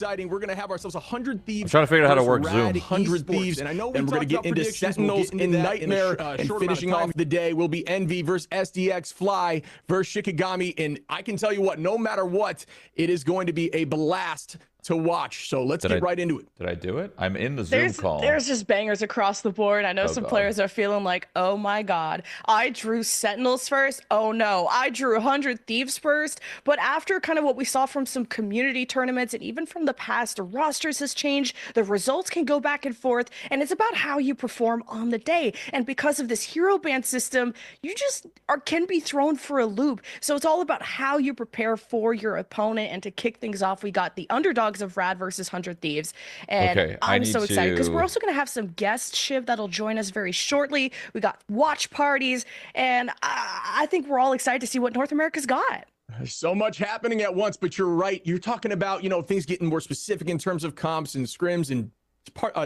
exciting. We're going to have ourselves 100 Thieves. I'm trying to figure out how to work Rad Zoom. 100 Thieves, and I know we're going to get into Sentinels and Nightmare, and finishing off the day will be Envy versus SDX, Fly versus Shikigami, and I can tell you what, no matter what, it is going to be a blast to watch. So let's get right into it. Did I do it? I'm in the Zoom call. There's just bangers across the board. I know some players are feeling like, oh my God, I drew Sentinels first. Oh no, I drew 100 Thieves first. But after kind of what we saw from some community tournaments and even from the past, the rosters has changed. The results can go back and forth. And it's about how you perform on the day. And because of this hero ban system, you just can be thrown for a loop. So it's all about how you prepare for your opponent. And to kick things off, we got the underdog of Rad versus 100 Thieves, and I'm so excited because we're also going to have some guest Shiv that'll join us very shortly. We got watch parties, and I think we're all excited to see what North America's got. There's so much happening at once, but you're right. You're talking about, things getting more specific in terms of comps and scrims and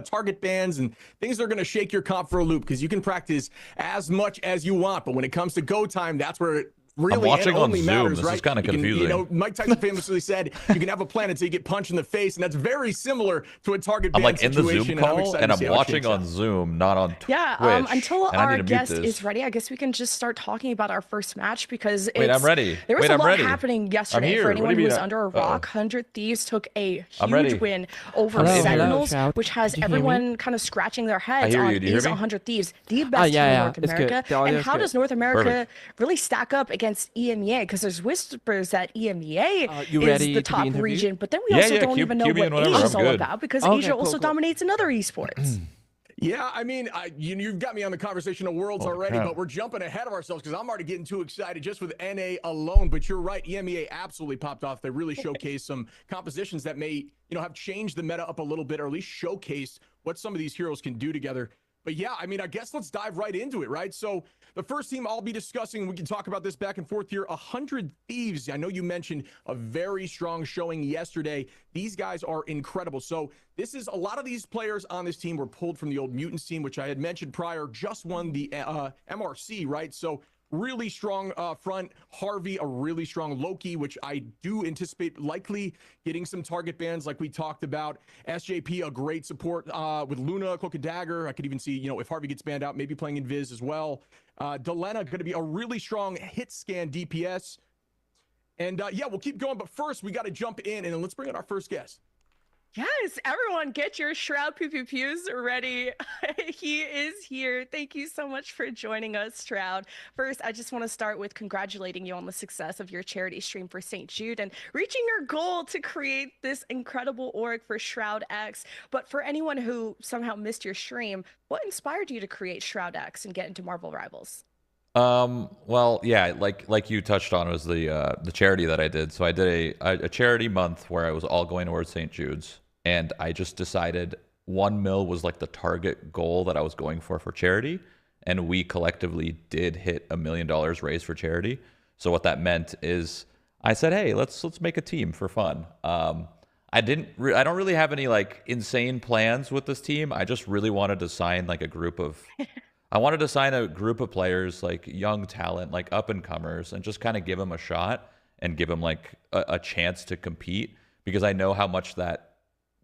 target bans and things that are going to shake your comp for a loop, because you can practice as much as you want, but when it comes to go time, that's where it really, I'm watching on Zoom. Matters, this right? is kind of confusing. Mike Tyson famously said, you can have a plan until you get punched in the face, and that's very similar to a target ban I'm like in the situation, Zoom call, and I'm watching on Zoom, not on Twitch. Yeah, until our guest is ready, I guess we can just start talking about our first match, because I'm ready. There was a lot happening yesterday. For anyone who was under a rock, 100 Thieves took a huge win over Sentinels, which has everyone kind of scratching their heads on, is 100 Thieves the best team in North America? And how does North America really stack up against EMEA? Because there's whispers that EMEA is the top region, but then we also don't even know what Asia is all about, because Asia also dominates in other esports. Yeah, I mean, you've got me on the conversation of worlds already, but we're jumping ahead of ourselves because I'm already getting too excited just with NA alone. But you're right, EMEA absolutely popped off. They really showcased some compositions that may, have changed the meta up a little bit, or at least showcased what some of these heroes can do together. But yeah, I mean, I guess let's dive right into it, right? So the first team I'll be discussing, we can talk about this back and forth here, 100 Thieves. I know you mentioned a very strong showing yesterday. These guys are incredible. So this is, a lot of these players on this team were pulled from the old Mutants team, which I had mentioned prior, just won the MRC, right? So really strong front. Harvey, a really strong Loki, which I do anticipate likely getting some target bans like we talked about. SJP, a great support with Luna, Cloak and Dagger. I could even see, if Harvey gets banned out, maybe playing Invis as well. Delena going to be a really strong hit scan DPS. And yeah, we'll keep going. But first, we got to jump in and let's bring in our first guest. Yes, everyone get your Shroud pew pew pews ready. He is here. Thank you so much for joining us, Shroud. First, I just want to start with congratulating you on the success of your charity stream for St. Jude and reaching your goal to create this incredible org for SHROUD-X. But for anyone who somehow missed your stream, what inspired you to create SHROUD-X and get into Marvel Rivals? Well, yeah, like you touched on, was the charity that I did. So I did a charity month where I was all going towards St. Jude's. And I just decided 1 mil was like the target goal that I was going for charity. And we collectively did hit $1 million raised for charity. So what that meant is I said, hey, let's make a team for fun. I don't really have any like insane plans with this team. I just really wanted to sign like a group of players, like young talent, like up and comers, and just kind of give them a shot and give them like a chance to compete, because I know how much that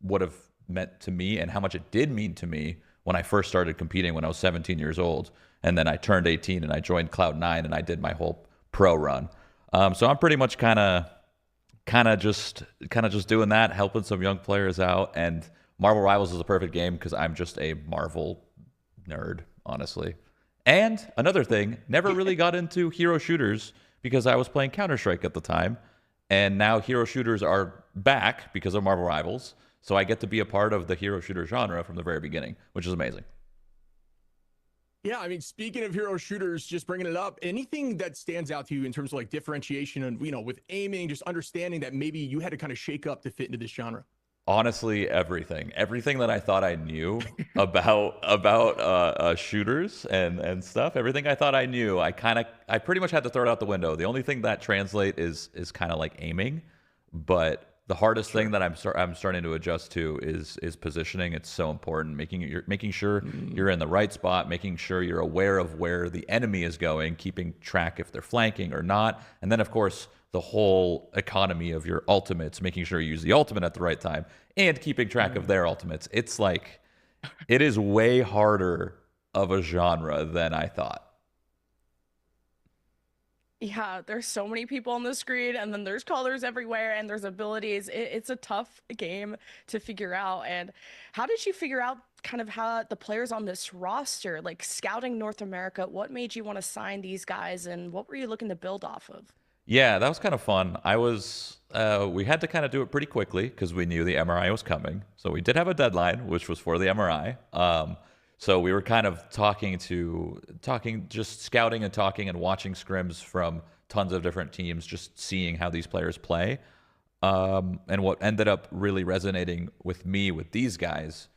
would have meant to me and how much it did mean to me when I first started competing when I was 17 years old. And then I turned 18 and I joined Cloud9 and I did my whole pro run. So I'm pretty much kind of just doing that, helping some young players out. And Marvel Rivals is a perfect game because I'm just a Marvel nerd, honestly. And another thing, never really got into hero shooters because I was playing Counter-Strike at the time. And now hero shooters are back because of Marvel Rivals. So I get to be a part of the hero shooter genre from the very beginning, which is amazing. Yeah, I mean, speaking of hero shooters, just bringing it up, anything that stands out to you in terms of like differentiation and, with aiming, just understanding that maybe you had to kind of shake up to fit into this genre? Honestly, everything that I thought I knew about shooters and stuff, everything I thought I knew, I pretty much had to throw it out the window. The only thing that translate is kind of like aiming, but the hardest thing that I'm starting to adjust to is positioning. It's so important, making sure you're in the right spot, making sure you're aware of where the enemy is going, keeping track if they're flanking or not, and then of course the whole economy of your ultimates, making sure you use the ultimate at the right time, and keeping track of their ultimates. It's like, it is way harder of a genre than I thought. Yeah, there's so many people on the screen, and then there's colors everywhere, and there's abilities. It's a tough game to figure out. And how did you figure out kind of how the players on this roster, like scouting North America, what made you want to sign these guys, and what were you looking to build off of? Yeah, that was kind of fun. We had to kind of do it pretty quickly because we knew the MRI was coming. So we did have a deadline, which was for the MRI. So we were kind of talking, just scouting and talking and watching scrims from tons of different teams, just seeing how these players play. And what ended up really resonating with me with these guys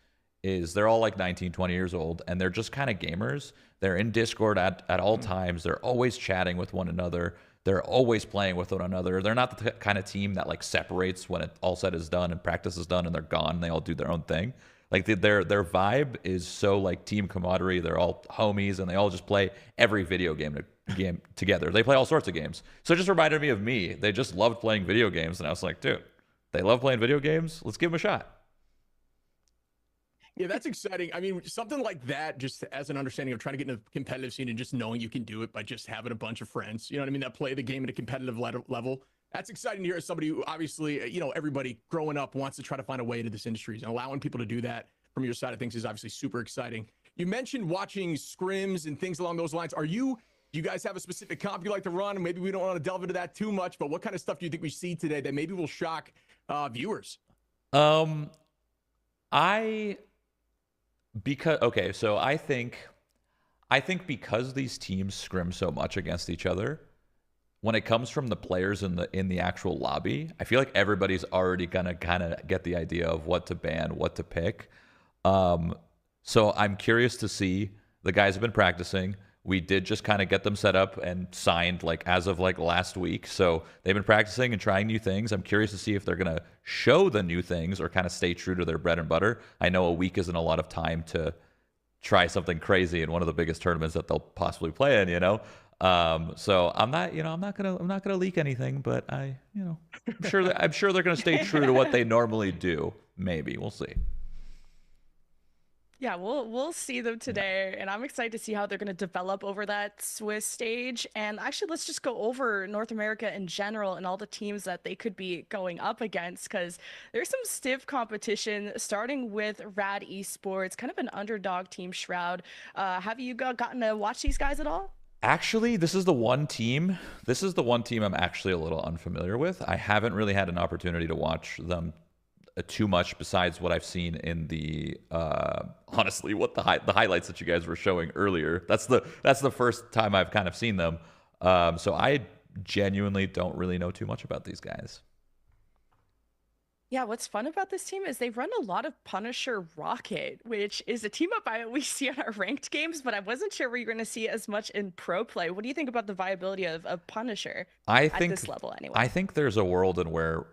is they're all like 19, 20 years old, and they're just kind of gamers. They're in Discord at all times. They're always chatting with one another. They're always playing with one another. They're not the kind of team that like separates when it all said is done and practice is done and they're gone and they all do their own thing. Like their vibe is so like team camaraderie. They're all homies and they all just play every video game together. They play all sorts of games. So it just reminded me of me. They just loved playing video games, and I was like, dude, they love playing video games. Let's give them a shot. Yeah, that's exciting. I mean, something like that, just as an understanding of trying to get into the competitive scene and just knowing you can do it by just having a bunch of friends, you know what I mean, that play the game at a competitive level. That's exciting to hear as somebody who obviously, you know, everybody growing up wants to try to find a way into this industry, and allowing people to do that from your side of things is obviously super exciting. You mentioned watching scrims and things along those lines. Do you guys have a specific comp you like to run? Maybe we don't want to delve into that too much, but what kind of stuff do you think we see today that maybe will shock viewers? So I think because these teams scrim so much against each other, when it comes from the players in the actual lobby, I feel like everybody's already gonna kind of get the idea of what to ban, what to pick. So I'm curious to see. The guys have been practicing. We did just kind of get them set up and signed like as of like last week. So they've been practicing and trying new things. I'm curious to see if they're going to show the new things or kind of stay true to their bread and butter. I know a week isn't a lot of time to try something crazy in one of the biggest tournaments that they'll possibly play in, you know? So I'm not gonna leak anything, but I'm sure they're going to stay true to what they normally do. Maybe we'll see. Yeah, we'll see them today, and I'm excited to see how they're going to develop over that Swiss stage. And actually, let's just go over North America in general and all the teams that they could be going up against, because there's some stiff competition, starting with Rad Esports, kind of an underdog team, Shroud. Have you gotten to watch these guys at all? Actually, this is the one team I'm actually a little unfamiliar with. I haven't really had an opportunity to watch them too much besides what I've seen in the honestly what the highlights that you guys were showing earlier. That's the first time I've kind of seen them. So I genuinely don't really know too much about these guys. Yeah, what's fun about this team is they run a lot of Punisher Rocket, which is a team up we see on our ranked games, but I wasn't sure we were going to see as much in pro play. What do you think about the viability of Punisher at this level anyway? I think there's a world in where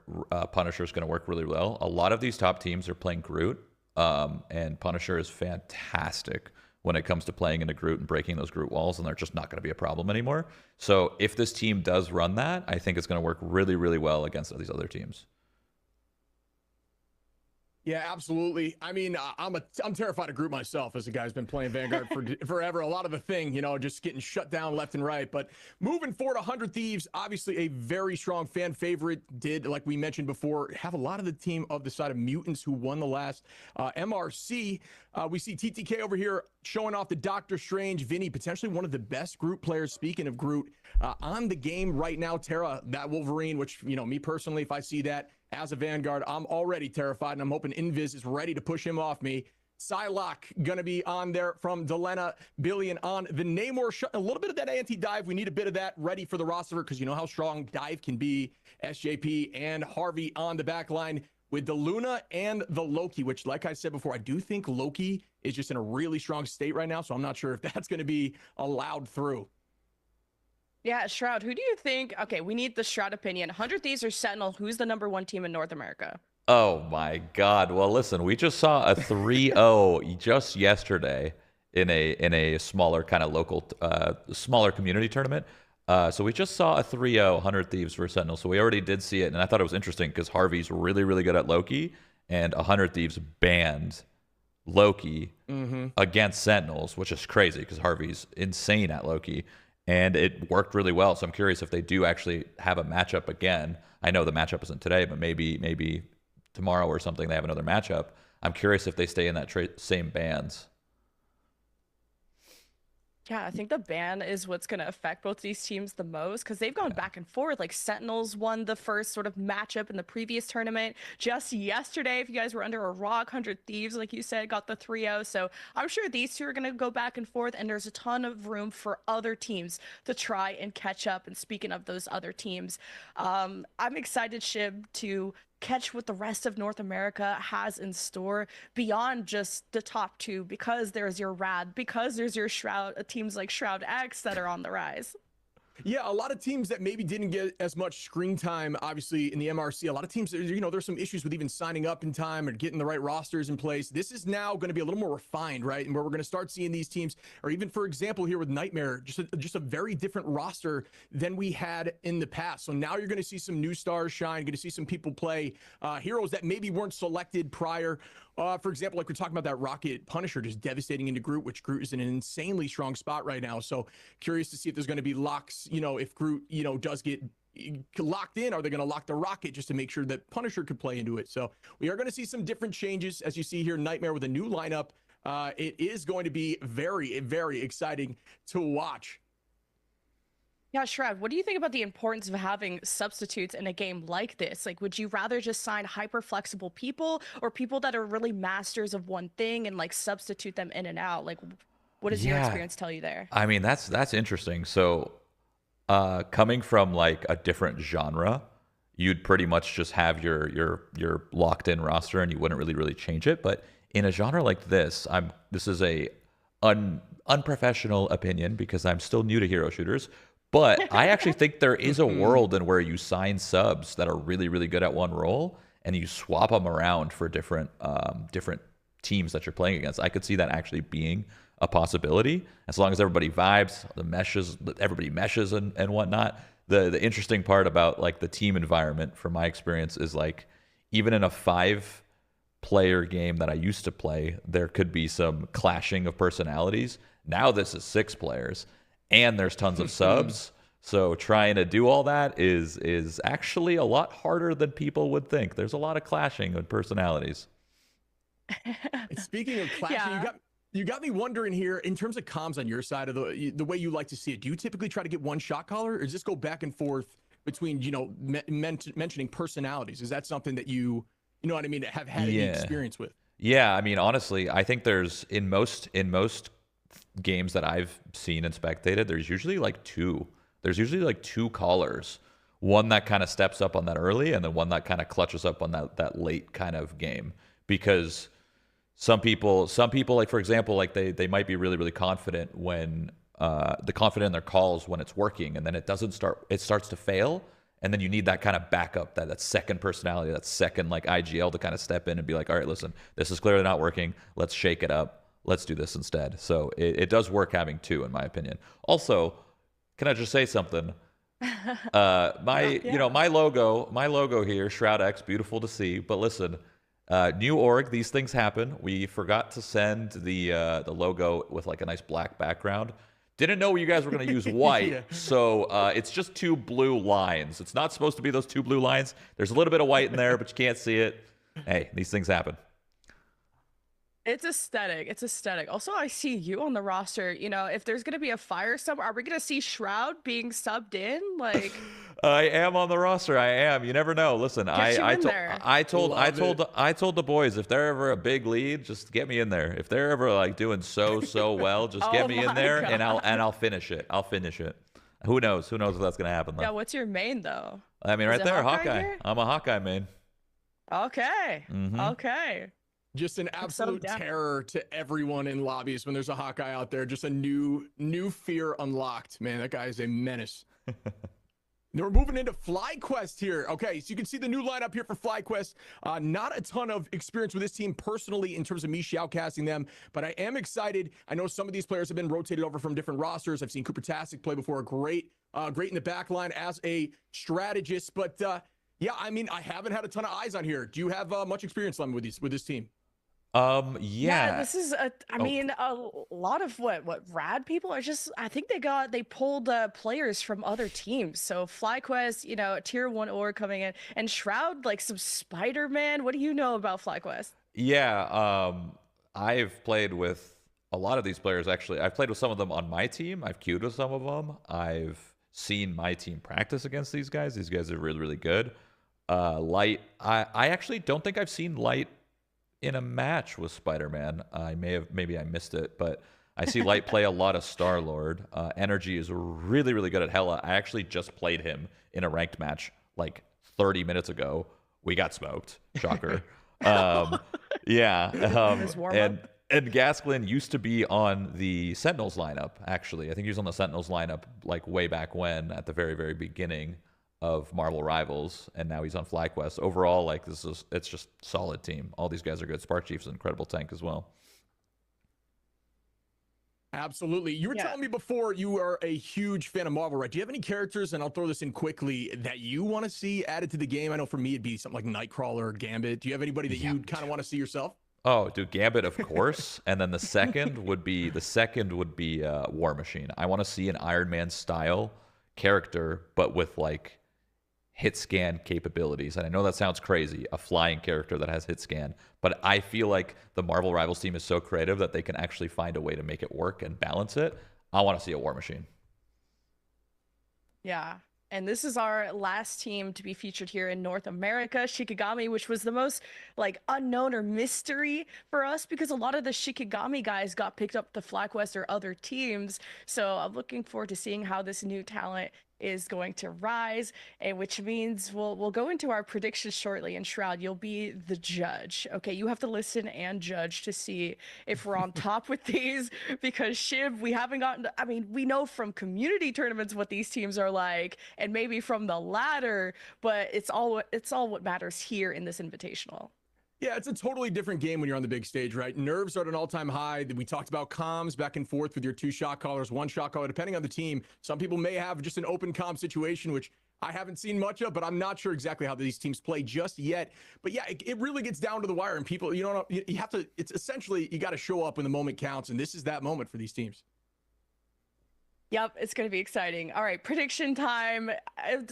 Punisher is going to work really well. A lot of these top teams are playing Groot, and Punisher is fantastic when it comes to playing into Groot and breaking those Groot walls, and they're just not going to be a problem anymore. So if this team does run that, I think it's going to work really, really well against these other teams. Yeah, absolutely. I mean, I'm terrified of Groot myself as a guy who's been playing Vanguard for forever. A lot of the thing, just getting shut down left and right. But moving forward, 100 Thieves, obviously a very strong fan favorite. Did, like we mentioned before, have a lot of the team of the side of Mutants who won the last MRC. We see TTK over here showing off the Doctor Strange. Vinny, potentially one of the best Groot players, speaking of Groot, on the game right now. Terra, that Wolverine, which, me personally, if I see that as a Vanguard, I'm already terrified, and I'm hoping Invis is ready to push him off me. Psylocke gonna be on there from Delena. Billion on the Namor. A little bit of that anti-dive. We need a bit of that ready for the roster, because you know how strong dive can be. SJP and Harvey on the back line with the Luna and the Loki, which, like I said before, I do think Loki is just in a really strong state right now, so I'm not sure if that's going to be allowed through. Yeah, Shroud, who do you think? Okay, we need the Shroud opinion. 100 Thieves or Sentinel? Who's the #1 team in North America? Oh my God! Well, listen, we just saw a 3-0 just yesterday in a smaller kind of local, smaller community tournament. So we just saw a 3-0 100 Thieves versus Sentinels. So we already did see it, and I thought it was interesting because Harvey's really, really good at Loki, and 100 Thieves banned Loki against Sentinels, which is crazy because Harvey's insane at Loki, and it worked really well. So I'm curious if they do actually have a matchup again. I know the matchup isn't today, but maybe tomorrow or something they have another matchup. I'm curious if they stay in that same bands. Yeah, I think the ban is what's going to affect both these teams the most because they've gone back and forth. Like Sentinels won the first sort of matchup in the previous tournament just yesterday. If you guys were under a rock, 100 Thieves, like you said, got the 3-0. So I'm sure these two are going to go back and forth, and there's a ton of room for other teams to try and catch up. And speaking of those other teams, I'm excited, Shib, to catch what the rest of North America has in store beyond just the top two, because there's your Rad, because there's your Shroud, teams like SHROUD-X that are on the rise. Yeah, a lot of teams that maybe didn't get as much screen time, obviously, in the MRC. A lot of teams, you know, there's some issues with even signing up in time or getting the right rosters in place. This is now going to be a little more refined, right? And where we're going to start seeing these teams, or even, for example, here with Nightmare, just a very different roster than we had in the past. So now you're going to see some new stars shine. You're going to see some people play heroes that maybe weren't selected prior. For example, like we're talking about that Rocket Punisher just devastating into Groot, which Groot is in an insanely strong spot right now. So curious to see if there's going to be locks, you know, if Groot, you know, does get locked in, are they going to lock the Rocket just to make sure that Punisher could play into it? So we are going to see some different changes, as you see here, Nightmare with a new lineup. It is going to be very, very exciting to watch. Yeah, Shroud, what do you think about the importance of having substitutes in a game like this? Like, would you rather just sign hyper flexible people or people that are really masters of one thing and like substitute them in and out? Like, what does your experience tell you there? I mean, that's interesting. So, coming from like a different genre, you'd pretty much just have your locked in roster and you wouldn't really change it. But in a genre like this, this is a unprofessional opinion because I'm still new to hero shooters. But I actually think there is a world in where you sign subs that are really good at one role and you swap them around for different teams that you're playing against. I could see that actually being a possibility as long as everybody vibes, everybody meshes and whatnot. The interesting part about like the team environment from my experience is like even in a 5-player game that I used to play, there could be some clashing of personalities. Now this is 6 players. And there's tons of subs, so trying to do all that is actually a lot harder than people would think. There's a lot of clashing of personalities. Speaking of clashing, you got me wondering here in terms of comms on your side of the way you like to see it. Do you typically try to get one shot caller, or does this go back and forth between, you know, mentioning personalities? Is that something that you know what I mean, have had any experience with? Yeah, I mean, honestly, I think there's in most games that I've seen and spectated, there's usually like two callers, one that kind of steps up on that early and then one that kind of clutches up on that late kind of game, because some people like, for example, like they might be really confident when confident in their calls when it's working, and then it starts to fail, and then you need that kind of backup, that second personality, that second like IGL to kind of step in and be like, all right, listen, this is clearly not working, let's shake it up. Let's do this instead. So it does work having two, in my opinion. Also, can I just say something? You know, my logo here, SHROUD-X, beautiful to see. But listen, new org, these things happen. We forgot to send the logo with like a nice black background. Didn't know you guys were going to use white, so it's just 2 blue lines. It's not supposed to be those 2 blue lines. There's a little bit of white in there, but you can't see it. Hey, these things happen. It's aesthetic. It's aesthetic. Also, I see you on the roster. You know, if there's gonna be a fire sub, are we gonna see Shroud being subbed in? Like, I am on the roster. I am. You never know. Listen, I told the boys, if they're ever a big lead, just get me in there. If they're ever like doing so well, just get me in there, and I'll finish it. I'll finish it. Who knows? Who knows if that's gonna happen though? Yeah. What's your main though? I mean, right there, Hawkeye. I'm a Hawkeye main. Okay. Okay. Just an absolute terror to everyone in lobbies when there's a Hawkeye out there. Just a new fear unlocked. Man, that guy is a menace. Now we're moving into FlyQuest here. Okay, so you can see the new lineup here for FlyQuest. Not a ton of experience with this team personally in terms of me shoutcasting them, but I am excited. I know some of these players have been rotated over from different rosters. I've seen Cooper Tastic play before, great in the back line as a strategist. But yeah, I mean, I haven't had a ton of eyes on here. Do you have much experience, Lemon, with this team? Yeah, this is I mean, a lot of what Rad people are just, I think they pulled players from other teams. So FlyQuest, you know, a tier 1 org coming in, and Shroud, like some Spider-Man. What do you know about FlyQuest? Yeah, I've played with a lot of these players, actually. I've played with some of them on my team. I've queued with some of them. I've seen my team practice against these guys. These guys are really, really good. Light, I actually don't think I've seen Light in a match with Spider-Man. Maybe I missed it, but I see Light play a lot of Star-Lord. Energy is really, really good at Hela. I actually just played him in a ranked match like 30 minutes ago. We got smoked. Shocker. Yeah. And Gasklin used to be on the Sentinels lineup, actually. I think he was on the Sentinels lineup like way back when, at the very, very beginning of Marvel Rivals, and now he's on FlyQuest. Overall, like, it's just solid team. All these guys are good. Spark Chief's an incredible tank as well. Absolutely. You were telling me before you are a huge fan of Marvel, right? Do you have any characters, and I'll throw this in quickly, that you want to see added to the game? I know for me it'd be something like Nightcrawler or Gambit. Do you have anybody that you kind of want to see yourself? Oh, dude, Gambit, of course. And then the second would be War Machine. I want to see an Iron Man style character, but with like hit scan capabilities. And I know that sounds crazy, a flying character that has hit scan, but I feel like the Marvel Rivals team is so creative that they can actually find a way to make it work and balance it. I want to see a War Machine. Yeah. And this is our last team to be featured here in North America, Shikigami, which was the most like unknown or mystery for us because a lot of the Shikigami guys got picked up to FlyQuest or other teams. So I'm looking forward to seeing how this new talent is going to rise, and which means we'll go into our predictions shortly. And Shroud, you'll be the judge. Okay, you have to listen and judge to see if we're on top with these, because Shiv, we haven't gotten I mean, we know from community tournaments what these teams are like, and maybe from the ladder, but it's all what matters here in this invitational. Yeah, it's a totally different game when you're on the big stage, right? Nerves are at an all-time high. We talked about comms back and forth with your 2 shot callers, 1 shot caller, depending on the team. Some people may have just an open comm situation, which I haven't seen much of, but I'm not sure exactly how these teams play just yet. But yeah, it really gets down to the wire, and people, you know, you have to, it's essentially, you got to show up when the moment counts, and this is that moment for these teams. Yep, it's going to be exciting. All right, prediction time.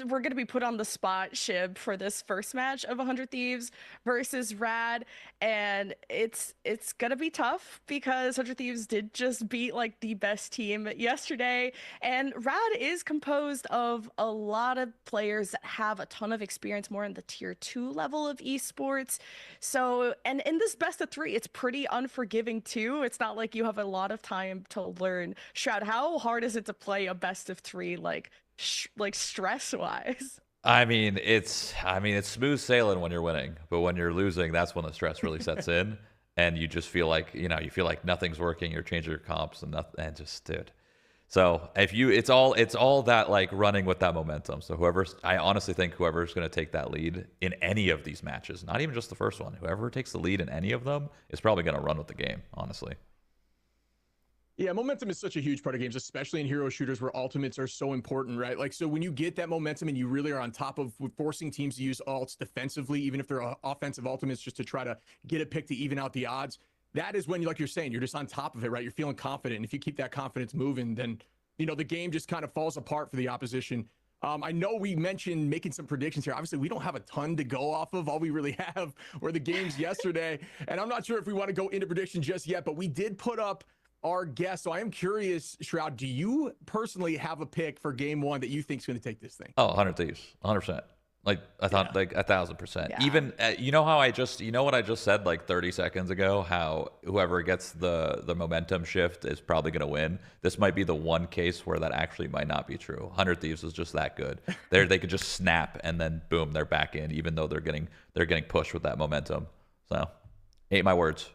We're going to be put on the spot, Shib, for this first match of 100 Thieves versus Rad, and it's going to be tough because 100 Thieves did just beat like the best team yesterday, and Rad is composed of a lot of players that have a ton of experience more in the tier 2 level of esports. So, and in this best of 3, it's pretty unforgiving too. It's not like you have a lot of time to learn. Shroud, how hard is it to play a best of 3 like stress wise? I mean, it's smooth sailing when you're winning, but when you're losing, that's when the stress really sets in, and you just feel like, you feel like nothing's working. You're changing your comps and nothing, and just, dude. So it's all that like running with that momentum. So I honestly think whoever's going to take that lead in any of these matches, not even just the first one, whoever takes the lead in any of them is probably going to run with the game, honestly. Yeah, momentum is such a huge part of games, especially in hero shooters where ultimates are so important, right? Like, so when you get that momentum and you really are on top of forcing teams to use ults defensively, even if they're offensive ultimates, just to try to get a pick to even out the odds, that is when, like you're saying, you're just on top of it, right? You're feeling confident. And if you keep that confidence moving, then, the game just kind of falls apart for the opposition. I know we mentioned making some predictions here. Obviously, we don't have a ton to go off of. All we really have were the games yesterday. And I'm not sure if we want to go into predictions just yet, but we did put up our guest. So I am curious, Shroud, do you personally have a pick for game 1 that you think is going to take this thing? Oh, 100 Thieves, 100%. Like, I thought, like 1,000%. Yeah. Even, what I just said like 30 seconds ago, how whoever gets the momentum shift is probably going to win. This might be the one case where that actually might not be true. 100 Thieves is just that good. They could just snap and then boom, they're back in, even though they're getting pushed with that momentum. So, ate my words.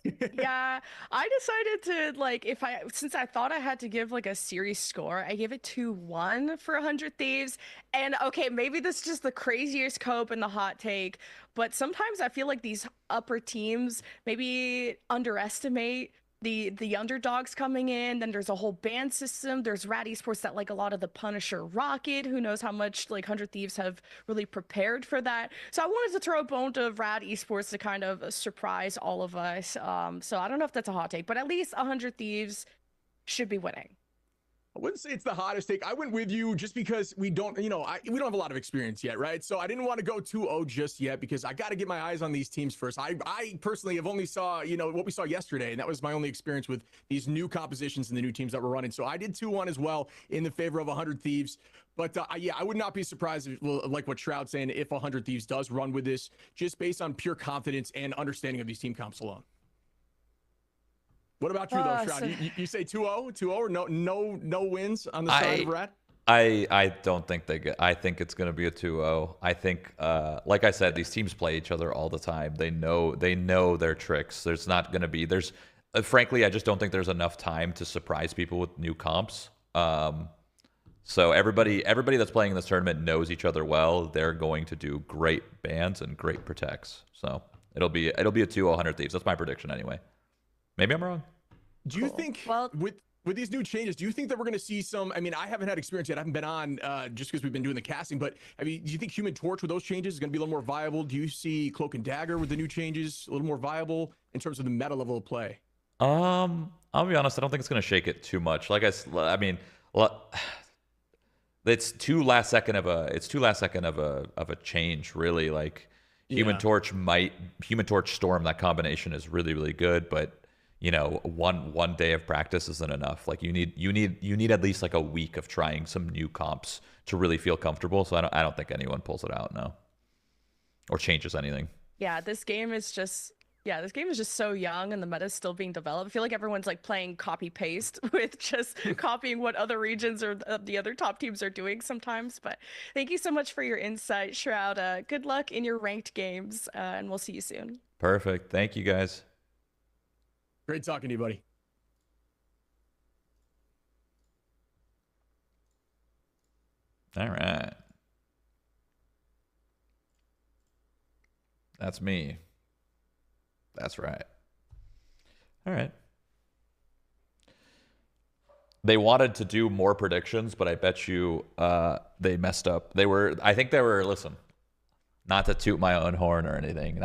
Yeah, I decided to like since I thought I had to give like a series score, I gave it 2-1 for 100 Thieves. And okay, maybe this is just the craziest cope and the hot take, but sometimes I feel like these upper teams maybe underestimate the underdogs coming in. Then there's a whole ban system. There's Rad Esports that like a lot of the Punisher Rocket. Who knows how much like 100 Thieves have really prepared for that. So I wanted to throw a bone to Rad Esports to kind of surprise all of us. So I don't know if that's a hot take, but at least 100 Thieves should be winning. I wouldn't say it's the hottest take. I went with you just because we don't, we don't have a lot of experience yet, right? So I didn't want to go 2-0 just yet because I got to get my eyes on these teams first. I personally have only saw, what we saw yesterday, and that was my only experience with these new compositions and the new teams that were running. So I did 2-1 as well in the favor of 100 Thieves. But yeah, I would not be surprised, like what Shroud's saying, if 100 Thieves does run with this, just based on pure confidence and understanding of these team comps alone. What about you though, Shroud? You say 2-0, 2-0, or no wins on the side of Rad? I don't think they get. I think it's going to be a 2-0. I think, like I said, these teams play each other all the time. They know their tricks. There's not going to be. Frankly, I just don't think there's enough time to surprise people with new comps. So everybody that's playing in this tournament knows each other well. They're going to do great bans and great protects. So it'll be a 2-0 100 Thieves. That's my prediction anyway. Maybe I'm wrong. Do you think with these new changes, do you think that we're going to see some? I mean, I haven't had experience yet. I haven't been on just because we've been doing the casting. But I mean, do you think Human Torch with those changes is going to be a little more viable? Do you see Cloak and Dagger with the new changes a little more viable in terms of the meta level of play? I'll be honest. I don't think it's going to shake it too much. I mean, it's too last second of a change, really. Like Human Torch Storm. That combination is really, really good, but one day of practice isn't enough. Like you need at least like a week of trying some new comps to really feel comfortable. So I don't think anyone pulls it out now or changes anything. Yeah, this game is just so young and the meta is still being developed. I feel like everyone's like playing copy paste with just copying what other regions or the other top teams are doing sometimes. But thank you so much for your insight, Shroud. Good luck in your ranked games, and we'll see you soon. Perfect. Thank you, guys. Great talking to you, buddy. All right. That's me. That's right. All right. They wanted to do more predictions, but I bet you they messed up. Listen, not to toot my own horn or anything.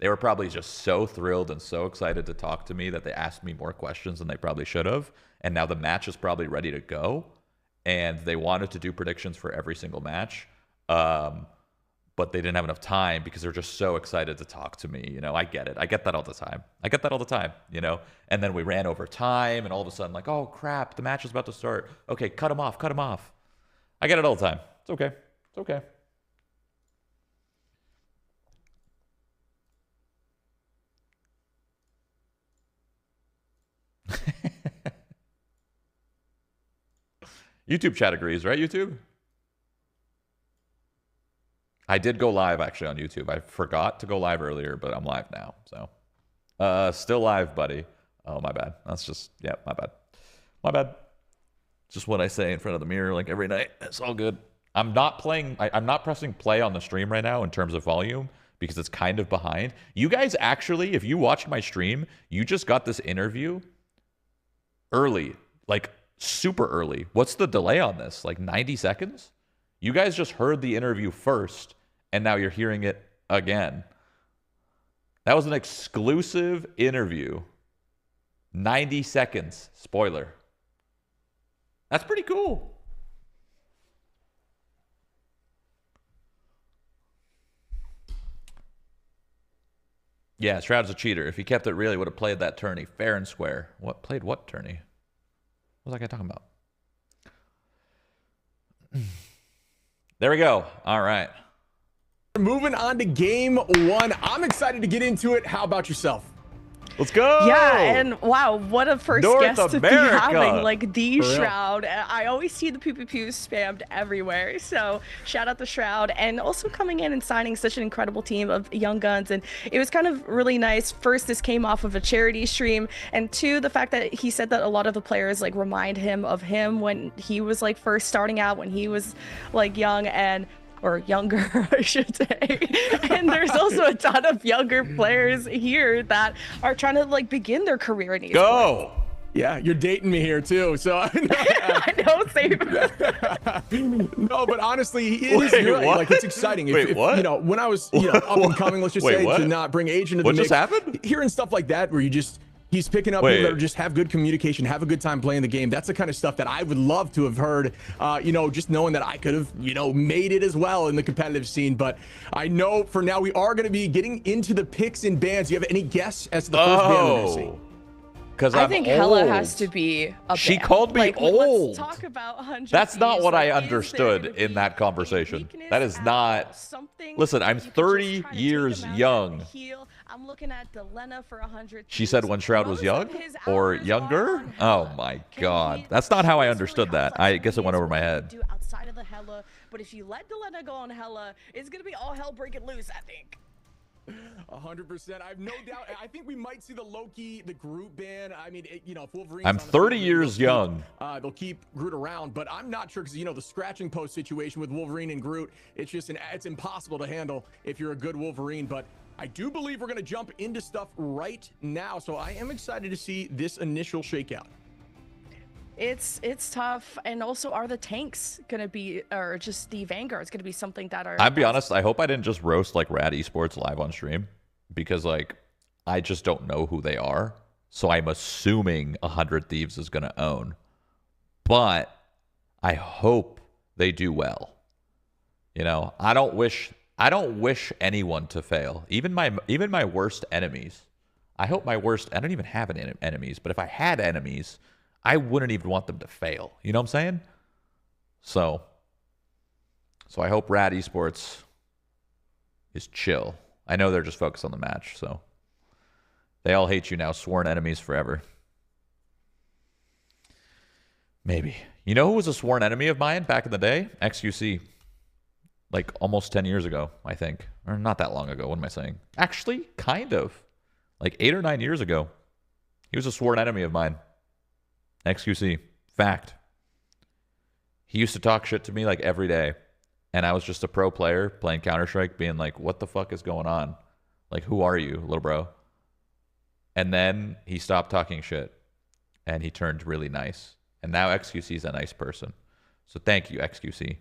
They were probably just so thrilled and so excited to talk to me that they asked me more questions than they probably should have. And now the match is probably ready to go. And they wanted to do predictions for every single match. But they didn't have enough time because they're just so excited to talk to me. I get it. I get that all the time. And then we ran over time and all of a sudden like, oh crap, the match is about to start. Okay, cut him off. I get it all the time. It's okay. YouTube chat agrees, right, YouTube? I did go live, actually, on YouTube. I forgot to go live earlier, but I'm live now. So, still live, buddy. Oh, my bad. That's just, yeah, my bad. Just what I say in front of the mirror, like, every night. It's all good. I'm not pressing play on the stream right now in terms of volume because it's kind of behind. You guys actually, if you watched my stream, you just got this interview early, like super early. What's the delay on this? Like 90 seconds? You guys just heard the interview first, and now you're hearing it again. That was an exclusive interview. 90 seconds. Spoiler. That's pretty cool. Yeah, Shroud's a cheater. If he kept it real, he would have played that tourney fair and square. Played what tourney? What was that guy talking about? There we go. All right. Moving on to game one. I'm excited to get into it. How about yourself? Let's go. Yeah, and wow, what a first North guest to be America. having, like the For real. Shroud. I always see the pew pew pews spammed everywhere, so shout out the Shroud, and also coming in and signing such an incredible team of young guns. And it was kind of really nice. First, this came off of a charity stream, and two, the fact that he said that a lot of the players like remind him of him when he was like first starting out, when he was like young or younger, I should say. And there's also a ton of younger players here that are trying to like begin their career in esports. Go. Yeah, you're dating me here too. So I know, same. no, but honestly, you're right. Like, it's exciting. Wait, what? You know, when I was up and coming, let's just say, what? to not bring age into the What mix. just happened? Hearing stuff like that, where he's picking up people that just have good communication, have a good time playing the game. That's the kind of stuff that I would love to have heard, just knowing that I could have, made it as well in the competitive scene. But I know for now we are going to be getting into the picks and bans. Do you have any guess as to the first ban we're going to see? Because I think Hella has to be a She ban. called me like, old. Let's talk about 100 That's not Thieves. what I Like, is there understood gonna in be that a conversation. weakness That is at not- all? Something Listen, I'm that you could just 30 try to take years him out young. and heal? I'm looking at Delena for 100 She said Thieves. when Shroud was Most young of his or hours are younger? on Oh Hella. my Can God. he- That's not how I shows understood really how that. I flexible guess it he went is, over my what he head. can do outside of the Hella, but if you let Delena go on Hella, it's gonna be all hell breaking loose, I think. 100%. I have no doubt. I think we might see the Loki, the Groot ban. I mean, if Wolverine's I'm on the 30 field, years young. They'll keep Groot around, but I'm not sure because the scratching post situation with Wolverine and Groot, it's impossible to handle if you're a good Wolverine. But I do believe we're going to jump into stuff right now, so I am excited to see this initial shakeout. It's tough, and also are the tanks gonna be, or just the Vanguards gonna be something that are? I'll be honest, I hope I didn't just roast like Rad Esports live on stream, because like I just don't know who they are. So I'm assuming 100 Thieves is gonna own. But I hope they do well. I don't wish anyone to fail. Even my worst enemies. I hope I don't even have any enemies, but if I had enemies, I wouldn't even want them to fail. You know what I'm saying? So I hope Rad Esports is chill. I know they're just focused on the match, so they all hate you now, sworn enemies forever. Maybe. You know who was a sworn enemy of mine back in the day? XQC. Like almost 10 years ago, I think. Or not that long ago, what am I saying? Actually, kind of. Like 8 or 9 years ago. He was a sworn enemy of mine. XQC. Fact. He used to talk shit to me like every day. And I was just a pro player playing Counter-Strike being like, what the fuck is going on? Like, who are you, little bro? And then he stopped talking shit. And he turned really nice. And now XQC is a nice person. So thank you, XQC.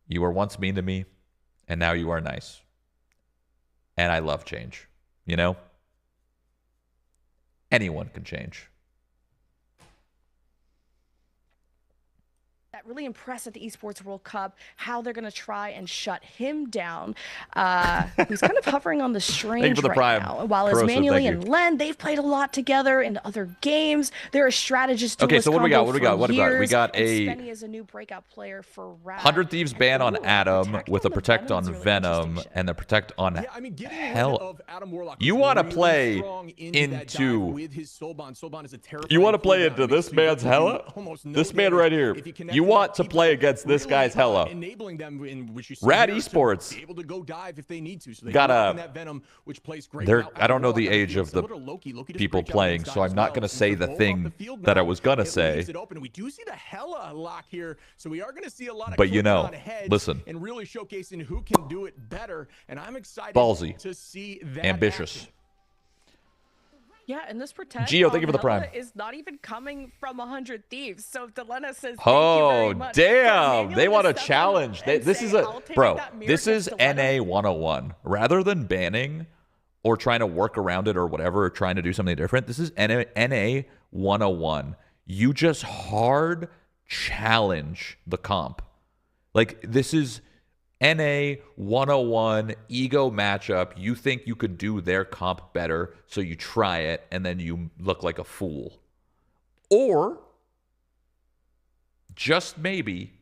You were once mean to me. And now you are nice. And I love change. Anyone can change. That really impressed at the Esports World Cup, how they're going to try and shut him down. He's kind of hovering on the strange right now. While as Manually and Len, they've played a lot together in other games. They're a strategist. Okay, so what do we got? We got a Spenny is a new breakout player for Rad. 100 Thieves ban on Adam with a protect on Venom and the protect on Hell. You want to play into You want to play into this man's Hella? This man right here. You want to play against this guy's Hella. Rad Esports got I don't know the age of the people playing, so I'm not going to say the thing that I was going to say. But listen. And really showcasing who can do it better, and I'm excited Ballsy. to see that. Ambitious. Yeah, and this protect Gio, thank you for the prime. Is not even coming from 100 Thieves. So Delena says, oh, much. damn. They want to challenge. This is NA 101. Rather than banning or trying to work around it or whatever, or trying to do something different, this is NA 101. You just hard challenge the comp. Like, this is NA 101 ego matchup. You think you could do their comp better, so you try it, and then you look like a fool. Or, just maybe,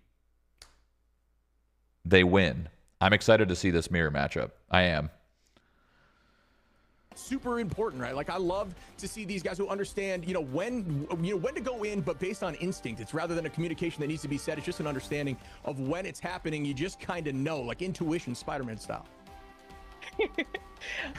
they win. I'm excited to see this mirror matchup. I am. super important, right? Like, I love to see these guys who understand, when to go in, but based on instinct. It's rather than a communication that needs to be said. It's just an understanding of when it's happening. You just kind of know, like intuition, Spider-Man style.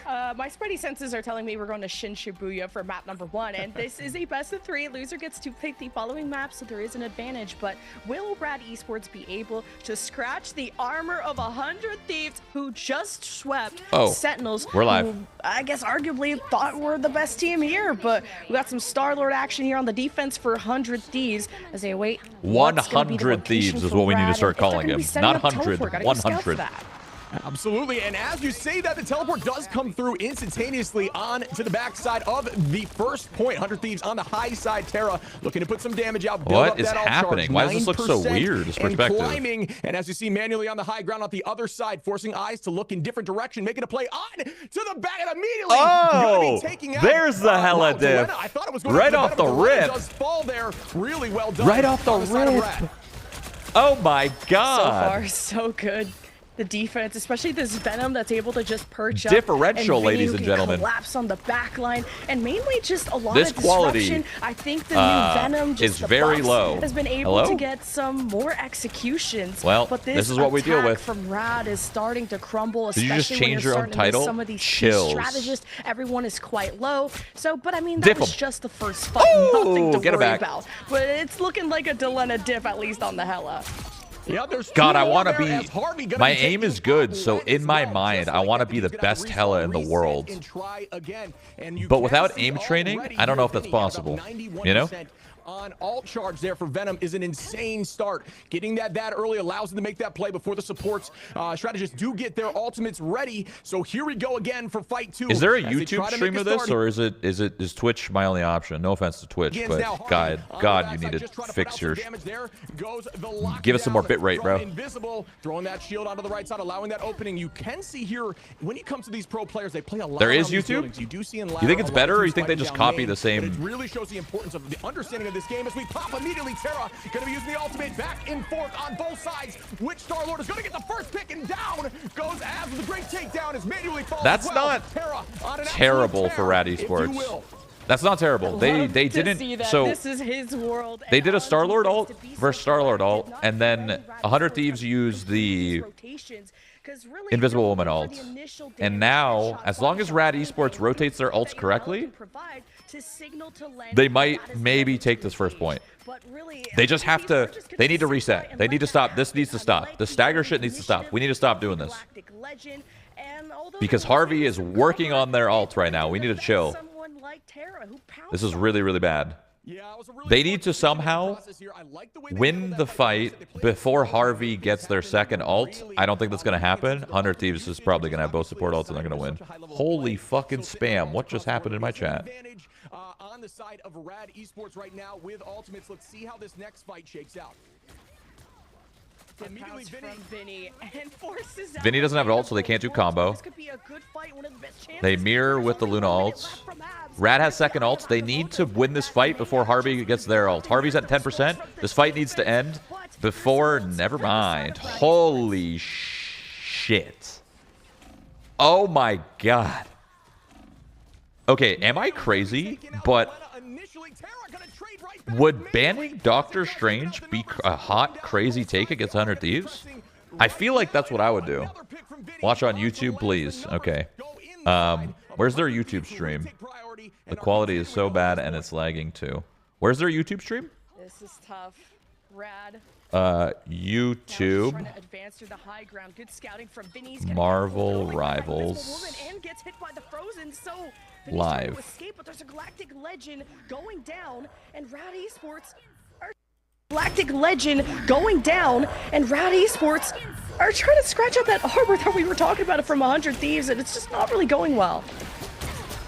My Spidey senses are telling me we're going to Shin Shibuya for map number 1, and this is a best of 3. Loser gets to pick the following map, so there is an advantage. But will Rad Esports be able to scratch the armor of 100 Thieves, who just swept Sentinels? We're live. Who, I guess arguably thought we're the best team here, but we got some Star-Lord action here on the defense for 100 Thieves as they await 100 Thieves is what we need to start calling him. Not 100, 100. Absolutely, and as you say that, the teleport does come through instantaneously on to the backside of the first point. 100 Thieves on the high side. Terra looking to put some damage out. What is happening? Why does this look so weird? This perspective. Climbing, and as you see manually on the high ground on the other side, forcing eyes to look in different direction, making a play on to the back and immediately. Oh, there's the hella diff. I thought it was going right off the rip. Does fall there. Really well done. Right off the rip. Oh my God. So far, so good. The defense, especially this Venom that's able to just perch up. Differential, ladies and gentlemen. Collapse on the back line, and mainly just a lot this of disruption. I think the new Venom just is very low. Has been able to get some more executions. Well, but this is what we deal with. From Rad is starting to crumble. Did you just change your own title? Some of these strategists, everyone is quite low. So, but I mean, that was just the first fight. Nothing to worry about. But it's looking like a Delena diff, at least on the Hella. Yeah, God, I want to be. My aim is good, so in my mind, I want to be the best Hella in the world. But without aim training, I don't know if that's possible. You know? On alt charge there for Venom is an insane start. Getting that early allows them to make that play before the supports strategists do get their ultimates ready. So here we go again for fight 2. Is there a YouTube stream of this, or is Twitch my only option? No offense to Twitch, but God, you need to fix your. Give us some more bitrate, bro. Invisible, throwing that shield onto the right side, allowing that opening. You can see here when it comes to these pro players, they play a lot. There is YouTube. You do see in you think it's better, or you think they just copy the same? It really shows the importance of the understanding of this game as we pop immediately. Terra going to be using the ultimate back and forth on both sides. Which Star-Lord is going to get the first pick, and down goes Az with a great takedown as manually falls. That's not terrible for Rad Esports. That's not terrible. They didn't. So this is his world. They did a Star-Lord ult versus Star-Lord ult, and then 100 Thieves used the Invisible Woman ult. And now, as long as Rad Esports rotates their ults correctly, they might maybe take this first point. They just have to. They need to reset. They need to stop. This needs to stop. The stagger shit needs to stop. We need to stop doing this. Because Harvey is working on their ult right now. We need to chill. This is really, really bad. They need to somehow win the fight before Harvey gets their second ult. I don't think that's going to happen. 100 Thieves is probably going to have both support ults and they're going to win. Holy fucking spam. What just happened in my chat? On the side of Rad Esports right now with ultimates. Let's see how this next fight shakes out. Immediately Vinny doesn't have an ult, so they can't do combo. They mirror with the Luna ults. Rad has second ults. They need to win this fight before Harvey gets their ult. Harvey's at 10%. This fight needs to end before... Never mind. Holy shit. Oh my God. Okay, am I crazy? But would banning Doctor Strange be a hot, crazy take against 100 Thieves? I feel like that's what I would do. Watch on YouTube, please. Okay. Where's their YouTube stream? The quality is so bad and it's lagging too. Where's their YouTube stream? This is tough. Rad. YouTube. Marvel Rivals. Live. Escape, but there's a Galactic Legend going down, and Rad Esports are Galactic Legend going down, and Rad Esports are trying to scratch out that armor that we were talking about from 100 Thieves, and it's just not really going well.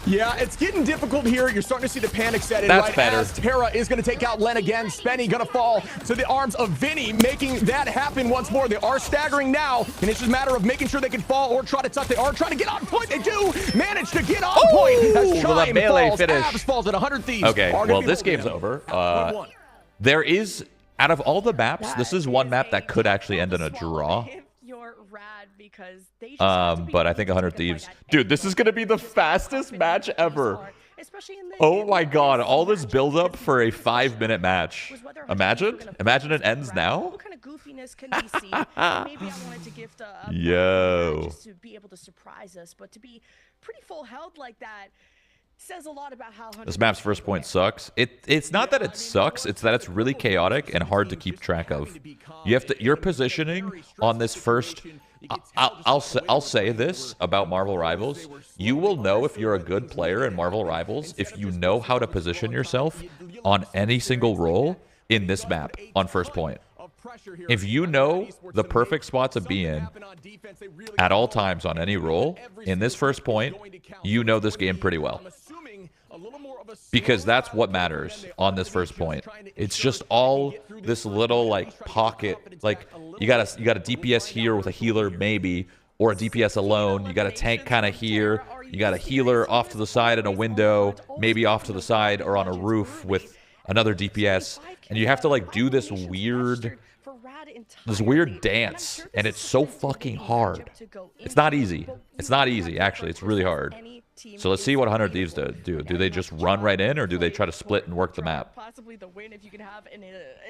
Yeah, it's getting difficult here. You're starting to see the panic set in. That's better. As Terra is going to take out Len again. Spenny going to fall to the arms of Vinny, making that happen once more. They are staggering now, and it's just a matter of making sure they can fall or try to touch. They are trying to get on point. They do manage to get on point. As the melee falls, finish. Abs falls at 100 Thieves. Okay, well, this game's over. There is, out of all the maps, this is one map that could actually end in a draw. for Rad because they just have to be but I think 100 Thieves. Dude, this is going to be the fastest match ever. Oh my god, all this build up for a 5-minute match. Imagine it ends now. What kind of goofiness can we see? Maybe I wanted to gift a just to be able to surprise us, but to be pretty full health like that says a lot about how this map's first point sucks. It's not that it sucks, it's that it's really chaotic and hard to keep track of. Your positioning on this first. I'll say this about Marvel Rivals. You will know if you're a good player in Marvel Rivals if you know how to position yourself on any single role in this map on first point. If you know the perfect spot to be in at all times on any role in this first point, you know this game pretty well. Because that's what matters on this first point. It's just all this little like pocket, like you got a DPS here with a healer maybe, or a DPS alone. You got a tank kind of here. You got a healer off to the side in a window, maybe off to the side or on a roof with another DPS, and you have to like do this weird dance, and it's so fucking hard. It's not easy. It's not easy, actually. It's really hard. So let's see what 100 Thieves do. Do they just run right in, or do they try to split and work the map? Possibly the win if you can have an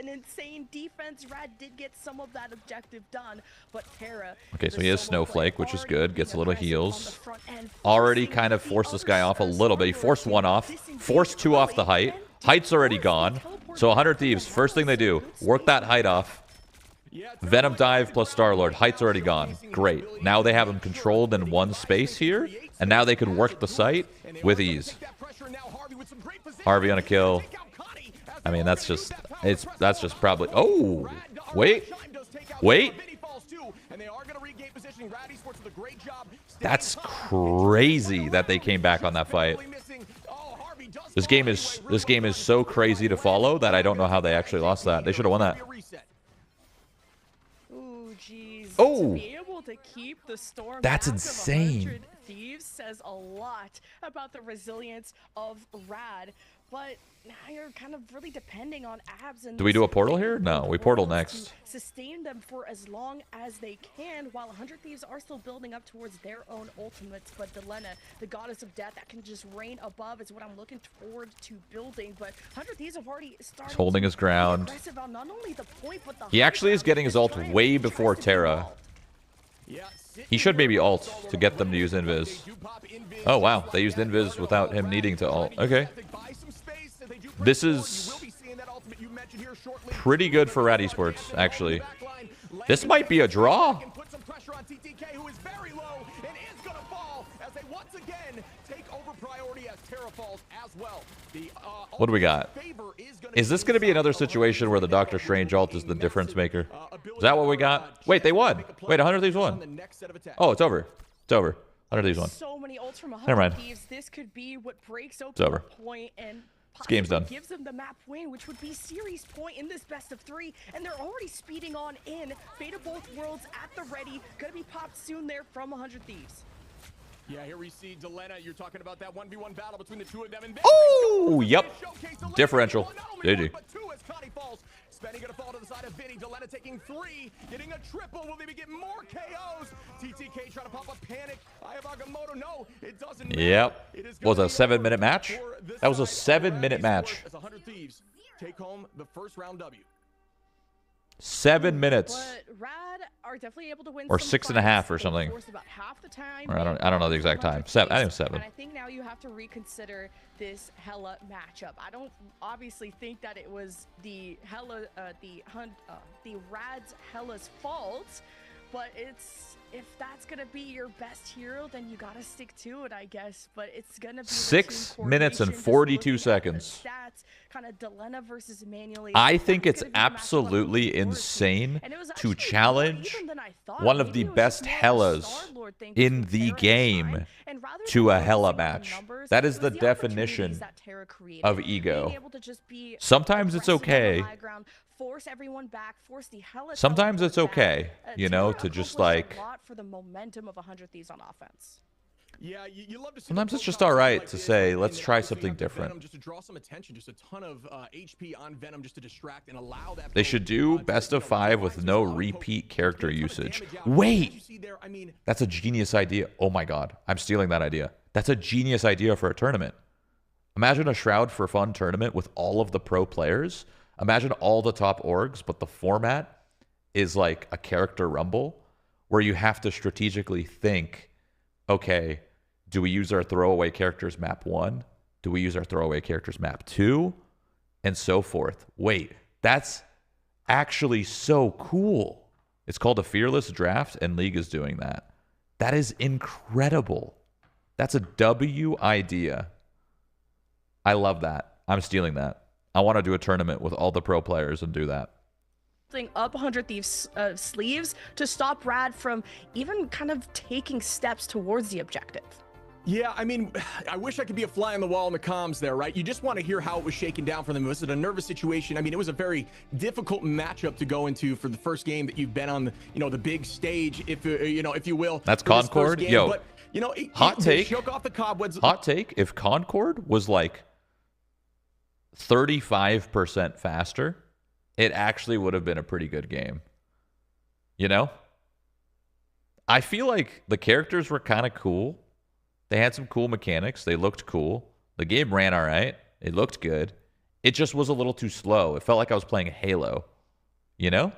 insane defense. Rad did get some of that objective done, but Terra. Okay, so he has Snowflake, which is good. Gets a little heals. Already kind of forced this guy off a little bit. He forced one off. Forced two off the height. Height's already gone. So 100 Thieves, first thing they do, work that height off. Venom dive plus Star-Lord. Height's already gone. Great. Now they have him controlled in one space here, and now they can work the site with ease. Harvey on a kill. I mean, that's just probably. Oh, wait. That's crazy that they came back on that fight. This game is so crazy to follow that I don't know how they actually lost that. They should have won that. Oh, to be able to keep the storm that's insane. Thieves says a lot about the resilience of Rad, but now you're kind of really depending on abs. And do we do a portal here? No, we portal next. Sustain them for as long as they can, while 100 Thieves are still building up towards their own ultimates. But Delena, the goddess of death that can just reign above, is what I'm looking forward to building. But 100 Thieves have already started. He's holding his ground. Not only the point, but the he actually is getting his ult way before Terra. He should maybe ult to get them to use invis. Oh wow, they used invis without him needing to ult. Okay. This is pretty good for Rad Esports, actually. This might be a draw. What do we got? Is this going to be another situation where the Doctor Strange ult is the difference maker? Is that what we got? Wait, they won. Wait, 100 Thieves won. Oh, it's over. It's over. 100 Thieves won. So many ults from 100 Never mind. Thieves. This could be what breaks open It's over. the point and this game's done. Gives them the map win, which would be series point in this best of 3, and they're already speeding on in. Fate of both worlds at the ready. Gonna be popped soon there from 100 Thieves. Yeah, here we see Delena. You're talking about that 1v1 battle between the two of them. Oh, yep. Differential. GG. Spenny gonna fall to the side of Vinny. Delena taking 3, getting a triple. Will they be getting more KOs? TTK trying to pop a panic. I have Agamotto. No, it doesn't matter. Yep. Was a 7-minute match? That was a 7-minute match. As 100 Thieves take home the first round W. 7 minutes. But Rad are definitely able to win or some 6.5 or something. About half the time, or I don't know the exact time. 7. I think 7. And I think now you have to reconsider this Hella matchup. I don't obviously think that it was the Rad's Hella's fault, but if that's gonna be your best hero, then you gotta stick to it, I guess. But it's gonna be 6 minutes and 42 seconds. Stats, kind of Delena versus manually. I think it's absolutely insane to challenge one of the best Hellas in the game to a Hella match. That is the definition of ego. Sometimes it's okay. Force everyone back, force the Hella. Sometimes it's okay, you know, to just like for the momentum of 100 Thieves on offense. Yeah, you love to see Sometimes it's just all right to say, let's try something different. Venom just to draw some attention, just a ton of HP on Venom just to distract and allow that. They should do best of 5 with no repeat character usage. Wait, that's a genius idea. Oh my god, I'm stealing that idea. That's a genius idea for a tournament. Imagine a Shroud for Fun tournament with all of the pro players. Imagine all the top orgs, but the format is like a character rumble where you have to strategically think, okay, do we use our throwaway characters map 1? Do we use our throwaway characters map 2? And so forth. Wait, that's actually so cool. It's called a Fearless Draft, and League is doing that. That is incredible. That's a W idea. I love that. I'm stealing that. I want to do a tournament with all the pro players and do that. Up 100 Thieves sleeves to stop Rad from even kind of taking steps towards the objective. Yeah, I mean, I wish I could be a fly on the wall in the comms there, right? You just want to hear how it was shaken down for them. Was it a nervous situation? I mean, it was a very difficult matchup to go into for the first game that you've been on, the big stage, if you will. That's Concord. Yo, but, hot take. Shook off the cobwebs. Hot take. If Concord was like 35% faster, it actually would have been a pretty good game. I feel like the characters were kind of cool. They had some cool mechanics. They looked cool. The game ran all right. It looked good. It just was a little too slow. It felt like I was playing Halo, It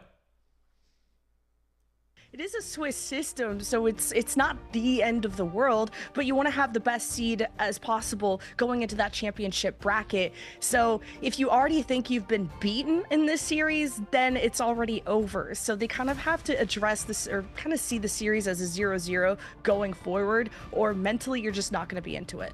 is a Swiss system, so it's not the end of the world, but you want to have the best seed as possible going into that championship bracket. So if you already think you've been beaten in this series, then it's already over. So they kind of have to address this, or kind of see the series as a 0-0 going forward, or mentally you're just not going to be into it.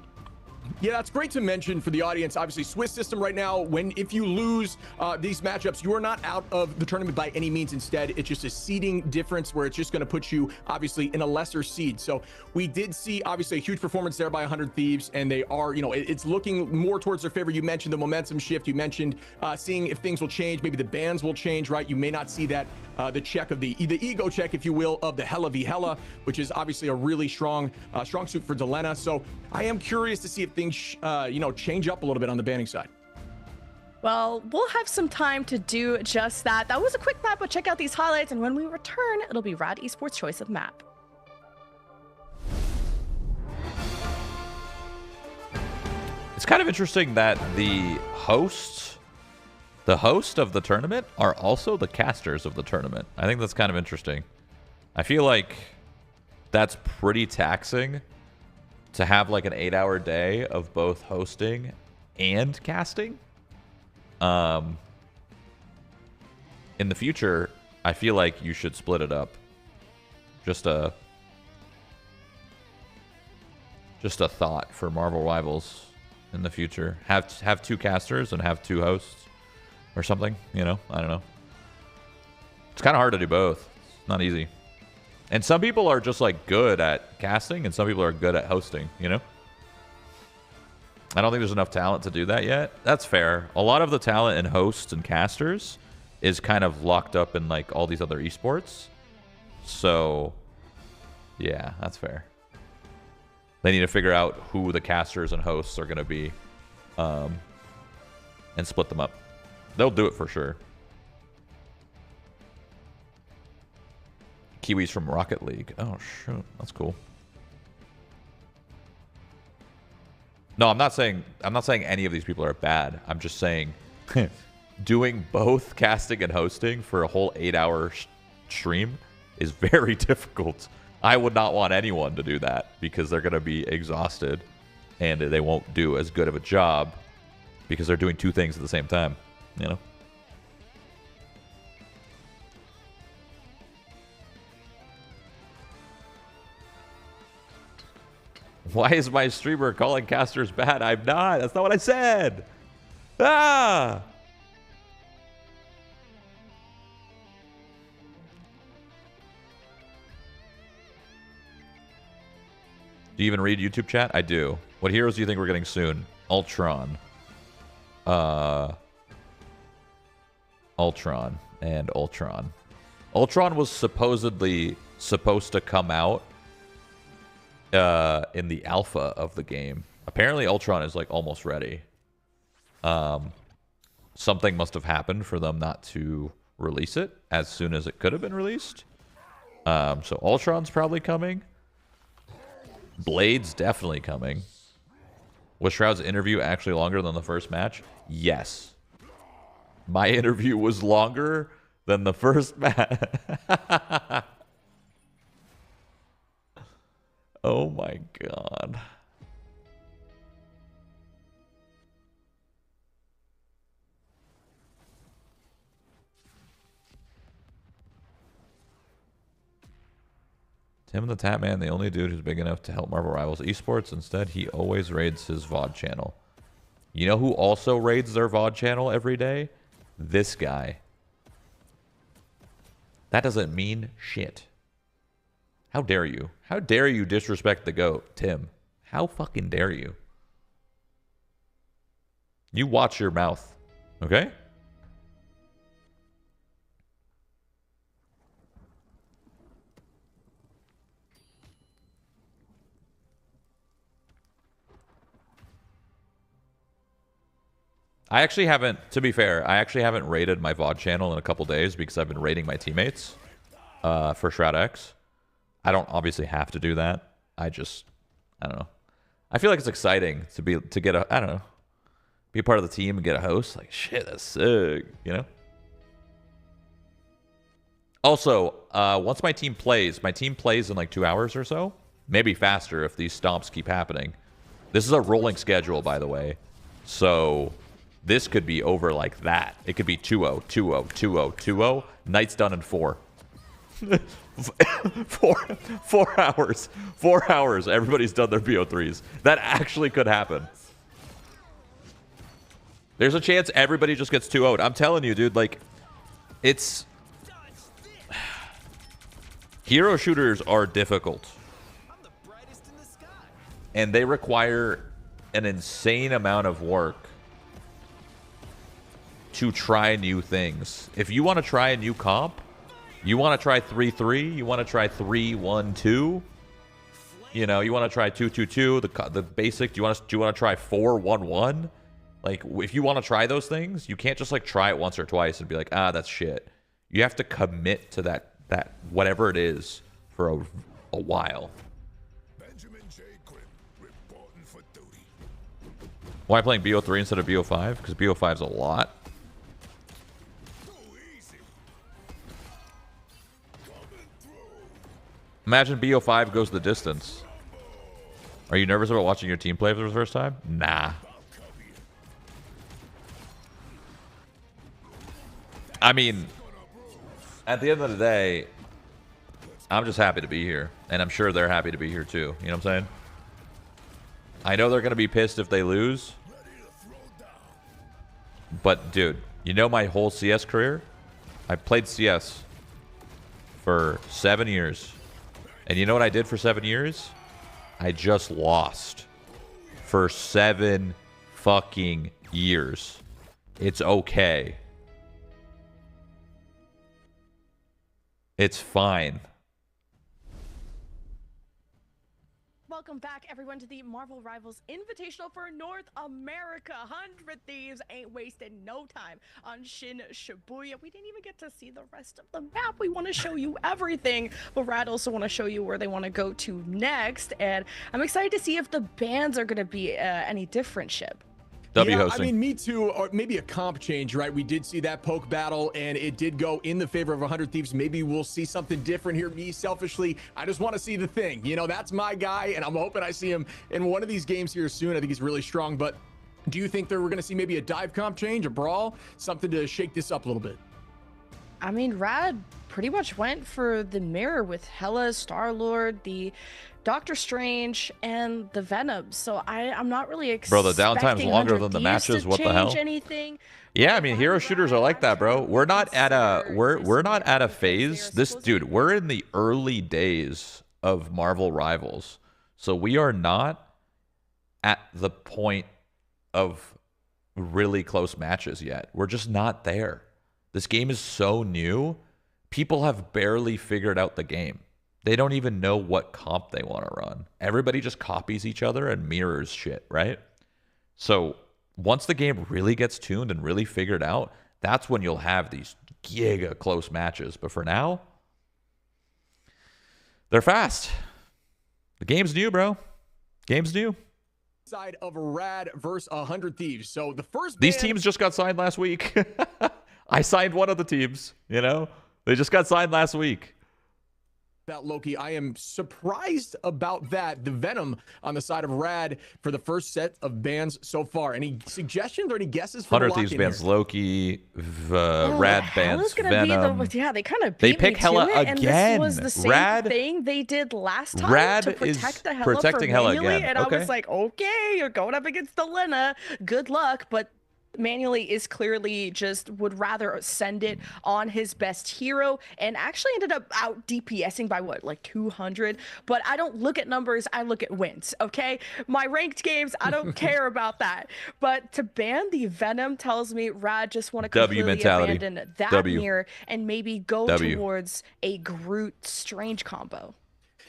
Yeah, that's great to mention for the audience. Obviously, Swiss system right now, if you lose these matchups, you are not out of the tournament by any means. Instead, it's just a seeding difference where it's just going to put you, obviously, in a lesser seed. So we did see, obviously, a huge performance there by 100 Thieves, and they are, it's looking more towards their favor. You mentioned the momentum shift. You mentioned seeing if things will change. Maybe the bans will change, right? You may not see that, the check of the ego check, if you will, of the Hella v Hella, which is obviously a really strong suit for Delena. So I am curious to see if things change up a little bit on the banning side. Well, we'll have some time to do just that. That was a quick map, but check out these highlights, and when we return, it'll be Rad Esports' choice of map. It's kind of interesting that the host of the tournament are also the casters of the tournament. I think that's kind of interesting. I feel like that's pretty taxing to have like an 8-hour day of both hosting and casting. In the future, I feel like you should split it up. Just a thought for Marvel Rivals in the future. Have 2 casters and have 2 hosts or something, I don't know. It's kind of hard to do both. It's not easy. And some people are just like good at casting, and some people are good at hosting, I don't think there's enough talent to do that yet. That's fair. A lot of the talent in hosts and casters is kind of locked up in like all these other esports. So yeah, that's fair. They need to figure out who the casters and hosts are going to be, and split them up. They'll do it for sure. Kiwis from Rocket League. Oh, shoot. That's cool. No, I'm not saying any of these people are bad. I'm just saying doing both casting and hosting for a whole 8-hour stream is very difficult. I would not want anyone to do that because they're going to be exhausted and they won't do as good of a job because they're doing 2 things at the same time, Why is my streamer calling casters bad? I'm not. That's not what I said. Ah! Do you even read YouTube chat? I do. What heroes do you think we're getting soon? Ultron. Ultron and Ultron. Ultron was supposed to come out in the alpha of the game. Apparently Ultron is like almost ready. Something must have happened for them not to release it as soon as it could have been released. So Ultron's probably coming. Blade's definitely coming. Was Shroud's interview actually longer than the first match? Yes. My interview was longer than the first match. Oh my god. Tim the Tap Man, the only dude who's big enough to help Marvel Rivals Esports. Instead, he always raids his VOD channel. You know who also raids their VOD channel every day? This guy. That doesn't mean shit. How dare you? How dare you disrespect the GOAT, Tim? How fucking dare you? You watch your mouth, okay? I actually haven't, to be fair, I actually haven't raided my VOD channel in a couple days because I've been raiding my teammates for SHROUD-X. I don't obviously have to do that. I don't know. I feel like it's exciting to get a, I don't know, be a part of the team and get a host. Like, shit, that's sick, you know? Also, once my team plays in like 2 hours or so, maybe faster if these stomps keep happening. This is a rolling schedule, by the way. So this could be over like that. It could be 2-0, 2-0, 2-0, 2-0. Night's done in 4. 4 hours. 4 hours. Everybody's done their BO3s. That actually could happen. There's a chance everybody just gets 2-0'd. I'm telling you, dude, like, it's... Hero shooters are difficult. And they require an insane amount of work to try new things. If you want to try a new comp, you want to try 3-3, you want to try 3-1-2, you know, you want to try 2-2-2, the basic, do you want to try 4-1-1? Like, if you want to try those things, you can't just like try it once or twice and be like, ah, that's shit. You have to commit to that whatever it is for a while. Why playing BO3 instead of BO5? Because BO5 is a lot. Imagine BO5 goes the distance. Are you nervous about watching your team play for the first time? Nah. I mean, at the end of the day, I'm just happy to be here. And I'm sure they're happy to be here too. You know what I'm saying? I know they're going to be pissed if they lose. But, dude, you know my whole CS career? I played CS for 7 years. And you know what I did for 7 years? I just lost for 7 fucking years. It's okay. It's fine. Welcome back, everyone, to the Marvel Rivals Invitational for North America. 100 Thieves ain't wasting no time on Shin Shibuya. We didn't even get to see the rest of the map. We want to show you everything, but Rad also want to show you where they want to go to next. And I'm excited to see if the bans are going to be any different, Ship. Yeah, hosting. I mean, me too, or maybe a comp change, right? We did see that poke battle, and it did go in the favor of 100 Thieves. Maybe we'll see something different here. Me, selfishly, I just want to see the thing. You know, that's my guy, and I'm hoping I see him in one of these games here soon. I think he's really strong, but do you think that we're going to see maybe a dive comp change, a brawl, something to shake this up a little bit? I mean, Rad pretty much went for the mirror with Hela, Star-Lord, the Doctor Strange, and the Venom. So I'm not really expecting. Bro, the downtime's longer than the matches. What the hell? Anything. Yeah, I mean, hero shooters are like that, bro. We're not at a phase. This dude, we're in the early days of Marvel Rivals, so we are not at the point of really close matches yet. We're just not there. This game is so new. People have barely figured out the game. They don't even know what comp they want to run. Everybody just copies each other and mirrors shit, right? So once the game really gets tuned and really figured out, that's when you'll have these giga close matches. But for now, they're fast. The game's new, bro. Game's new. Side of Rad versus 100 Thieves. So the first these teams just got signed last week. I signed one of the teams, you know? They just got signed last week. That Loki, I am surprised about that. The Venom on the side of Rad for the first set of bans so far. Any suggestions or any guesses for 100 Thieves bans Loki, Rad bans Venom. Yeah, they kind of they pick Hella again. And this was the same thing they did last time Rad to protect the Hella protecting for Hella manually, again. and I was like, okay, you're going up against Delena. Good luck, but manually is clearly just would rather send it on his best hero, and actually ended up out DPSing by what, like 200. But I don't look at numbers, I look at wins. Okay, my ranked games, I don't care about that. But to ban the Venom tells me Rad just want to completely abandon that mirror and maybe go towards a Groot Strange combo.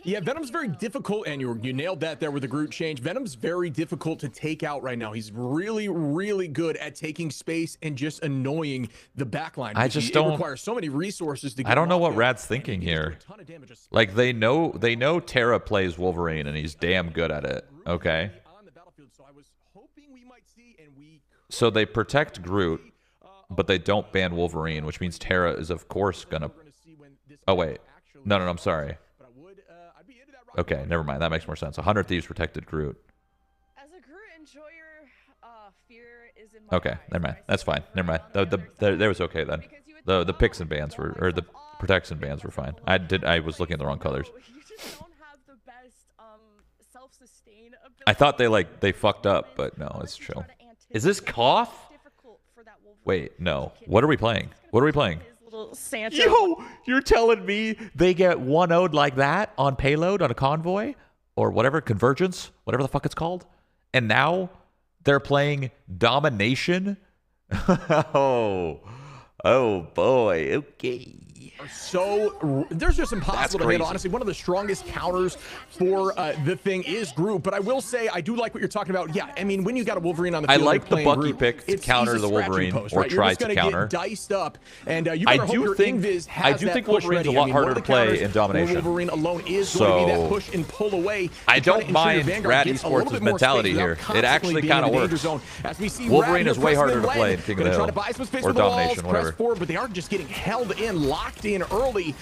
Yeah, Venom's very difficult, and you nailed that there with the Groot change. Venom's very difficult to take out right now. He's really, really good at taking space and just annoying the backline. I just don't. It requires so many resources to get I don't know what Rad's thinking here. Like they know Terra plays Wolverine and he's damn good at it. Okay. So they protect Groot, but they don't ban Wolverine, which means Terra is of course gonna. Oh wait, no, I'm sorry. Okay, never mind. That makes more sense. 100 Thieves protected Groot. As a Groot enjoyer, fear is in my Okay, eyes. never mind. That's fine. Never mind. There was okay then. The picks and bans were, or the protection bans were fine. I was looking at the wrong colors. You just don't have the best self-sustain ability. I thought they fucked up, but no, it's chill. Is this Cough? Wait, no. What are we playing? What are we playing? Santa. Yo, you're telling me they get 1-0'd like that on payload on a convoy or whatever, convergence, whatever the fuck it's called, and now they're playing domination? Oh boy. Okay. So there's just impossible to handle. Honestly, one of the strongest counters for the thing is Groot, but I will say I do like what you're talking about. Yeah, I mean, when you got a Wolverine on the field, I like the Bucky Groot, pick to counter the Wolverine post, or right? try You're just to counter. Get diced up, and you I better hope do your think Invis has that push Wolverine's ready. a lot I mean, harder to play in domination. Wolverine alone is going to be that push and pull away. I don't mind Rad Esports' mentality here. It actually kind of works. Wolverine is way harder to play in King of the Hill or domination, whatever. Forward, but they are just getting held in, locked in early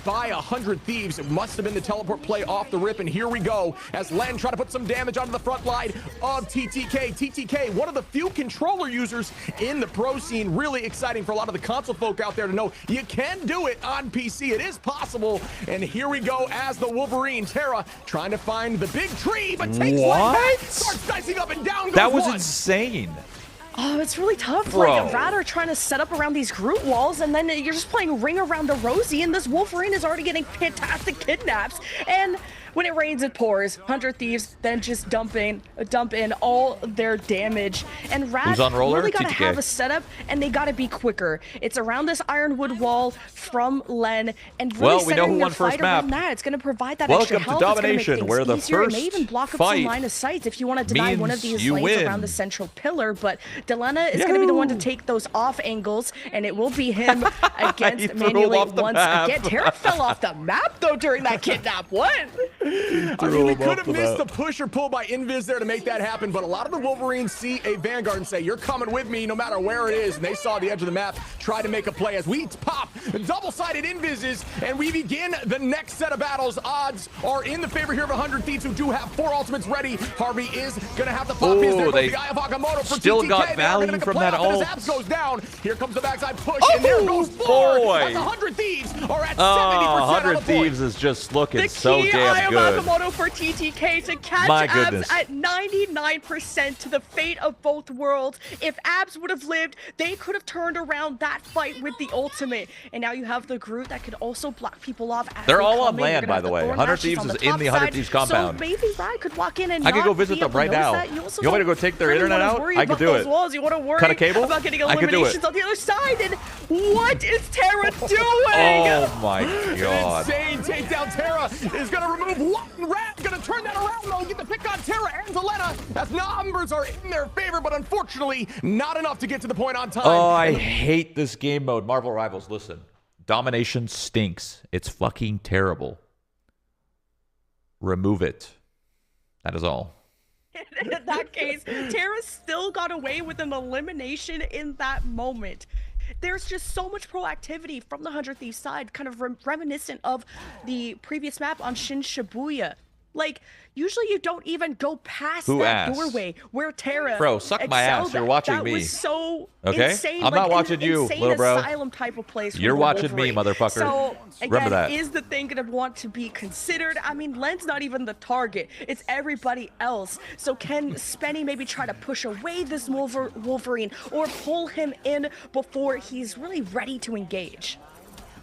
by 100 Thieves. It must have been the teleport play off the rip, and here we go as Len try to put some damage onto the front line of TTK. TTK, one of the few controller users in the pro scene. Really exciting for a lot of the console folk out there to know you can do it on PC. It is possible, and here we go as the Wolverine. Terra trying to find the big tree, but takes what? Starts dicing up and down goes that was one. Insane. Oh, it's really tough. Bro. Like, Rad are trying to set up around these Groot walls, and then you're just playing ring around the Rosie, and this Wolverine is already getting fantastic kidnaps. And when it rains, it pours. 100 Thieves then just dump in all their damage. And Rad really got to have a setup, and they got to be quicker. It's around this Ironwood wall from Len, and really we know who won first map. That. It's going to provide that extra health. Welcome to Domination, where the easier. first It may even block up some line of sight if you want to deny one of these lanes around the central pillar. But Delena is going to be the one to take those off angles, and it will be him against manually once again. Terra fell off the map, though, during that kidnap. What? I mean, we could have missed the push or pull by Invis there to make that happen, but a lot of the Wolverines see a Vanguard and say, you're coming with me no matter where it is, and they saw the edge of the map, try to make a play as we pop double-sided Invises, and we begin the next set of battles. Odds are in the favor here of 100 Thieves, who do have 4 ultimates ready. Harvey is going to have to pop his there, the Eye of Agamotto for still TTK. got value from that ult. His goes down. Here comes the backside push, and there goes 4. As 100 Thieves are at 70% 100 Thieves is just looking so damn good. Nagamoto for TTK to catch My Abs goodness. at 99% to the fate of both worlds. If Abs would have lived, they could have turned around that fight with the ultimate. And now you have the Groot that could also block people off. As They're all come on in. land, by the way. 100 Thieves is in the 100 Thieves compound. So maybe Rad could walk in and I could not go visit be them able to right notice now. that. You want me to go take their really internet wanna out? worry I could about do those it. walls. You want to worry Cut a cable? about getting I could do it. eliminations on the other side. And what is Terra doing? Oh my god. Insane takedown. Terra is going to remove one. Rad going to turn that around though. Get the pick on Terra and Zelena as numbers are in their favor, but unfortunately not enough to get to the point on time. Oh, I hate this game mode. Marvel Rivals, listen. Domination stinks. It's fucking terrible. Remove it. That is all. In that case, Terra still got away with an elimination in that moment. There's just so much proactivity from the 100 Thieves side, kind of reminiscent of the previous map on Shin Shibuya. Like, usually you don't even go past that doorway where Terra Bro, suck my ass. You're watching that me. Was so okay? insane. I'm not watching you, little bro. Asylum type of place. You're watching me, motherfucker. So, again, remember that. Is the thing going to want to be considered? I mean, Len's not even the target. It's everybody else. So can Spenny maybe try to push away this Wolverine or pull him in before he's really ready to engage?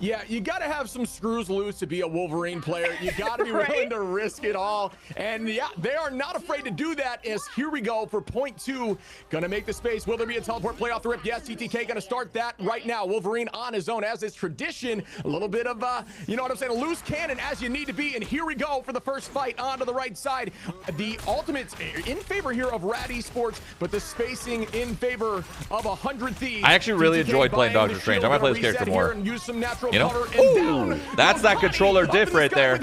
Yeah, you got to have some screws loose to be a Wolverine player. You got to be right? willing to risk it all. And yeah, they are not afraid to do that as here we go for point 2. Going to make the space. Will there be a teleport play off the rip? Yes, TTK going to start that right now. Wolverine on his own as is tradition. A little bit of, you know what I'm saying, a loose cannon as you need to be. And here we go for the first fight onto the right side. The ultimates in favor here of Rad Esports, but the spacing in favor of 100 Thieves. I actually really TTK enjoyed playing buying Doctor the Strange. shield, I might play gonna this character reset here more. and use some natural You know? cover and down. Ooh, that's that controller diff right there.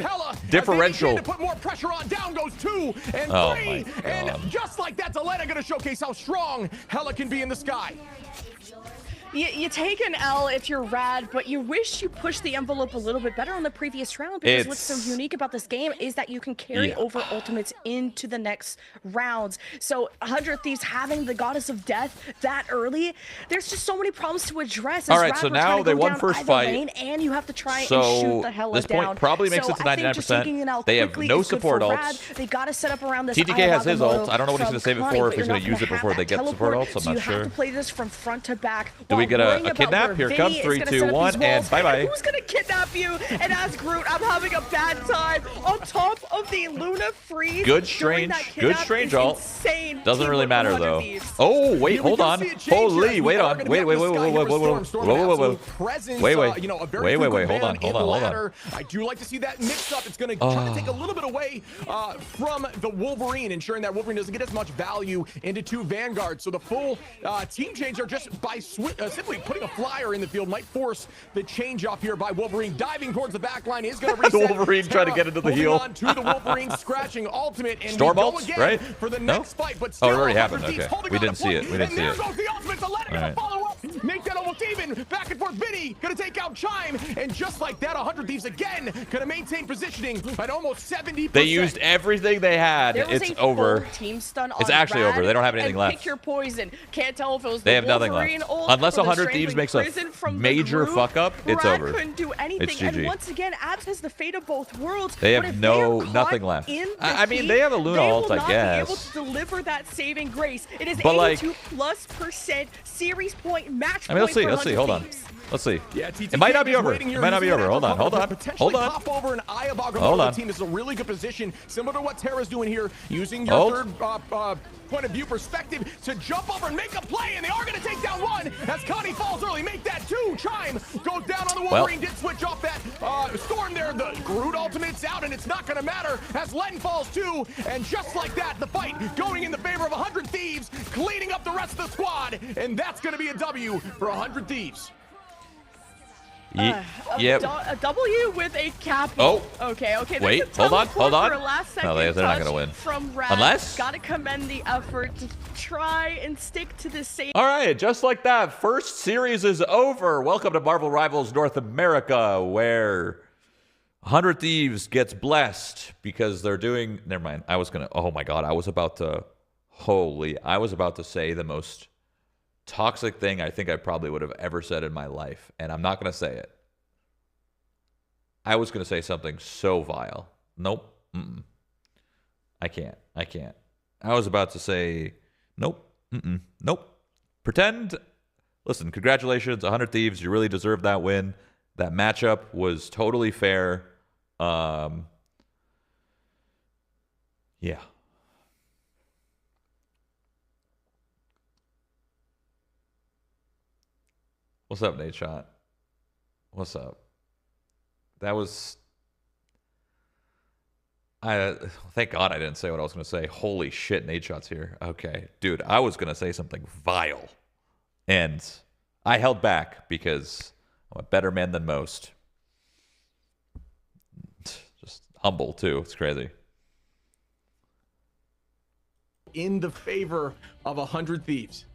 Differential. To put more pressure on. Down goes 2 and 3. Oh my God. And just like that, Zelena going to showcase how strong Hela can be in the sky. You take an L if you're Rad, but you wish you pushed the envelope a little bit better on the previous round, because what's so unique about this game is that you can carry over ultimates into the next rounds. So 100 Thieves having the Goddess of Death that early, there's just so many problems to address. All right, so now they won first fight. Lane, and you have to try and so shoot the Hela this point down. probably makes so it to I think just taking 99%. an L They have quickly no is good support for ults. Rad. They got to set up around this TTK has his Ayabaga ult. I don't know what he's going to save it Connie, for, if but he's you're going to not use it gonna before have they that get support teleport, ults. I'm so not you sure. have to play this from front to back. Do we get worrying a about kidnap? where Here Vinny comes is 3, gonna 2, set up 1, these walls. and bye-bye. Who's gonna kidnap you? And as Groot, I'm having a bad time on top of the Luna freeze. Good strange ult. Insane. Doesn't really matter though. Thieves. Oh wait, Yeah, we hold can on. see it change here Holy, as we wait are on. gonna Wait, be wait, up wait, in the wait, sky wait, here with wait, Storm. wait, wait, wait, Absolute presence, wait, you know, a very wait, wait, frequent hold on, ban hold in on, the hold on. ladder. I do like to see that mix up. It's going to try to take a little bit away from the Wolverine, ensuring that Wolverine doesn't get as much value into 2 Vanguards. So the full team change there, just by simply putting a flyer in the field, might force the change off here by Wolverine. Diving towards the back line is going to reset. Wolverine trying to get into the heel. On to the Wolverine, scratching ultimate, and Storm we go ults, again right? for the No? next fight. But Oh, still, it already 100 happened. Thieves Okay. holding We on to didn't see it. point. We didn't see And it. there goes the ultimate. Zelena All gonna right. follow up, make that almost even. Back and forth, Vinny gonna take out Chime, and just like that, 100 Thieves again gonna maintain positioning at almost 70%. They used everything they had. There was It's a over. full team stun on It's actually Rad, over. They don't have anything and left. Pick your poison. Can't tell if it was They the have nothing Wolverine left. ult Unless or the 100 Thieves Strangling makes a Prison from the major group. fuck up, it's Rad over. couldn't do anything. It's And GG. once again, Abs has the fate of both worlds. They But have if they are caught nothing left. in the I mean, heat, they have a Luna they ult, will I not be able guess. to deliver that saving grace. It is But, like- 82+% series point match I mean, let's point see. for Let's see. 100 Hold on. Thieves. Let's see. Yeah, TTK It might not be just over. waiting It here, might not be using over. that Hold on. cover Hold to on. potentially Hold on. pop over an Ayabaga Hold on. team. This is a really good position, similar to what Terra's doing here, using your Hold. third point of view perspective to jump over and make a play, and they are going to take down 1 as Connie falls early. Make that 2. Chime goes down on the Wolverine. Did switch off that Storm there. The Groot ultimate's out, and it's not going to matter as Len falls too. And just like that, the fight going in the favor of 100 Thieves, cleaning up the rest of the squad, and that's going to be a W for 100 Thieves. Yep. A W with a capital. Oh. Okay. Wait, There's a hold on, teleport hold on. for a last second No, they're not gonna touch win. From Rad. Unless- Gotta commend the effort to try and stick to the same. All right, just like that, first series is over. Welcome to Marvel Rivals North America, where 100 Thieves gets blessed because they're doing... Never mind. Oh my God, I was about to say the most toxic thing I think I probably would have ever said in my life, and I'm not going to say it. I was going to say something so vile. Nope. I can't. I was about to say, nope. Nope. Pretend. Listen, congratulations, 100 Thieves. You really deserve that win. That matchup was totally fair. Yeah. What's up, Nate Shot? What's up? That was... thank God I didn't say what I was going to say. Holy shit, Nate Shot's here. Okay. Dude, I was going to say something vile. And I held back because I'm a better man than most. Just humble, too. It's crazy. In the favor of 100 Thieves.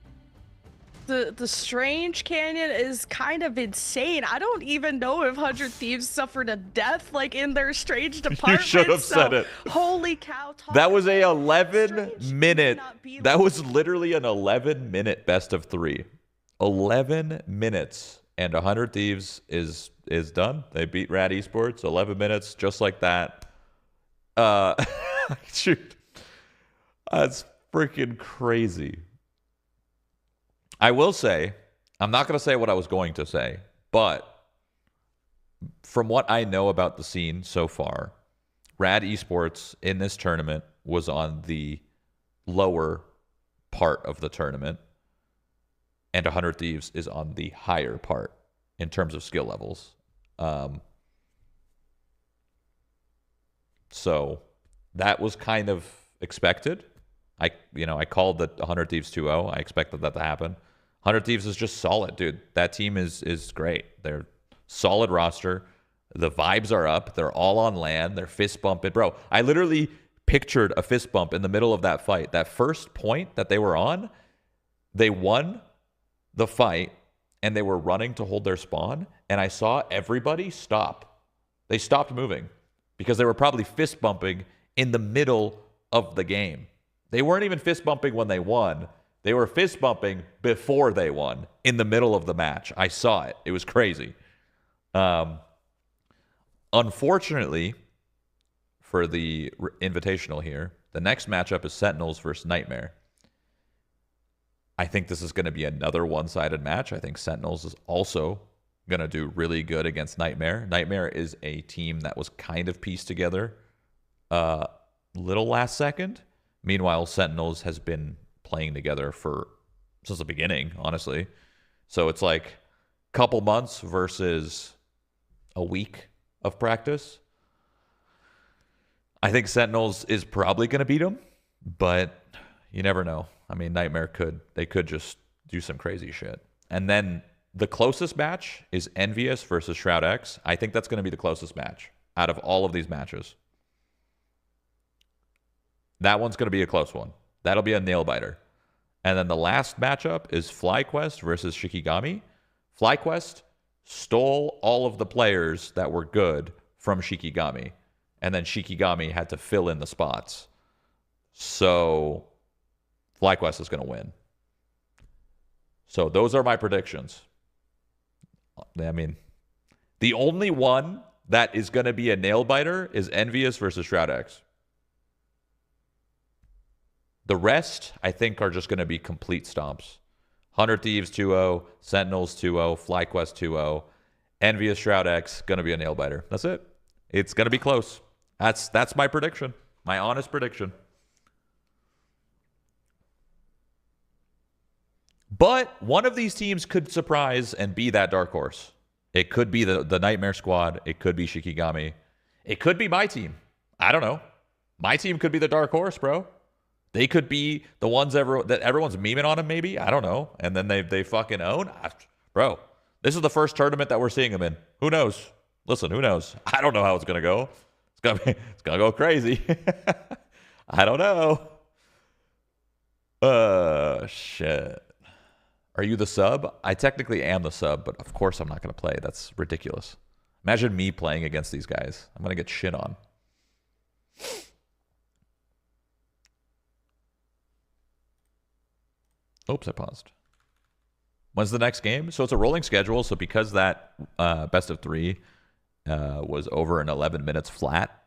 The Strange Canyon is kind of insane. I don't even know if 100 Thieves suffered a death like in their Strange department. You should have said it. Holy cow. That was a 11-minute. That was literally an 11-minute best of 3. 11 minutes. And 100 Thieves is done. They beat Rad Esports. 11 minutes, just like that. Shoot. That's freaking crazy. I will say, I'm not going to say what I was going to say, but from what I know about the scene so far, Rad Esports in this tournament was on the lower part of the tournament, and 100 Thieves is on the higher part in terms of skill levels. So that was kind of expected. I called the 100 Thieves 2-0. I expected that to happen. 100 Thieves is just solid, dude. That team is great. They're solid roster. The vibes are up. They're all on land. They're fist bumping. Bro, I literally pictured a fist bump in the middle of that fight. That first point that they were on, they won the fight, and they were running to hold their spawn, and I saw everybody stop. They stopped moving because they were probably fist bumping in the middle of the game. They weren't even fist bumping when they won. They were fist bumping before they won in the middle of the match. I saw it. It was crazy. Unfortunately, for the invitational here, the next matchup is Sentinels versus Nightmare. I think this is going to be another one-sided match. I think Sentinels is also going to do really good against Nightmare. Nightmare is a team that was kind of pieced together little last second. Meanwhile, Sentinels has been playing together since the beginning, honestly. So it's like a couple months versus a week of practice. I think Sentinels is probably going to beat them, but you never know. I mean, Nightmare could just do some crazy shit. And then the closest match is Envious versus SHROUD-X. I think that's going to be the closest match out of all of these matches. That one's going to be a close one. That'll be a nail-biter. And then the last matchup is FlyQuest versus Shikigami. FlyQuest stole all of the players that were good from Shikigami. And then Shikigami had to fill in the spots. So FlyQuest is going to win. So those are my predictions. I mean, the only one that is going to be a nail-biter is Envious versus SHROUD-X. The rest, I think, are just going to be complete stomps. 100 Thieves 2-0, Sentinels 2-0, FlyQuest 2-0, Envious SHROUD-X, going to be a nail-biter. That's it. It's going to be close. That's my prediction. My honest prediction. But one of these teams could surprise and be that dark horse. It could be the Nightmare Squad. It could be Shikigami. It could be my team. I don't know. My team could be the dark horse, bro. They could be the ones that everyone's memeing on them, maybe. I don't know. And then they fucking own. Bro, this is the first tournament that we're seeing them in. Who knows? Listen, who knows? I don't know how it's going to go. It's gonna go crazy. I don't know. Shit. Are you the sub? I technically am the sub, but of course I'm not going to play. That's ridiculous. Imagine me playing against these guys. I'm going to get shit on. Oops, I paused. When's the next game? So it's a rolling schedule. So because that best of 3 was over in 11 minutes flat,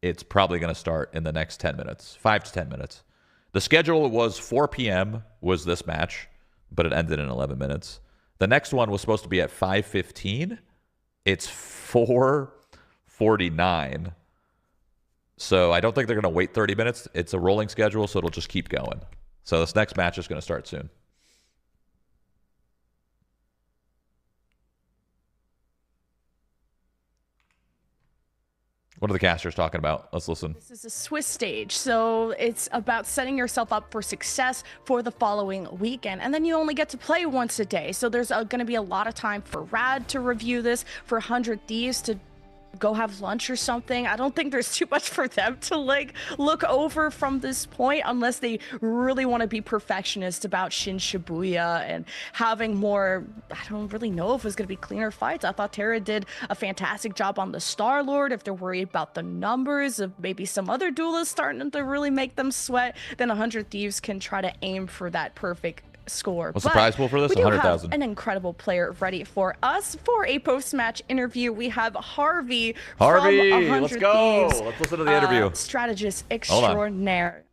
it's probably going to start in the next 10 minutes, 5 to 10 minutes. The schedule was 4 p.m. was this match, but it ended in 11 minutes. The next one was supposed to be at 5:15. It's 4:49. So I don't think they're going to wait 30 minutes. It's a rolling schedule, so it'll just keep going. So this next match is going to start soon. What are the casters talking about? Let's listen. This is a Swiss stage, so it's about setting yourself up for success for the following weekend. And then you only get to play once a day. So there's going to be a lot of time for Rad to review this, for 100 Thieves to go have lunch or something. I don't think there's too much for them to like look over from this point, unless they really want to be perfectionist about Shin Shibuya and having more. I don't really know if it's going to be cleaner fights. I thought Terra did a fantastic job on the Star Lord. If they're worried about the numbers of maybe some other duelists starting to really make them sweat, then 100 Thieves can try to aim for that perfect score. What's the prize pool for this? 100,000. An incredible player ready for us for a post-match interview. We have Harvey. Harvey, from 100 let's go. Thieves, let's listen to the interview. Strategist extraordinaire.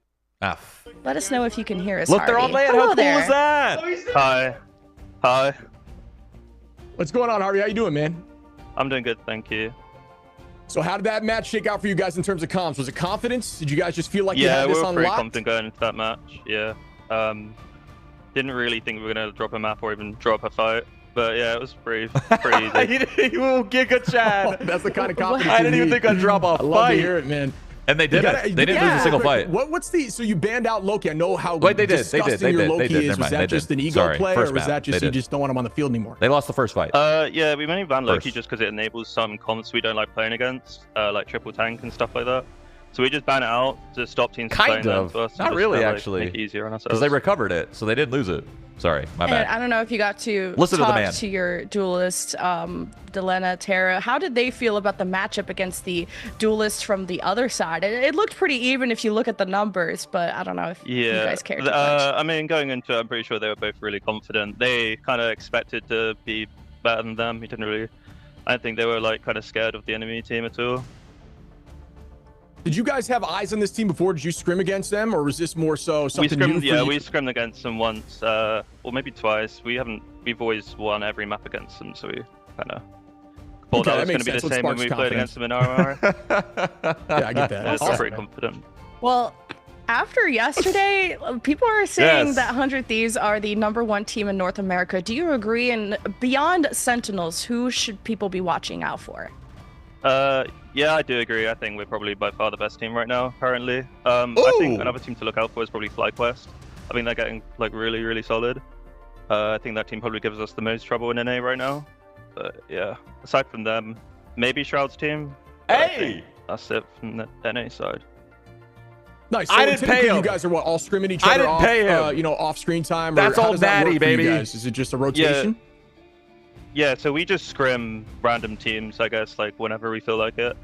Let us know if you can hear us. Look, Harvey. they're on land. How cool is that? Hi. Hi. What's going on, Harvey? How you doing, man? I'm doing good, thank you. So how did that match shake out for you guys in terms of comms? Was it confidence? Did you guys just feel like you had this we were on pretty lock? confident going into that match. Yeah. Didn't really think we were gonna drop a map or even drop a fight, but yeah, it was pretty easy. You will Giga Chad. That's the kind of confidence. I didn't even think I'd drop a fight. I love to hear it, man. And they did it. They didn't lose a single fight. What's the? So you banned out Loki. I know how They disgusting your Loki did. is. Was that just an ego play, or was that just you just don't want him on the field anymore? They lost the first fight. Yeah, we mainly banned Loki just because it enables some comps we don't like playing against, like triple tank and stuff like that. So we just ban it out to stop teams from playing that to us. Not really, actually. Make it easier on ourselves. Because they recovered it, so they didn't lose it. Sorry, my bad. I don't know if you got to listen talk to the man. to your duelist, Delena, Terra. How did they feel about the matchup against the duelist from the other side? It looked pretty even if you look at the numbers, but I don't know if you guys cared too much. I mean, going into it, I'm pretty sure they were both really confident. They kind of expected to be better than them. I don't think they were like kind of scared of the enemy team at all. Did you guys have eyes on this team before? Did you scrim against them, or was this more so something new for you? Yeah, we scrimmed against them once, or maybe twice. We've always won every map against them, so we kind of thought that was going to be the same when we played against them in RMR. Yeah, I get that. I was pretty confident. Well, after yesterday, people are saying that 100 Thieves are the #1 team in North America. Do you agree? And beyond Sentinels, who should people be watching out for? Yeah, I do agree. I think we're probably by far the best team right now, currently. I think another team to look out for is probably FlyQuest. I think they're getting like really, really solid. I think that team probably gives us the most trouble in NA right now. But yeah, aside from them, maybe Shroud's team. Hey! That's it from the NA side. Nice. So I didn't pay him. You guys are what, all scrimming each other off, off screen time? That's or how all does that natty, work for you baby. guys? Is it just a rotation? Yeah, so we just scrim random teams, I guess, like whenever we feel like it.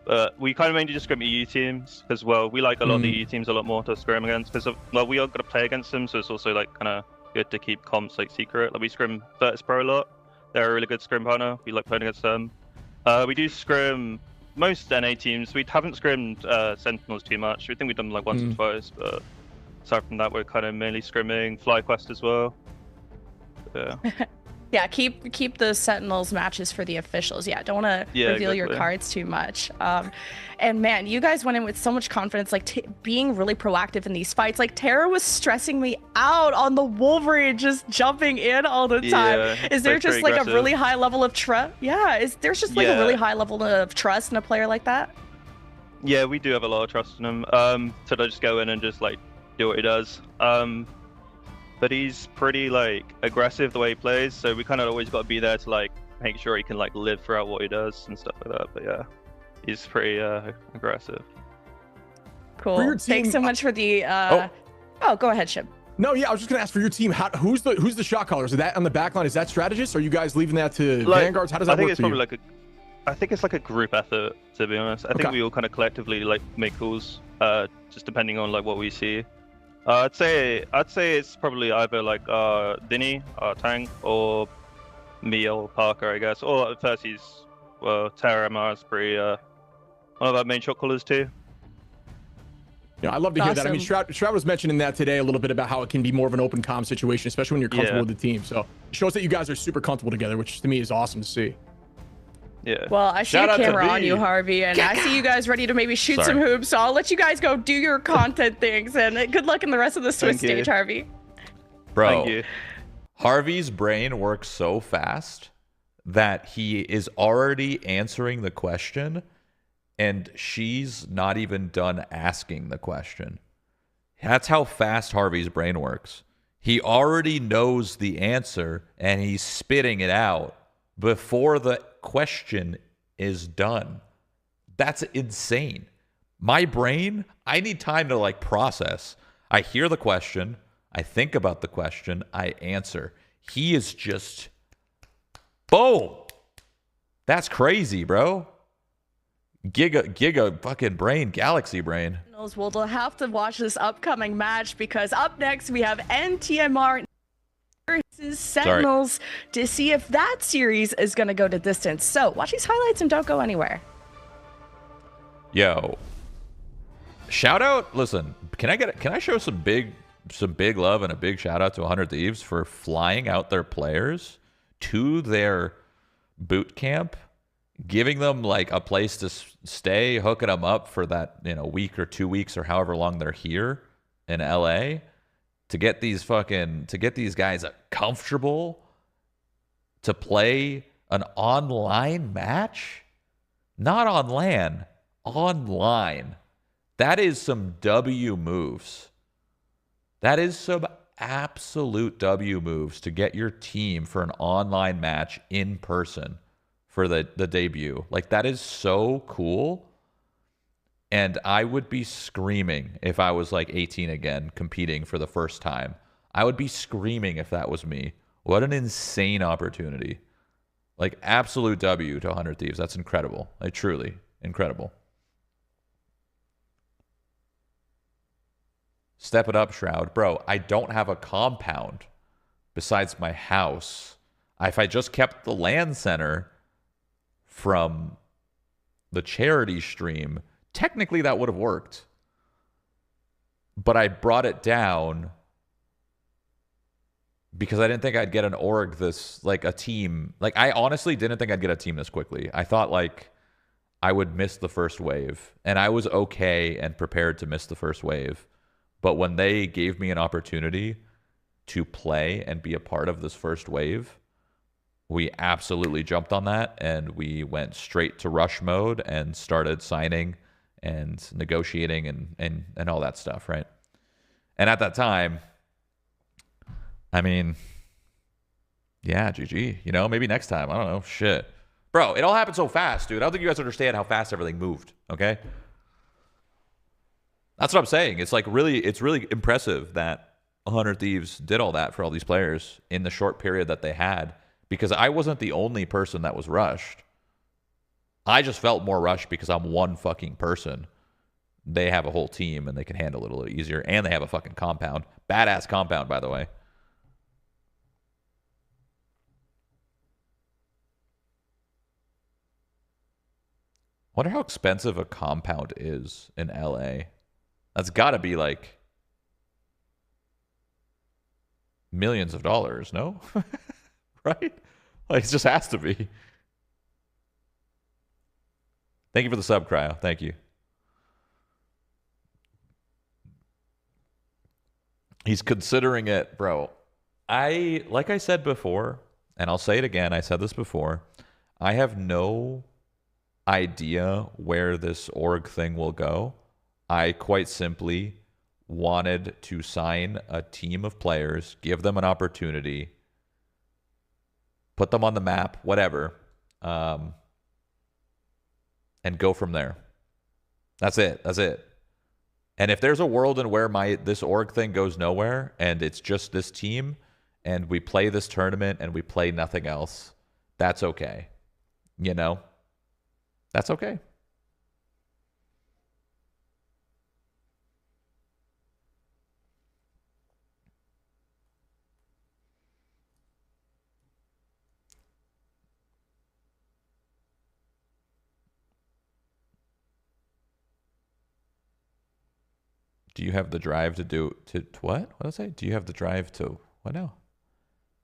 But we kind of mainly just scrim EU teams because, well, we like a lot of the EU teams a lot more to scrim against because, well, we are going to play against them, so it's also like kind of good to keep comps like secret. Like we scrim Virtus Pro a lot. They're a really good scrim partner. We like playing against them. We do scrim most NA teams. We haven't scrimmed Sentinels too much. We think we've done like once or twice, but aside from that, we're kind of mainly scrimming FlyQuest as well. Yeah. Yeah, keep the Sentinels matches for the officials. Yeah, don't want to reveal your cards too much. And man, you guys went in with so much confidence, like being really proactive in these fights. Like Terra was stressing me out on the Wolverine, just jumping in all the time. Yeah, is there just like aggressive. A really high level of trust? Yeah, there's just like a really high level of trust in a player like that? Yeah, we do have a lot of trust in him. So to just go in and just like do what he does. But he's pretty like aggressive the way he plays, so we kind of always got to be there to like make sure he can like live throughout what he does and stuff like that. But yeah, he's pretty aggressive. Cool. Thanks so much for the. Go ahead, Shib. No, yeah, I was just gonna ask for your team. Who's the shot callers? Is that on the back line? Is that strategist? Or are you guys leaving that to vanguards? How does that work? I think it's probably I think it's like a group effort, to be honest. I think we all kind of collectively like make calls, just depending on like what we see. I'd say it's probably either like Dinny, Tank, or me or Parker, I guess. Or at first Terra Mars pretty one of our main shot callers too. Yeah, I love to hear that. I mean, Awesome. Shroud was mentioning that today a little bit about how it can be more of an open comm situation, especially when you're comfortable with the team. So it shows that you guys are super comfortable together, which to me is awesome to see. Yeah. Well, I see Shout a out to camera on V. you, Harvey, and I see you guys ready to maybe shoot Sorry. some hoops. So I'll let you guys go do your content things, and good luck in the rest of the Swiss Thank you. stage, Harvey. Bro, Thank you. Harvey's brain works so fast that he is already answering the question, and she's not even done asking the question. That's how fast Harvey's brain works. He already knows the answer, and he's spitting it out before the question is done. That's insane. My brain, I need time to like process. I hear the question, I think about the question, I answer. He is just boom. That's crazy, bro. Giga fucking brain, galaxy brain. We'll have to watch this upcoming match because up next we have NTMR versus Sentinels to see if that series is going to go to distance. So watch these highlights and don't go anywhere. Yo, shout out. Listen, can I show some big love and a big shout out to 100 Thieves for flying out their players to their boot camp, giving them like a place to stay, hooking them up for that, week or 2 weeks or however long they're here in LA to get these guys comfortable to play an online match, not on LAN, online. That is some W moves. That is some absolute W moves to get your team for an online match in person for the debut. Like, that is so cool. And I would be screaming if I was like 18 again, competing for the first time. I would be screaming if that was me. What an insane opportunity. Like, absolute W to 100 Thieves. That's incredible. Like, truly incredible. Step it up, Shroud. Bro, I don't have a compound besides my house. If I just kept the LAN center from the charity stream, technically that would have worked. But I brought it down because I didn't think I'd get an org a team. Like, I honestly didn't think I'd get a team this quickly. I thought, like, I would miss the first wave. And I was okay and prepared to miss the first wave. But when they gave me an opportunity to play and be a part of this first wave, we absolutely jumped on that, and we went straight to rush mode and started signing and negotiating and all that stuff, right? And at that time, I mean, yeah, GG. Maybe next time. I don't know. Shit. Bro, it all happened so fast, dude. I don't think you guys understand how fast everything moved, okay? That's what I'm saying. It's really impressive that 100 Thieves did all that for all these players in the short period that they had, because I wasn't the only person that was rushed. I just felt more rushed because I'm one fucking person. They have a whole team and they can handle it a little easier, and they have a fucking compound. Badass compound, by the way. Wonder how expensive a compound is in LA. That's got to be like millions of dollars, no? Right? Like, it just has to be. Thank you for the sub, Cryo. Thank you. He's considering it, bro. Like I said before, and I'll say it again, I said this before, I have no idea where this org thing will go. I quite simply wanted to sign a team of players, give them an opportunity, put them on the map, whatever, and go from there. That's it. That's it. And if there's a world in where this org thing goes nowhere and it's just this team and we play this tournament and we play nothing else, that's okay. That's okay. Do you have the drive to what? What did I say? Do you have the drive to what now?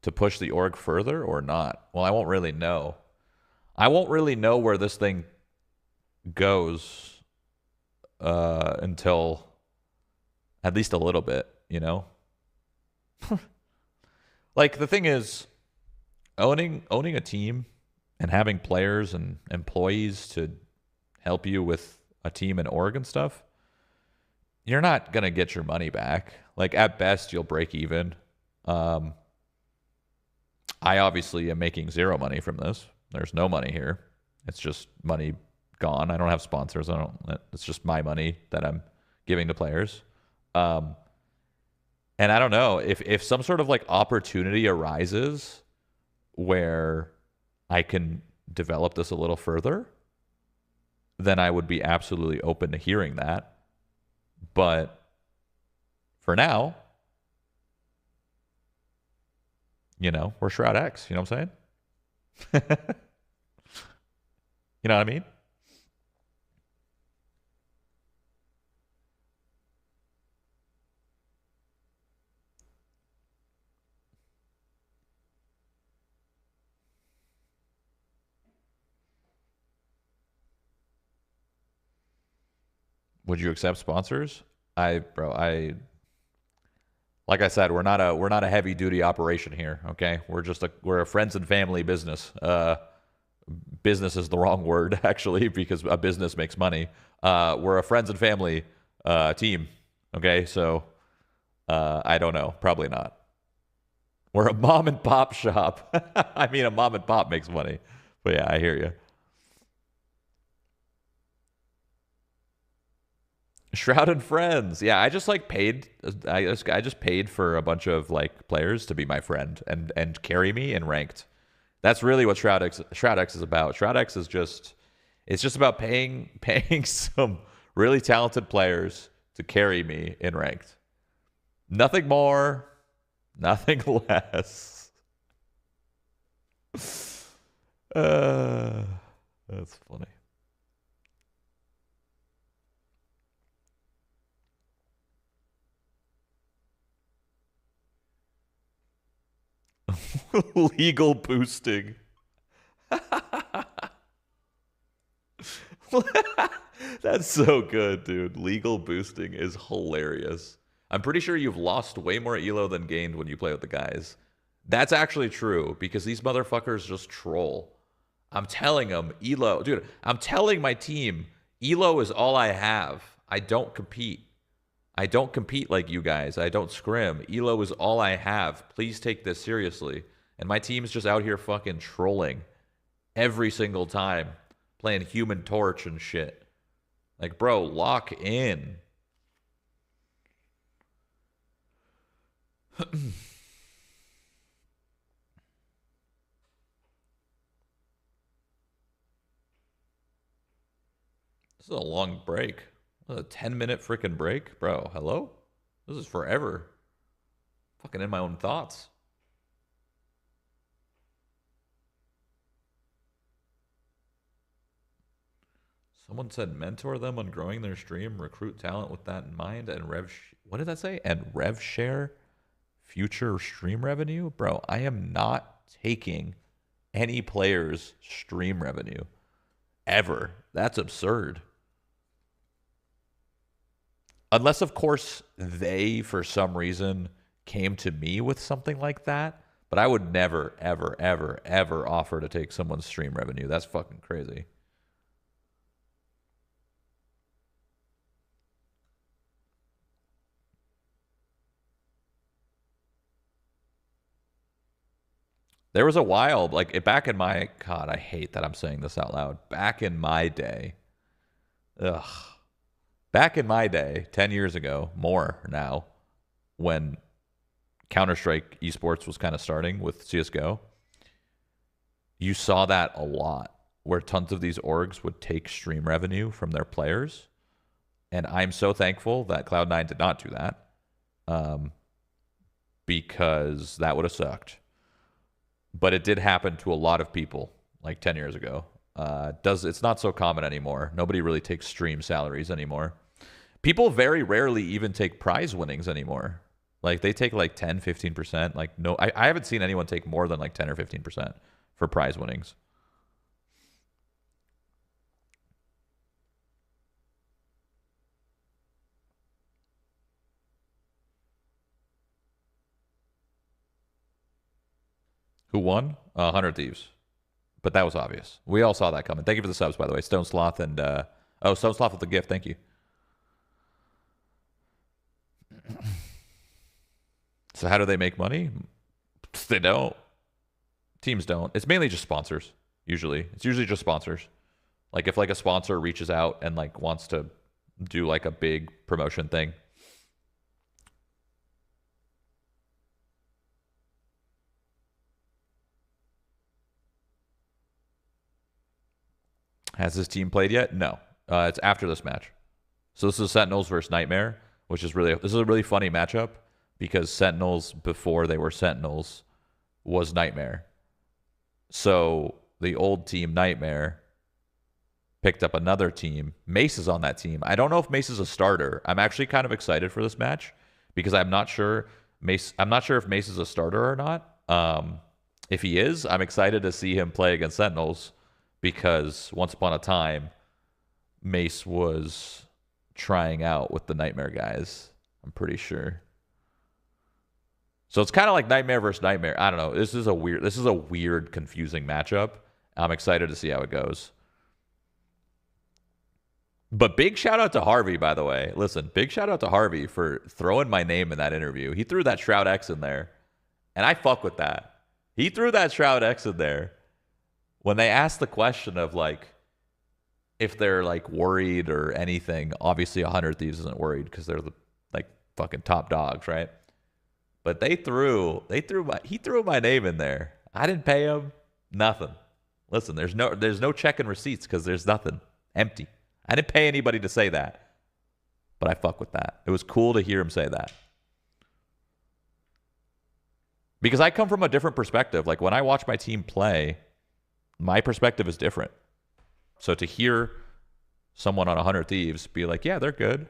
To push the org further or not? Well, I won't really know. I won't really know where this thing goes until at least a little bit, you know? Like, the thing is, owning a team and having players and employees to help you with a team and org and stuff, you're not going to get your money back. Like, at best, you'll break even. I obviously am making zero money from this. There's no money here. It's just money gone. I don't have sponsors. It's just my money that I'm giving to players. And I don't know if some sort of like opportunity arises where I can develop this a little further, then I would be absolutely open to hearing that. But for now, you know, we're SHROUD-X. You know what I'm saying? You know what I mean? Would you accept sponsors? Like I said, we're not a heavy duty operation here. Okay, we're a friends and family business. Business is the wrong word actually, because a business makes money. We're a friends and family team. Okay, so I don't know, probably not. We're a mom and pop shop. I mean, a mom and pop makes money, but yeah, I hear you. Shroud and Friends. Yeah, I just like paid. I just paid for a bunch of like players to be my friend and carry me in ranked. That's really what SHROUD-X is about. SHROUD-X is just about paying some really talented players to carry me in ranked. Nothing more, nothing less. That's funny. Legal boosting. That's so good, dude. Legal boosting is hilarious. I'm pretty sure you've lost way more elo than gained when you play with the guys. That's actually true, because these motherfuckers just troll. I'm telling them, elo. Dude, I'm telling my team, elo is all I have. I don't compete. I don't compete like you guys. I don't scrim. Elo is all I have. Please take this seriously. And my team's just out here fucking trolling every single time, playing Human Torch and shit. Like, bro, lock in. This is a long break. A 10-minute freaking break? Bro, hello? This is forever. Fucking in my own thoughts. Someone said mentor them on growing their stream, recruit talent with that in mind, and what did that say? And rev share future stream revenue? Bro, I am not taking any player's stream revenue. Ever. That's absurd. Unless, of course, they, for some reason, came to me with something like that. But I would never, ever, ever, ever offer to take someone's stream revenue. That's fucking crazy. There was a while, like, back in my... God, I hate that I'm saying this out loud. Back in my day... Ugh. Back in my day, 10 years ago, more now, when Counter-Strike esports was kind of starting with CSGO, you saw that a lot, where tons of these orgs would take stream revenue from their players. And I'm so thankful that Cloud9 did not do that, because that would have sucked. But it did happen to a lot of people, like 10 years ago. It's not so common anymore. Nobody really takes stream salaries anymore. People very rarely even take prize winnings anymore. Like they take like 10, 15%. Like no, I haven't seen anyone take more than like 10 or 15% for prize winnings. Who won? 100 Thieves. But that was obvious. We all saw that coming. Thank you for the subs, by the way. Stone Sloth and... oh, Stone Sloth with the gift. Thank you. So how do they make money? They don't. Teams don't. It's mainly just sponsors, usually. It's usually just sponsors. Like if like a sponsor reaches out and like wants to do like a big promotion thing. Has this team played yet? No. It's after this match. So this is Sentinels versus Nightmare, which is this is a really funny matchup because Sentinels, before they were Sentinels, was Nightmare. So the old team, Nightmare, picked up another team. Mace is on that team. I don't know if Mace is a starter. I'm actually kind of excited for this match because I'm not sure if Mace is a starter or not. If he is, I'm excited to see him play against Sentinels. Because once upon a time, Mace was trying out with the Nightmare guys. I'm pretty sure. So it's kind of like Nightmare versus Nightmare. I don't know. This is a weird, confusing matchup. I'm excited to see how it goes. But big shout out to Harvey, by the way. Listen, big shout out to Harvey for throwing my name in that interview. He threw that SHROUD-X in there, and I fuck with that. He threw that SHROUD-X in there. When they asked the question of like if they're like worried or anything, obviously 100 Thieves isn't worried because they're the like fucking top dogs, right? But he threw my name in there. I didn't pay him nothing. Listen, there's no checking receipts because there's nothing. Empty. I didn't pay anybody to say that. But I fuck with that. It was cool to hear him say that. Because I come from a different perspective. Like when I watch my team play, my perspective is different. So to hear someone on 100 Thieves be like, yeah, they're good.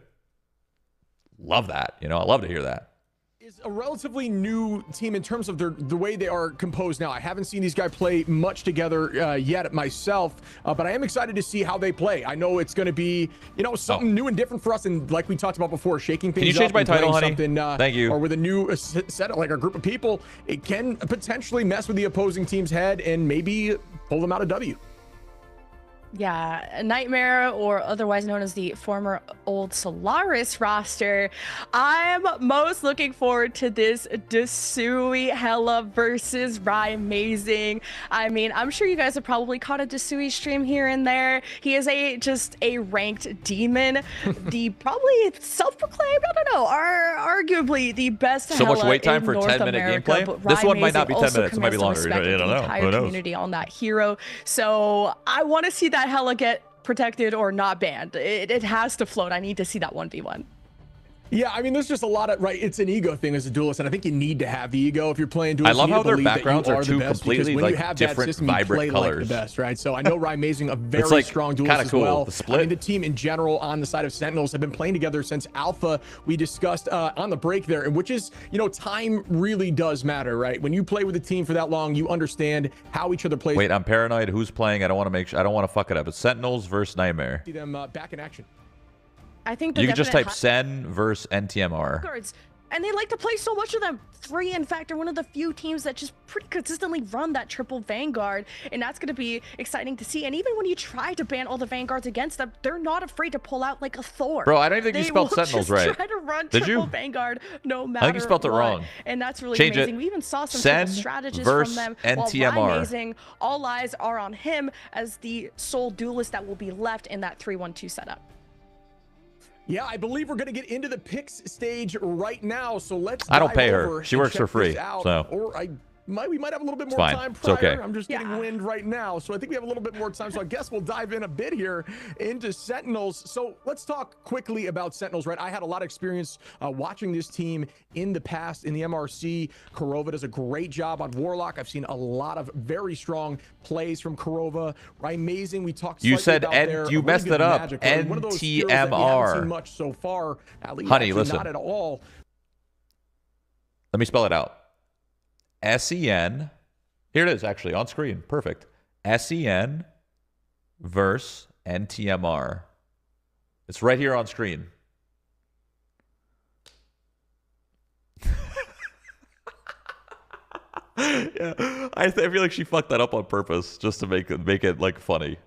Love that. I love to hear that. Is a relatively new team in terms of the way they are composed now. I haven't seen these guys play much together yet myself, but I am excited to see how they play. I know it's going to be, something new and different for us. And like we talked about before, shaking things up. Can you change my title, honey? Thank you. Or with a new set, like a group of people, it can potentially mess with the opposing team's head and maybe pull them out a W. Yeah, Nightmare, or otherwise known as the former old Solaris roster. I'm most looking forward to this Desui Hella versus Amazing. I mean, I'm sure you guys have probably caught a Desui stream here and there. He is just a ranked demon. The probably self-proclaimed, I don't know, arguably the best so Hella much wait time in for North 10-minute America, gameplay? This one might not be 10 minutes. It might be longer. I don't know. Who knows? Community on that hero. So I want to see that Hella get protected or not banned. It has to float. I need to see that 1v1. Yeah, I mean, there's just a lot of, right, it's an ego thing as a duelist, and I think you need to have the ego if you're playing duelists. I love how their backgrounds are two completely like different, vibrant colors. Like the best, right? So I know Amazing, a very strong duelist as well. The split. I mean, the team in general on the side of Sentinels have been playing together since Alpha. We discussed on the break there, and which is, time really does matter, right? When you play with a team for that long, you understand how each other plays. Wait, I'm paranoid. Who's playing? I don't want to fuck it up. It's Sentinels versus Nightmare. See them back in action. I think you can just type Sen versus NTMR. And they like to play so much of them. 3, in fact, are one of the few teams that just pretty consistently run that triple Vanguard. And that's going to be exciting to see. And even when you try to ban all the Vanguards against them, they're not afraid to pull out like a Thor. Bro, I don't think you spelled Sentinels right. Try to run triple Vanguard no matter I think you spelled it wrong. And that's really Change amazing. It. We even saw some strategies from them. NTMR. While Amazing, all eyes are on him as the sole duelist that will be left in that 3-1-2 setup. Yeah, I believe we're going to get into the picks stage right now. So let's. I don't pay her. She works for free. So. Or I we might have a little bit more fine. time It's prior. okay. I'm just getting wind right now, so I think we have a little bit more time. So I guess we'll dive in a bit here into Sentinels. So let's talk quickly about Sentinels, right? I had a lot of experience watching this team in the past in the MRC. Korova does a great job on Warlock. I've seen a lot of very strong plays from Korova. Right? Amazing. We talked. You said about their you messed it up. magic, right? One of those heroes that we haven't seen NTMR. much so far. Honey, listen. Not at all. Let me spell it out. SEN. Here it is, actually, on screen. Perfect. SEN versus NTMR. It's right here on screen. Yeah, I feel like she fucked that up on purpose just to make it like funny.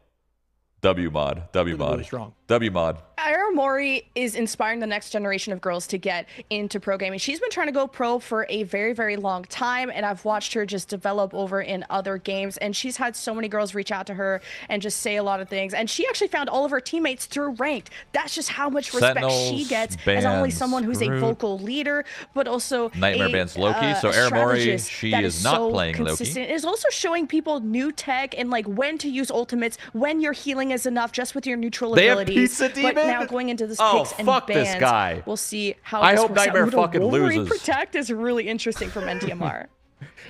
W mod. Really strong. W mod. Ira Mori is inspiring the next generation of girls to get into pro gaming. She's been trying to go pro for a very, very long time, and I've watched her just develop over in other games, and she's had so many girls reach out to her and just say a lot of things, and she actually found all of her teammates through ranked. That's just how much respect Sentinels she gets as not only bans someone who's a Screwed. vocal leader, but also Nightmare bans Loki. So Ira Mori, she is not playing Loki. It is also showing people new tech and like when to use ultimates, when your healing is enough just with your neutral They have abilities. Pizza Demon? But now going into this Oh, picks and fuck bans, this guy. we'll see how I this hope works out. Nightmare Ooh, the fucking Wolverine loses. Protect is really interesting from NTMR.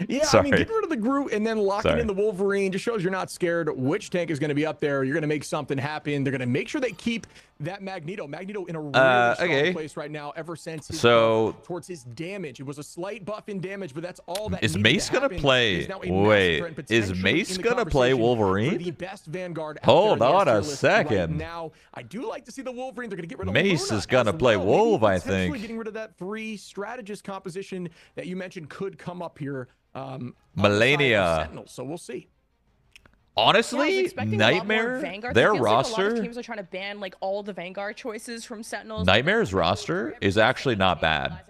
Yeah, I Sorry. mean, getting rid of the Groot and then locking Sorry. in the Wolverine just shows you're not scared which tank is going to be up there. You're going to make something happen. They're going to make sure they keep that Magneto. Magneto in a really strong place right now ever since his buff towards his damage. It was a slight buff in damage, but that's all that Is needed Mace to gonna happen. play? He's now a Wait, massive threat, is potentially Mace in the gonna play conversation Wolverine? for the best Vanguard out Hold there on the a SR list right second. now, I do like to see the Wolverine. They're going to get rid of Mace Luna is gonna as play well. Wolf, Maybe I potentially think. Getting rid of that free strategist composition that you mentioned could come up here. Melania. Sentinels, so we'll see. Honestly, Nightmare, their roster, A lot of teams are trying to ban like all the Vanguard choices from Sentinels. Nightmare's roster is actually not bad.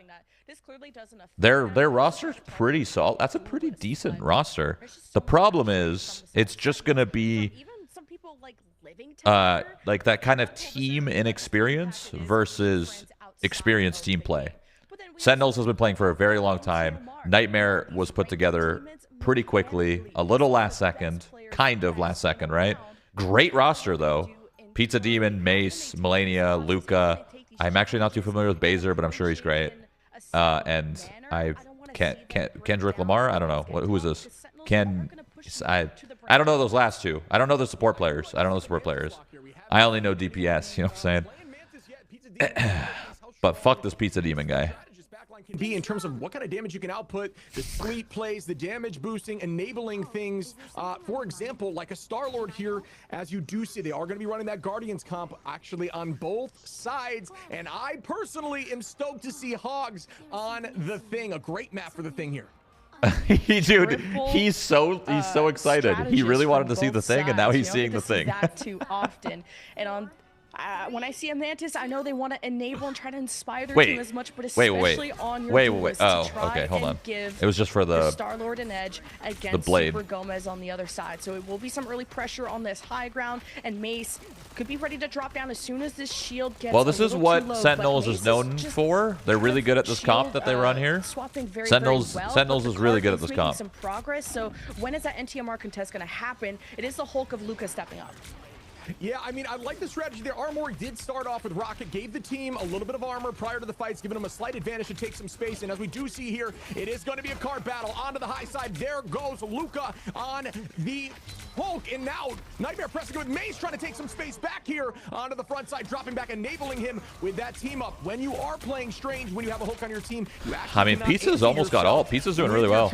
This clearly doesn't affect Their roster's pretty solid. That's a pretty decent roster. The problem is, it's just gonna be even some people like living together, like that kind of team inexperience versus experienced team play. Sentinels has been playing for a very long time. Nightmare was put together pretty quickly, a little last second, kind of last second, right? Great roster, though. Pizza Demon, Mace, Melania, Luca. I'm actually not too familiar with Bazer, but I'm sure he's great. And Kendrick Lamar? I don't know. Who is this? I don't know those last two. I don't know the support players. I only know DPS, you know what I'm saying? But fuck this Pizza Demon guy. Can be in terms of what kind of damage you can output, the sleep plays, the damage boosting, enabling things. For example, like a Star-Lord here, as you do see, they are going to be running that Guardians comp actually on both sides. And I personally am stoked to see Hogs on the Thing. A great map for the Thing here. Dude, he's so excited. He really wanted to see the Thing, and now he's seeing the Thing. That too often, and on. When I see a Mantis, I know they want to enable and try to inspire their team as much, but especially on your duelists to try and give it was just for the Star-Lord and Edge against Super Gomez on the other side. So it will be some early pressure on this high ground, and Mace could be ready to drop down as soon as this shield gets this is what Sentinels is known for. They're really good at this comp that they run here. Sentinels is really good at this comp. Some progress. So when is that NTMR contest going to happen? It is the Hulk of Luca stepping up. Yeah, I mean, I like the strategy there. Armor did start off with Rocket, gave the team a little bit of armor prior to the fights, giving them a slight advantage to take some space. And as we do see here, it is going to be a card battle onto the high side. There goes Luca on the Hulk. And now Nightmare pressing with Mace, trying to take some space back here onto the front side, dropping back, enabling him with that team up. When you are playing Strange, when you have a Hulk on your team, you actually I mean, Pizza's almost got all. Pizza's doing really well.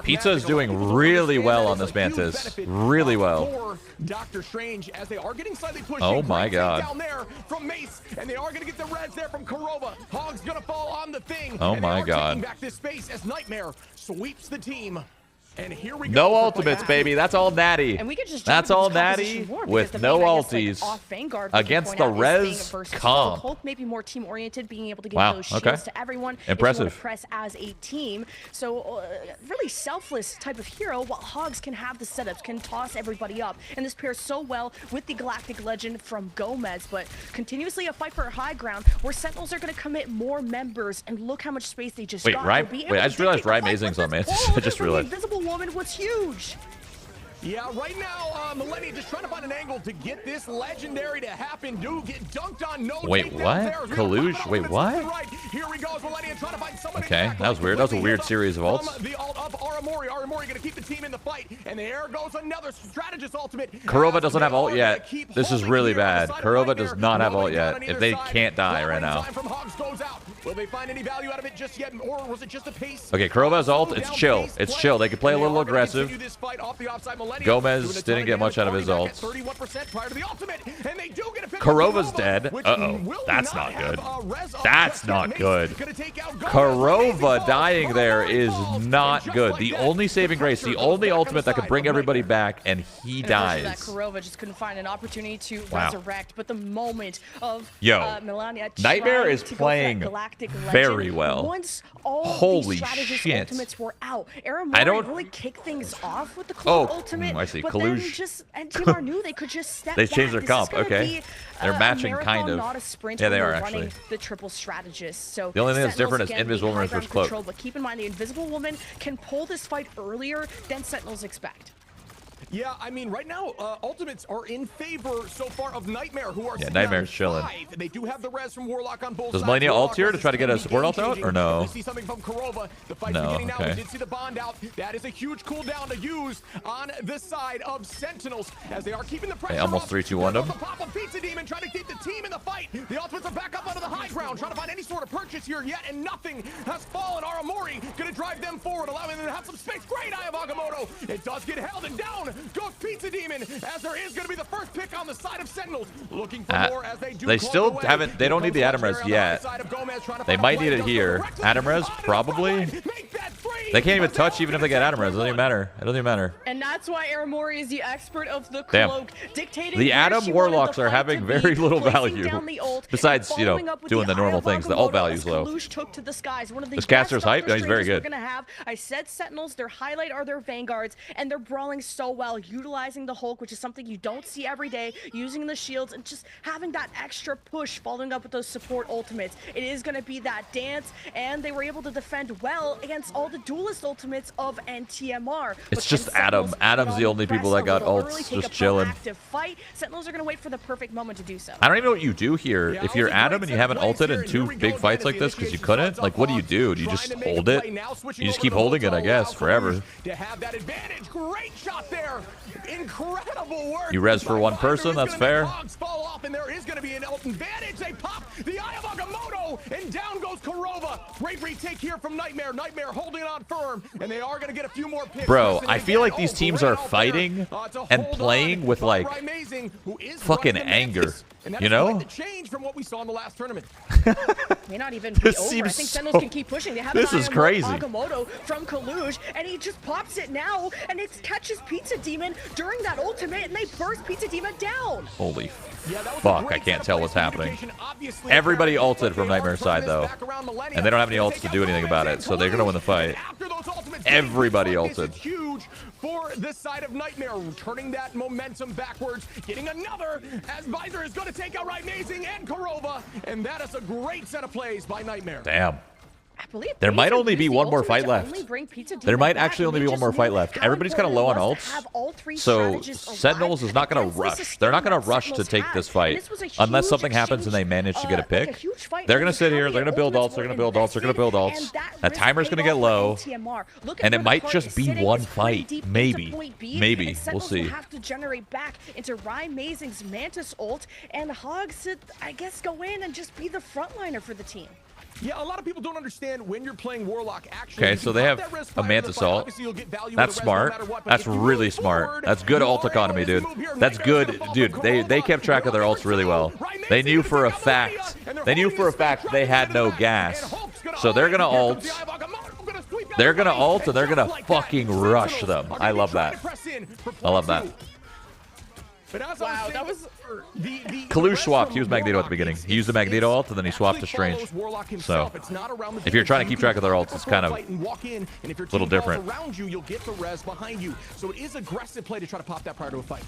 Pizza is doing really well on this Mantis. Really well. For Doctor Strange, as they are getting slightly pushed. Oh my God. Down there from Mace, and they are going to get the reds there from Korova. Hog's going to fall on the Thing. Oh my God. Taking back this space as Nightmare sweeps the team. And here we go. No ultimates, baby. That's all natty. And we could just That's all natty with no ulties against the res calm. Hulk may be more team oriented, being able to give those shields to everyone. Impressive. Press as a team. So really selfless type of hero, while Hogs can have the setups, can toss everybody up. And this pairs so well with the Galactic Legend from Gomez, but continuously a fight for a high ground where Sentinels are going to commit more members, and look how much space they just got. I just realized Rad Amazing's on Mantis. I just realized. Invisible Woman was huge. Yeah, right now, Millennia just trying to find an angle to get this legendary to happen. Do get dunked on. No. Wait, what? Kalush? Wait, what? Right. Here we go. Millennia trying to find somebody. Okay, that was weird. That was a weird series of ults. The ult of Aramori. Aramori going to keep the team in the fight, and there goes another strategist ultimate. Kurova doesn't have ult yet. This is really bad. Kurova does not have ult yet. If they can't die right now. Will they find any value out of it just yet, or was it just a pace? Okay, Kurova's ult. It's chill. It's chill. They can play a little aggressive. Gomez didn't get much out of his ult. Kurova's dead. Uh-oh. That's not good. That's not good. Kurova dying there is not good. The only saving grace, the only ultimate that could bring everybody back, and he dies. Kurova just couldn't find an opportunity to resurrect, but the moment of Melania Nightmare is playing very well. Once all holy shit ultimates were out, Aramori really kicked things off with the ultimate. I see. But then just NTMR knew they could just step They changed their back. comp. Okay, they're matching kind of. Not a sprint yeah, they are actually. The triple strategist. So the only thing that's different is Invisible Woman versus Cloak. But keep in mind, the Invisible Woman can pull this fight earlier than Sentinels expect. Yeah, I mean, right now, ultimates are in favor so far of Nightmare, who are Nightmare's chilling. They do have the res from Warlock on both Does sides. Millennia ult here to try to get a support ult out, or no? We see something from Kurova. The fight's beginning now. We did see the bond out. That is a huge cooldown to use on the side of Sentinels, as they are keeping the pressure. They almost 3-2-1'd him. The pop of Pizza Demon trying to keep the team in the fight. The ultimates are back up onto the high ground, trying to find any sort of purchase here yet, and nothing has fallen. Aramori gonna drive them forward, allowing them to have some space. Great eye of Agamotto. It does get held, and down goes Pizza Demon. As there is going to be the first pick on the side of Sentinels, looking for more as they do. They still haven't. They don't need the Adam Res yet. They might need it here. Adam Res probably. They can't even touch even if they get Adam Res. It doesn't even matter. It doesn't even matter. And that's why Aramori is the expert of the cloak, dictating. The Adam Warlocks are having very little value. Besides, you know, doing the normal things. The ult value is low. This caster's hype. He's very good. I said Sentinels. Their highlight are their Vanguards, and they're brawling so well, utilizing the Hulk, which is something you don't see every day, using the shields and just having that extra push, following up with those support ultimates. It is going to be that dance, and they were able to defend well against all the duelist ultimates of NTMR. It's just Adam. Adam's the only people that got ults just chilling. Fight. Sentinels are going to wait for the perfect moment to do so. I don't even know what you do here. If you're Adam and you haven't ulted in 2 big fights like this because you couldn't, like, what do you do? Do you just hold it? You just keep holding it, I guess, forever. To have that advantage. Great shot there. Incredible work. You res for one person, that's fair. Fall off, and there is going to be an advantage. They pop the Eye of Agamotto, and down goes Kurova. Great retake here from Nightmare. Nightmare holding on firm, and they are going to get a few more picks. Bro, I feel like these teams are fighting and playing with like fucking anger. You know? Change from what we saw in the last tournament. May not even be over. I think Sentinels can keep pushing. They have this is crazy. Agamotto from Kalush, and he just pops it now, and it catches Pizza Demon during that ultimate, and they burst Pizza Demon down. Holy fuck, I can't tell what's happening. Everybody ulted from Nightmare's side, though, and they don't have any ults to do anything about it, so they're going to win the fight. Everybody ulted. Huge for this side of Nightmare, turning that momentum backwards, getting another, as Visor is going to take out Rad Amazing and Kurova, and that is a great set of plays by Nightmare. Damn. There might only be one more fight left. There might actually only be one more fight left. Everybody's kind of low on ults, so Sentinels is not going to rush. They're not going to rush to take this fight unless something happens and they manage to get a pick. They're going to sit here. They're going to build ults. They're going to build ults. They're going to build ults. That timer's going to get low, and it might just be one fight. Maybe. Maybe. We'll see. Have to generate back into Rad Amazing's Mantis ult, and Hogs, I guess, go in and just be the frontliner for the team. Yeah, a lot of people don't understand when you're playing Warlock. Actually, okay, so they have a Mantis ult. That's smart. That's really smart. That's good ult economy, dude. That's good, dude. They kept track of their ults really well. They knew for a fact. They knew for a fact they had no gas. So they're gonna ult. They're gonna ult and they're gonna fucking rush them. I love that. I love that. Wow, that was... Kalush swapped. He was Magneto at the beginning. He used the Magneto ult and then he swapped to Strange. So, if you're trying to keep track of their ults, it's kind of a little different. So it is aggressive play to try to pop that prior to a fight.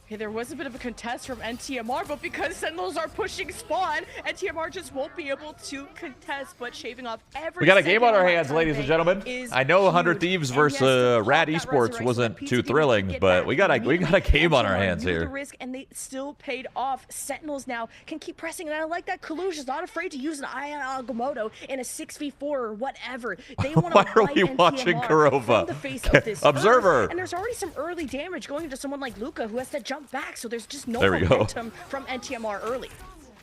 Okay, there was a bit of a contest from NTMR, but because Sentinels are pushing spawn, NTMR just won't be able to contest, but shaving off every... We got a game on our hands, ladies and gentlemen. I know 100 Thieves versus Rad Esports wasn't too thrilling, but we got a game on our hands here. The risk, and they still paid off. Sentinels now can keep pressing, and I like that Kalush is not afraid to use an Eye on Agamotto in a 6v4 or whatever. They want Why are we watching Kurova? Observer! And there's already some early damage going into someone like Luca, who has to jump back, so there's just no momentum from NTMR early.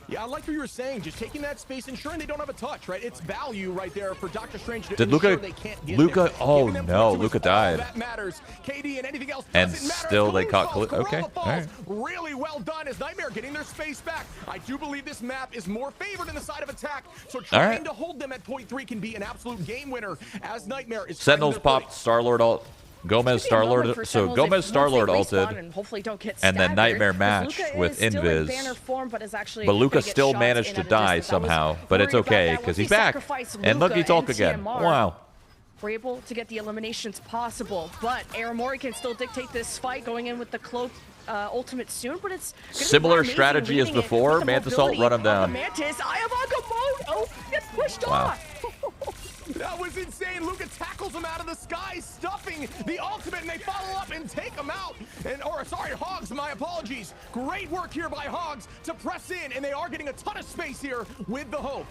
Yeah, I like what you were saying, just taking that space, ensuring they don't have a touch, right? It's value right there for Dr. Strange to ensure they can't get there. Oh no, Luca died. That matters. KD and anything else and doesn't matter. Still they caught okay. All right. Really well done as Nightmare getting their space back. I do believe this map is more favored in the side of attack, so trying to hold them at point 3 can be an absolute game winner as Nightmare is Sentinels popped Star-Lord ult. Gomez Star-Lord, so Gomez Star-Lord ulted, and then Nightmare matched with Invis, but Luca still managed to die somehow, but it's okay, because he's back, and look, he talk again. Wow. We're able to get the eliminations possible, but Aramori can still dictate this fight going in with the cloak ultimate soon, but it's similar strategy as before. Mantis ult, run him down. Mantis, I have Agamotto, gets pushed off. That was insane. Luca tackles him out of the sky, stuffing the ultimate, and they follow up and take him out. Sorry, Hogs, my apologies. Great work here by Hogs to press in, and they are getting a ton of space here with the Hulk.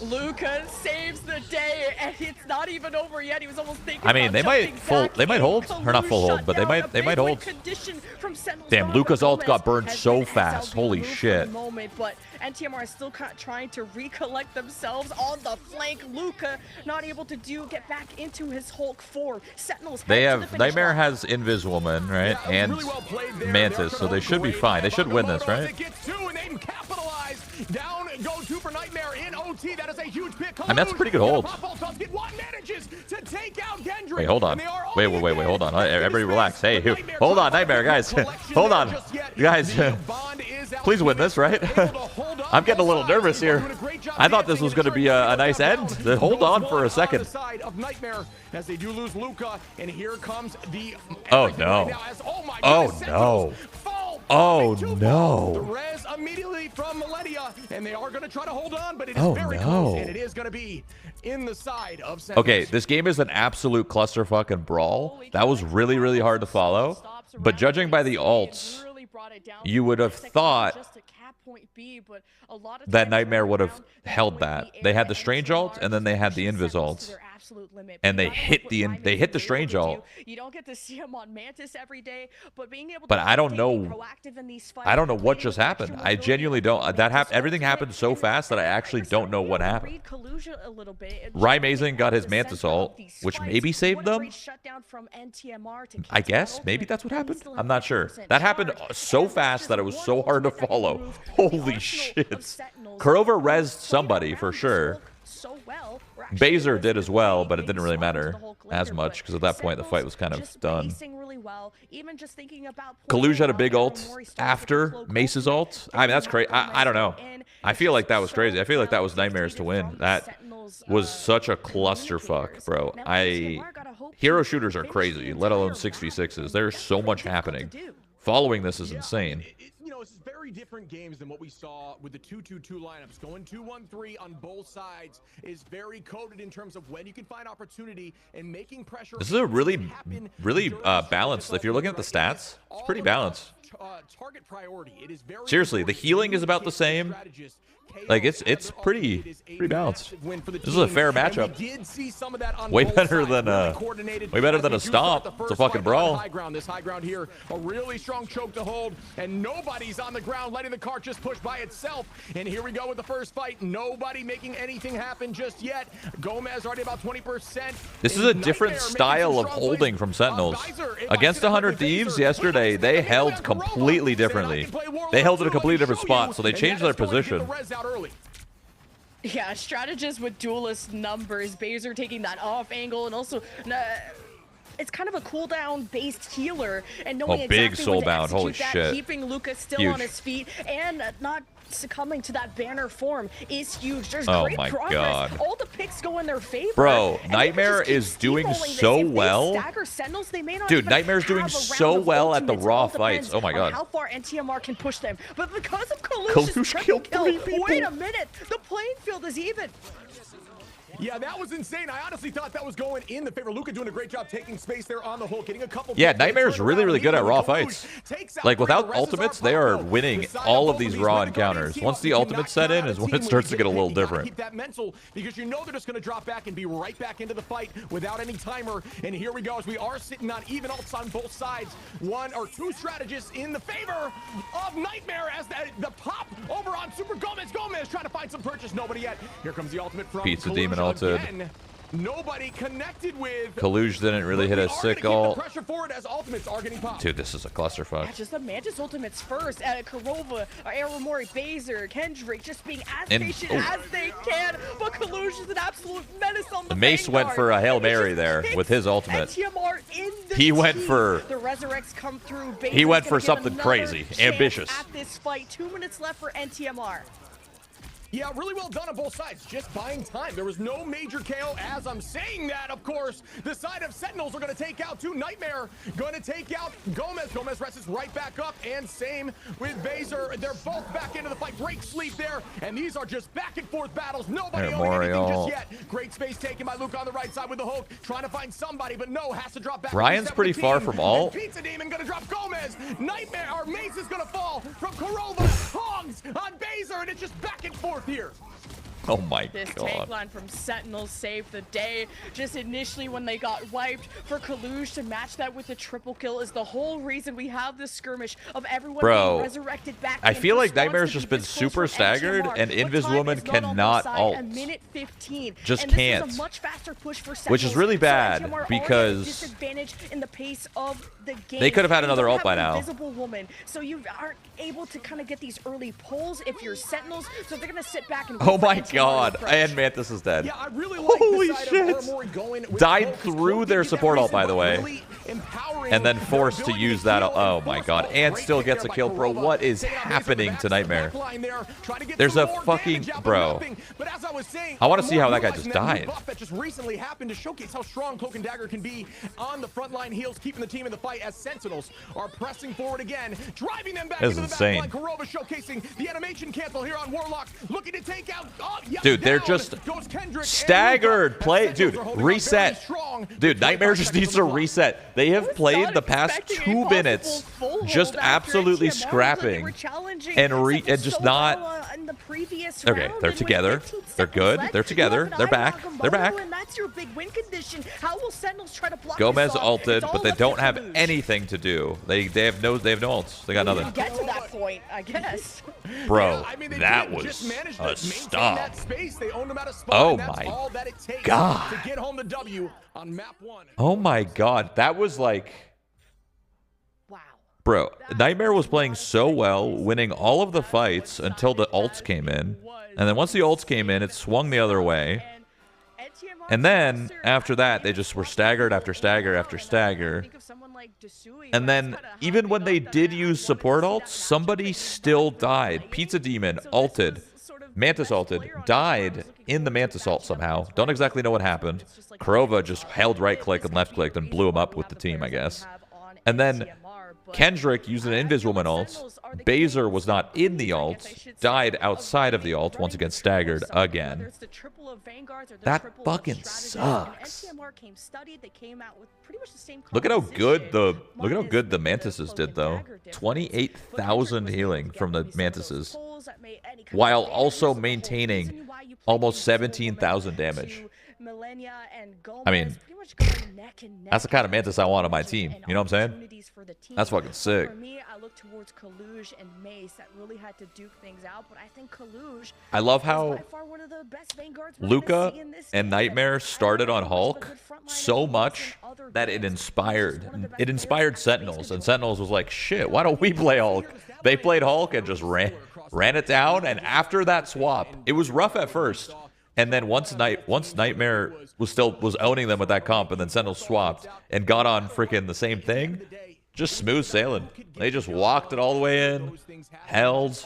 Luca saves the day, and it's not even over yet. He was almost thinking. I mean, they might hold, or not full hold, but they might hold. Damn, Luca's ult got burned so fast. Holy shit. But NTMR is still trying to recollect themselves on the flank. Luca not able to get back into his Hulk 4. Sentinels. They have Nightmare has Invis Woman, right, and Mantis, so they should be fine. They should win this, right? Down go 2 for Nightmare in OT. That is a huge pick. I mean, that's a pretty good hold. Wait, hold on. Wait, hold on. Everybody relax. Hey, hold on, Nightmare, guys. Hold on. You guys, please win this, right? I'm getting a little nervous here. I thought this was going to be a nice end. Hold on for a second. As they do lose Luca, and here comes the... Oh, no. Oh, no. Oh, no. The res immediately from Millennia, and they are going to try to hold on, but it is very close, and it is going to be in the side of Sentinels. Okay, this game is an absolute clusterfuck and brawl. That was really, really hard to follow, but judging by the ults, you would have thought that Nightmare would have held that. They had the Strange ult, and then they had the Invis ult. And they hit the Strange ult. You don't get to see him on Mantis every day, but being able to but I don't know what just happened. I genuinely don't. Everything happened so fast that I actually don't know what happened. Rymazing got his Mantis ult, which maybe saved them. I guess maybe that's what happened. I'm not sure. That happened so fast that it was so hard to follow. Holy shit. Kurova rezzed somebody for sure. Baser did as well, but it didn't really matter as much because at that point the fight was kind of done. Kalush had a big ult after Mace's ult. I mean, that's crazy. I don't know. I feel like that was crazy. I feel like that was Nightmares to win. That was such a clusterfuck, bro. Hero shooters are crazy, let alone 6v6s. There's so much happening. Following this is insane. It's very different games than what we saw with the 2-2-2 lineups. Going 2-1-3 on both sides is very coded in terms of when you can find opportunity and making pressure. This is a really balanced. If you're looking at the stats, it's pretty balanced. Target priority. It is very seriously, the healing is about the same. Like it's pretty balanced. This is a fair matchup. Way better than a stomp. It's a fucking brawl. This high ground here, a really strong choke to hold, and nobody's on the ground, letting the cart just push by itself. And here we go with the first fight. Nobody making anything happen just yet. Gomez already about 20%. This is a different style of holding from Sentinels. Against 100 Thieves yesterday, they held completely differently. They held at a completely different spot, so they changed their position. Yeah, strategist with duelist numbers. Baser taking that off angle, and also it's kind of a cooldown based healer, and knowing big exactly when to soulbound. execute Holy that, shit. keeping Luca still Huge. on his feet and not succumbing to that banner form is huge. There's Oh great my progress. God. All the picks go in their favor. Bro, and Nightmare Luca just is keeps doing steamrolling this. so If they well. stagger Sentinels, they may not Dude, even Nightmare's have doing a round so of well at the ultimates. It raw all fights. depends Oh my on God. how far NTMR can push them. But because of Kalush Kalush's triple killed kill, 3 people. wait a minute, the playing field is even. Yeah, that was insane. I honestly thought that was going in the favor. Luca doing a great job taking space there on the hole, getting a couple. Yeah, Nightmare's really good at raw fights. Like, without ultimates, they are winning all of these raw encounters. Once the ultimates set in is when it starts to get a little different. Keep that mental, because you know they're just going to drop back and be right back into the fight without any timer. And here we go, as we are sitting on even ults on both sides. 1 or 2 strategists in the favor of Nightmare as the pop over on Super Gomez. Gomez trying to find some purchase. Nobody yet. Here comes the ultimate from Pizza Kalush Demon ulted. again. Nobody connected with. Kalush didn't really hit a sick ult. Pressure forward as ultimates are getting popped. Dude, this is a clusterfuck. Yeah, just the Mantis ultimates first. Kurova, Aramori, Baser, Kendrick just being as patient as they can. But Kalush is an absolute menace on the Mace went for a Hail Mary there with his ultimate. NTMR in the He went team. for. The Resurrects come through. He went for Baser's gonna get something another crazy, chance ambitious. At this fight, 2 minutes left for NTMR. Yeah, really well done on both sides. Just buying time. There was no major KO. As I'm saying that, of course, the side of Sentinels are going to take out 2. Nightmare going to take out Gomez. Gomez rests right back up, and same with Baser. They're both back into the fight. Break sleep there, and these are just back and forth battles. Nobody owing anything just yet. Great space taken by Luke on the right side with the Hulk, trying to find somebody, but no, has to drop back. Ryan's pretty far from ult. Pizza Demon going to drop Gomez. Nightmare, or Mace is going to fall from Kurova. Hogs on Baser, and it's just back and forth here. Oh my This God. tank line from Sentinels saved the day. Just initially when they got wiped, for Kalush to match that with a triple kill is the whole reason we have this skirmish of everyone being resurrected back. I feel like Nightmare's just been super staggered, and Inviswoman cannot ult. A minute 15. Just and this can't. is a much faster push for Which is Sentinels. really So bad, NTMR are because at a disadvantage in the pace of the game. they could have had You another don't ult by have now. Invisible Woman, so you aren't able to kind of get these early pulls if you're Sentinels. So they're gonna sit back and. Oh my God. And Mantis is dead. Yeah, I really like Holy the side shit. of Aramori going with Died Hulk, 'cause through Hulk their didn't get support that ult, by reason, the but way. really empowering And then their forced to ability use that. heal Oh and my force God. Hulk. And Great still pick there gets a by kill, bro. Kurova. What is Taking out Mace happening with to the Nightmare? backline there, trying to get There's some a more fucking- damage out, but bro. nothing. But as I was saying, I wanna see how that guy utilizing just new died. buff that just recently happened to showcase how strong Cloak and Dagger can be on the front line heals, keeping the team in the fight as Sentinels are pressing forward again, driving them back This into is the insane. backline. Kurova showcasing the animation cancel here on Warlock, looking to take out. Oh, yep, Dude, they're down just goes Kendrick and staggered. Luca. Play, Sentinels dude, are holding on reset. very strong. Dude, Nightmare just needs to reset. They have was played not the past expecting a 2 possible minutes full just hold after absolutely NTMR, but they scrapping were challenging and Sentinels just so not. well, in the previous Okay, round, they're and with together. 15 They're seconds good. left, They're you together. have an They're Eye back. They're Nagamoto, back. And that's your big win condition. How will Sentinels try to block Gomez this off? ulted, It's all but they left don't to have Kalush. anything to do. They have no ults. They got You nothing. can get to that point, I guess. Bro, Yeah, I mean, they that did just was manage to a maintain stop. that space. They owned them out of spot, Oh and that's my all that it takes God. to get home the W on map 1. Oh my God, that was like, Wow. bro, Nightmare was playing so well, winning all of the fights until the ults came in. And then once the ults came in, it swung the other way. And then after that, they just were staggered after stagger after stagger. And then even when they did use support ults, somebody still died. Pizza Demon ulted. Mantis ulted. Died in the Mantis ult somehow. Don't exactly know what happened. Kurova just held right click and left clicked and blew him up with the team, I guess. And then Kendrick used an Inviswoman ult. Baser was not in the ult. Died outside of the ult. Once again, staggered again. That fucking sucks. Look at how good the Mantises did though. 28,000 healing from the Mantises, while also maintaining almost 17,000 damage. I mean, that's the kind of Mantis I want on my team. You know what I'm saying? That's fucking sick. For me, I look towards Kalush and Mace that really had to duke things out, but I think Kalush I love is how by far one of the best Vanguards we're gonna Luca see in this and game. Nightmare started on I Hulk think Kalush was a good so frontline much against some other that it games. inspired One of the best it inspired players Sentinels, in and Sentinels was like, shit, why don't we play Hulk? They played Hulk and just ran ran it down, and after that swap, it was rough at first. And then once Nightmare was owning them with that comp, and then Sentinels swapped and got on freaking the same thing, just smooth sailing. They just walked it all the way in, held.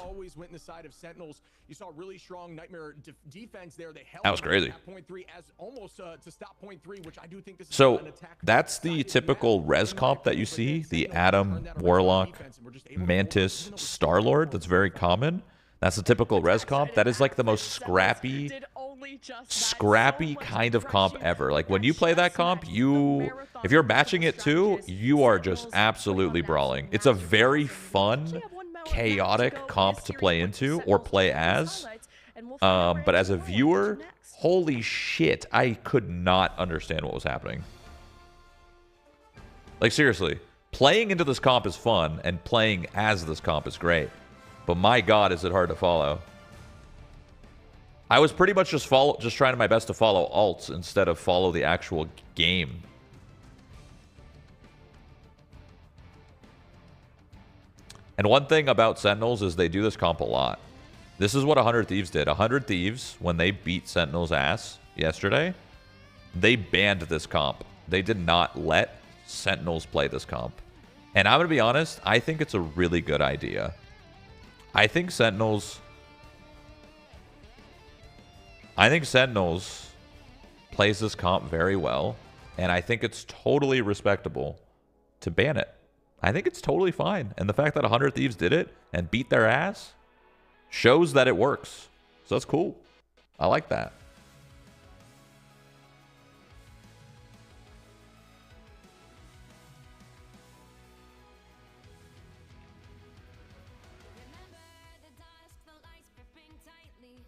You saw really strong Nightmare defense there. They held that was crazy. Point 3 as almost to stop point 3, which I do think this is so an attack. that's the typical res comp that you see, the Adam, Warlock, Mantis, Star-Lord. That's very common. That's the typical res comp. That is like the most scrappy kind of comp ever. Like when you play that comp, if you're matching it too, you are just absolutely brawling. It's a very fun, chaotic comp to play into or play as. But as a viewer, holy shit, I could not understand what was happening. Like seriously, playing into this comp is fun, and playing as this comp is great. But my god, is it hard to follow. I was pretty much just trying my best to follow alts instead of follow the actual game. And one thing about Sentinels is they do this comp a lot. This is what 100 Thieves did. 100 Thieves, when they beat Sentinels' ass yesterday, they banned this comp. They did not let Sentinels play this comp. And I'm going to be honest, I think it's a really good idea. I think Sentinels plays this comp very well, and I think it's totally respectable to ban it. I think it's totally fine. And the fact that 100 Thieves did it and beat their ass shows that it works. So that's cool. I like that.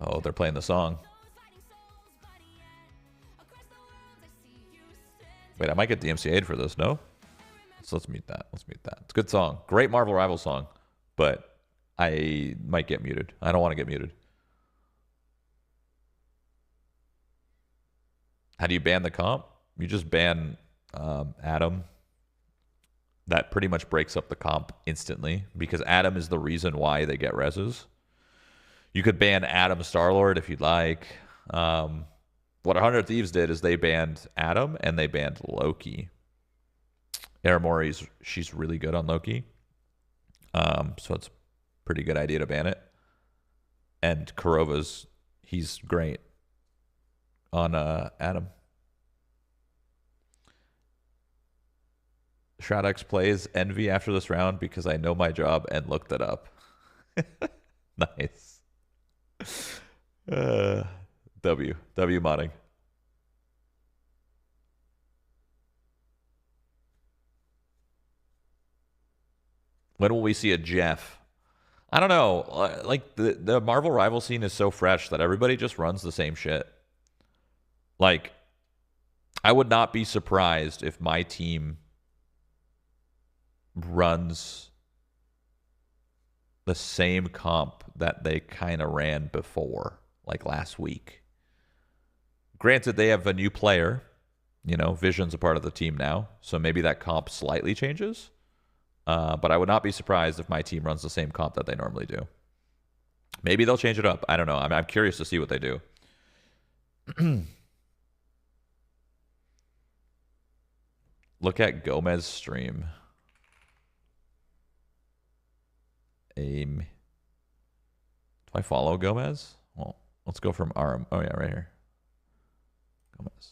Oh, they're playing the song. Wait, I might get DMCA'd for this, no? So let's mute that. Let's mute that. It's a good song. Great Marvel Rivals song. But I might get muted. I don't want to get muted. How do you ban the comp? You just ban Adam. That pretty much breaks up the comp instantly, because Adam is the reason why they get reses. You could ban Adam Star-Lord if you'd like. What 100 Thieves did is they banned Adam and they banned Loki. Aramori's, she's really good on Loki. So it's a pretty good idea to ban it. And Kurova's, he's great on Adam. SHROUD-X plays Envy after this round because I know my job and looked it up. Nice. W modding. When will we see a Jeff? I don't know. Like the Marvel rival scene is so fresh that everybody just runs the same shit. Like, I would not be surprised if my team runs the same comp that they kind of ran before, like last week. Granted, they have a new player. You know, Vision's a part of the team now, so maybe that comp slightly changes. But I would not be surprised if my team runs the same comp that they normally do. Maybe they'll change it up. I don't know. I'm curious to see what they do. Look at Gomez stream. Do I follow Gomez? Well, let's go from Aram. Oh yeah, right here. Gomez.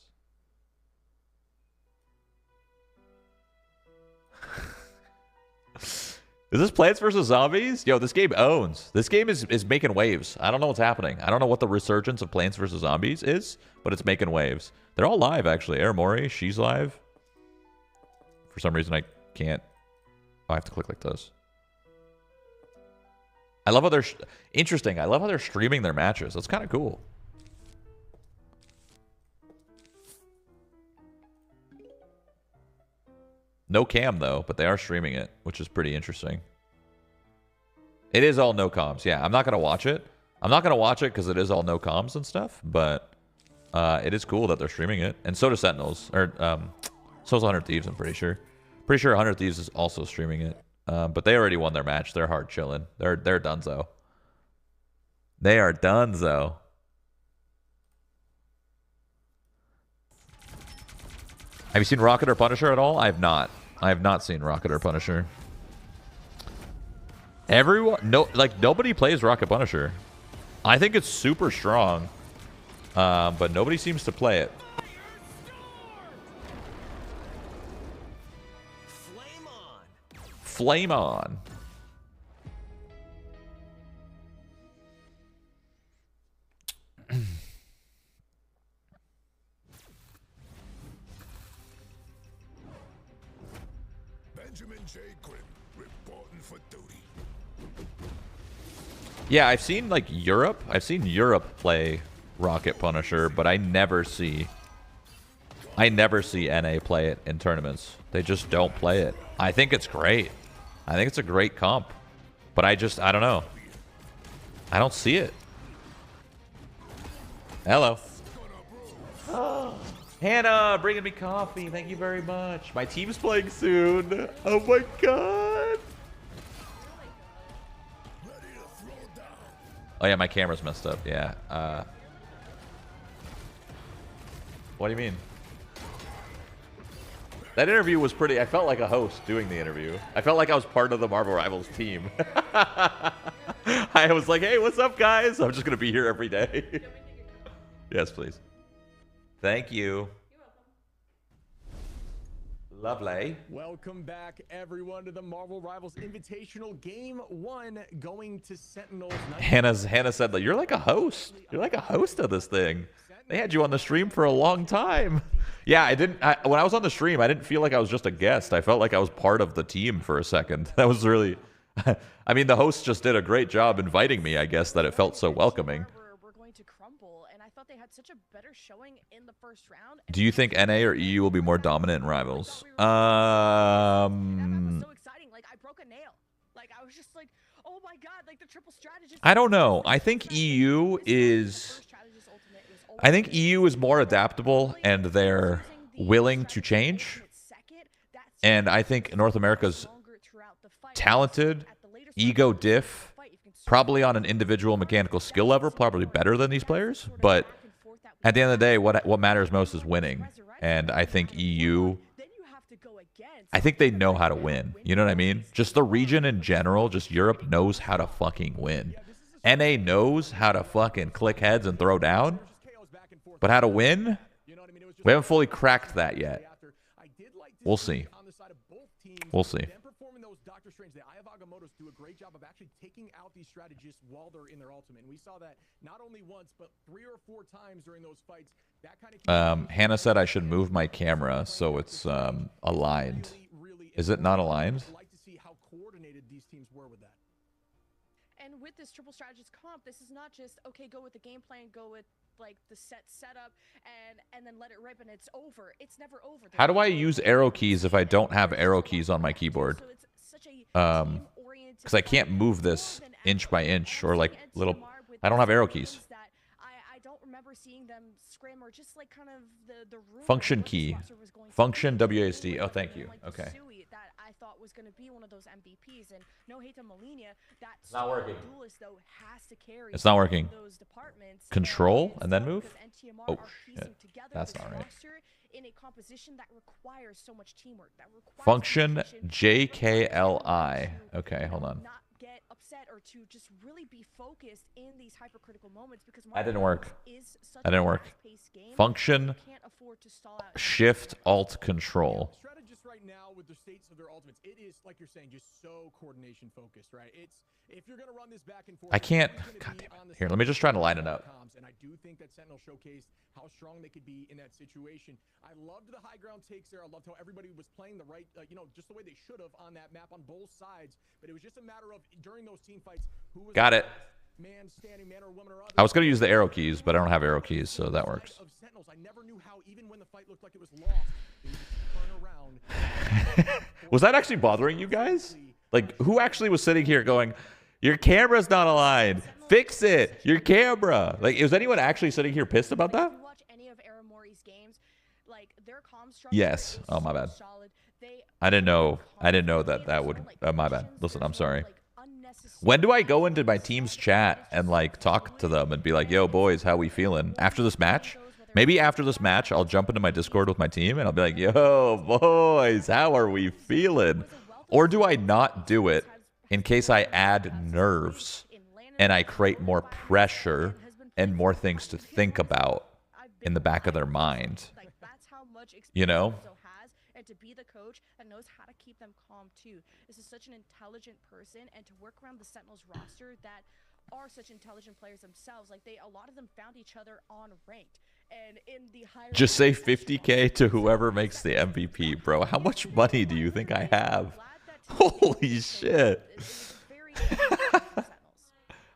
Is this Plants vs. Zombies? Yo, this game owns. This game is making waves. I don't know what's happening. I don't know what the resurgence of Plants vs. Zombies is, but it's making waves. They're all live, actually. Aramori, she's live. For some reason, I can't. Oh, I have to click like this. I love how they're... Interesting. I love how they're streaming their matches. That's kind of cool. No cam, though, but they are streaming it, which is pretty interesting. It is all no comms. Yeah, I'm not going to watch it. I'm not going to watch it because it is all no comms and stuff, but it is cool that they're streaming it. And so do Sentinels. Or so is 100 Thieves, I'm pretty sure. Pretty sure 100 Thieves is also streaming it. But they already won their match. They're hard chilling. They're donezo. They are done, though. Have you seen Rocket or Punisher at all? I have not. I have not seen Rocket or Punisher. Everyone, nobody plays Rocket Punisher. I think it's super strong, but nobody seems to play it. Flame on. Flame on. Yeah, I've seen like Europe. I've seen Europe play Rocket Punisher, but I never see NA play it in tournaments. They just don't play it. I think it's great. I think it's a great comp, but I don't know. I don't see it. Hello. Hannah, bringing me coffee. Thank you very much. My team's playing soon. Oh my god. Oh yeah, my camera's messed up. Yeah. What do you mean? That interview was pretty. I felt like a host doing the interview. I felt like I was part of the Marvel Rivals team. I was like, hey, what's up, guys? I'm just going to be here every day. Yes, please. Thank you. Lovely. Welcome back, everyone, to the Marvel Rivals Invitational Game 1 going to Sentinels. Hannah said that you're like a host. You're like a host of this thing. They had you on the stream for a long time. Yeah, when I was on the stream, I didn't feel like I was just a guest. I felt like I was part of the team for a second. That was really... I mean, the host just did a great job inviting me, I guess, that it felt so welcoming. They had such a better showing in the first round. Do you think NA or EU will be more dominant in Rivals? That was so exciting. Like, I broke a nail. Like, I was just like, oh my god, like the triple strategist. I don't know. I think EU is more adaptable and they're willing to change. And I think North America's talented, ego diff, probably on an individual mechanical skill level, probably better than these players, but at the end of the day, what matters most is winning. And I think EU, I think they know how to win. You know what I mean? Just the region in general, just Europe knows how to fucking win. NA knows how to fucking click heads and throw down. But how to win? We haven't fully cracked that yet. We'll see. We'll see. Do a great job of actually taking out these strategists while they're in their ultimate. And we saw that not only once, but 3 or 4 times during those fights. That kind of Hannah said I should move my camera so it's aligned. Is it not aligned? I'd like to see how coordinated these teams were with that. And with this triple strategist comp, this is not just okay, go with the game plan, go with like the set setup and then let it rip and it's over. It's never over. How do I use arrow keys if I don't have arrow keys on my keyboard? Because I can't move this inch by inch or like little. I don't have arrow keys. I don't remember seeing them scrim or just like kind of the function key. Function WASD. Oh, thank you. Okay. That I thought was going to be one of those MVPs, and no hate to Molina, that it's not working. Duelist, though, has to carry it's not working. Those departments. Control and then move. Oh shit, that's not right. In a composition that requires so much teamwork, that requires function JKLI. Okay, hold on. Not get upset or to just really be focused in these hypercritical moments because that didn't work. That didn't work. Function Shift Alt Control. Strategists right now with the states of their ultimates, it is like you're saying, just so coordination focused, right? It's if you're gonna run this back and forth. I can't. God damn it. Here, let me just try to line it up. And I do think that Sentinel showcased how strong they could be in that situation. I loved the high ground takes there. I loved how everybody was playing the right, just the way they should have on that map on both sides. But it was just a matter of during those team fights, who was got it. Man, standing man or woman or other. I was going to use the arrow keys, but I don't have arrow keys, so that works. Of Sentinels, I never knew how, even when the fight looked like it was lost, they would turn around. Was that actually bothering you guys? Like, who actually was sitting here going, your camera's not aligned. Fix it. Your camera. Like, is anyone actually sitting here pissed about that? Yes. Oh, my bad. I didn't know that would. My bad. Listen, I'm sorry. When do I go into my team's chat and like talk to them and be like, yo, boys, how we feeling? After this match? Maybe after this match, I'll jump into my Discord with my team and I'll be like, yo, boys, how are we feeling? Or do I not do it in case I add nerves and I create more pressure and more things to think about in the back of their mind? You know? And to be the coach that knows how to keep them calm too. This is such an intelligent person, and to work around the Sentinels roster that are such intelligent players themselves. Like a lot of them found each other on ranked. And in the higher just say 50K to whoever makes the MVP, bro. How much money do you think I have? Holy shit.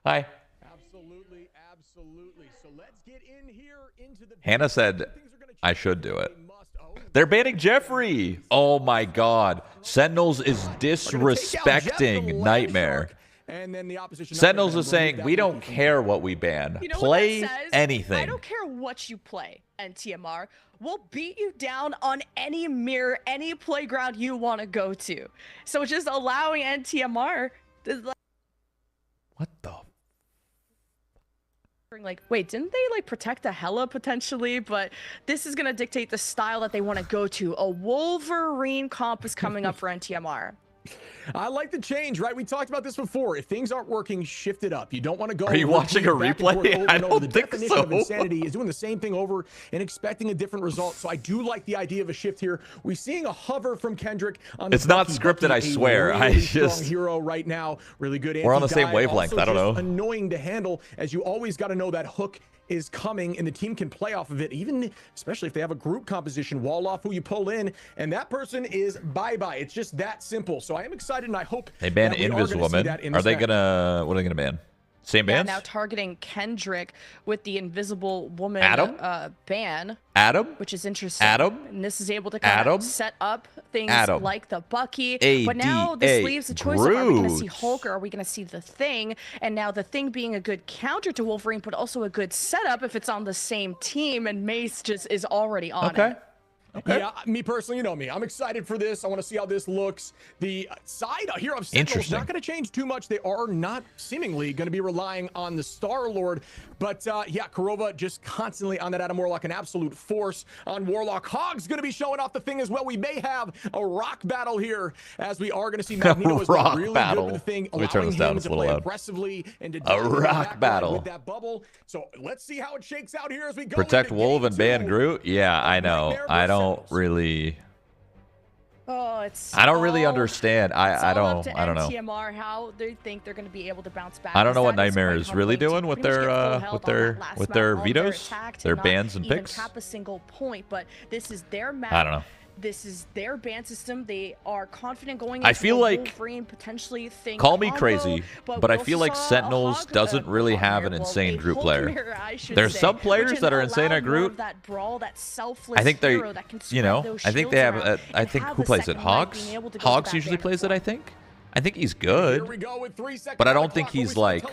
Hi. Absolutely, absolutely. So let's get in here into the Hannah said I should do it. They're banning Jeffrey. Oh my God. Sentinels is disrespecting Nightmare. And then the opposition Sentinels is saying, we don't care what we ban. You know play what that says? anything. I don't care what you play, NTMR. We'll beat you down on any mirror, any playground you want to go to. So just allowing NTMR to What the? like, wait, didn't they like protect a Hela potentially? But this is gonna dictate the style that they want to go to. A Wolverine comp is coming up for NTMR. I like the change, right? We talked about this before. If things aren't working, shift it up. You don't want to go. Are you watching a replay? I don't think definition so. Of insanity is doing the same thing over and expecting a different result. So I do like the idea of a shift here. We're seeing a hover from Kendrick. On it's not scripted, I swear. Really I just strong hero right now. Really good. We're on the same wavelength. Also I don't know. Annoying to handle, as you always got to know that hook is coming and the team can play off of it, even especially if they have a group composition. Wall off who you pull in, and that person is bye-bye. It's just that simple. So I am excited, and I hope they ban Inviswoman. Are they gonna? What are they gonna ban? Same bands? Now targeting Kendrick with the Invisible Woman Adam? ban. Adam? Which is interesting. Adam? And this is able to kind of set up things like the Bucky. But now this leaves the choice of, are we going to see Hulk or are we going to see the Thing? And now the Thing being a good counter to Wolverine, but also a good setup if it's on the same team, and Mace just is already on it. Okay. Yeah, me personally, you know me. I'm excited for this. I want to see how this looks. The side here of Sentinels not going to change too much. They are not seemingly going to be relying on the Star-Lord. But yeah, Kurova just constantly on that Adam Warlock, an absolute force on Warlock. Hog's going to be showing off the Thing as well. We may have a rock battle here, as we are going to see Magneto as well. Really good with the Thing, allowing him to play aggressively and to a rock battle with that bubble. So let's see how it shakes out here as we go. Protect Wolf and ban Groot. Yeah, I know. I don't really. I don't really understand. I don't know. NTMR, how they think they're going to be able to bounce back. I don't know what Nightmare is really doing with their vetoes, their bans and picks. Cap a single point, but this is their map. I don't know. This is their ban system. They are confident going into I feel like Wolverine, potentially Thing call me combo, crazy, but I feel like Sentinels doesn't really have an insane Groot player. There's some players that are insane at Groot. I think they, you know, I think they have. I think who plays it? Hogs. Hogs usually plays it. I think he's good, but I don't think he's like,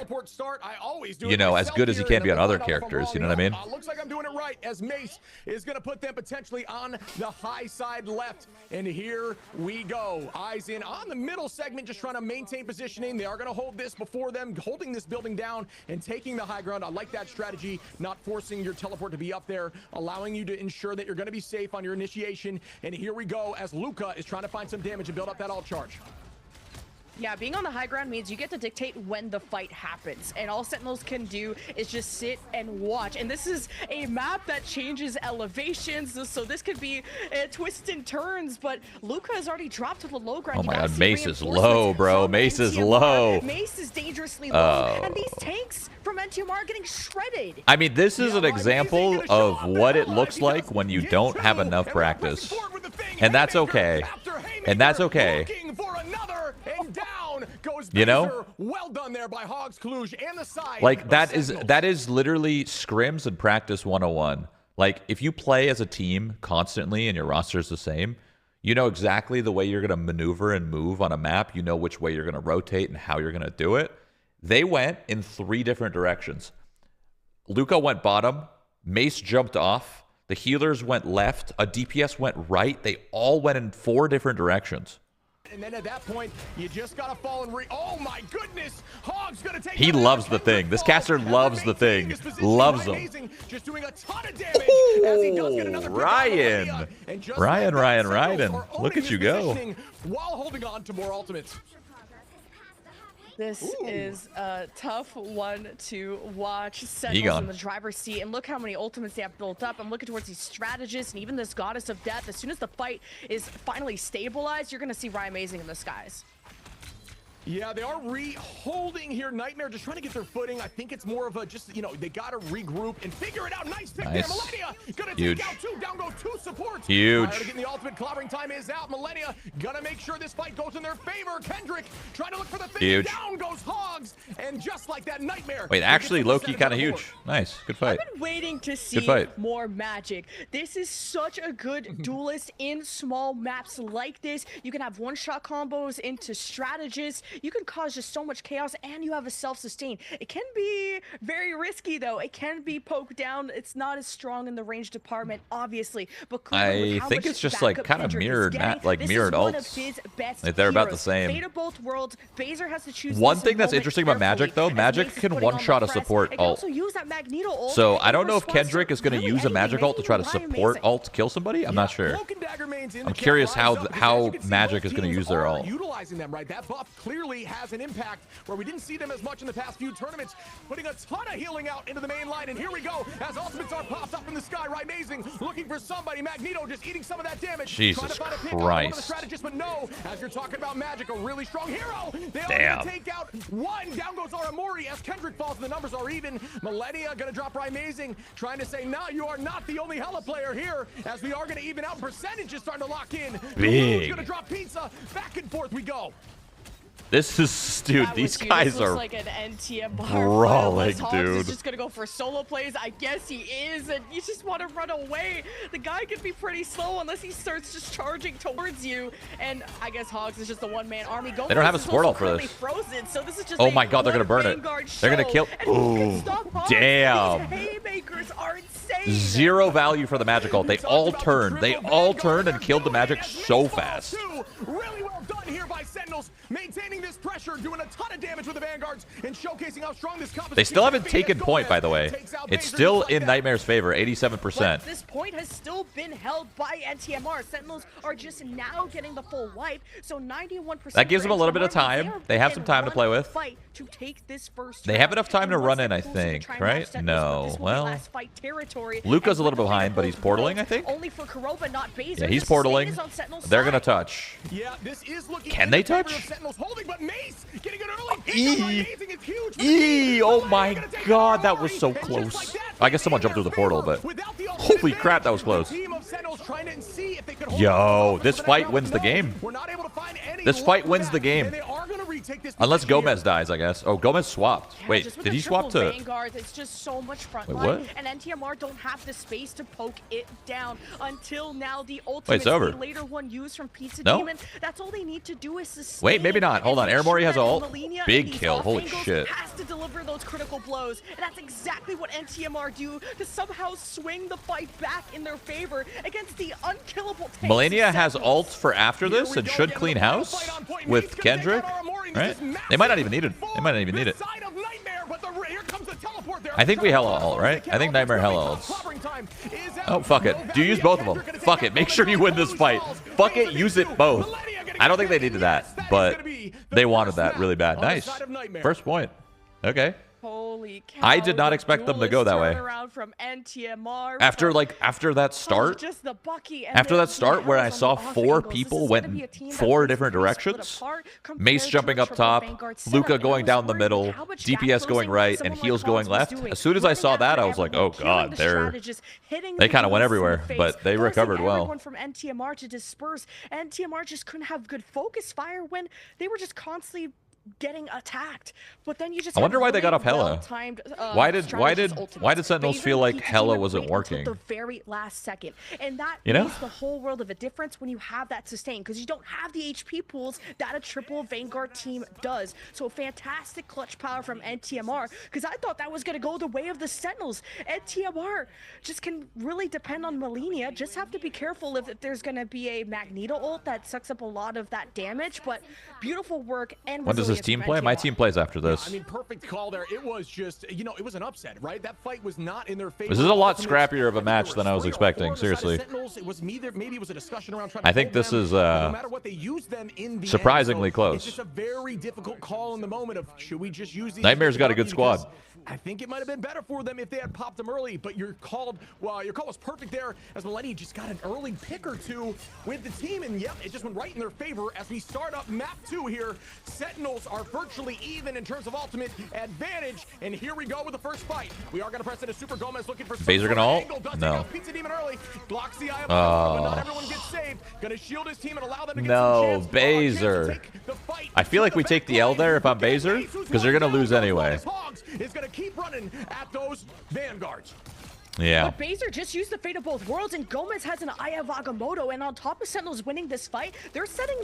you know, as good as he can be on other characters. You know what I mean? Looks like I'm doing it right, as Mace is going to put them potentially on the high side left. And here we go. Eyes in on the middle segment, just trying to maintain positioning. They are going to hold this before them, holding this building down and taking the high ground. I like that strategy, not forcing your teleport to be up there, allowing you to ensure that you're going to be safe on your initiation. And here we go, as Luca is trying to find some damage and build up that alt charge. Yeah, being on the high ground means you get to dictate when the fight happens, and all Sentinels can do is just sit and watch. And this is a map that changes elevations, so this could be twists and turns, but Luca has already dropped to the low ground. Oh my god, Mace is low, bro. Mace is low. Mace is dangerously low, and these tanks from NTMR are getting shredded. I mean, this is an example of what it looks like when you don't have enough practice. And that's okay. And that's okay. You know, well done there by Hogs, Kluge, and the side. Like that is literally scrims and practice 101. Like if you play as a team constantly and your roster is the same, you know exactly the way you're going to maneuver and move on a map. You know which way you're going to rotate and how you're going to do it. They went in 3 different directions. Luca went bottom. Mace jumped off. The healers went left. A DPS went right. They all went in 4 different directions. and then at that point, you just gotta fall and oh my goodness! Hog's gonna take. He loves the thing. This caster loves the thing. Loves him. Just doing a ton of damage as he does get another Ryan. Ryan. Look at you go. While holding on to more ultimates. This is a tough one to watch. Sentinels in the driver's seat, and look how many ultimates they have built up. I'm looking towards these strategists and even this goddess of death. As soon as the fight is finally stabilized, you're going to see Ryan Amazing in the skies. Yeah, they are holding here. Nightmare just trying to get their footing. I think it's more of a just, you know, they got to regroup and figure it out. Nice pick there. Millennia gonna take out two. Down go two supports. Huge. Getting the ultimate clobbering time is out. Millennia gonna make sure this fight goes in their favor. Kendrick trying to look for the thing. Huge. Down goes Hogs. And just like that, Nightmare. Wait, actually, low-key kind of huge. Nice. Good fight. I've been waiting to see more magic. This is such a good duelist in small maps like this. You can have one-shot combos into strategists. You can cause just so much chaos, and you have a self-sustain. It can be very risky, though. It can be poked down. It's not as strong in the range department, obviously. But I think it's just like kind of mirrored, mirrored ults. Like they're about the same. Fate of both worlds. Baser has to choose. One thing that's interesting about Magic, though, Magic can one-shot a support ult. So I don't know if Kendrick is going to use a Magic ult to try to support ult to kill somebody. I'm not sure. I'm curious how Magic is going to use their ult. Utilizing them, right? That buff clearly has an impact where we didn't see them as much in the past few tournaments, putting a ton of healing out into the main line. And here we go as ultimates are popped up in the sky. Right, Amazing looking for somebody. Magneto just eating some of that damage. Jesus Christ. But no, as you're talking about Magic, a really strong hero. They Damn. take out one. Down goes Aramori as Kendrick falls and the numbers are even. Millennia gonna drop Right Amazing, trying to say, no, you are not the only hella player here, as we are gonna even out. Percentage is starting to lock in. Big. Gonna drop pizza. Back and forth we go. This is, dude, these guys are like an NTM brawling, dude. He's just gonna go for solo plays. I guess he is, and you just want to run away. The guy could be pretty slow unless he starts just charging towards you. And I guess Hogs is just a one-man army. They don't have a support ult for this. Frozen, so this is just oh my god, they're gonna burn it. They're gonna kill. Ooh, damn. Haymakers are insane. Zero value for the Magic ult. They all turned. They all turned and killed the Magic so fast. Really well done here by Sentinels, maintaining this pressure, doing a ton of damage with the Vanguards, and showcasing how strong this competition is. They still haven't taken point, by the way. It's still in Nightmare's favor, 87%. But this point has still been held by NTMR. Sentinels are just now getting the full wipe, so 91%. That gives them a little bit of time. They have some time to play with. They have enough time to run in, I think, right? No. Well, Luca's a little behind, but he's portaling, I think. Yeah, he's portaling. They're gonna touch. Yeah, this is looking. Can they touch? Holding, but Mace getting an early Oh my god, that was so close. I guess someone jumped through the portal, but holy crap, that was close. Yo, this fight wins the game. This fight wins the game. Unless Gomez dies, I guess. Oh, Gomez swapped. Wait, did he swap to? It's just so much front line, and NTMR don't have the space to poke it down until now. The ultimate it's over. Later one used from Pizza Demon. That's all they need to do is sustain. Wait, maybe not. Hold on. Aramori has ult. Big kill. Holy shit. Has to deliver those critical blows, and that's exactly what NTMR do to somehow swing the fight back in their favor against the unkillable tanks. Melania has ult for after this and should clean house with Kendrick, right? They might not even need it. They might not even need it. I think we hella ult, right? I think Nightmare hella ults. Oh, fuck it. Do use both of them. Fuck it. Make sure you win this fight. Fuck it. Use it both. I don't think they needed that, but they wanted that really bad. Nice. First point. Okay. Holy cow. I did not expect them to go that way. From NTMR, after that start, after that start where I saw 4 people went in 4 different directions, Mace jumping up top, Luca going down the middle, DPS going right, and heals going left. As soon as I saw that, I was like, oh god, they kind of went everywhere, but they recovered well. From NTMR to disperse, NTMR just couldn't have good focus fire when they were just constantly getting attacked. But then you just I wonder why they got off Hella. well-timed, Why did ultimates. Sentinels Baser feel like and Hella PTT wasn't wait until working? the very last second, and that You know? makes the whole world of a difference when you have that sustain, because you don't have the HP pools that a triple Vanguard team does. So fantastic clutch power from NTMR, because I thought that was going to go the way of the Sentinels. NTMR just can really depend on Malenia. Just have to be careful if there's going to be a Magneto ult that sucks up a lot of that damage, but beautiful work. And When does this resilience team from play? My NTMR. team plays after this. I mean, perfect call there. It was just, you know, it was an upset, right? That fight was not in their favor. This is a lot scrappier of a match than I was expecting, seriously. It was maybe it was a discussion around trying I to think hold this them, is but no matter what, they used them in the surprisingly end, so close. It's just a very difficult call in the moment of should we just use these? Nightmare's got a good squad. I think it might have been better for them if they had popped them early, but your call was perfect there as Millennium just got an early pick or two with the team, and yep, it just went right in their favor as we start up map 2 here. Sentinels are virtually even in terms of ultimate advantage, and here we go with the first fight. We are going to press into Super Gomez looking for Baser gonna ult? No. Pizza Demon early, blocks the eye of but not everyone gets saved. Gonna shield his team and allow them to get No, some chance. Baser. To take the fight I feel like we take the L there if I'm Baser, because they're going to lose anyway. Hogs is going to keep running at those Vanguards. Yeah. But Baser just used the fate of both worlds, and Gomez has an Eye of Agamotto, and on top of Sentinels winning this fight, they're setting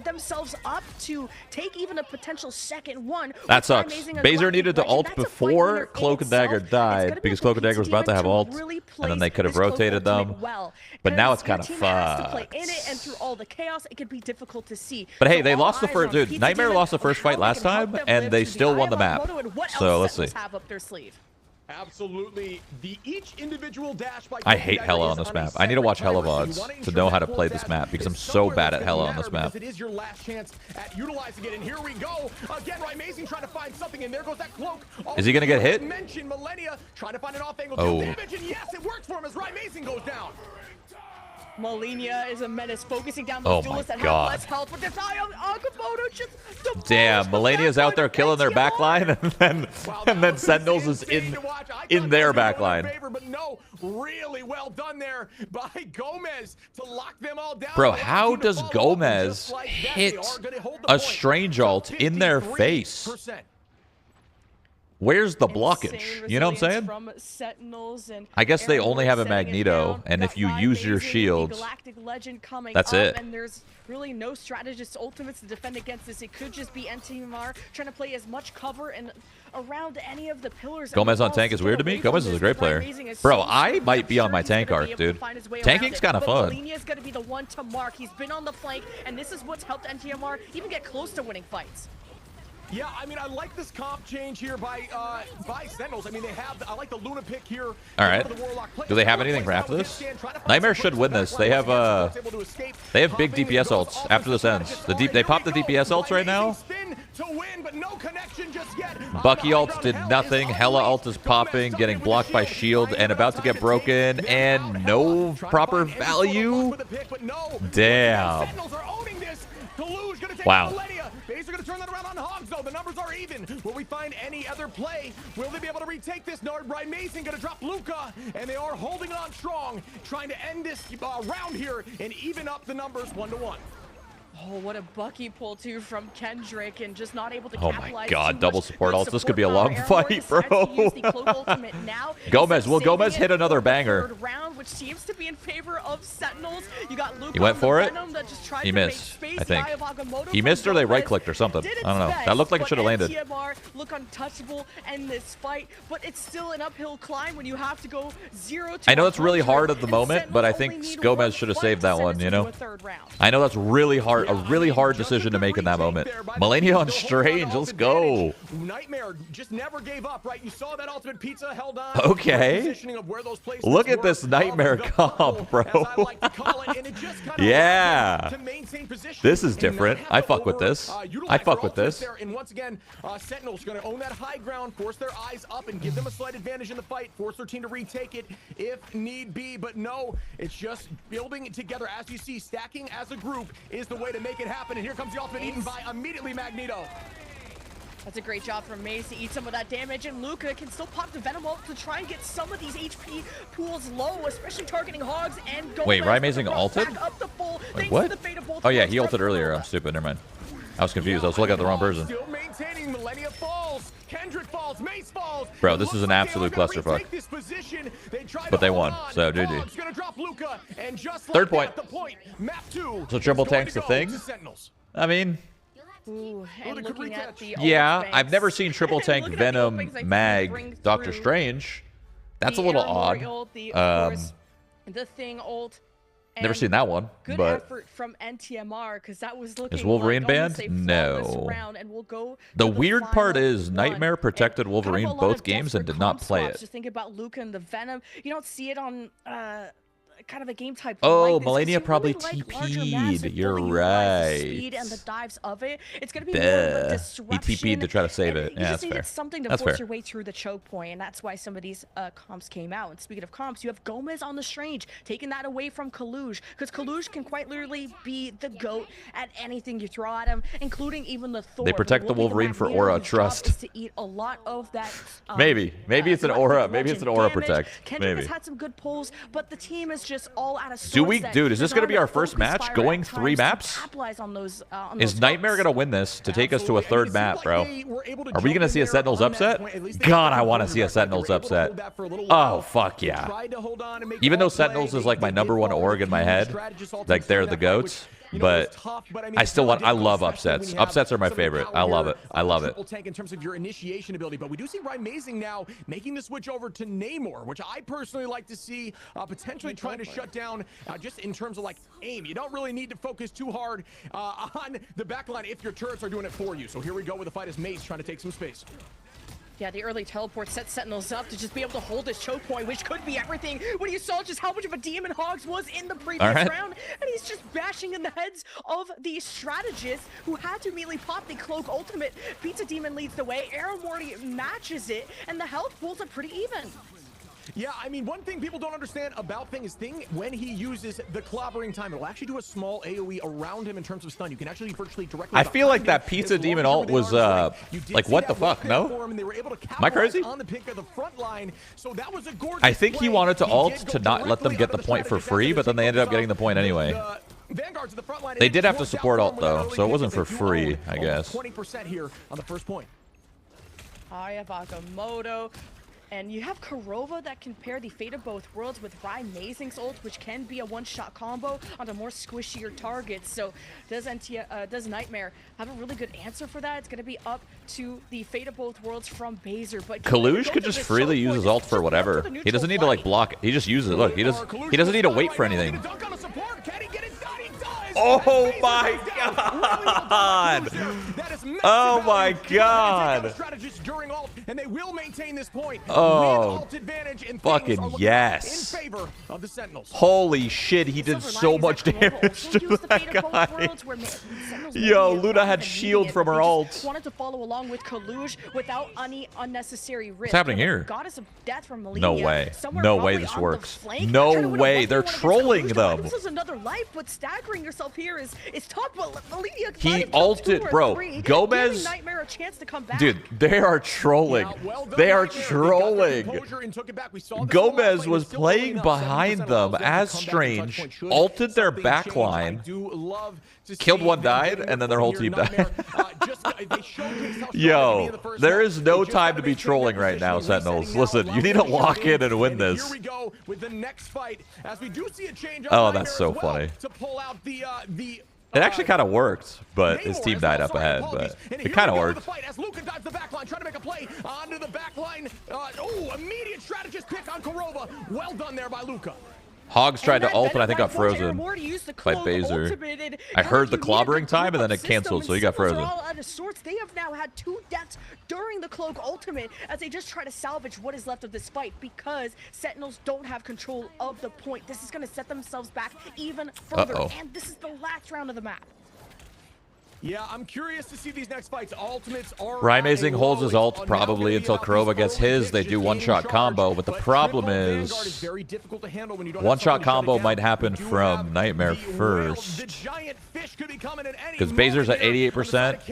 themselves up to take even a potential second one. That sucks. Baser needed to ult before Cloak and Dagger died, because Cloak and Dagger was about to have ult, and then they could have rotated them. But now it's kind of fucked. In it, and through all the chaos, it could be difficult to see. But hey, they lost the first, dude. Nightmare lost the first fight last time, and they still won the map. So let's see. Have up their sleeve. Absolutely. Each individual dash by I hate Hella on this map. I need to watch Hella VODs to know how to play this map, because I'm so bad at Hella on this map. It is your last chance at utilizing it, and here we go again. Amazing trying to find something, and there goes that cloak. Is he gonna get hit? Mention Millennia trying to find an off-angle damage, and yes, it works for him as Amazing goes down. Malenia is a menace, focusing down those duelists that have less health, but this Eye of Agamotto just damn, Millennia's out there killing their backline, and then Sentinels is in their backline. But no, really well done there by Gomez to lock them all down. Bro, how does Gomez hit a strange ult in their face? Where's the blockage? You know what I'm saying? From Sentinels, and I guess they only have a Magneto, and if you use your shields, that's it. And there's really no strategist ultimates to defend against this. It could just be NTMR trying to play as much cover and around any of the pillars. Gomez on tank is weird to me. Gomez is a great player. Bro, I might be on my tank arc, dude. Tanking's kind of fun. Malenia's going to be the one to mark. He's been on the flank, and this is what's helped NTMR even get close to winning fights. Yeah, I mean, I like this comp change here by Sentinels. I mean, I like the Luna pick here. All right. Do they have anything for after this? Nightmare should win this. They have big DPS ults after this ends. They pop the DPS ults right now. Bucky ult did nothing. Hella ult is popping, getting blocked by shield, and about to get broken, and no proper value. Damn. Wow. Baser going to turn that around on Hogs, though. The numbers are even. Will we find any other play? Will they be able to retake this? No, Mason going to drop Luca, and they are holding on strong, trying to end this round here and even up the numbers 1-1. Oh, what a Bucky pull too from Kendrick, and just not able to capitalize. Oh my god, double support ults. This could be a long fight, bro. Gomez, will Gomez hit another banger? Round, which seems to be in favor of Sentinels. You got Luke, he went for it. He missed, I think. He missed, or they right-clicked or something. I don't know. That looked like it should have landed. TMR look untouchable in this fight, but it's still an uphill climb when you have to go 0 to I know it's really hard at the moment, but I think Gomez should have saved that one, you know? I know that's really hard. A really hard decision to make in that moment. Malenia on Strange, let's go. Nightmare just never gave up, right? You saw that ultimate pizza held on. Okay. Look at this Nightmare comp, bro. Yeah. This is different. I fuck with this. I fuck with this. And once again, Sentinels going to own that high ground, force their eyes up, and give them a slight advantage in the fight. Force their team to retake it if need be. But no, it's just building it together. As you see, stacking as a group is the way to make it happen. And here comes the ultimate eaten by immediately Magneto. That's a great job from Maze to eat some of that damage, and Luca can still pop the Venom ult to try and get some of these HP pools low, especially targeting Hogs and Gomez. Wait, Rymazing ulted? Wait, what? Oh yeah, he ulted earlier. I'm stupid. Never mind. I was confused. I was looking at the wrong person. Still coming. Millennia falls. Kendrick falls. Mace falls. Bro, this is an absolute clusterfuck. But they won, so GG. Third point. So triple tank's the thing? I mean... Ooh, and looking at the yeah, I've never seen triple tank Venom, Mag, Doctor Strange. That's a little odd. The Thing ult. Never seen that one. Good but effort from NTMR because that was looking. Is Wolverine banned? No. The weird part is Nightmare protected Wolverine both games and did not play it. Just think about Luca and the Venom. You don't see it on kind of a game type. Oh, like Melania probably TP'd. You're right. Speed and the dives of it. It's going to be more of a disruption. He TP'd to try to save it. Yeah, that's fair. Something to force your way through the choke point, and that's why some of these comps came out. And speaking of comps, you have Gomez on the Strange, taking that away from Kaluj, because Kaluj can quite literally be the GOAT at anything you throw at him, including even the Thor. They protect the Wolverine for aura, trust. To eat a lot of that, maybe it's an aura. Maybe it's an aura protect. Kendrick has had some good pulls, but the team is just all out of sorts. Dude, is this going to be our first match going 3 maps? Is Nightmare going to win this to take us to a 3rd map, bro? Are we going to see a Sentinels upset? God, I want to see a Sentinels upset. Oh, fuck yeah. Even though Sentinels is like my #1 org in my head, like they're the GOATs. But I love upsets. Upsets are my favorite. I love it. I love it. In terms of your initiation ability, but we do see Amazing now making the switch over to Namor, which I personally like to see potentially trying to shut down just in terms of like aim. You don't really need to focus too hard on the backline if your turrets are doing it for you. So here we go with the fight as Mace trying to take some space. Yeah, the early teleport set Sentinels up to just be able to hold this choke point, which could be everything. When you saw just how much of a demon Hogs was in the previous round, and he's just bashing in the heads of the strategists who had to immediately pop the cloak ultimate. Pizza Demon leads the way, Arrow Morty matches it, and the health pulls up pretty even. Yeah, I mean, one thing people don't understand about Thing, when he uses the clobbering time, it'll actually do a small AoE around him in terms of stun. You can actually virtually directly. I feel like that Pizza Demon ult was like, what the fuck? No? Am I crazy? On the pick of the front line, so that was a I think he wanted to ult to not let them get the point for free, but then they ended up getting the point anyway. They did have to support ult though, so it wasn't for free, I guess. 20% here on the first point. I have Akamoto. And you have Kurova that can pair the Fate of Both Worlds with Amazing's ult, which can be a one-shot combo onto more squishier targets. So does Nightmare have a really good answer for that? It's going to be up to the Fate of Both Worlds from Baser. But Kaluj could just freely use his ult for whatever. He doesn't need to like block it. He just uses it. Look, he doesn't need to wait for anything. Oh my god! Oh my god! And they will maintain this point. Oh, fucking yes! Holy shit, he did so much damage to that guy. Yo, Luna had shield from her ult. Wanted to follow along with Kaluj without any unnecessary risk. What's happening here? Goddess of Death from Melania. No way. No way this works. No way. They're trolling them. This is another life, but staggering yourself here is tough. But Melania, he ulted, bro. Gomez. Dude, they are trolling. They are trolling. Gomez was playing behind them as Strange, ulted their backline, killed one, died, and then their whole team died. Yo, there is no time to be trolling right now, Sentinels. Listen, you need to lock in and win this. Oh, that's so funny. It actually kind of worked, but his team died up ahead, but it kind of worked. As Luca dives the backline, trying to make a play onto the backline. Immediate strategist pick on Kurova. Well done there by Luca. Hogs tried to ult, and I think got frozen by Baser. I heard the clobbering time, and then it canceled, so he got frozen. They have now had 2 deaths during the cloak ultimate as they just try to salvage what is left of this fight because Sentinels don't have control of the point. This is going to set themselves back even further, and this is the last round of the map. Yeah, I'm curious to see these next fights. Ultimates are Amazing holds his ult probably until Kurova gets his. They do one-shot combo, but the problem is one-shot combo might happen from Nightmare first. Because Bazer's at 88%.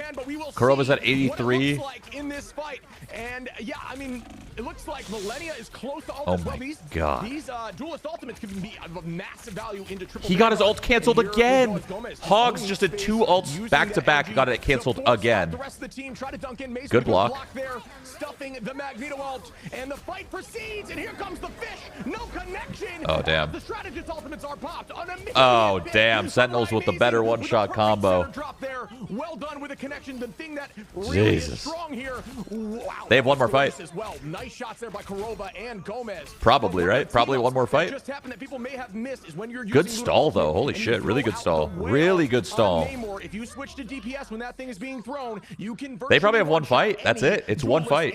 Kuroba's at 83. In this fight. And yeah, I mean, it looks like Millennia is close to ult Oh as well. my God. These duelist ultimates can be of massive value into triple. He got his ult canceled And here again. goes Gomez. Hogs just did 2 ults back to back, got it canceled again. The rest of the team try to dunk in. Mason Good block. there, stuffing the Magneto ult, and the fight proceeds. And here comes the fish. No connection. Oh damn. The strategist ultimates are popped. Oh damn. Sentinels with the better one-shot combo. Drop there. Well done with the connection. The thing that really is strong here. Wow. They have one more fight. As well. Nice shots there by Kuroba and Gomez. Probably, right? Probably one more fight. Just happened that people may have missed is when you're Good using stall Ludo though. Holy and shit. you Really throw good out stall. the whale Really good stall. Namor. If you switch to DPS when that thing is being thrown, you can They probably have one fight. That's it. It's one fight.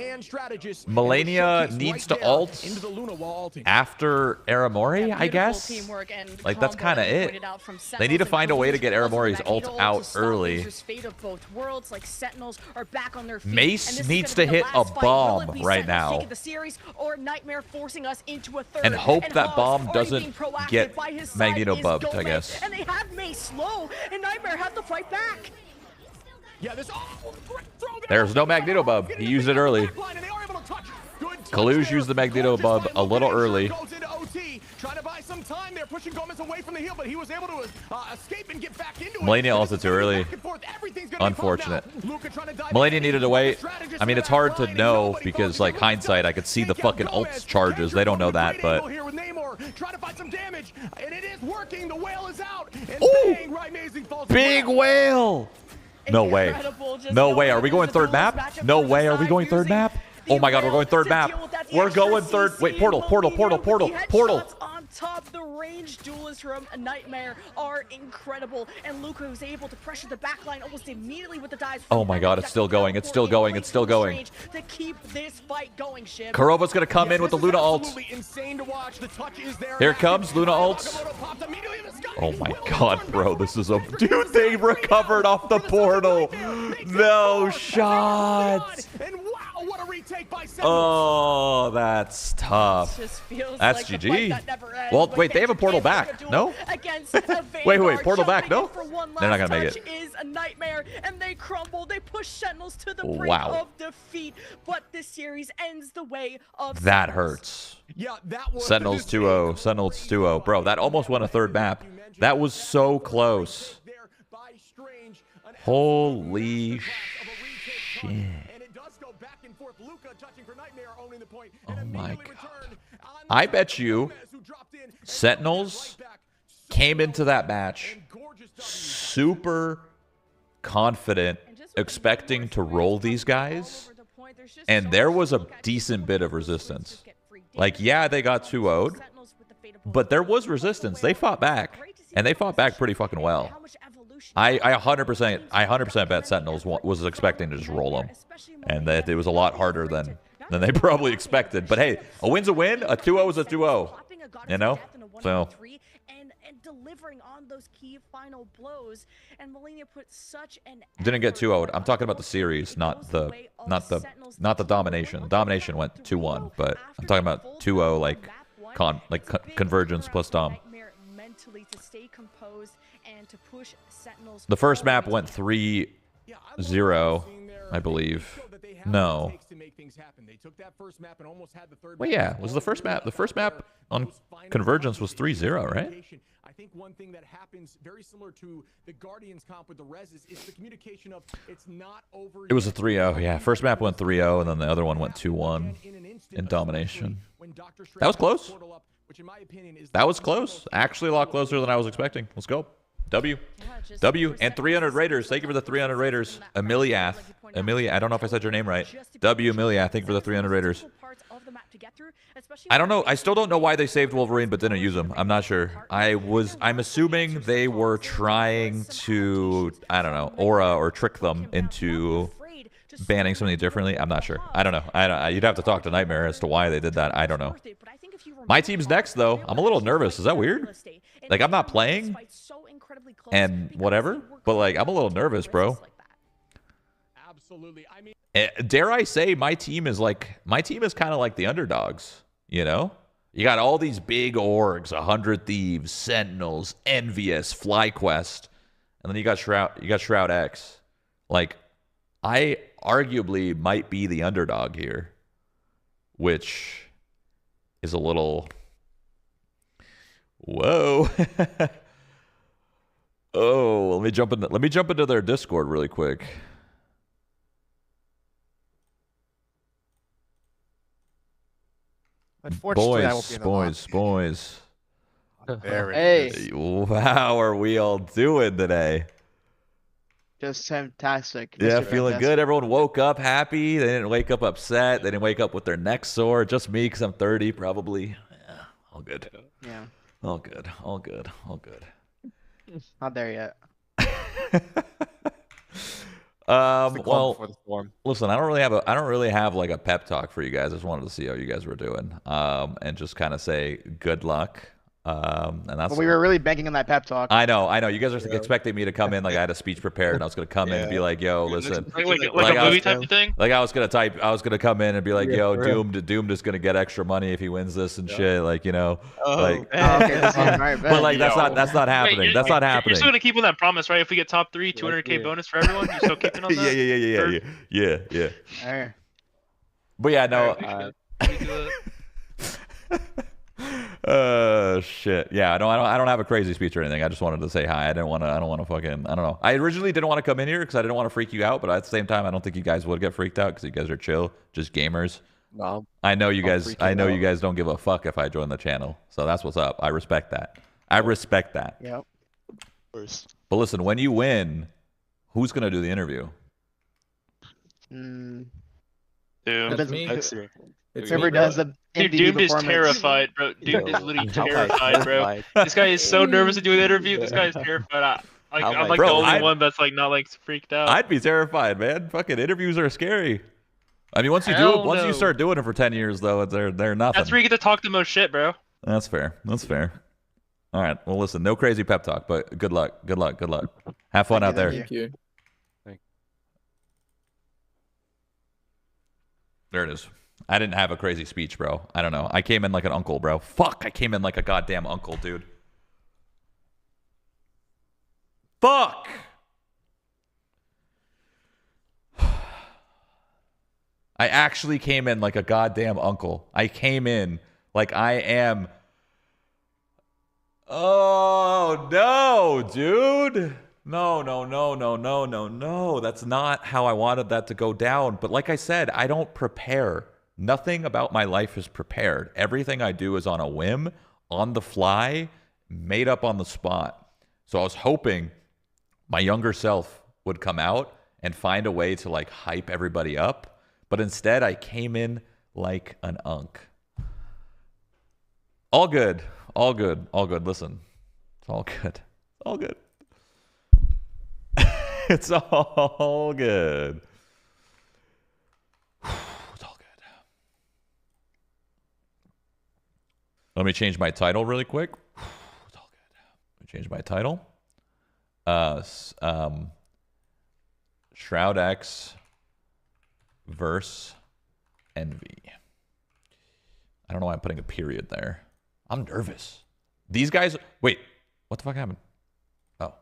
Millennia needs to ult after Aramori, I guess. Like, that's kind of it. They need to find a way to get Aramori's ult out early. Mace needs to hit a bomb right now. And hope that bomb doesn't get Magneto bubbed, I guess. And they have Mace slow, and Nightmare have to fight back. Yeah, There's no Magneto bub. He used it early. Kaluge used the Magneto bub a little early. Trying to buy some time there, pushing Gomez away from the hill, but he was able to escape and get back into it. Millennia also too early. Unfortunate. Millennia needed to wait. I mean, it's hard to know because, like, hindsight, I could see the fucking ult charges. They don't know that, but. Trying to find some damage, and it is working. The whale is out. And ooh! Big whale! No way. No way. Are we going third map? No way. Are we going third map? Oh my god, we're going third map. We're going third. Wait, portal. On top, the range duelists from Nightmare are incredible, and Luca was able to pressure the backline almost immediately with the dives. Oh my god, it's still going. It's still going. It's still going. To keep this fight going, Shib. Kuroba's gonna come in with the Luna ult. Here it comes, Luna ult. Oh my god, bro, this is a dude. They recovered off the portal. No shot. Oh, that's tough. That's GG. Well, wait, they have a portal back. No? wait, portal back. No? They're not gonna make it. Is a nightmare, and they crumble. They push Sentinels to the brink of defeat. But this series ends the way of that hurts. Yeah, that was Sentinels 2-0. Sentinels 2-0. Bro, that almost won a third map. That was so close. Holy shit. Oh my god. I bet you Sentinels came into that match super confident, expecting to roll these guys, and there was a decent bit of resistance. Like, yeah, they got 2-0'd, but there was resistance. They fought back, and they fought back pretty fucking well. I 100% bet Sentinels was expecting to just roll them, and that it was a lot harder than they probably expected. But hey, a win's a win. A 2-0 is a 2-0. You know? So. And delivering on those key final blows, and Millennia put such an didn't get 2-0'd. I'm talking about the series, not the domination. Domination went 2-1, but I'm talking about 2-0 like convergence plus dom. The first map went 3-0, I believe. No. Well, yeah, was the first map on Convergence was 3-0, right? I think one thing that happens very similar to the Guardians comp with the Reses is the communication of it's not over. It was a 3-0, yeah. First map went 3-0, and then the other one went 2-1 in domination. That was close. That was close. Actually, a lot closer than I was expecting. Let's go. W, and 300 Raiders. Thank you for the 300 Raiders. Amelia, I don't know if I said your name right. W, Amelia, thank you for the 300 Raiders. I don't know. I still don't know why they saved Wolverine but didn't use him. I'm not sure. I'm assuming they were trying to, I don't know, aura or trick them into banning something differently. I'm not sure. I don't know. You'd have to talk to Nightmare as to why they did that. I don't know. My team's next, though. I'm a little nervous. Is that weird? Like, I'm not playing and whatever, but, like, I'm a little nervous, bro. Absolutely. I mean, dare I say my team is kind of like the underdogs, you know? You got all these big orgs, 100 Thieves, Sentinels, Envious, FlyQuest, and then you got SHROUD-X. Like, I arguably might be the underdog here, which is a little whoa. Oh, let me jump into their Discord really quick. Unfortunately, I won't be in the boys. Hey, How are we all doing today? Just fantastic. Yeah, Mr. feeling Fantastic. good. Everyone woke up happy. They didn't wake up upset. They didn't wake up with their neck sore. Just me, because I'm 30, probably. Yeah, all good. Yeah, All good. All good. All good. not there yet. Well, before the storm. listen, I don't really have like a pep talk for you guys. I just wanted to see how you guys were doing, and just kind of say good luck. And that's. But we were really banking on that pep talk. I know. You guys are expecting me to come in like I had a speech prepared, and I was gonna come in and be like, "Yo, listen." Like Like a I movie was- type of thing. Like I was gonna come in and be like, "Yo, Doomed is gonna get extra money if he wins this and shit." Like, you know, like. Oh, okay, that's all right, But bet. like that's not happening. Wait, That's not You're happening. still gonna keep on that promise, right? If we get top 3, 200K bonus for everyone. You're still keeping on that? Yeah. Alright. But yeah, no. We do that. Shit. Yeah, I don't have a crazy speech or anything. I just wanted to say hi. I don't want to fucking, I don't know. I originally didn't want to come in here because I didn't want to freak you out, but at the same time, I don't think you guys would get freaked out because you guys are chill, just gamers. No, I know you guys. freaking I know you out. guys don't give a fuck if I join the channel, so that's what's up. I respect that. Yep. But listen, when you win, who's gonna do the interview? Mm, Doom. That's me. It's whoever does the Dude, MVD Doomed is performance. terrified, bro. Doomed is literally terrified, bro. This guy is so nervous to do an interview. This guy is terrified. I'm like Bro, the only I'd- one that's like not like freaked out. I'd be terrified, man. Fucking interviews are scary. I mean, once you Hell once you no. start doing it for 10 years, though, they're nothing. That's where you get to talk the most shit, bro. That's fair. That's fair. All right. Well, listen, no crazy pep talk, but good luck. Good luck. Good luck. Have fun out there. Thank Thank you. There it is. I didn't have a crazy speech, bro. I don't know. I came in like an uncle, bro. Fuck. I came in like a goddamn uncle, dude. Fuck. I actually came in like a goddamn uncle. I came in like I am. Oh, no, dude. No. That's not how I wanted that to go down. But like I said, I don't prepare. Nothing about my life is prepared. Everything I do is on a whim, on the fly, made up on the spot. So I was hoping my younger self would come out and find a way to like hype everybody up. But instead, I came in like an unk. All good. All good. All good. Listen, it's all good. All good. It's all good. It's all good. Let me change my title really quick. It's all good. Let me change my title. SHROUD-X verse Envy. I don't know why I'm putting a period there. I'm nervous. These guys, wait, what the fuck happened? Oh,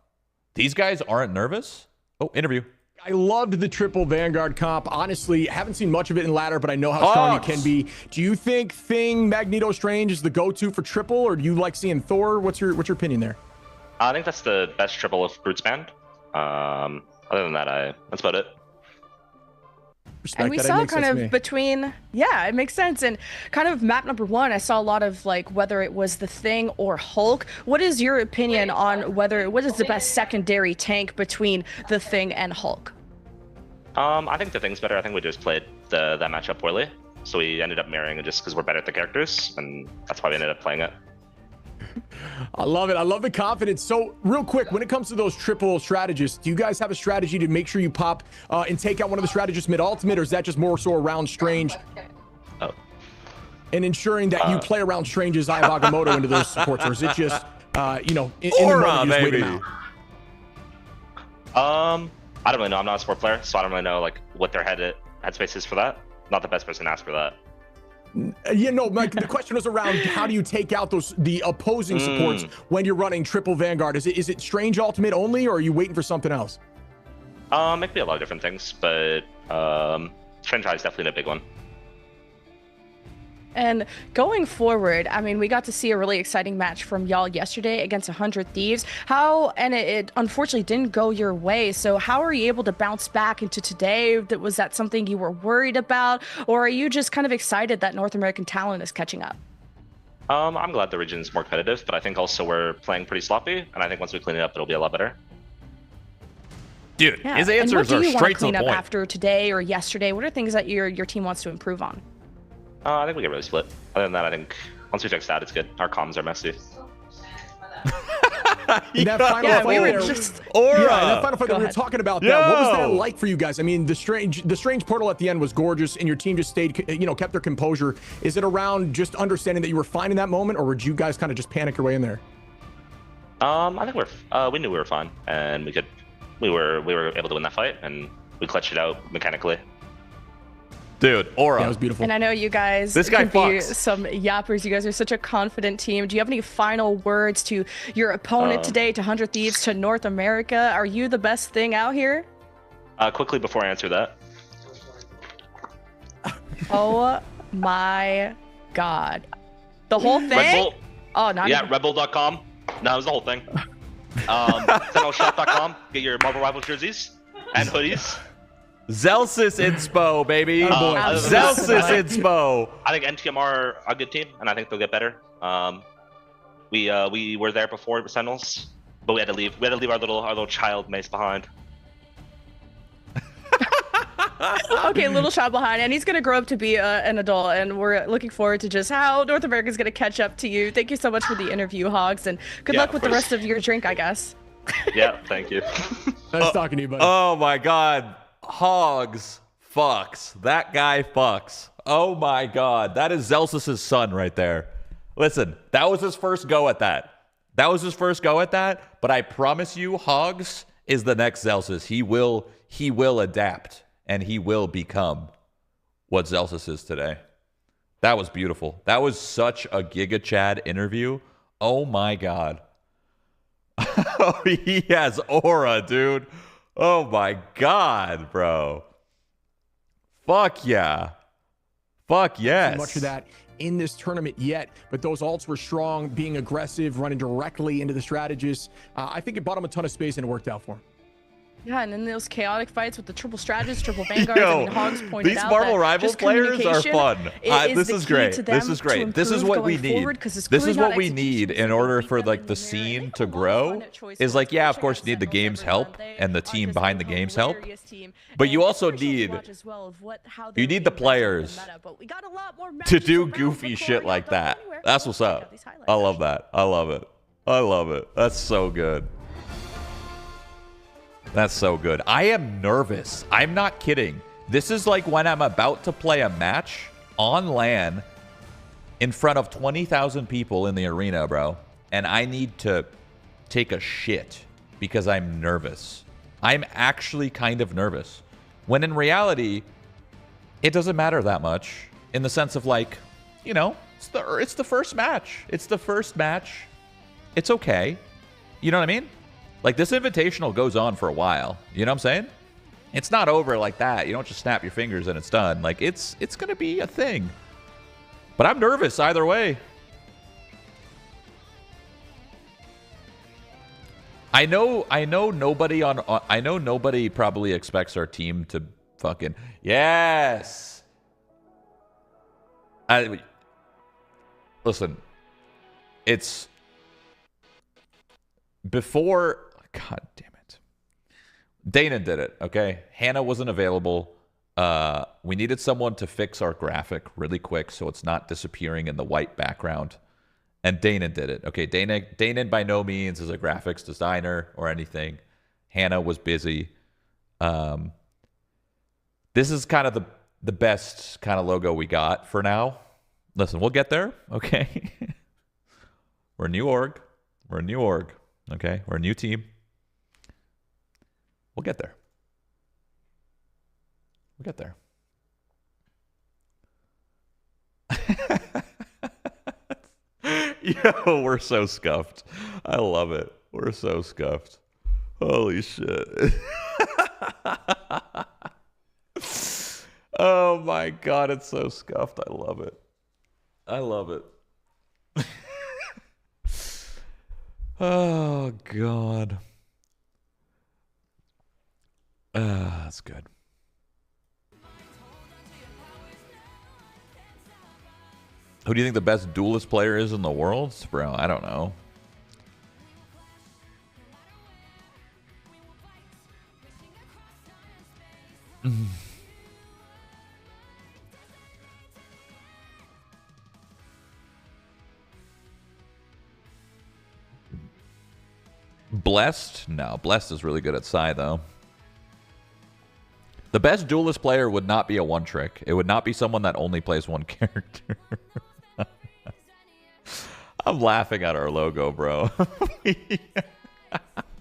these guys aren't nervous? Oh, interview. I loved the triple Vanguard comp. Honestly, haven't seen much of it in ladder, but I know how strong it can be. Do you think Thing Magneto Strange is the go-to for triple, or do you like seeing Thor? What's your opinion there? I think that's the best triple of Brutes banned. Other than that, that's about it. Respect And we that. It saw makes kind sense to of me. between, yeah, it makes sense. And kind of map number 1, I saw a lot of like whether it was the Thing or Hulk. What is your opinion on what is the best secondary tank between the Thing and Hulk? I think the Thing's better. I think we just played that matchup poorly, so we ended up mirroring it just because we're better at the characters, and that's why we ended up playing it. I love it. I love the confidence. So real quick, when it comes to those triple strategists, do you guys have a strategy to make sure you pop and take out one of the strategists mid-ultimate, or is that just more so around Strange? Oh. And ensuring that you play around Strange's Eye of Agamotto into those supports, or is it just, in the moment, you just wait him out? I don't really know. I'm not a sport player, so I don't really know like what their headspace is for that. Not the best person to ask for that. Yeah, no, Mike, the question was around how do you take out the opposing supports when you're running triple Vanguard? Is it Strange Ultimate only, or are you waiting for something else? It could be a lot of different things, but Strange Eye is definitely a big one. And going forward, I mean, we got to see a really exciting match from y'all yesterday against 100 Thieves. And it unfortunately didn't go your way. So how are you able to bounce back into today? Was that something you were worried about? Or are you just kind of excited that North American talent is catching up? I'm glad the region's more competitive, but I think also we're playing pretty sloppy. And I think once we clean it up, it'll be a lot better. Dude, his answers are straight to the point. What do you want to clean up after today or yesterday? What are things that your team wants to improve on? I think we get really split. Other than that, I think once we fix that, it's good. Our comms are messy. That final fight, we were talking about that. What was that like for you guys? I mean, the strange portal at the end was gorgeous, and your team just stayed, kept their composure. Is it around just understanding that you were fine in that moment, or would you guys kind of just panic your way in there? I think we knew we were fine, and we were able to win that fight, and we clutched it out mechanically. Dude, Aura. That was beautiful. And I know you guys this guy can be some yappers. You guys are such a confident team. Do you have any final words to your opponent today, to 100 Thieves, to North America? Are you the best thing out here? Quickly before I answer that. Oh my God. The whole thing? Red Bull. Oh, not yeah, redbull.com. No, it was the whole thing. Sentinelshop.com. Get your Marvel Rivals jerseys and hoodies. Zelsis Inspo, baby. Zelsis Inspo. I think NTM are a good team, and I think they'll get better. We were there before with Sentinels, but we had to leave. We had to leave our little child Mace behind. Okay, little child behind, and he's gonna grow up to be an adult, and we're looking forward to just how North America's gonna catch up to you. Thank you so much for the interview, Hogs, and good luck with the rest of your drink, I guess. Yeah, thank you. Nice talking to you, buddy. Oh my God. Hogs fucks. That guy fucks. Oh my God. That is Zelsis' son right there. Listen, that was his first go at that. But I promise you, Hogs is the next Zelsis. He will adapt, and he will become what Zelsis is today. That was beautiful. That was such a Giga Chad interview. Oh my God. Oh, he has aura, dude. Oh my God, bro. Fuck yeah. Fuck yes. Much of that in this tournament yet, but those ults were strong, being aggressive, running directly into the strategists. I think it bought him a ton of space and it worked out for him. Yeah, and then those chaotic fights with the triple strategists, triple vanguards. I mean, Hogs pointed these out Marvel that Rivals players are fun. This is great. This is great. This is what we need. This is what we need in order for like the scene to grow. Is like, yeah, of course you need the game's help and the team behind the game's help, but you also need the players to do goofy shit like that. That's what's up. I love that. I love it. I love it. That's so good. That's so good. I am nervous. I'm not kidding. This is like when I'm about to play a match on LAN in front of 20,000 people in the arena, bro. And I need to take a shit because I'm nervous. I'm actually kind of nervous. When in reality, it doesn't matter that much in the sense of like, you know, it's the first match. It's the first match. It's okay. You know what I mean? Like, this invitational goes on for a while. You know what I'm saying? It's not over like that. You don't just snap your fingers and it's done. Like, it's going to be a thing. But I'm nervous either way. I know nobody probably expects our team to fucking... Yes! Listen. It's... Before... God damn it. Dana did it, okay? Hannah wasn't available. We needed someone to fix our graphic really quick so it's not disappearing in the white background. And Dana did it. Okay, Dana by no means is a graphics designer or anything. Hannah was busy. This is kind of the best kind of logo we got for now. Listen, we'll get there, okay? We're a new org. We're a new org, okay? We're a new team. We'll get there. We'll get there. Yo, we're so scuffed. I love it. We're so scuffed. Holy shit. Oh my god, it's so scuffed. I love it. I love it. Oh god. That's good. Who do you think the best duelist player is in the world? Bro, I don't know. Blessed? No, Blessed is really good at Psy, though. The best duelist player would not be a one-trick. It would not be someone that only plays one character. I'm laughing at our logo, bro.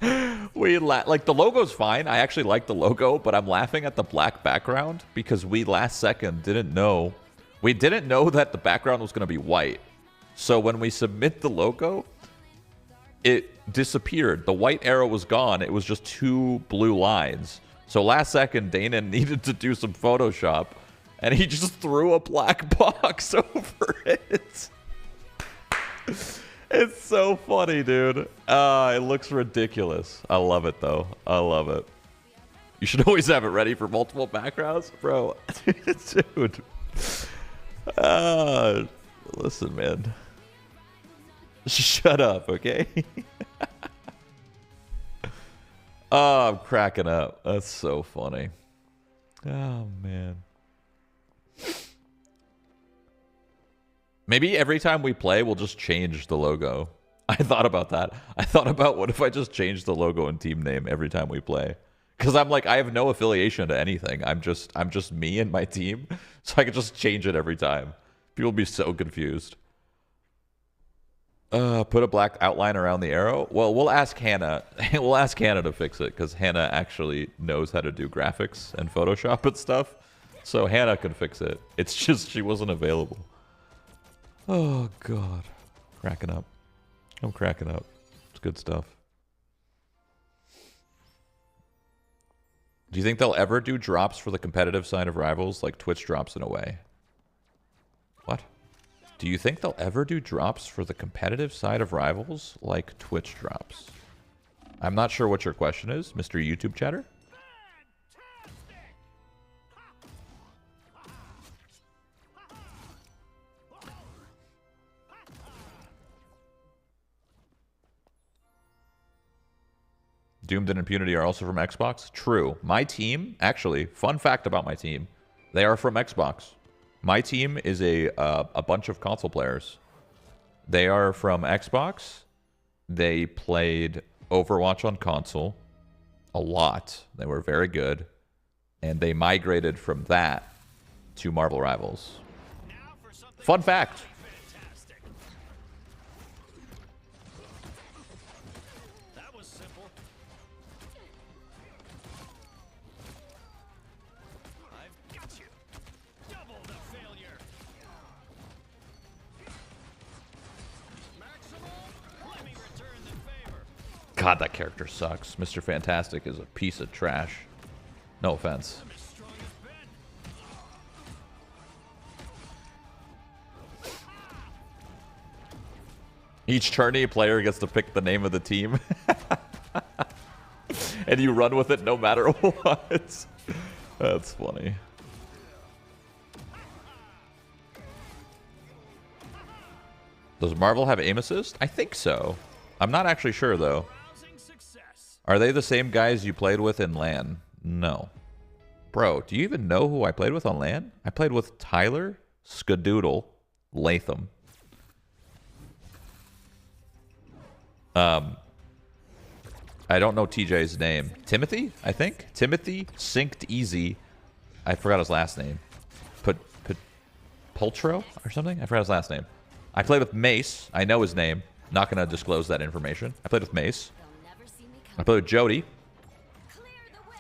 Like, the logo's fine. I actually like the logo, but I'm laughing at the black background because we last second didn't know. We didn't know that the background was going to be white. So when we submit the logo, it disappeared. The white arrow was gone. It was just 2 blue lines. So last second, Dana needed to do some Photoshop, and he just threw a black box over it. It's so funny, dude. It looks ridiculous. I love it, though. I love it. You should always have it ready for multiple backgrounds, bro. Dude. Listen, man. Shut up, okay? Oh, I'm cracking up. That's so funny. Oh, man. Maybe every time we play, we'll just change the logo. I thought about that. I thought about what if I just change the logo and team name every time we play? Because I'm like, I have no affiliation to anything. I'm just me and my team. So I can just change it every time. People will be so confused. Put a black outline around the arrow. Well, we'll ask Hannah. We'll ask Hannah to fix it because Hannah actually knows how to do graphics and Photoshop and stuff. So Hannah can fix it. It's just she wasn't available. Oh god, cracking up. I'm cracking up. It's good stuff. Do you think they'll ever do drops for the competitive side of Rivals like Twitch drops in a way? What? Do you think they'll ever do drops for the competitive side of Rivals like Twitch drops? I'm not sure what your question is, Mr. YouTube chatter. Doomed and Impunity are also from Xbox? True. My team, actually, fun fact about my team, they are from Xbox. My team is a bunch of console players. They are from Xbox. They played Overwatch on console a lot. They were very good. And they migrated from that to Marvel Rivals. Fun fact. God, that character sucks. Mr. Fantastic is a piece of trash. No offense. Each tourney, player gets to pick the name of the team. And you run with it no matter what. That's funny. Does Marvel have aim assist? I think so. I'm not actually sure, though. Are they the same guys you played with in LAN? No. Bro, do you even know who I played with on LAN? I played with Tyler, Skadoodle, Latham. I don't know TJ's name. Timothy, I think? Timothy Synced Easy. I forgot his last name. Pultro or something? I forgot his last name. I played with Mace. I know his name. Not going to disclose that information. I played with Mace. I played with Jody.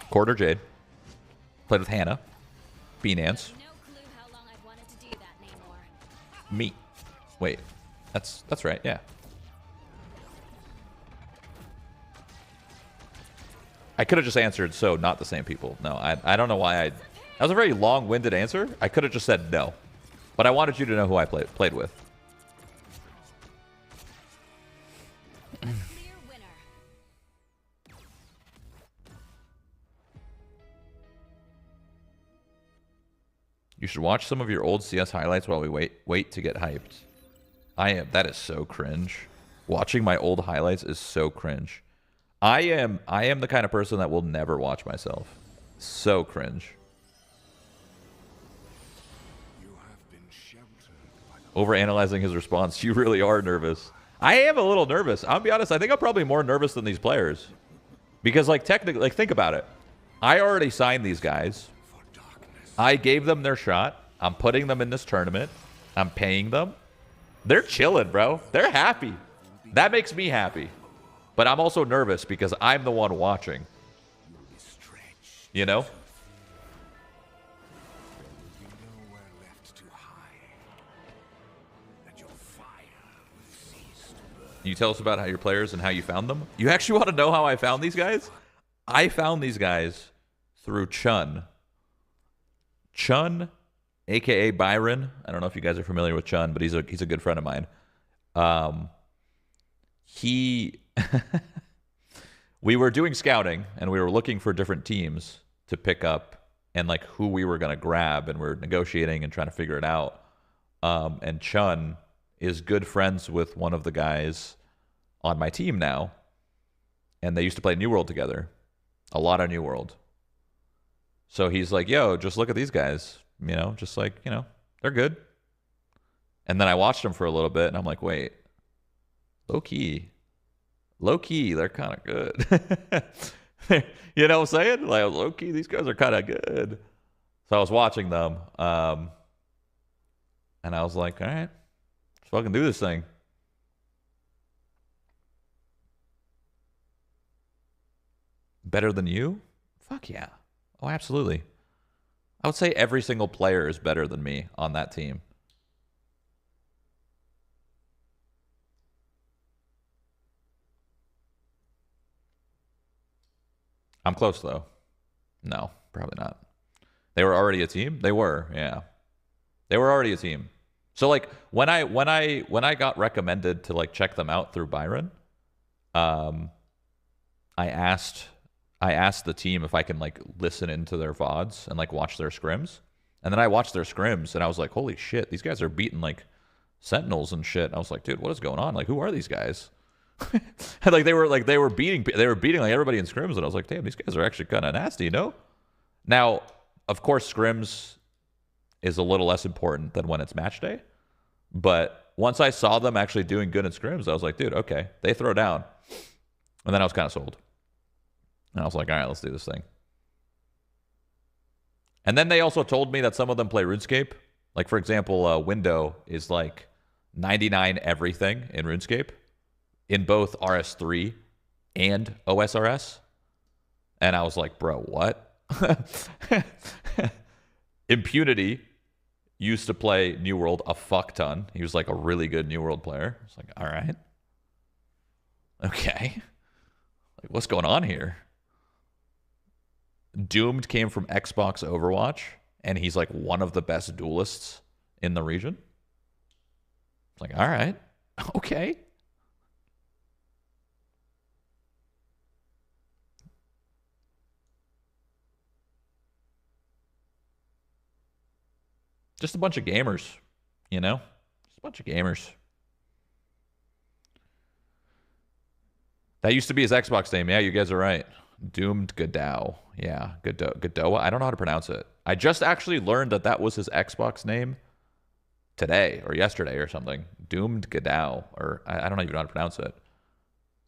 Quarter Jade. Played with Hannah. Beanance. Me. Wait. That's right. Yeah. I could have just answered, so not the same people. No, I don't know why I... That was a very long-winded answer. I could have just said no. But I wanted you to know who I played with. You should watch some of your old CS highlights while we wait to get hyped. That is so cringe. Watching my old highlights is so cringe. I am the kind of person that will never watch myself. So cringe. Overanalyzing his response. You really are nervous. I am a little nervous. I'll be honest. I think I'm probably more nervous than these players. Because, like, technically, like, think about it. I already signed these guys. I gave them their shot. I'm putting them in this tournament. I'm paying them. They're chilling, bro. They're happy. That makes me happy. But I'm also nervous because I'm the one watching. You know? Can you tell us about how your players and how you found them? You actually want to know how I found these guys? I found these guys through Chun. Chun, aka Byron. I don't know if you guys are familiar with Chun, but he's a good friend of mine. We were doing scouting and we were looking for different teams to pick up and like who we were gonna grab, and we're negotiating and trying to figure it out. And Chun is good friends with one of the guys on my team now, and they used to play New World together, a lot of New World. So he's like, yo, just look at these guys, you know, just like, you know, they're good. And then I watched them for a little bit and I'm like, wait, low key, they're kind of good. You know what I'm saying? Like, low key, these guys are kind of good. So I was watching them, and I was like, all right, let's fucking do this thing. Better than you? Fuck yeah. Oh, absolutely. I would say every single player is better than me on that team. I'm close, though. No, probably not. They were already a team? They were, yeah. They were already a team. So, like, when I got recommended to, like, check them out through Byron, I asked the team if I can, like, listen into their VODs and, like, watch their scrims. And then I watched their scrims, and I was like, holy shit, these guys are beating, like, Sentinels and shit. And I was like, dude, what is going on? Like, who are these guys? And, like, they were beating, like, everybody in scrims, and I was like, damn, these guys are actually kind of nasty, you know? Now, of course, scrims is a little less important than when it's match day. But once I saw them actually doing good in scrims, I was like, dude, okay, they throw down. And then I was kind of sold. And I was like, all right, let's do this thing. And then they also told me that some of them play RuneScape. Like, for example, Window is like 99 everything in RuneScape in both RS3 and OSRS. And I was like, bro, what? Impunity used to play New World a fuck ton. He was like a really good New World player. I was like, all right. Okay. Like, what's going on here? Doomed came from Xbox Overwatch, and he's like one of the best duelists in the region. It's like, all right. Okay. Just a bunch of gamers, you know? Just a bunch of gamers. That used to be his Xbox name. Yeah, you guys are right. Doomed Godot. Yeah, Godot. I don't know how to pronounce it. I just actually learned that that was his Xbox name today or yesterday or something. Doomed Godot. Or I don't even know how to pronounce it.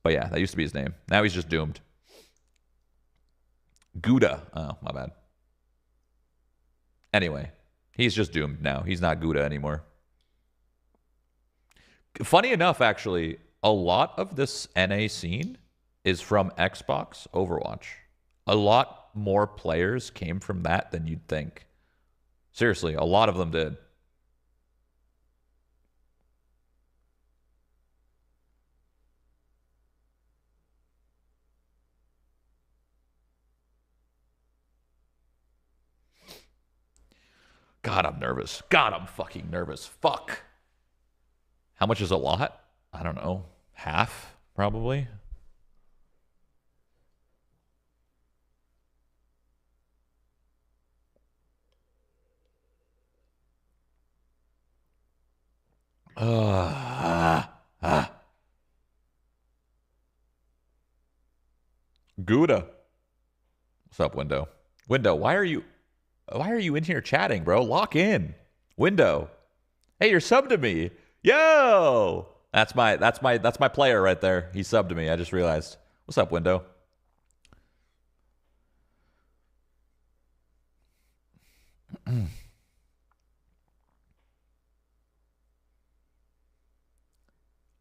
But yeah, that used to be his name. Now he's just Doomed. Gouda. Oh, my bad. Anyway. He's just Doomed now. He's not Gouda anymore. Funny enough, actually, a lot of this NA scene is from Xbox Overwatch. A lot more players came from that than you'd think. Seriously, a lot of them did. God, I'm nervous. God, I'm fucking nervous. Fuck. How much is a lot? I don't know. Half, probably. Gouda. What's up, Window? Window, why are you in here chatting, bro? Lock in. Window. Hey, you're subbed to me. Yo! That's my player right there. He subbed to me. I just realized. What's up, Window?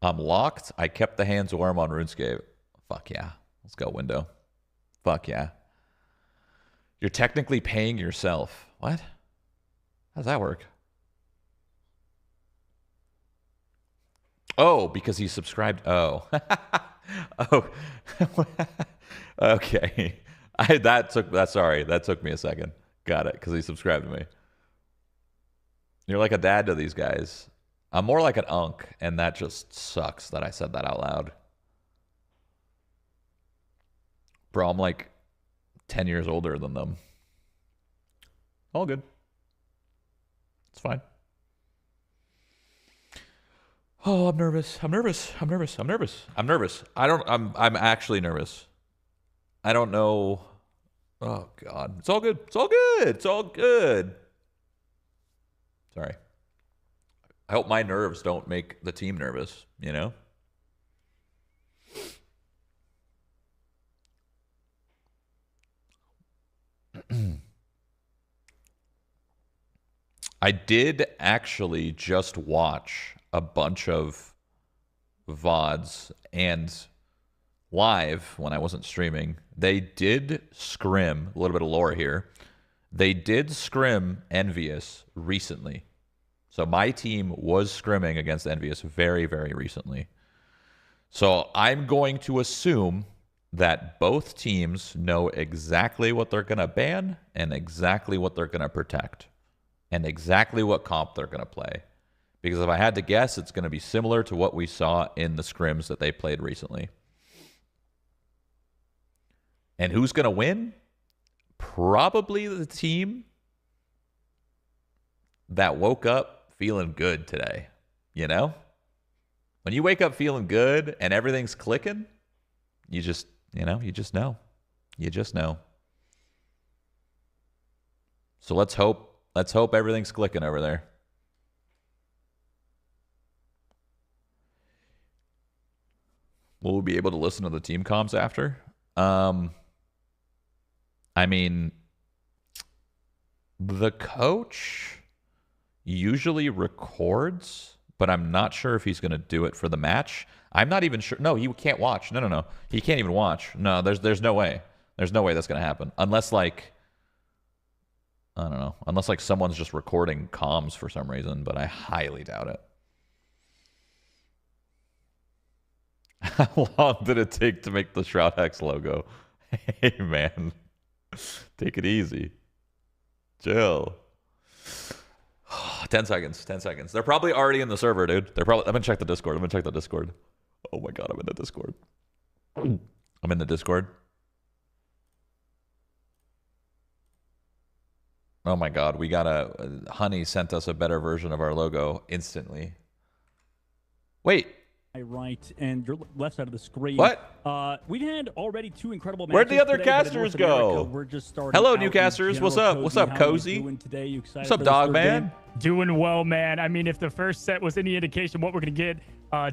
I'm locked. I kept the hands warm on RuneScape. Fuck yeah. Let's go, Window. Fuck yeah. You're technically paying yourself. What? How does that work? Oh, because he subscribed. Oh. Oh. Okay. Sorry. That took me a second. Got it. Because he subscribed to me. You're like a dad to these guys. I'm more like an unk, and that just sucks that I said that out loud. Bro, I'm like 10 years older than them. All good. It's fine. Oh, I'm nervous. I'm nervous. I'm nervous. I'm nervous. I'm nervous. I'm actually nervous. I don't know. Oh God. It's all good. It's all good. It's all good. Sorry. I hope my nerves don't make the team nervous, you know? I did actually just watch a bunch of VODs and live when I wasn't streaming. They did scrim, a little bit of lore here. They did scrim Envious recently. So my team was scrimming against Envious very, very recently. So I'm going to assume that both teams know exactly what they're going to ban and exactly what they're going to protect and exactly what comp they're going to play. Because if I had to guess, it's going to be similar to what we saw in the scrims that they played recently. And who's going to win? Probably the team that woke up feeling good today, you know? When you wake up feeling good and everything's clicking, you just know. You just know. So let's hope everything's clicking over there. Will we be able to listen to the team comms after? I mean, the coach usually records, but I'm not sure if he's going to do it for the match. I'm not even sure. No, he can't watch. No. He can't even watch. No, there's no way. There's no way that's going to happen. Unless, like, I don't know. Unless, like, someone's just recording comms for some reason, but I highly doubt it. How long did it take to make the SHROUD-X logo? Hey, man. Take it easy. Chill. 10 seconds. 10 seconds. They're probably already in the server, dude. I'm gonna check the Discord. Oh my God, I'm in the Discord. I'm in the Discord. Oh my God, Honey sent us a better version of our logo instantly. Wait. Right, and your left side of the screen. What? We had already 2 incredible matches. Where'd the other today, casters go? We're just starting. Hello, new casters. What's up? What's up, Cozy? What's up, dog man? Doing well, man. I mean, if the first set was any indication what we're going to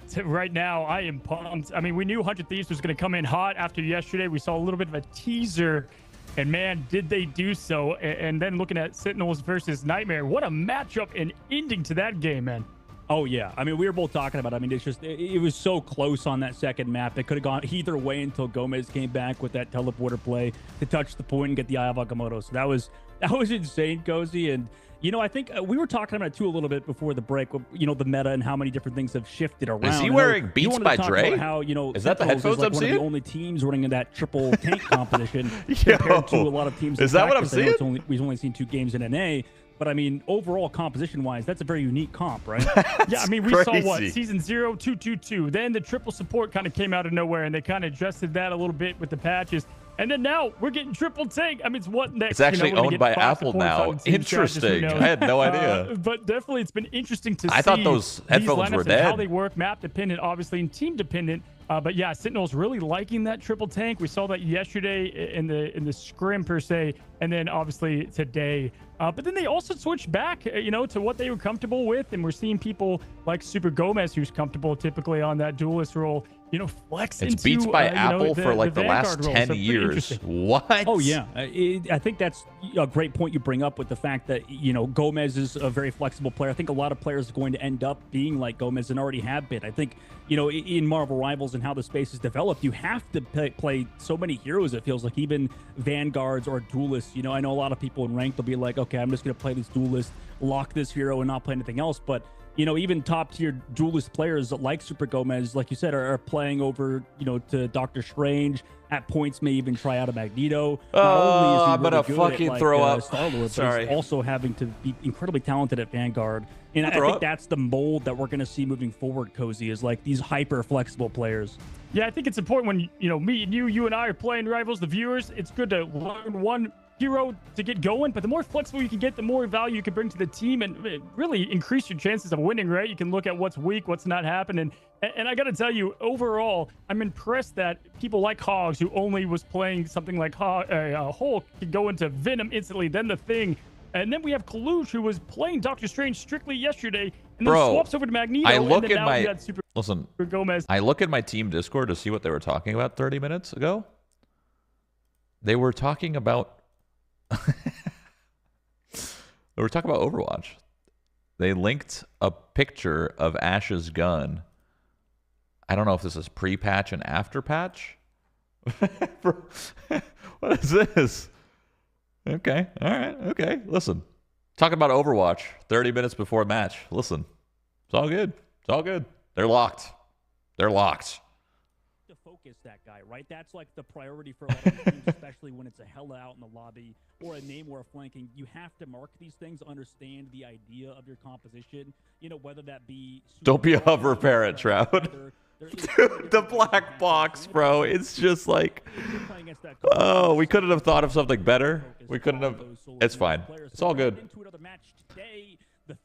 get right now, I am pumped. I mean, we knew 100 Thieves was going to come in hot after yesterday. We saw a little bit of a teaser, and man, did they do so. And then looking at Sentinels versus Nightmare, what a matchup and ending to that game, man. Oh, yeah. I mean, we were both talking about it. I mean, it's just, it was so close on that second map. It could have gone either way until Gomez came back with that teleporter play to touch the point and get the Eye of Agamotto. So that was That was insane, Cozy. And, you know, I think we were talking about it too a little bit before the break, you know, the meta and how many different things have shifted around. Is he wearing Beats by Dre? How, you know, is that the headphones like I'm one seeing? of the only teams running in that triple tank competition compared to a lot of teams. Is that what I'm seeing? We've only seen 2 games in NA. But I mean, overall composition-wise, that's a very unique comp, right? Yeah, I mean, we saw what season 0, 2-2-2. Then the triple support kind of came out of nowhere, and they kind of adjusted that a little bit with the patches. And then now we're getting triple tank. I mean, it's what next? It's actually owned by Apple now. Interesting. I had no idea. But definitely, it's been interesting to see. I thought those headphones were dead. How they work, map dependent, obviously, and team dependent. But yeah, Sentinels really liking that triple tank. We saw that yesterday in the scrim per se, and then obviously today. But then they also switched back, you know, to what they were comfortable with, and we're seeing people like Super Gomez, who's comfortable typically on that duelist role, you know, flex into. It's Beats by Apple you know, for like the last role. 10 So years. What? Oh yeah, I think that's a great point you bring up with the fact that, you know, Gomez is a very flexible player. I think a lot of players are going to end up being like Gomez and already have been. I think, you know, in Marvel Rivals and how the space is developed, you have to play so many heroes. It feels like even Vanguards or duelists. You know, I know a lot of people in ranked will be like, okay, I'm just going to play this duelist, lock this hero, and not play anything else. But you know, even top-tier duelist players like Super Gomez, like you said, are playing over, you know, to Doctor Strange. At points, may even try out a Magneto. I'm gonna fucking throw up. Star-Lord, Sorry. but he's also having to be incredibly talented at Vanguard. And I think that's the mold that we're going to see moving forward, Cozy, is like these hyper-flexible players. Yeah, I think it's important when, you know, me and you and I are playing Rivals, the viewers, it's good to learn one hero to get going, but the more flexible you can get, the more value you can bring to the team and really increase your chances of winning, right? You can look at what's weak, what's not happening. And I got to tell you, overall, I'm impressed that people like Hogs, who only was playing something like Hulk, could go into Venom instantly, then the Thing. And then we have Kalush, who was playing Doctor Strange strictly yesterday, and then swaps over to Magneto. I look and then at my listen. Gomez. I look at my team Discord to see what they were talking about 30 minutes ago. They were talking about. They were talking about Overwatch. They linked a picture of Ash's gun. I don't know if this is pre-patch and after patch. What is this? Okay. All right. Okay. Listen. Talking about Overwatch 30 minutes before match. Listen. It's all good. It's all good. They're locked. They're locked. To focus that guy, right? That's like the priority for a lot of teams, especially when it's a Hella out in the lobby or a name or a flanking. You have to mark these things, understand the idea of your composition, you know, whether that be... Don't be a hover parent, Shroud. Dude, the black box, bro. It's just like, oh, we couldn't have thought of something better. We couldn't have. It's fine. It's all good. The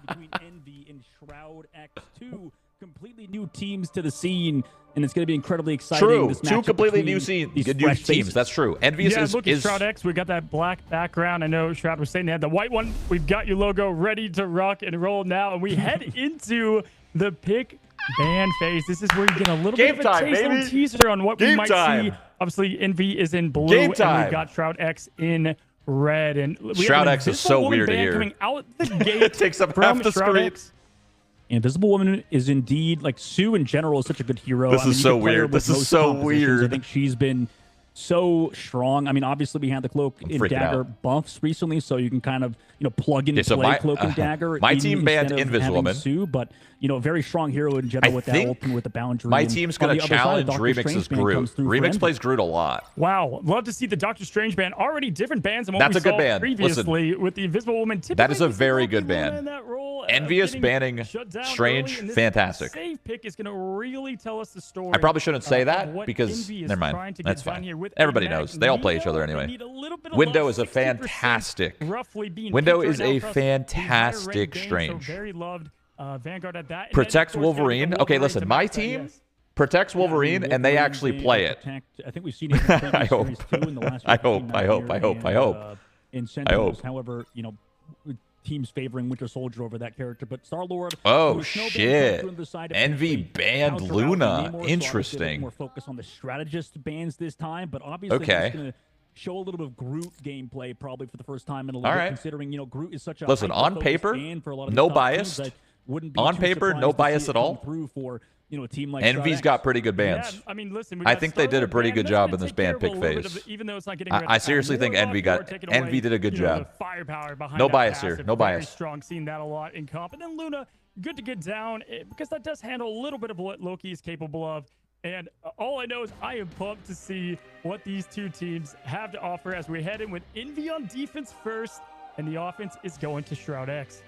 between Envy and SHROUD-X, 2 completely new teams to the scene, and it's going to be incredibly exciting. True, this 2 completely new teams. That's true. Envy is look at SHROUD-X. We got that black background. I know Shroud was saying they had the white one. We've got your logo ready to rock and roll now, and we head into the pick ban phase. This is where you get a little bit of a taste, little teaser on what we might see. Obviously, Envy is in blue, and we've got SHROUD-X in red. And SHROUD-X is so weird to hear. Coming out the gate, it takes up half the screen. Invisible Woman is indeed, like, Sue in general is such a good hero. This is so weird. This is so weird. I think she's been so strong. I mean, obviously we had the Cloak and Dagger buffs recently, so you can kind of, you know, plug and play Cloak and Dagger. My team banned Invisible Woman. Sue, but, you know, a very strong hero in general with that ultimate, with the boundary. My team's going to challenge Remix's Groot. Remix plays Groot a lot. Wow. Love to see the Doctor Strange ban. Already different bans than what we saw previously with the Invisible Woman. That is a very good ban. Envious banning Strange, fantastic. Save pick is going to really tell us the story. I probably shouldn't say that because, never mind. That's fine. Everybody knows. They all play each other anyway. Window is a fantastic. Window is a fantastic Strange. Very loved Vanguard at that. Protects Wolverine. Okay, listen, my team protects Wolverine, and they actually play it. I think we've seen it in I hope. In the last I hope. In Sentinels, however, you know, teams favoring Winter Soldier over that character, but Star-Lord. Oh shit! Envy banned Luna. Interesting. More focus on the strategist bans this time, but obviously it's going to show a little bit of Groot gameplay probably for the first time in a little bit, considering, you know, Groot is such a on paper, for a lot of no biased. Wouldn't be on too paper, no surprised to bias see at it all. come through for, you know, a team like Envy's SHROUD-X. got pretty good bans. Yeah, I mean, listen, we I got think they did a Starlord pretty ban, good that's job gonna in this take ban care of a pick little bit phase. of even though it's not getting I seriously think Envy Envy did a good job. Firepower behind No that bias passive, here. No very bias. strong, seen that a lot in comp. And then Luna, good to get down because that does handle a little bit of what Loki is capable of. And all I know is I am pumped to see what these two teams have to offer as we head in with Envy on defense first, and the offense is going to SHROUD-X.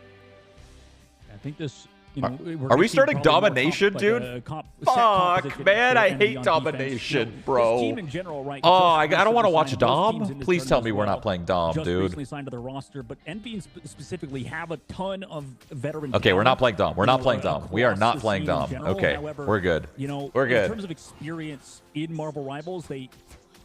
I think this. You know, Are we starting domination, dude? Fuck, man, I hate domination, bro. In general, right, oh, I don't want to watch Dom. Please tell me we're not playing Dom, just dude. Recently signed to the roster, but Envy specifically have a ton of veteran. Okay, we're not playing Dom. We're not playing Dom. We are not playing Dom. Okay, we're good. You know, we're good. In terms of experience in Marvel Rivals, they,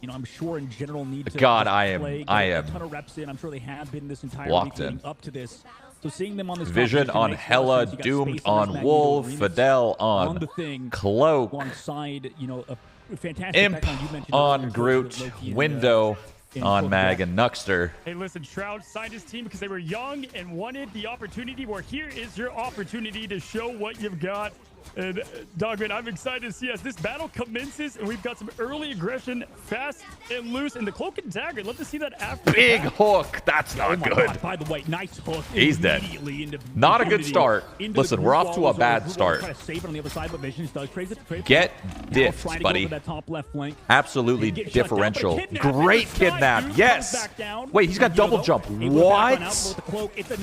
you know, I'm sure in general need to. God, I am a ton of reps in. I'm sure they have been this entire locked week in up to this. So seeing them on this Vision on Hella, Doomed on Wolf, Fidel on Cloak, alongside, you know, a fantastic Imp on Groot, Window on Mag and Nuxter. Hey, listen, Shroud signed his team because they were young and wanted the opportunity. Where here is your opportunity to show what you've got. And Dogman, I'm excited to see as this battle commences, and we've got some early aggression, fast and loose, and the Cloak and Dagger. Love to see that after. Big hook. That's not good. God, by the way, nice hook. He's dead. Not a good start. Listen, we're off to a bad start. Get diffed, buddy. Absolutely differential. Great kidnap. Yes. Wait, he's got double jump. What?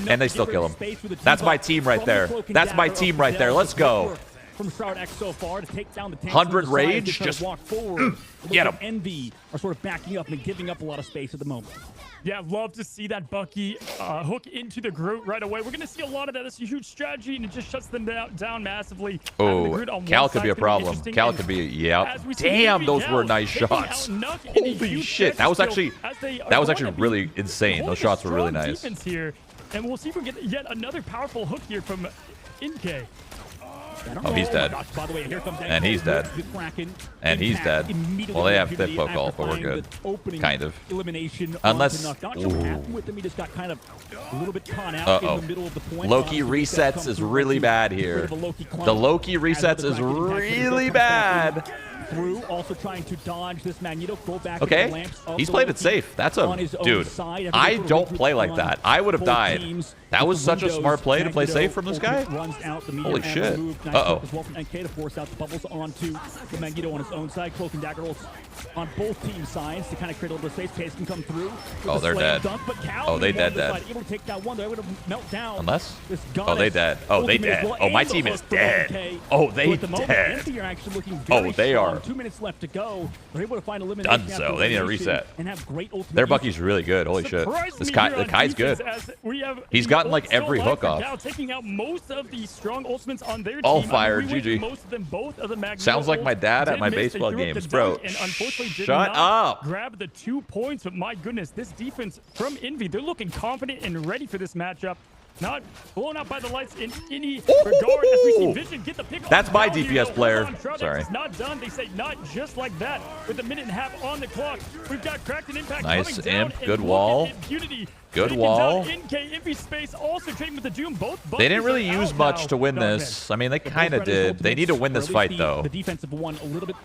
And they still kill him. That's my team right there. That's my team right there. Let's go. From SHROUD-X so far to take down the 100 rage, just walk forward. Get him. Envy are sort of backing up and giving up a lot of space at the moment. Yeah, love to see that Bucky hook into the Groot right away. We're going to see a lot of that. It's a huge strategy, and it just shuts them down massively. Oh, Cal could be a problem. Cal could be, yeah. Damn, those were nice shots. Holy shit, that was actually really insane. Those shots were really nice. Here, and we'll see if we get yet another powerful hook here from NK. Oh, he's dead. And he's dead. And he's dead. Well, they have Thick Poke ult, but we're good. Kind of. Unless... Uh-oh. Loki resets is really bad here. The Loki resets is really bad. Through, also trying to dodge this Magneto. Go back okay, he's played it safe. That's a dude. I don't play like that. I would have died. That was such a smart play to play safe from this guy. Holy shit. Uh-oh. NK to force out the bubbles onto the Magneto on his own side. Cloak and Dagger on both team sides to kind of create a little bit of space. Pace can come through. Oh, they're dead. Oh, they dead. Able to take that one. They're able to melt down. Unless. Oh, they dead. Oh, they dead. Oh, my team is dead. Oh, they dead. Oh, they are. 2 minutes left to go. They're able to find elimination. Done so. They need a reset. And have great their Bucky's really good. Holy shit. This guy, the Kai's good. He's gotten like every hook off. Taking out most of the strong ultimates on their all team. fire, GG. Most of them, both of the sounds like my dad at my baseball games, bro. Shut up. Grab the 2 points, but my goodness, this defense from Envy, they're looking confident and ready for this matchup. Not blown out by the lights in any regard as we see Vision get the pick. That's my DPS player. Sorry. It's not done. They say not just like that. With a minute and a half on the clock, we've got Cracked and Impact nice coming down. Imp. Good wall. Good wall. NK space also trading with the Doom. Both they didn't really use much to win this. I mean, they kind of did. They need to win this fight, though. The defensive one a little bit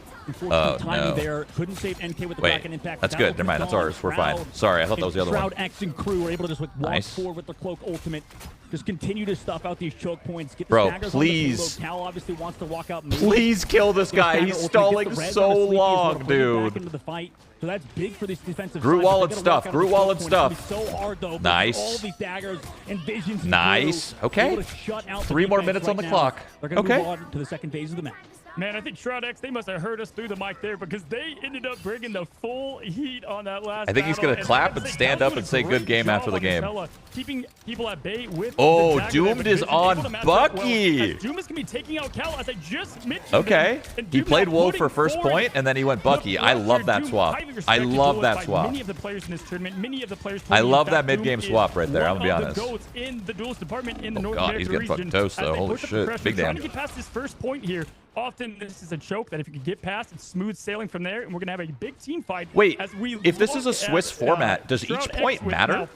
timing there. Couldn't save NK with the Crack and Impact. That's good. Never mind. That's ours. We're fine. Sorry, I thought that was the other one. SHROUD-X and crew were able to just walk forward with their Cloak ultimate. Just continue to stuff out these choke points. Get the bro, please. Cal obviously wants to walk out. Please kill this guy. He's stalling so long, dude. Back into the fight. So that's big for this defensive Groot wall and stuff. Groot wall and stuff. So hard, though, nice. All these daggers and visions. Nice. Okay. 3 more minutes on the clock. They're going to move on to the second phase of the match. Man, I think SHROUD-X, they must have heard us through the mic there because they ended up bringing the full heat on that last I think he's going to clap and stand up and say good game after the game. Keeping people at bay with Doomed is on Bucky. Doom is going to be taking out Cal, as I just mentioned. Okay. He played Wolf for first point, and then he went Bucky. I love that swap. I love that swap. Many of the players in this tournament, many of the players I love that mid-game swap right there, I'm going to be honest. In the duelist department in the North God, he's getting fucking toast, though. Holy shit. Big damage. Trying to get past this first point here. Often this is a choke that if you could get past, it's smooth sailing from there, and we're gonna have a big team fight. Wait, if this is a Swiss format, does each point matter?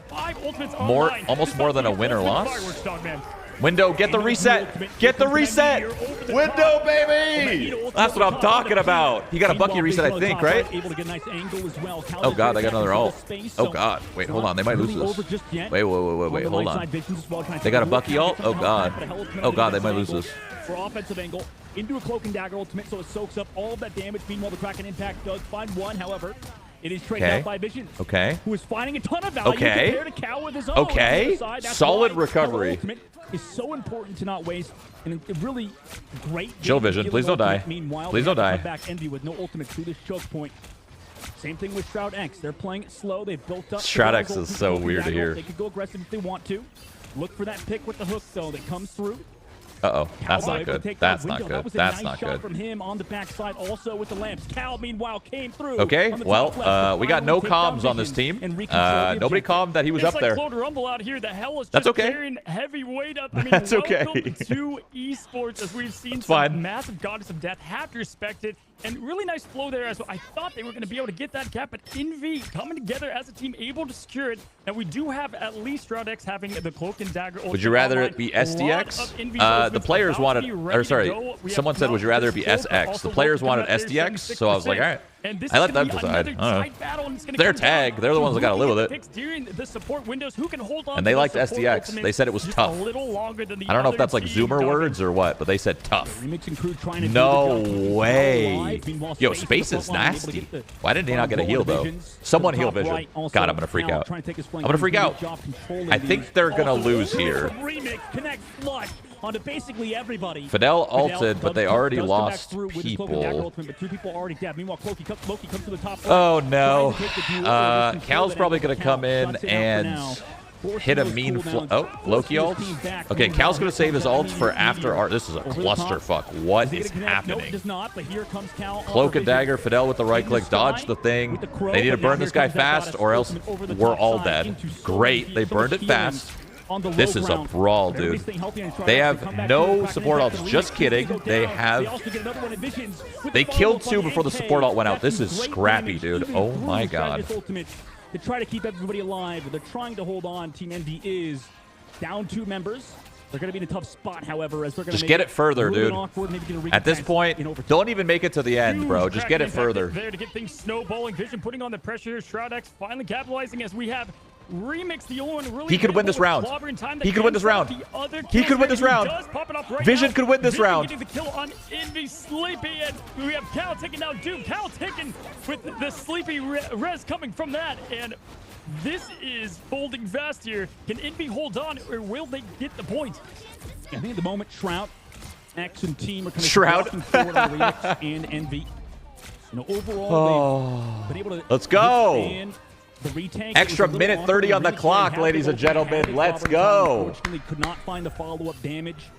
Almost more than a win or loss? Window, get the reset. Get the reset. Window, baby. That's what I'm talking about. He got a Bucky reset, I think, right? Oh, God, I got another ult. Oh, God. Wait, hold on. They might lose this. Wait, hold on. They got a Bucky ult? Oh, God. Oh, God, they might lose this. For offensive angle, into a Cloak and Dagger ultimate, so it soaks up all of that damage. Meanwhile, the Kraken Impact does find one, however. It is traded out by Vision. Okay. Who is finding a ton of value compared to Cal with his own. Okay. Solid recovery. Ultimate is so important to not waste, and a really great. Chill, Vision. Please don't die. Meanwhile, please don't die. Back Envy with no ultimate through this choke point. Same thing with SHROUD-X. They're playing it slow. They've built up. SHROUD-X is so weird to hear. They could go aggressive if they want to. Look for that pick with the hook, though, that comes through. Uh-oh, that's not good. That's not good. That was a That's nice not shot good. from him on the backside, also with the lamps. Cal, meanwhile, came through. Okay, well, we got no comms on this team. Nobody commed that he was up there. It's like Claude Rumble out here. The hell is That's just okay. carrying heavy weight up. I mean, That's okay. welcome to esports, as we've seen It's some fine. massive goddess of death. Have to respect it. And really nice flow there as well. I thought they were going to be able to get that cap, but Envy coming together as a team, able to secure it. And we do have at least SHROUD-X having the Cloak and Dagger. Would you rather it be SDX? The players wanted, or sorry, someone said, would you rather it be SX? The players wanted SDX, so I was like, all right. I let them decide. I don't know. They're tagged. They're the ones that got to live with it. And they liked SDX. They said it was tough. I don't know if that's like Zoomer words or what, but they said tough. No way. Yo, Space is nasty. Why did he not get a heal, though? Someone heal Vision. God, I'm going to freak out. I'm going to freak out. I think they're going to lose here. Onto basically everybody. Fidel ulted, but they already lost people. Oh no. Cal's probably going to come in and hit a mean Loki ult. Okay, Cal's going to save his ults for after art. This is a clusterfuck. What is happening? Cloak and Dagger, Fidel with the right click, dodge the thing. They need to burn this guy fast or else we're all dead. Great, they burned it fast. This is a brawl, dude. They have no support ults. Just kidding. They killed two before the support ult went out. This is scrappy, dude. Oh my god. To try to keep everybody alive, they're trying to hold on. Team Envy is down 2 members. They're going to be in a tough spot, however, as they're going to just get it further, dude. At this point, don't even make it to the end, bro. Just get it further. There to get things snowballing. Vision putting on the pressure. SHROUD-X finally capitalizing as we have Remix, the only one really. He could win this round. He could win this round. He could win this round. Vision could win this round. The kill on Envy Sleepy, and we have Cal taking down Doom. Cal taking with the Sleepy res coming from that, and this is folding fast here. Can Envy hold on, or will they get the point? I think at the moment, SHROUD-X and team are kind of walking forward on Remix and Envy. You know, overall, they've been able to. Let's go. Extra minute 30 on the clock, ladies and gentlemen. Let's go. Unfortunately, could not find the follow-up damage.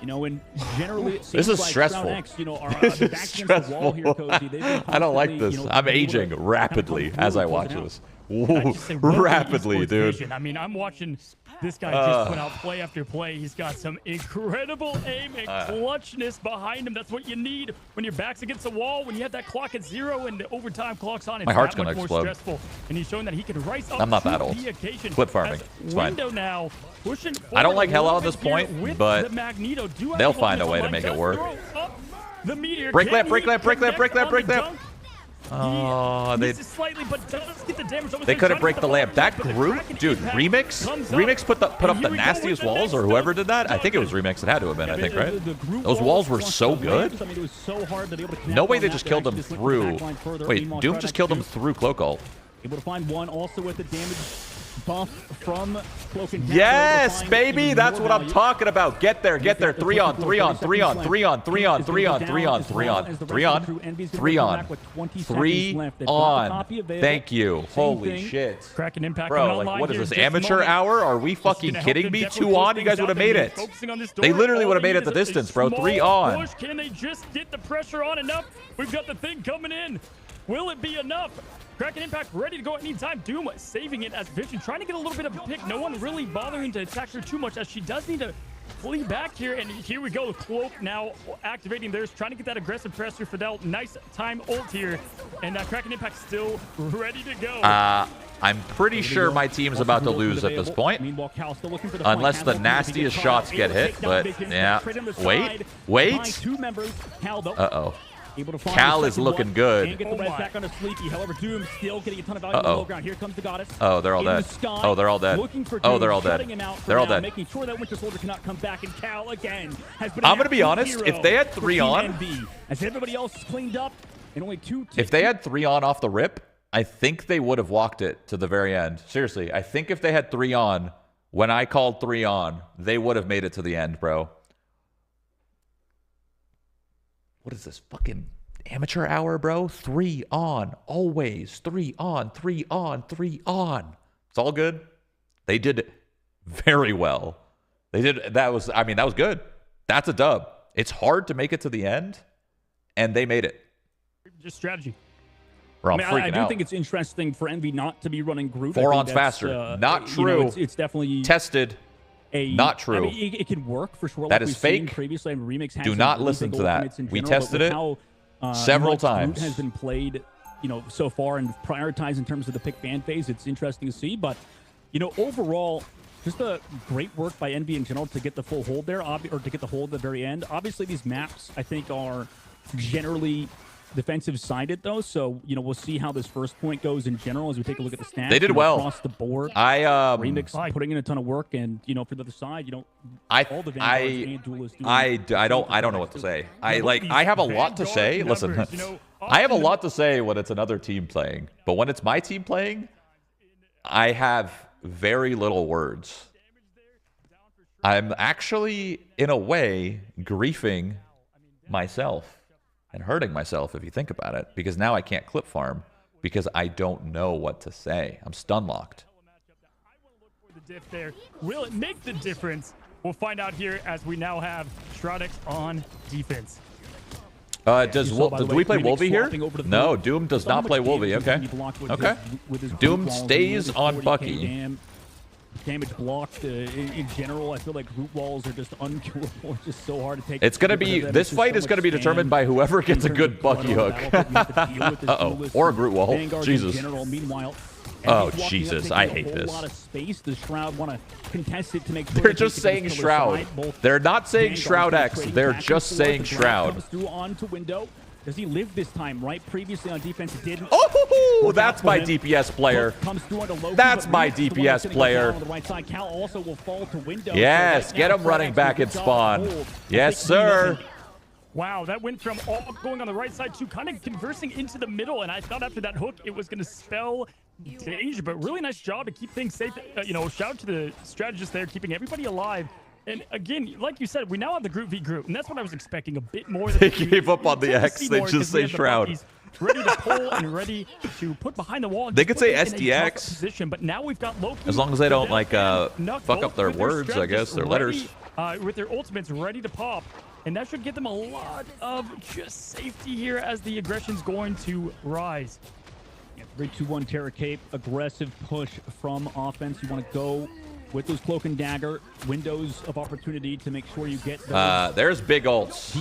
You know, and generally it seems this is like stressful. SHROUD-X, you know, are this back is against the wall here, stressful. Cozy. I don't like this. I'm aging rapidly as I watch this. Ooh, rapidly, dude. Vision. I mean, I'm watching this guy just put out play after play. He's got some incredible aim and clutchness behind him. That's what you need when your back's against the wall, when you have that clock at 0 and the overtime clock's on. It's my heart's going to explode. Stressful. And he's showing that he can rise up. I'm not that old. Quit farming. It's fine. Now, I don't like Hella on this point, but they'll find a way to make it work. Break lamp, break lamp, break lamp, break lamp, break lamp. Oh, they couldn't break the lamp. That group, dude, Remix put up the nastiest walls, or whoever did that. I think it was Remix. It had to have been, I think, right? Those walls were so good. No way they just killed them through. Wait, Doom just killed them through Cloak ult. Able to find one also with the damage buff from Cloak and yes, baby, that's what I'm talking about. Get there, get there. 3 on, 3 on, 3 on, 3 on, 3 on, 3 on, 3 on, 3 on, 3 on, 3 on, 3 on. Thank you. Holy shit. Cracking impact. Bro, like, what is this, amateur hour? Are we fucking kidding me? 2 on? You guys would have made it. They literally would have made it the distance, bro. 3 on. Can they just get the pressure on enough? We've got the thing coming in. Will it be enough? Kraken Impact ready to go at any time. Doom saving it as Vision, trying to get a little bit of a pick. No one really bothering to attack her too much, as she does need to flee back here, and here we go. Cloak now activating theirs, trying to get that aggressive pressure. Fidel, nice time ult here, and Kraken Impact still ready to go. I'm pretty sure my team's about to lose at this point, unless the nastiest shots get hit. But yeah, wait. Uh-oh. Cal is looking good. Uh-oh. Oh, they're all dead. Oh, they're all dead. Oh, they're all dead. They're all dead. I'm gonna be honest. If they had 3 on, if they had 3 on off the rip, I think they would have walked it to the very end. Seriously, I think if they had 3 on, when I called 3 on, they would have made it to the end, bro. What is this fucking amateur hour, bro? 3 on, always. 3 on, 3 on, 3 on. It's all good. They did very well. They did. That was good. That's a dub. It's hard to make it to the end, and they made it. Just strategy. I do think it's interesting for Envy not to be running Groot. 4 ons faster. Not true. You know, it's definitely tested. Not true. I mean, it can work for sure. That is fake. Previously, Remix do not listen to that. We tested it several times. Groot has been played, so far and prioritized in terms of the pick ban phase. It's interesting to see, but overall, just a great work by Envy in general to get the full hold there, or to get the hold at the very end. Obviously, these maps I think are generally defensive sided though, so we'll see how this first point goes in general as we take a look at the stats. They did well across the board. Remix putting in a ton of work, and for the other side, I don't know what to say. I have a lot to say. Listen, I have a lot to say when it's another team playing, but when it's my team playing, I have very little words. I'm actually, in a way, griefing myself. And hurting myself if you think about it, because now I can't clip farm because I don't know what to say. I'm stun locked. Will it make the difference? We'll find out here as we now have SHROUD-X on defense. Do we play Wolvie here? No, Doom does not play Wolvie. Okay. Doom stays on Bucky. Damage blocked in general. I feel like root walls are just unkillable. It's just so hard to take. It's gonna be this fight is gonna be determined by whoever gets a good Bucky hook. Uh-oh, or a root wall. Jesus. Oh Jesus, I hate this. They're just saying Shroud. They're not saying SHROUD-X. They're just saying Shroud. Does he live this time, right? Previously on defense, he didn't. Oh, that's my DPS player. That's my DPS player. Yes, get him running back in spawn. Yes, sir. Wow, that went from all going on the right side to kind of conversing into the middle, and I thought after that hook it was going to spell danger, but really nice job to keep things safe. Shout out to the strategist there, keeping everybody alive. And again, like you said, we now have the Groot v Groot, and that's what I was expecting a bit more. They gave up on the X. They just say Shroud. Ready to pull and ready to put behind the wall. They could say SDX. Position, but now we've got Loki, as long as they don't fuck up their words, I guess, their letters. With their ultimates ready to pop, and that should give them a lot of just safety here as the aggression's going to rise. 3-2-1 Terra Cape, aggressive push from offense. You want to go with those cloak and dagger windows of opportunity to make sure you get there's big ults.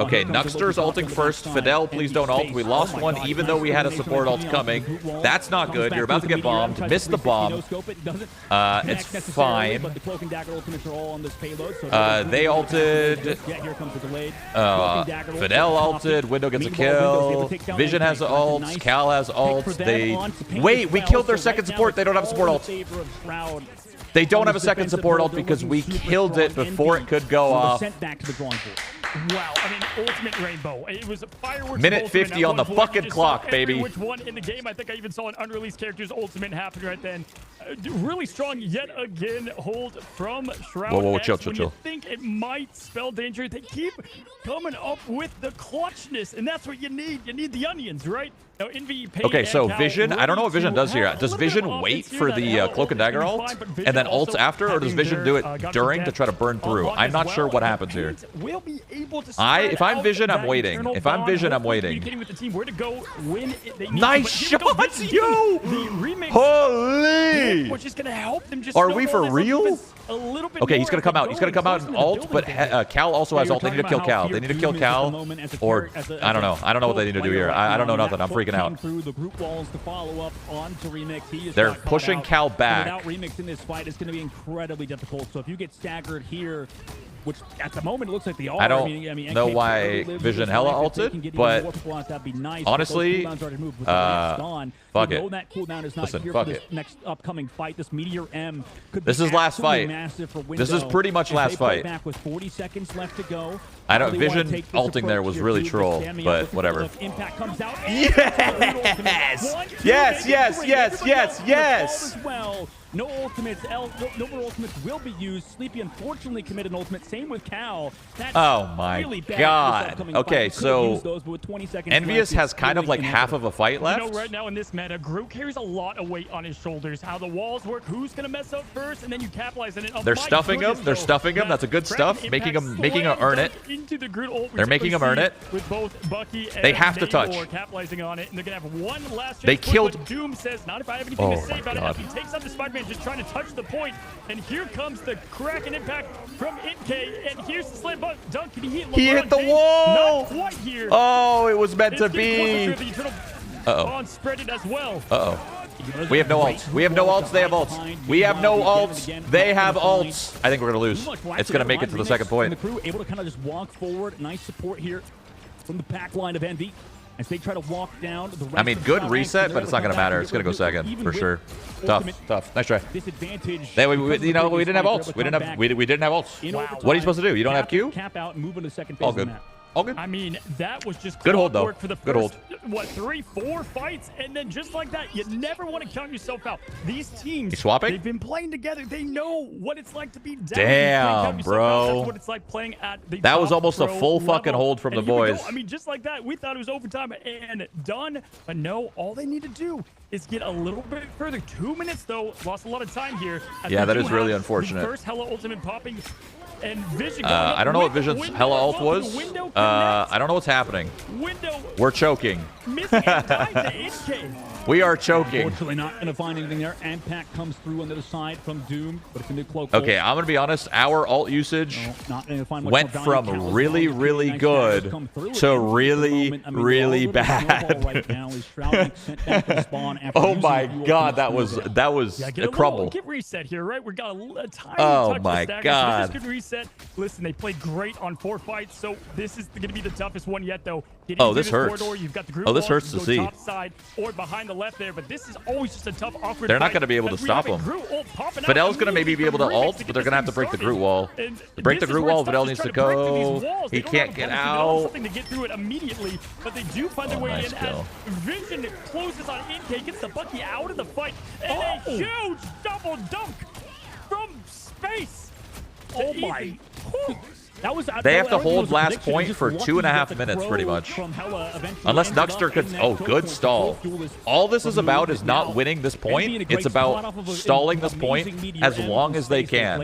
Okay, Nuxter's ulting first. Fidel, please don't ult. We lost one even though we had a support ult coming. That's not good. You're about to get bombed. Missed the bomb. It's fine. They ulted. Fidel ulted. Window gets a kill. Vision has ults. Cal has ults. Wait, we killed their second support. They don't have a support ult. They don't have a second support ult because we killed it before it could go off. Wow, I mean, ultimate rainbow. It was fireworks. Minute 50 on the fucking clock, baby. Which one in the game? I think I even saw an unreleased character's ultimate happen right then. Really strong yet again hold from SHROUD-X. Whoa, chill. You think it might spell danger? They keep coming up with the clutchness, and that's what you need. You need the onions, right? Now, Envy, okay, so Vision, I don't know what Vision does here. Does Vision wait for the Cloak and Dagger ult and then ults after, or does Vision do it during to try to burn through? I'm not sure what happens here. If I'm Vision, I'm waiting. If I'm Vision, I'm waiting. Nice shots, yo! Holy! Which is going to help them just are we for real? a little bit. Okay, he's gonna come out. He's gonna come out and ult, but Cal also has ult. They need to kill Cal. They need to kill Cal, or I don't know. I don't know what they need to do here. I don't know nothing. I'm freaking out. They're pushing Cal back. Without Remix in this fight, it's going to be incredibly difficult. So if you get staggered here, which at the moment it looks like they are. I don't know why Vision hella ulted, but honestly, fuck it. Listen, fuck it. Next upcoming fight, this Meteor M this is last fight. This is pretty much last fight. Back with 40 seconds left to go. I don't. Vision ulting there was really troll, but whatever. Impact comes out. Yes! Yes! No ultimates. No more ultimates will be used. Sleepy unfortunately committed an ultimate. Same with Cal. That's oh my really god. Okay, so Envious has kind of like half of a fight left. You know, right now in this meta, Groot carries a lot of weight on his shoulders. How the walls work, who's gonna mess up first, and then you capitalize on it. Oh, they're stuffing him. They're stuffing him. That's a good stuff. Making him earn it. They're making him earn it. With both Bucky and they have to touch. Capitalizing on it, and they're gonna have one last. They killed. Doom says, "Not if I have anything to say about it." As he takes out the Spider-Man, just trying to touch the point, and here comes the crack and impact from InK, and here's the slam dunk. He hit the wall. Not quite here. Oh, it was meant to be. Uh-oh. Spread it as well. Uh-oh. We have no ults. We have no ults. They have ults. We have no ults. They have ults. I think we're gonna lose. It's gonna make it to the second point. The crew able to kind of just walk forward. Nice support here from the back line of Envy as they try to walk down the rest. I mean, good reset, but it's not gonna matter. It's gonna go second for sure. Tough. Nice try. You know, we didn't have ults. We didn't have ults. Wow. What are you supposed to do? You don't have Q? Cap out and move into second phase. All good. All good. I mean, that was just good hold though. For the first, good hold. What, 3-4 fights, and then just like that, you never want to count yourself out. These teams, he's swapping. They've been playing together. They know what it's like to be down. Damn, bro. That's what it's like playing at the that top was almost a full level. fucking hold from the boys. I mean, just like that, we thought it was overtime and done, but no. All they need to do is get a little bit further. 2 minutes though. Lost a lot of time here. Yeah, that is really unfortunate. First Hella ultimate popping. And Vision I don't know what Vision's Hella ult was. I don't know what's happening. We're choking. We are choking. Unfortunately, not going to find anything there. Impact comes through on the other side from Doom, but it's going to be cloak. Okay, I'm going to be honest. Our ult usage went from really, really good to really, really bad. Oh my god, that was a crumble. Get reset here, right? We got a tiny oh my god. This could reset. Listen, they played great on 4 fights, so this is going to be the toughest one yet, though. Oh, this hurts. You've got the this hurts to see. Top side or behind the left there, but this is always just a tough, awkward. They're not going to be able to stop him. Fidel's going to maybe be able to ult, but they're going to have to break the Groot wall. To break the Groot wall, Fidel needs to go. He can't get out. Something to get through it immediately, but they do find their way in. As Vision closes on InK, gets the Bucky out of the fight, and a huge double dunk from space. Oh my. That was, they have to hold last point for 2.5 minutes, pretty much. Unless Nuxter could... Oh, good stall. All this is about is not winning this point. It's about stalling this point as long as they can.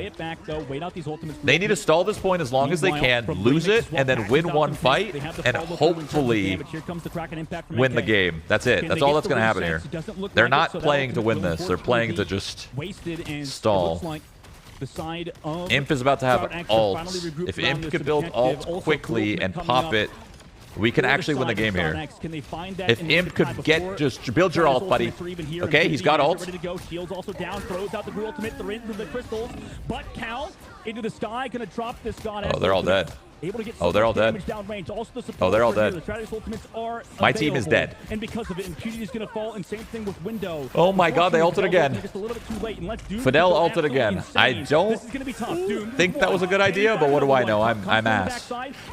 They need to stall this point as long as they can, lose it, and then win one fight, and hopefully win the game. That's it. That's all that's going to happen here. They're not playing to win this. They're playing to just stall. Imp is about to have ults. If Imp could build ults quickly and pop it, we can actually win the game here. If Imp could get, just build your ult, buddy. Okay, he's got ult. Shields also down, throws out the ultimate, the into the crystals, but Cal into the sky, gonna drop this god. Oh, they're all dead. Oh, they're all dead. Oh, they're all dead. My team is dead. And because of it, Impunity is going to fall, and same thing with Window. Oh my god, they ulted again. Fidel ulted again. I don't think that was a good idea, but what do I know? I'm ass.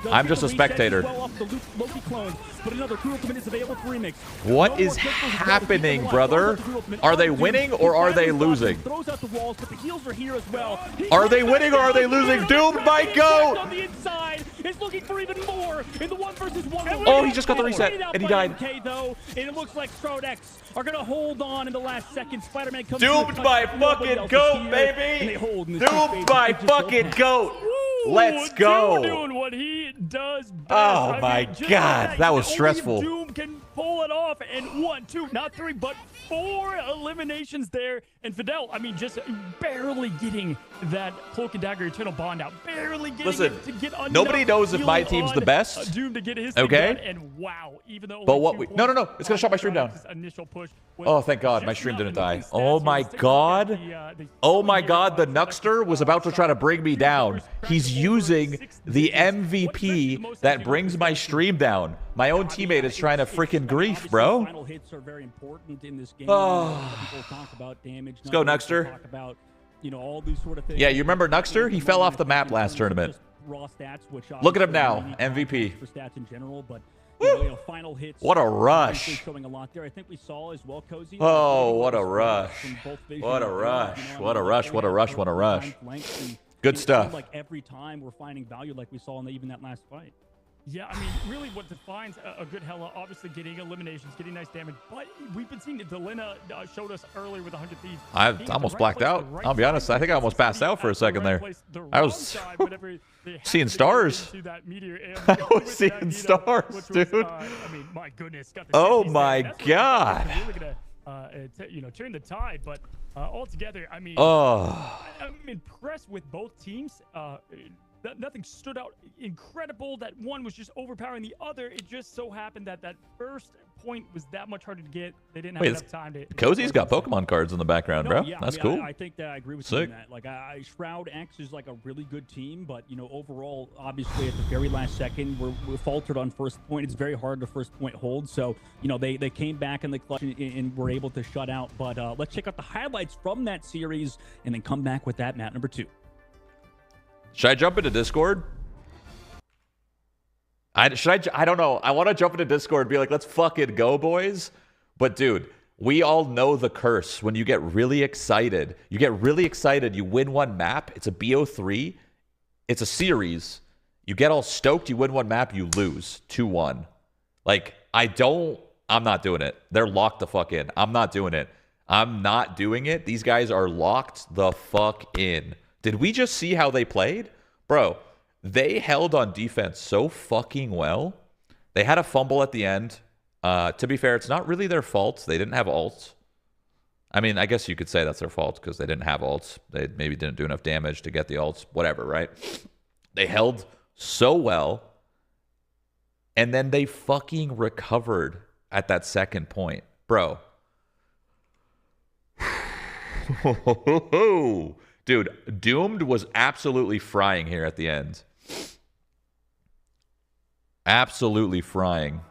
I'm just a spectator. What is happening, brother? Are they winning or are they losing? Are they winning or are they losing? Doomed by GOAT! Is looking for even more in the 1v1. Oh, he just got the reset and he died. Though, and it looks like SHROUD-X are gonna hold on in the last second. Spider-Man comes doomed by fucking GOAT, baby. Doomed by fucking GOAT. Let's go. Doing what he does best. Oh my god, that was stressful. Doom can pull it off. And 1, 2, not 3, but 4 eliminations there. And Fidel, I mean, just barely getting that Cloak and Dagger Eternal Bond out. Barely getting it to get enough. Nobody knows if my team's the best. Doom to get his okay. Done, and wow, even though. But what we no, it's gonna shut my stream down. Oh, thank God, my stream didn't die. Oh my God. Oh my God, the Nuxter was about to try to bring me down. He's using the MVP that brings my stream down. My own teammate is trying to freaking grief, bro. Final hits are very important in this game. Oh. People talk about damage. Let's go, Nuxter. Talk about, you know, all these sort of things. Yeah, you remember Nuxter? He fell off the map last tournament. Raw stats, which look at him now, MVP. For stats in general, but you know, final hits. What a rush! Showing a lot there. I think we saw as well, Cozy. Oh, what a rush! What a rush! What a rush! What a rush! What a rush! Good stuff. Like every time we're finding value, like we saw in even that last fight. Yeah, I mean, really what defines a good Hela, obviously getting eliminations, getting nice damage, but we've been seeing that Delina showed us earlier with 100 Thieves. I almost blacked out. I'll be honest, I think I almost passed out for a second there. I was seeing stars. I was seeing stars, dude. I mean, my goodness. Oh my God. You know, turn the tide, but altogether, I mean, I'm impressed with both teams. Nothing stood out incredible. That one was just overpowering the other. It just so happened that that first point was that much harder to get. They didn't have enough time to. Cozy's got Pokemon cards in the background, bro. Yeah, that's cool. I think that I agree with you on that. Like, Shroud-X is like a really good team, but you know, overall, obviously, at the very last second, we're faltered on first point. It's very hard to first point hold. So, you know, they came back in the clutch and were able to shut out. But let's check out the highlights from that series and then come back with that map number 2. Should I jump into Discord? I don't know. I want to jump into Discord and be like, let's fucking go, boys. But dude, we all know the curse when you get really excited. You get really excited. You win one map. It's a BO3. It's a series. You get all stoked. You win one map. You lose 2-1. Like, I'm not doing it. They're locked the fuck in. I'm not doing it. I'm not doing it. These guys are locked the fuck in. Did we just see how they played? Bro, they held on defense so fucking well. They had a fumble at the end. To be fair, it's not really their fault. They didn't have ults. I mean, I guess you could say that's their fault because they didn't have ults. They maybe didn't do enough damage to get the ults. Whatever, right? They held so well. And then they fucking recovered at that second point. Bro. Dude, Doomed was absolutely frying here at the end. Absolutely frying.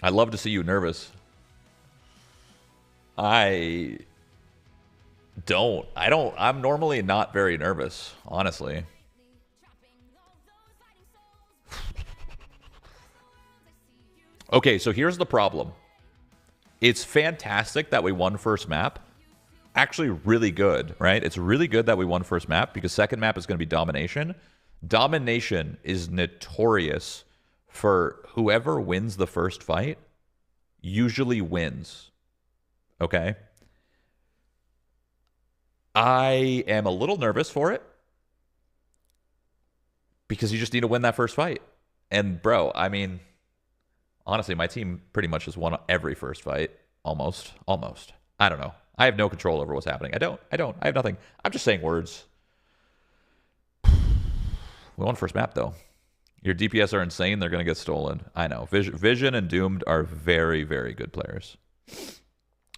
I'd love to see you nervous. I'm normally not very nervous, honestly. Okay, so here's the problem. It's fantastic that we won first map. Actually, really good, right? It's really good that we won first map because second map is going to be Domination. Domination is notorious for whoever wins the first fight usually wins. Okay? I am a little nervous for it because you just need to win that first fight. And bro, I mean, honestly, my team pretty much has won every first fight. Almost. I don't know. I have no control over what's happening. I have nothing. I'm just saying words. We won first map, though. Your DPS are insane. They're going to get stolen. I know. Vision and Doomed are very, very good players.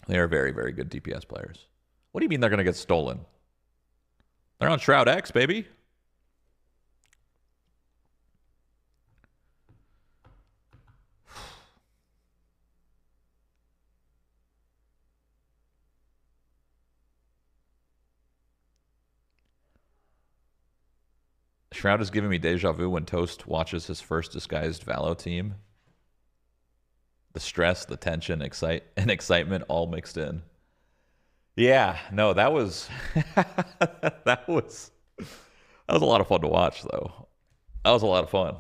They are very, very good DPS players. What do you mean they're going to get stolen? They're on Shroud-X, baby. Shroud is giving me deja vu when Toast watches his first disguised Valo team. The stress, the tension, and excitement all mixed in. Yeah, no, that was that was a lot of fun to watch, though. That was a lot of fun.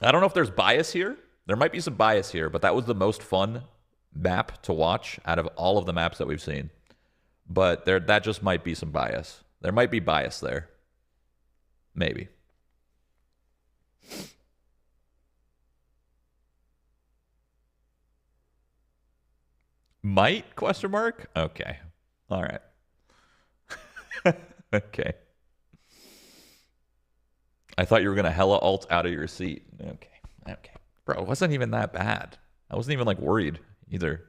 I don't know if there's bias here. There might be some bias here, but that was the most fun map to watch out of all of the maps that we've seen. But that just might be some bias. There might be bias there. Maybe. Might? Question mark? Okay. All right. Okay. I thought you were going to hella alt out of your seat. Okay. Okay. Bro, it wasn't even that bad. I wasn't even like worried either.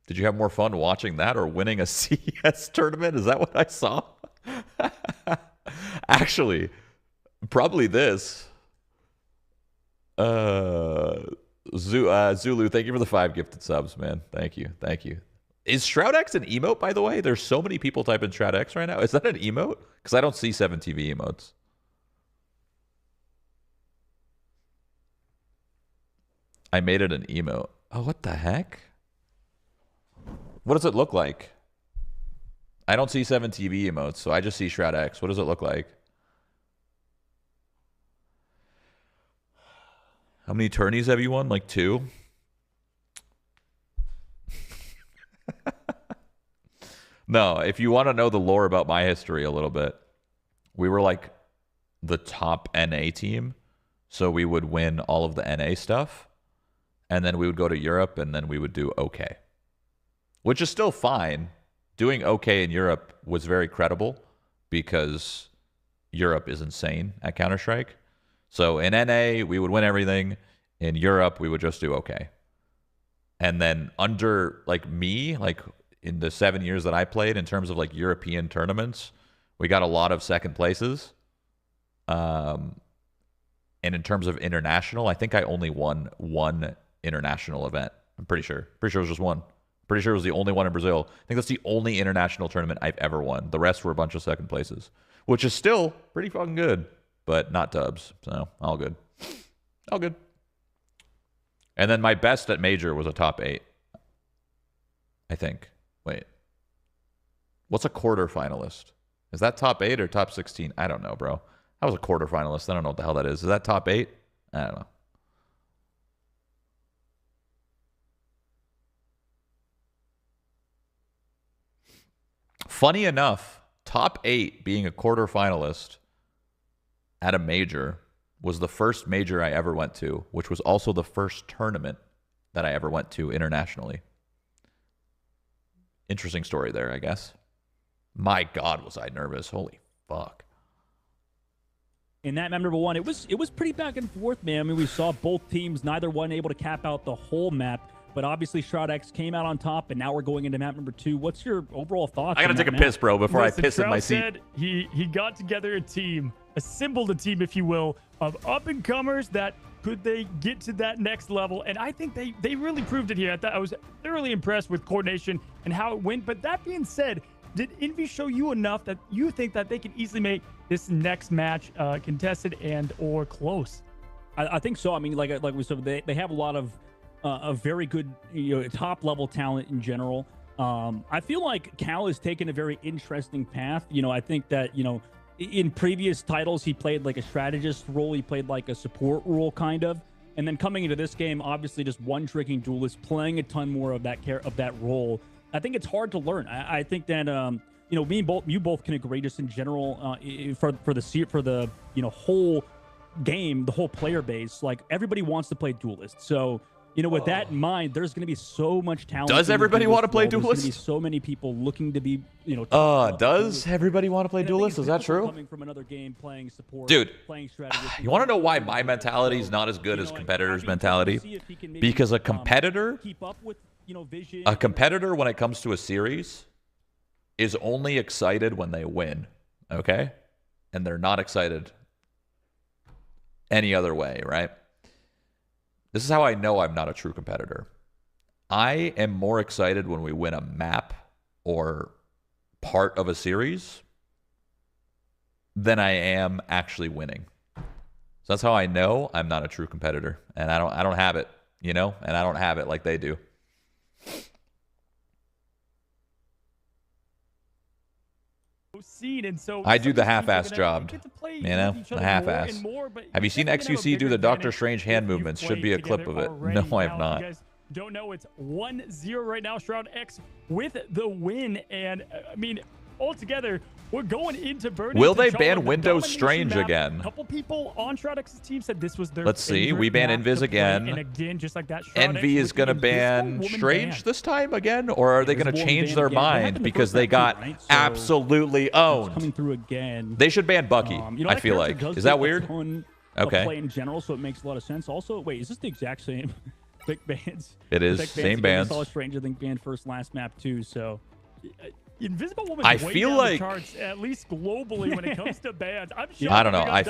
Did you have more fun watching that or winning a CS tournament? Is that what I saw? Actually, probably this. Zulu, thank you for the 5 gifted subs, man. Thank you. Thank you. Is SHROUD-X an emote, by the way? There's so many people typing SHROUD-X right now. Is that an emote? Because I don't see 7TV emotes. I made it an emote. Oh, what the heck? What does it look like? I don't see 7TV emotes, so I just see SHROUD-X. What does it look like? How many tourneys have you won? Like 2? No, if you want to know the lore about my history a little bit, we were like the top NA team. So we would win all of the NA stuff. And then we would go to Europe and then we would do okay. Which is still fine. Doing okay in Europe was very credible because Europe is insane at Counter-Strike. So in NA, we would win everything. In Europe, we would just do okay. And then under like me, like in the 7 years that I played in terms of like European tournaments, we got a lot of second places. And in terms of international, I think I only won one international event. I'm pretty sure. Pretty sure it was just one. Pretty sure it was the only one in Brazil. I think that's the only international tournament I've ever won. The rest were a bunch of second places, which is still pretty fucking good, but not dubs. So all good. All good. And then my best at major was a top 8. I think. Wait. What's a quarter finalist? Is that top 8 or top 16? I don't know, bro. I was a quarter finalist. I don't know what the hell that is. Is that top 8? I don't know. Funny enough, top 8 being a quarter finalist at a major was the first major I ever went to, which was also the first tournament that I ever went to internationally. Interesting story there, I guess. My God, was I nervous. Holy fuck. In that map number 1, it was pretty back and forth, man. I mean, we saw both teams, neither one able to cap out the whole map. But obviously, SHROUD-X came out on top, and now we're going into map number 2. What's your overall thoughts? I gotta take a piss, bro, before I piss in my seat. Said he got together a team, assembled a team, if you will, of up-and-comers that could they get to that next level. And I think they really proved it here. I was thoroughly impressed with coordination and how it went. But that being said, did Envy show you enough that you think that they can easily make this next match contested and or close? I think so. I mean, like we said, they have a lot of a very good, top level talent in general. I feel like Cal has taken a very interesting path. I think that, in previous titles, he played like a strategist role. He played like a support role, kind of. And then coming into this game, obviously just one-tricking duelist, playing a ton more of that role. I think it's hard to learn. I think that, you both can agree just in general for the whole game, the whole player base. Like, everybody wants to play duelist. So, with that in mind, there's going to be so much talent. Does everybody want to play duelist? There's going to be so many people looking to be, does everybody want to play duelist? Is that true? Coming from another game, playing support, dude, playing strategy. You want to know why my mentality is not as good as competitors' mentality? Because a competitor, when it comes to a series, is only excited when they win, okay? And they're not excited any other way, right? This is how I know I'm not a true competitor. I am more excited when we win a map or part of a series than I am actually winning. So that's how I know I'm not a true competitor, and I don't have it, and I don't have it like they do. scene, and so I do the some of these half-ass teams are job. gonna get to play You with know, each the other half-ass. more and more, but Have you seen definitely have a XQC do bigger the Doctor advantage Strange if hand you've movements? Should played be a clip together of it. already. No, I have Now, not. if you guys don't know, it's 1-0 right now. SHROUD-X with the win, and I mean, altogether, we're going into Burning. Will they ban Windows Strange again? A couple people on SHROUD-X's team said this was their Let's see. favorite We ban map Invis to play, again. and again, just like that, Envy is going to ban Strange this time again? Or are they going to change their mind because they got absolutely owned? Coming through again. They should ban Bucky, You know, I feel like. Is that weird? Okay. Play in general, so it makes a lot of sense. Also, wait, is this the exact same big bands? It is. Same bands. Saw Strange, I think, banned first last map too, so... Invisible Woman's I way feel down like the charts, at least globally when it comes to bans. I'm sure I don't know. I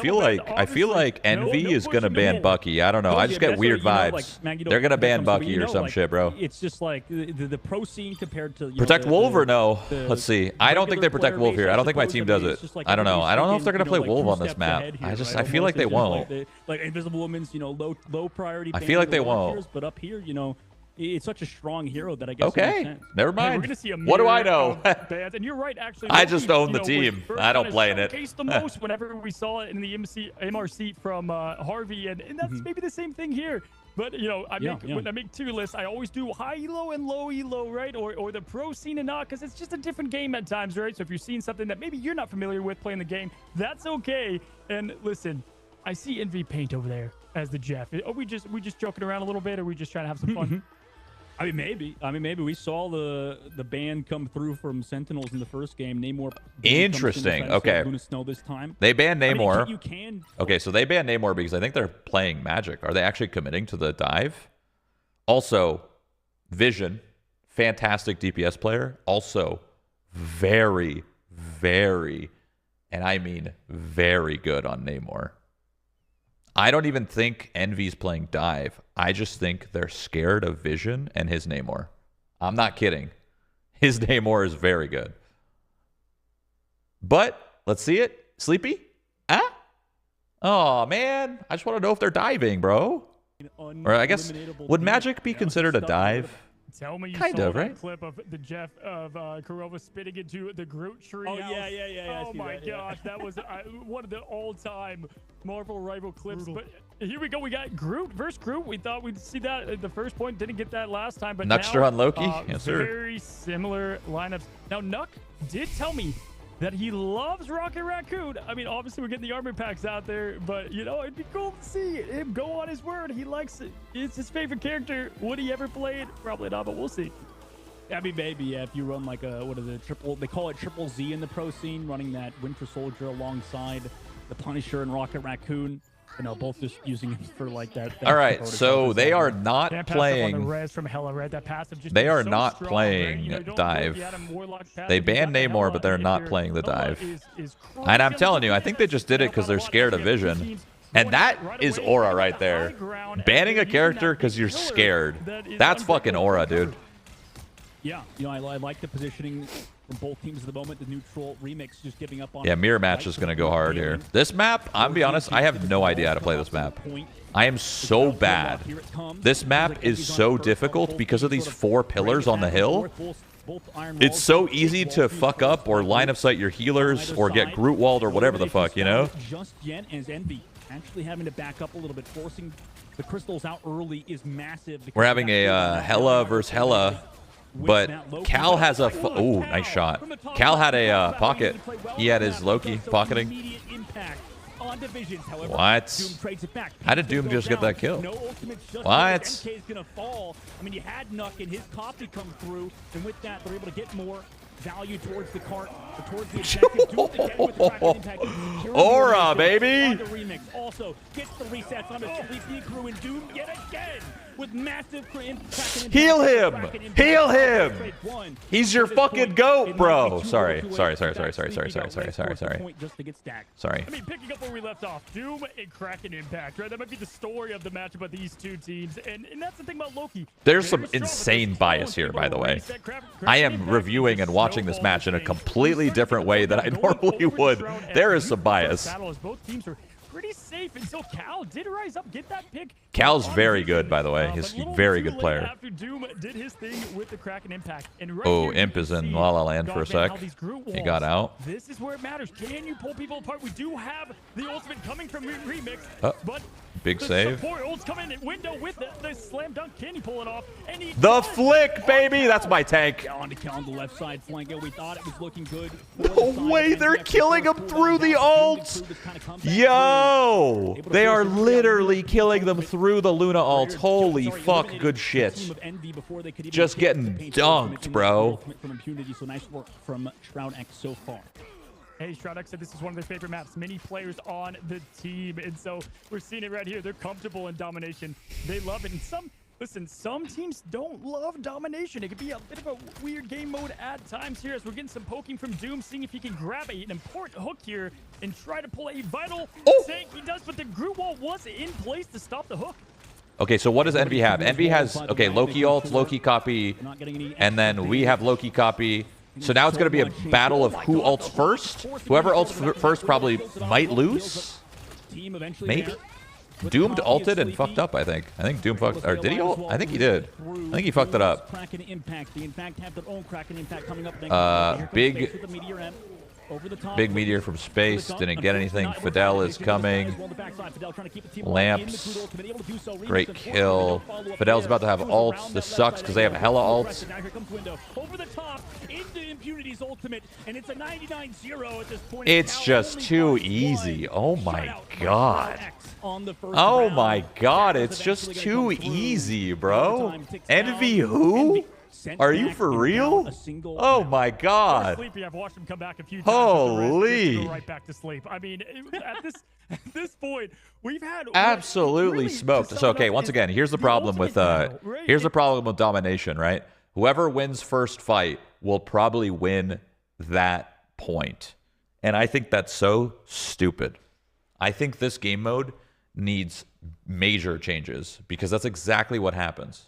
feel like Envy is gonna ban Bucky. I don't know. I just get weird vibes. They're gonna ban Bucky or some shit, bro. It's just like the pro scene compared to protect Wolf or no? Let's see. I don't think they protect Wolf here. I don't think my team does it. I don't know. I don't know if they're gonna play Wolf on this map. I feel like they won't. Like Invisible Woman's, low priority. I feel like they won't. But up here, it's such a strong hero that I guess. Okay, never mind. Hey, we're gonna see a what do I know? Bands, and you're right, actually. I just own the team. I don't play in it. The most whenever we saw it in the MRC from Harvey, and that's maybe the same thing here. But when I make tier lists, I always do high elo and low elo, right? Or the pro scene and not, because it's just a different game at times, right? So if you're seeing something that maybe you're not familiar with playing the game, that's okay. And listen, I see Envy Paint over there as the Jeff. Are we just joking around a little bit? Or are we just trying to have some fun? I mean, maybe we saw the ban come through from Sentinels in the first game. Namor. Interesting. Okay. Snow this time. They banned Namor. I mean, you can. Okay, so they banned Namor because I think they're playing Magic. Are they actually committing to the dive? Also, Vision, fantastic DPS player. Also, very, very, and I mean very good on Namor. I don't even think Envy's playing dive. I just think they're scared of Vision and his Namor. I'm not kidding. His Namor is very good. But let's see it. Sleepy? Ah? Oh, man. I just want to know if they're diving, bro. Or I guess, would Magic be considered a dive? Tell me you kind saw of, that right? clip of the Jeff of Kurova spitting into the Groot tree. Oh, yeah. Oh my gosh, that was one of the all-time Marvel rival clips. Brutal. But here we go. We got Groot versus Groot. We thought we'd see that at the first point. Didn't get that last time. But Nuckster now, on Loki? Yes, sir. Very similar lineups. Now, Nuck did tell me that he loves Rocket Raccoon. I mean, obviously, we're getting the armor packs out there, but, it'd be cool to see him go on his word. He likes it. It's his favorite character. Would he ever play it? Probably not, but we'll see. I mean, maybe, yeah, if you run like they call it Triple Z in the pro scene, running that Winter Soldier alongside the Punisher and Rocket Raccoon. Both just using him for like that. All right, so they are not playing. They are not playing dive. They banned Namor, but they're not playing the dive. And I'm telling you, I think they just did it because they're scared of Vision. And that is aura right there. Banning a character because you're scared. That's fucking aura, dude. Yeah, I like the positioning from both teams at the moment. The neutral remix just giving up on. Yeah, mirror match is going to go hard here. This map, I'm be honest, I have no idea how to play this map. I am so bad. This map is so difficult because of these 4 pillars on the hill. It's so easy to fuck up or line of sight your healers or get Groot walled or whatever the fuck, Just yet as Envy actually having to back up a little bit, forcing the crystals out early is massive. We're having a Hella versus Hella. But Cal has a... Oh, nice shot. Cal had a pocket. He had his Loki pocketing. What? How did Doom just get that kill? What? I mean, you had Nuck and his copy come through, and with that, they're able to get more value towards the cart, towards the objective. Aura, baby! Also gets the resets on the Sleepy crew, and Doom yet again with massive impact. Heal him! Heal him! He's your fucking goat, bro! Sorry. Sorry. I mean, picking up where we left off, Doom and Kraken Impact, right? That might be the story of the matchup of these two teams, and that's the thing about Loki. There's some insane bias here, by the way. I am reviewing and watching this match in a completely different way than I normally would. There is some bias. Both teams are pretty safe safe until Cal did rise up, get that pick. Cal's very good, by the way. He's a very good player. After Doom did his thing with the Kraken impact. And right Oh, here, Imp is in La La Land for a sec. He got out. This is where it matters. Can you pull people apart? We do have the ultimate coming from Remix, but big save. Support ults coming in window with the slam dunk. Can he pull it off? And he The flick, baby! That's my tank. On to Cal on the left side flank. We thought it was looking good. No way, they're killing him through the ults. Yo! They are literally killing them through the Luna ults. Holy fuck, good shit. Just getting dunked, bro. So nice work from SHROUD-X so far. Hey, SHROUD-X said this is one of their favorite maps. Many players on the team. And so we're seeing it right here. They're comfortable in domination. They love it. And some teams don't love domination. It could be a bit of a weird game mode at times here as we're getting some poking from Doom, seeing if he can grab an important hook here and try to pull a vital tank. He does, but the group wall was in place to stop the hook. Okay, so what does Envy have? Envy has, okay, Loki ult, Loki copy, and then we have Loki copy. So now it's going to be a battle of who ults first. Whoever ults first probably might lose. Maybe. Doomed ulted and fucked up, I think. I think Doom fucked, or did he ult? I think he did. I think he fucked it up. Big meteor from space. Didn't get anything. Fidel is coming. Lamps. Great kill. Fidel's about to have ults. This sucks because they have hella ults. It's just too easy. Oh my god. Oh my god, it's just too easy, bro. Envy who? Are you for real? Oh my god. Holy. Right back to sleep. I mean, at this point, we've had absolutely smoked. So okay, once again, here's the problem with domination, right? Whoever wins first fight will probably win that point. And I think that's so stupid. I think this game mode needs major changes because that's exactly what happens.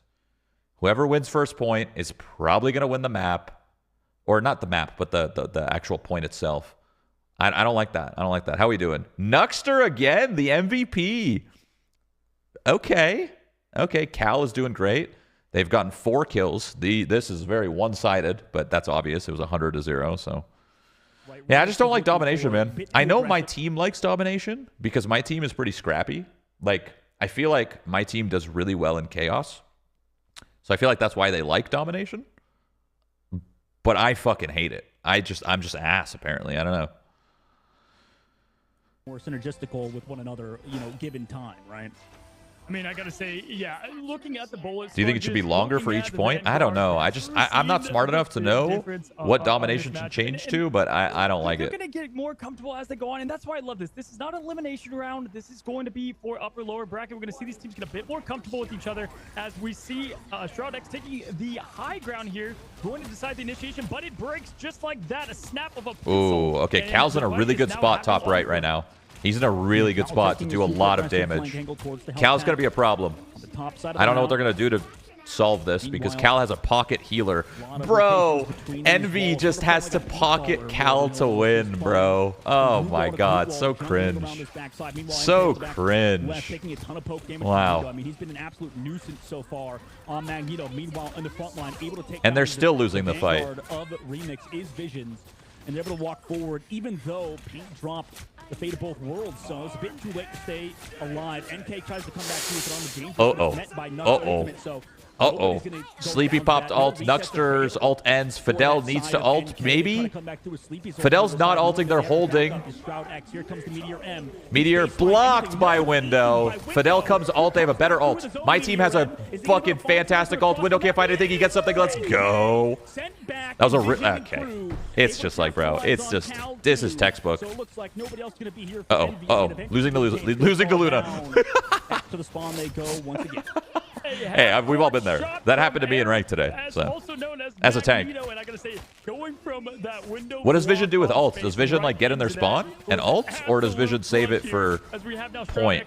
Whoever wins first point is probably going to win the map. Or not the map, but the actual point itself. I don't like that. I don't like that. How are we doing? Nuxter again, the MVP. Okay. Okay, Cal is doing great. They've gotten 4 kills. This is very one-sided, but that's obvious. It was 100-0, so... Yeah, I just don't like domination, man. I know my team likes domination because my team is pretty scrappy. Like, I feel like my team does really well in chaos. So I feel like that's why they like domination. But I fucking hate it. I'm just ass, apparently. I don't know. More synergistical with one another, given time, right? I mean, I gotta say, yeah, looking at the bullets. Do you think it should be longer for each point? I don't know. I'm not smart enough to know what domination should change to, but I don't like it. They're gonna get more comfortable as they go on, and that's why I love this. This is not an elimination round. This is going to be for upper lower bracket. We're gonna see these teams get a bit more comfortable with each other as we see SHROUD-X taking the high ground here, going to decide the initiation, but it breaks just like that. A snap of a pistol. Ooh, okay. Cal's in a really good spot top right now. He's in a really good spot to do a lot of damage. Cal's going to be a problem. I don't know what they're going to do to solve this because Cal has a pocket healer. Bro, Envy just has to pocket Cal to win, bro. Oh my god, so cringe. So cringe. Wow. I mean, he's been an absolute nuisance so far on Magneto. Meanwhile, in the front line, able to take and they're still losing the fight. Of Remix is Visions, and they're able to walk forward even though Paint dropped the fate of both worlds, so it's a bit too late to stay alive. NK tries to come back to it on the game. Sleepy popped ult. Nuxter's ult ends. Fidel needs to ult, maybe? Fidel's not ulting, they're holding. Meteor blocked by Window. Fidel comes ult, they have a better ult. My team has a fucking fantastic ult. Window can't find anything, he gets something, let's go. That was a okay. It's just like, bro, it's just, this is textbook. Uh-oh, losing to Luna. To the spawn they go once again. Hey, we've all been there. That happened to me in rank today. So, as a tank. What does Vision do with ult? Does Vision like get in their spawn and ult, or does Vision save it for point?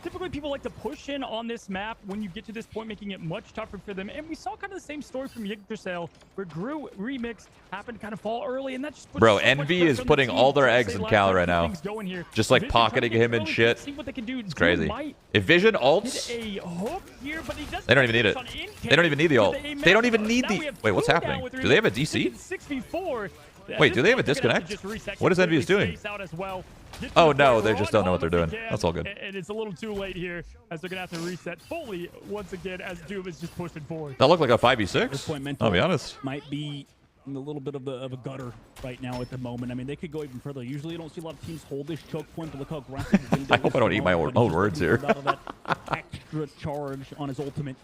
typically people like to push in on this map when you get to this point, making it much tougher for them. And we saw kind of the same story from Yggdrasil, where Gru Remix happened to kind of fall early, and that just puts Bro, so much Envy pressure is on the putting team all their to eggs stay in alive, Cal keep right now. things going here. Just like Vision trying to pocketing get him and early, shit. see what they can do. It's Gru crazy. might If Vision hit ults, a hook here, but he does they don't even need it. on NK They don't even need the ult. with a They don't even match. need Now the... we have Wait, what's two down happening? with Do they have a Remix. DC? 6v4. Wait, do they have a disconnect? What is Envy doing? Oh, no, they just don't know what they're doing. That's all good. And it's a little too late here, as they're going to have to reset fully once again, as Doom is just pushing forward. That looked like a At this 5v6. point, I'll be honest. might be in a little bit of a gutter right now at the moment. I mean, they could go even further. Usually, you don't see a lot of teams hold this choke point, but look how aggressive Window I hope I don't eat my own words here. Out of that extra charge on his ultimate.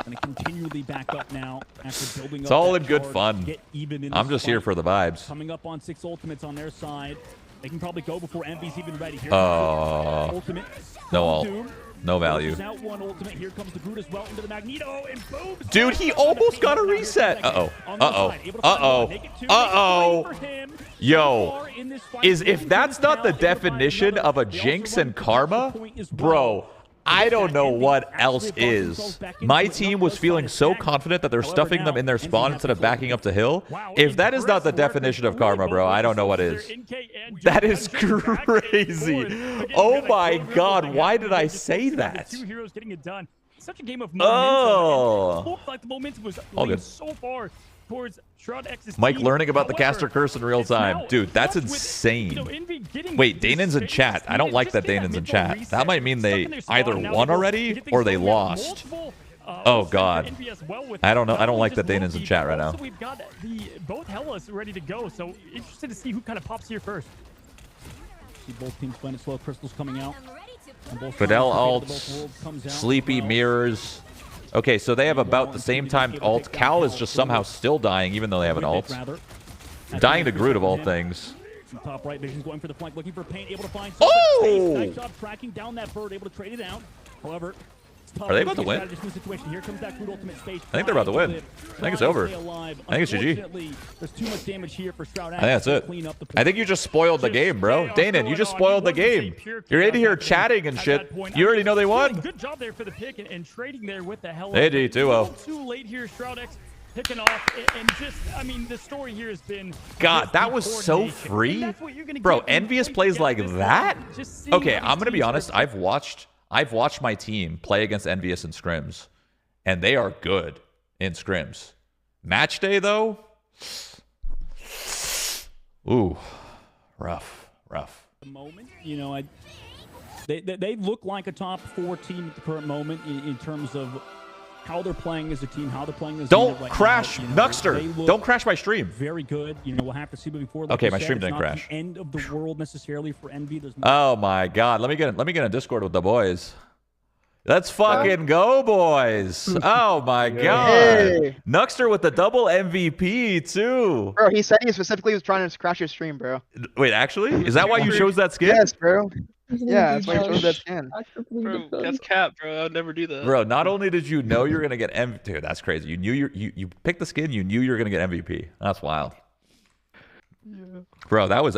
Going to continually back up now after building It's up all that in good charge, fun. get even in I'm this just here fight. for the vibes. Coming up on 6 ultimates on their side. They can probably go before Envy's even ready. Here ultimate. No ult. Doom. No value. Out one ultimate. Here comes the Groot as well into the Magneto, and boom. Dude, he almost got a reset. Uh-oh. Uh-oh. Uh-oh. Uh-oh. Yo, if that's not the definition of a jinx and karma, bro, I don't know what else is. My team was feeling so confident that they're stuffing them in their spawn instead of backing up to hill. If that is not the definition of karma, bro, I don't know what is. That is crazy. Oh my god, why did I say that? Two heroes getting it done. Such a game of momentum. Oh. It looked like the momentum was All good. so far towards SHROUD-X's Mike team. learning about the However, caster curse in real time. Dude, that's insane. Wait, Danon's in chat. I don't like that Danon's in chat. That might mean they either won already or they lost. Oh god. I don't know. I don't like that Danon's in chat right now. We've got both Hellas ready to go, so interested to see who kind of pops here first. See both teams playing it slow. Crystals coming out. Fidel ults, Sleepy mirrors. Okay, so they have about the same time ult. Cal is just somehow still dying, even though they have an ult. Dying to Groot of all things. Top right, Vision's going for the flank, looking for Paint, able to find oh! Nice job tracking down that bird, able to trade it out. However, are they about to win? Here comes that Groot ultimate space. I think they're about to win. I think it's over. I think it's GG. There's too much damage here for SHROUD-X. I think that's it. I think you just spoiled the game, bro. Danon, you just spoiled the game. You're in here chatting and shit. You already know they won. Good job there for the pick and trading there with the hell. Hey, G2O. Too late here, SHROUD-X picking off and just, I mean, the story here has been. God, that was so free, bro. Envious plays like that. Okay, I'm gonna be honest. I've watched my team play against Envious in scrims, and they are good in scrims. Match day, though, ooh, rough. The moment, you know, they look like a top 4 team at the current moment in terms of how they're playing as a team, how they're playing as a Don't right crash, now. You know, Nuxter. Don't crash my stream. Very good. You know, we'll have to see moving forward. Like okay, my said, stream didn't crash. The end of the world necessarily for Envy. There's oh my god, let me get a Discord with the boys. Let's fucking go, boys. Oh my god. Hey. Nuxter with the double MVP too. Bro, he said he specifically was trying to crash your stream, bro. Wait, actually? Is that why you chose that skin? Yes, bro. Yeah, that's why I chose that skin. Bro, that's cap, bro. I'd never do that. Bro, not only did you know you're gonna get MVP, dude, that's crazy. You knew you picked the skin. You knew you were gonna get MVP. That's wild. Yeah. Bro, that was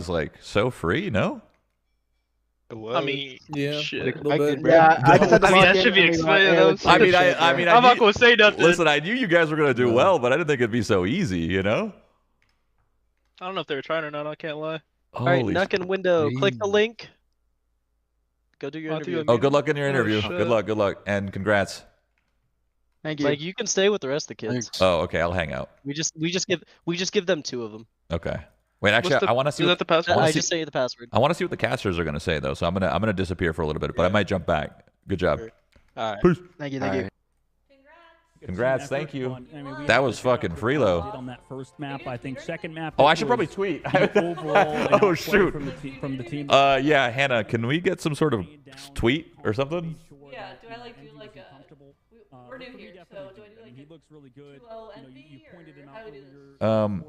like so free, no? I mean, yeah, shit. I just had to that should be explained. I'm not gonna say nothing. Listen, I knew you guys were gonna do well, but I didn't think it'd be so easy, you know? I don't know if they were trying or not. I can't lie. Alright, Nuck and Window, click the link. Go do your interview. Oh, good luck in your interview. Good luck, and congrats. Thank you. Like, you can stay with the rest of the kids. Oh, okay, I'll hang out. We just give them 2 of them. Okay. Wait, actually, I want to see. Is that the password? I just say the password. I want to see what the casters are gonna say though, so I'm gonna disappear for a little bit, but I might jump back. Good job. All right. Peace. Thank you. Congrats, thank you. That was fucking freelo. On that first map, I think second map. Oh, I should probably tweet. Oh shoot. From the team. Yeah, Hannah, can we get some sort of tweet or something? Yeah, do I like do like a? We're new here, so do I do like he looks really good. You pointed him out.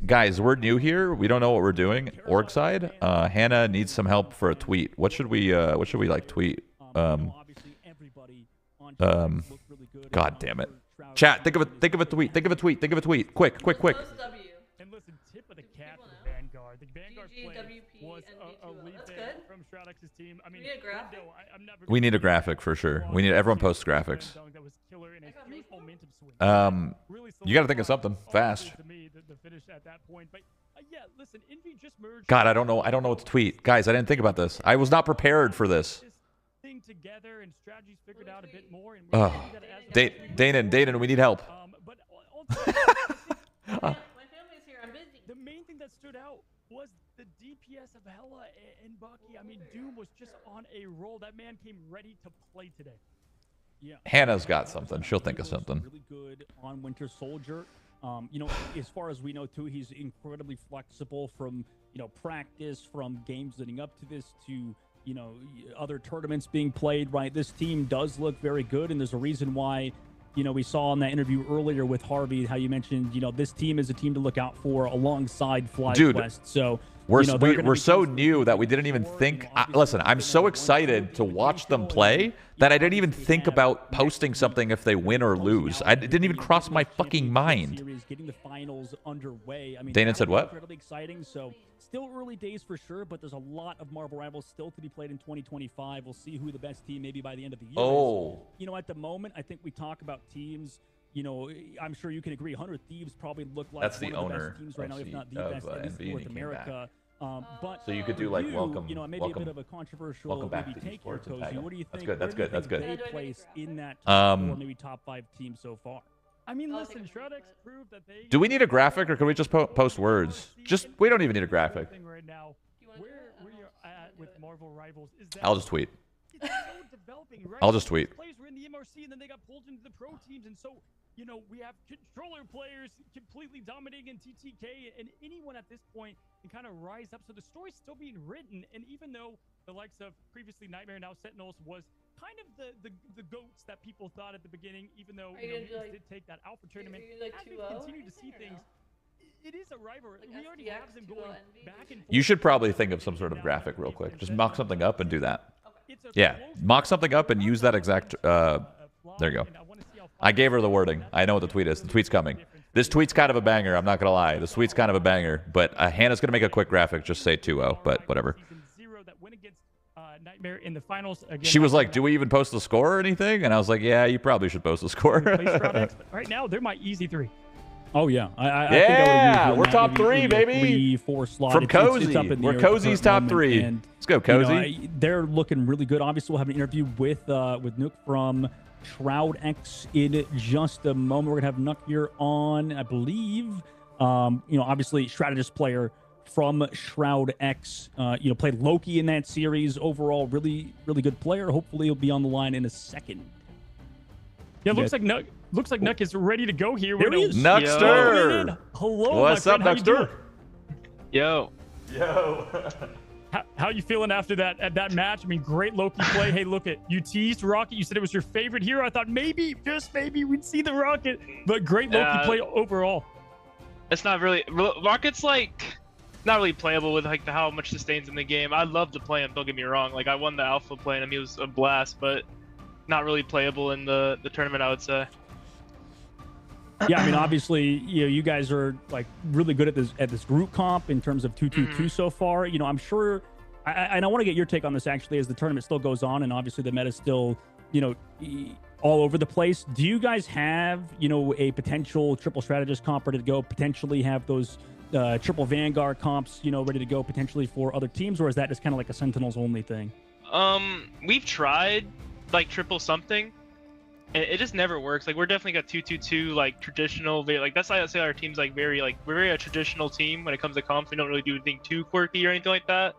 Guys, we're new here. We don't know what we're doing. Org side. Hannah needs some help for a tweet. What should we like tweet? God damn it. Chat, think of a tweet. Think of a tweet. Quick. And listen, tip of the cap to the Vanguard. The Vanguard GG, play WP, was a NV2O. lead That's there good. from SHROUD-X's team. I mean, We need a graphic? Window, I'm never We need a gonna graphic for sure. We need everyone posts graphics. That was killer and a huge momentum swing. You got to think of something fast. To me, the finish at that point. But yeah, listen, Envy just merged. God, I don't know what to tweet. Guys, I didn't think about this. I was not prepared for this. Thing together and strategies figured out a bit more. And Oh, Danon, we need help. But my family's here. I'm busy. The main thing that stood out was the DPS of Hella and Bucky. I mean, Doom was just on a roll. That man came ready to play today. Yeah. Hannah's got something. She'll think of something. Really good on Winter Soldier. You know, as far as we know too, he's incredibly flexible from, you know, practice, from games leading up to this to, you know, other tournaments being played, right? This team does look very good, and there's a reason why, you know, we saw in that interview earlier with Harvey how you mentioned, you know, this team is a team to look out for alongside FlyQuest. So we're so new that we didn't even think. Listen, I'm so excited to watch them play that I didn't even think about posting something if they win or lose. It didn't even cross my fucking mind. Getting the finals underway. I mean, Danon said what? Incredibly exciting. So still early days for sure, but there's a lot of Marvel Rivals still to be played in 2025. We'll see who the best team maybe by the end of the year is. You know, at the moment, I think we talk about teams. You know, I'm sure you can agree. 100 Thieves probably look like That's one the of the owner best teams right now, if not the best, at least in North America. But so you could do like welcome. You know, maybe a bit of a controversial welcome back maybe to take here, esports and Cozy. tag What do you think? That's good. That's good. They place in that top four, maybe top 5 team so far. I mean, listen, SHROUD-X proved that they. Do we need a graphic or can we just post words? We don't even need a graphic. Right now, where you're at with Marvel Rivals is that I'll just tweet. It's so developing, right? I'll just tweet. Players were in the MRC and then they got pulled into the pro teams, and so you know we have controller players completely dominating in TTK, and anyone at this point can kind of rise up. So the story's still being written, and even though the likes of previously Nightmare, now Sentinels, was kind of the goats that people thought at the beginning, even though you know, we did take that alpha tournament, as we continue to see things. It is a rivalry. We already have them going back and forth. You should probably think of some sort of graphic real quick. Just mock something up and do that. Yeah, mock something up and use that exact. There you go. I gave her the wording. I know what the tweet is. The tweet's coming. This tweet's kind of a banger. I'm not gonna lie. This tweet's kind of a banger. But Hannah's gonna make a quick graphic. Just say 2-0. But whatever. Nightmare in the finals again. She was like, "Do we even post the score or anything?" And I was like, "Yeah, you probably should post the score." Right now, they're my easy 3. Oh yeah, I yeah, think I would we're top 3, baby. 3-4 slot. From Cozy. It's up in the We're air Cozy's top 3. And, let's go, Cozy. You know, they're looking really good. Obviously, we'll have an interview with Nook from SHROUD-X in just a moment. We're gonna have Nook here on, I believe. You know, obviously, strategist player from SHROUD-X. You know, played Loki in that series. Overall, really good player. Hopefully, he'll be on the line in a second. Yeah, looks like Nook. Looks like Nook is ready to go here. There he is. Nuckster. Hello, what's up, Nuckster? Yo. How you feeling after that match? I mean, great Loki play. Hey, look at you teased Rocket. You said it was your favorite hero. I thought maybe, just maybe, we'd see the Rocket. But great Loki play overall. It's not really Rocket's like not really playable with like how much sustains in the game. I love to play him. Don't get me wrong. Like I won the alpha playing him. He was a blast, but not really playable in the tournament, I would say. Yeah, I mean, obviously, you know, you guys are like really good at this group comp in terms of 2-2-2 so far. You know, I'm sure, and I want to get your take on this actually as the tournament still goes on, and obviously the meta is still, you know, all over the place. Do you guys have, you know, a potential triple strategist comp ready to go? Potentially have those triple Vanguard comps, you know, ready to go potentially for other teams, or is that just kind of like a Sentinels only thing? We've tried like triple something. And it just never works. Like we're definitely got 2-2-2 like traditional. Like that's why I say our team's like we're very a traditional team when it comes to comps. We don't really do anything too quirky or anything like that.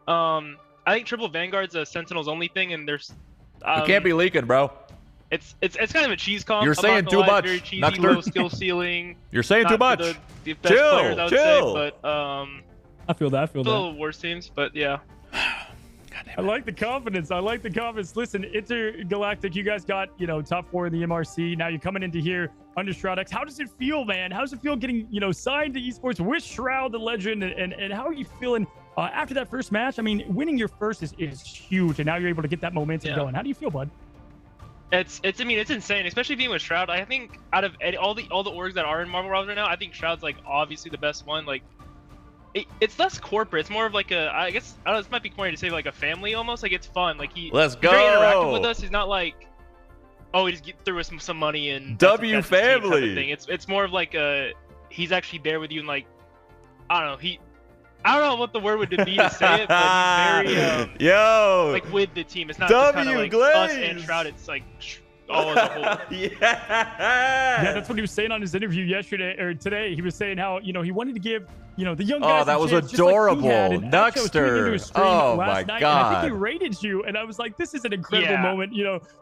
I think triple Vanguard's a Sentinels only thing, and there's. You can't be leaking, bro. It's kind of a cheese comp. You're saying too much. Very cheesy, low skill ceiling. You're saying too much. The best players, I would chill. say, but I feel that. a little worse teams, but yeah. I like the confidence. Listen, Intergalactic, you guys got, you know, top 4 in the MRC. Now you're coming into here under SHROUD-X. How does it feel, man? How does it feel getting, you know, signed to esports with Shroud, the legend? And how are you feeling after that first match? I mean, winning your first is huge, and now you're able to get that momentum going. How do you feel, bud? It's insane, especially being with Shroud. I think out of all the orgs that are in Marvel Rivals right now, I think Shroud's like obviously the best one. Like it's less corporate. It's more of like a, I guess, I don't know, this might be corny to say, like a family almost. Like it's fun. Like Let's he's very interactive go. with us. He's not like, oh, he just threw us some money and W that's his team type of family. thing. It's more of like he's actually there with you and like, I don't know, I don't know what the word would be to say it, but he's very Yo, like with the team. It's not just kind of like us and Shroud. It's like all as a whole. Yeah, that's what he was saying on his interview yesterday or today. He was saying how he wanted to give the young guys. Oh, that a was chance, just like he adorable, had. And Axel was tweeting into his Nuxter. stream Oh last my night, God. And I think he rated you, and I was like, this is an incredible moment,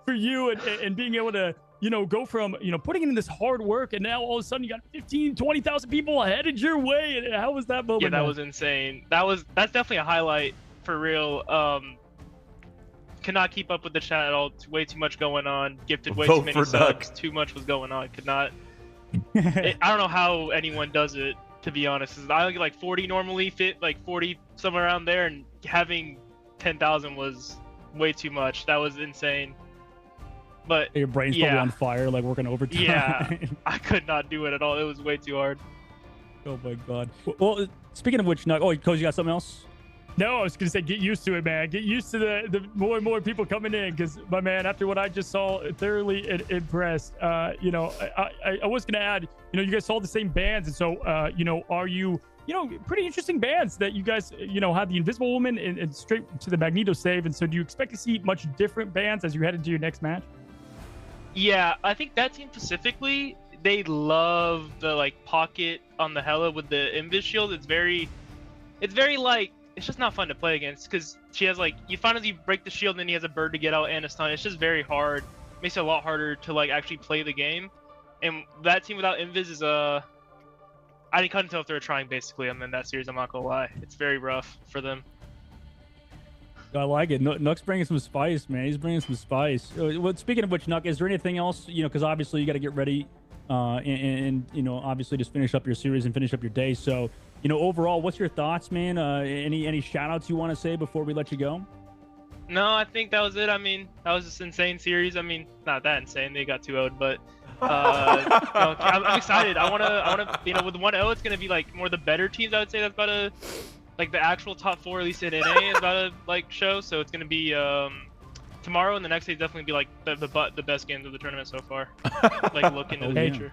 for you and being able to go from putting in this hard work, and now all of a sudden you got 15,000-20,000 people headed your way. And how was that moment? Yeah, that was insane. That's definitely a highlight for real. Cannot keep up with the chat at all. Way too much going on. Gifted way too many subs. Too much was going on. Could not. I don't know how anyone does it, to be honest. I get like 40 normally, fit like 40 somewhere around there, and having 10,000 was way too much. That was insane. But your brain's probably on fire, like working overtime. Yeah, I could not do it at all. It was way too hard. Oh my God. Well, speaking of which, Coach, you got something else? No, I was gonna say get used to it, man. Get used to the more and more people coming in, because my man, after what I just saw, thoroughly impressed. I was gonna add, you guys saw the same bands, and so are you pretty interesting bands that you guys had the Invisible Woman and straight to the Magneto save, and so do you expect to see much different bands as you head into your next match? Yeah, I think that team specifically, they love the like pocket on the Hela with the Invis shield. It's very like, it's just not fun to play against, because she has like, you finally break the shield and then he has a bird to get out and a stun. It's just very hard. Makes it a lot harder to like actually play the game. And that team without Invis is I couldn't tell if they were trying basically in that series, I'm not gonna lie. It's very rough for them. I like it. Nuck's bringing some spice, man. He's bringing some spice. Well, speaking of which, Nuck, is there anything else, because obviously you got to get ready and obviously just finish up your series and finish up your day. So, overall, what's your thoughts, man? Any shout outs you want to say before we let you go? No, I think that was it. I mean, that was just an insane series. I mean, not that insane. They got 2-0'd, but I'm excited. I want to, with 1-0, it's going to be like more the better teams, I would say. That's about to, like the actual top 4, at least in NA, is about to like show. So it's going to be tomorrow, and the next day definitely be like the best games of the tournament so far. Like look into the future.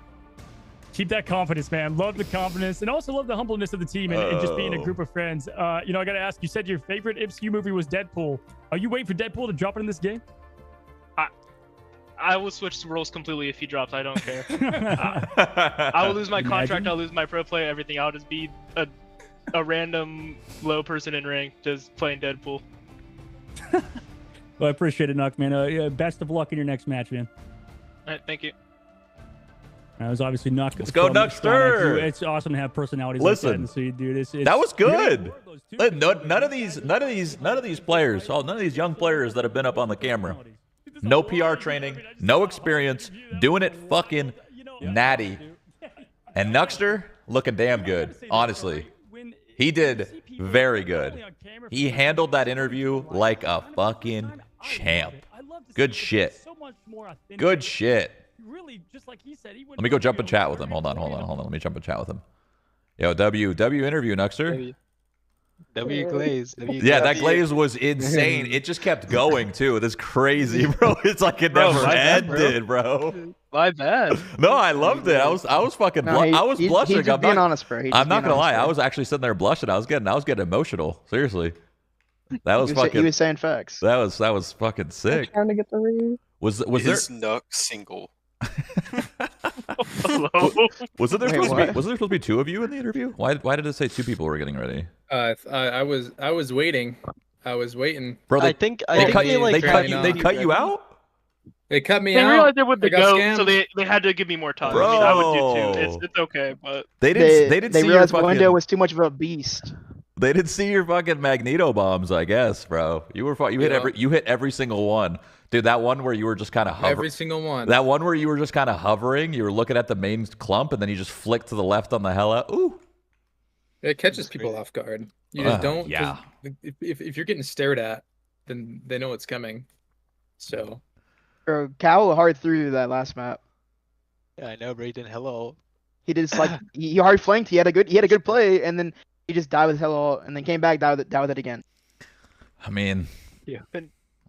Keep that confidence, man. Love the confidence, and also love the humbleness of the team and just being a group of friends. I got to ask, you said your favorite MCU movie was Deadpool. Are you waiting for Deadpool to drop it in this game? I will switch roles completely if he drops. I don't care. I will lose my contract. I'll lose my pro play, everything. I'll just be a random low person in rank just playing Deadpool. Well, I appreciate it, Nuck, man. Best of luck in your next match, man. All right, thank you. That was obviously Nuck. Let's go, Nuckster. It's awesome to have personalities Listen, like that. And so, dude, that was good. None of these players, none of these young players that have been up on the camera, no PR training, no experience, doing it fucking natty. And Nuckster looking damn good, honestly. He did very good. He handled that interview like a fucking champ. Good shit. Good shit. Let me go jump and chat with him. Hold on. Let me jump and chat with him. Yo, W interview, Nuckster. W glaze. Yeah, that glaze was insane. It just kept going too. It's crazy, bro. It's like it never ended, bro. My bad. No, I loved it. I was fucking I was blushing. He's just being honest, bro. I'm not gonna lie. I was actually sitting there blushing. I was getting emotional. Seriously. That was fucking. He was saying facts. That was fucking sick. Trying to get the read. Was there? Nuck single? Wasn't there supposed to be 2 of you in the interview? Why did it say 2 people were getting ready? I was waiting. Bro, I think they cut you out. They cut me out. They realized it would go, so they had to give me more time. Bro. I mean, I would do too. It's okay, but they didn't see realized your Window was too much of a beast. They didn't see your fucking Magneto bombs, I guess, bro. You hit every single one. Dude, that one where you were just kind of hovering. Every single one. That one where you were just kind of hovering. You were looking at the main clump, and then you just flick to the left on the Hela. Ooh. It catches people off guard. You just don't. Yeah. If you're getting stared at, then they know it's coming. So. Bro, Cal hard through that last map. Yeah, I know, Brayden. Hello. He did like he hard flanked. He had a good play, and then He just died with his ult and then came back, died with it again. I mean, Yeah.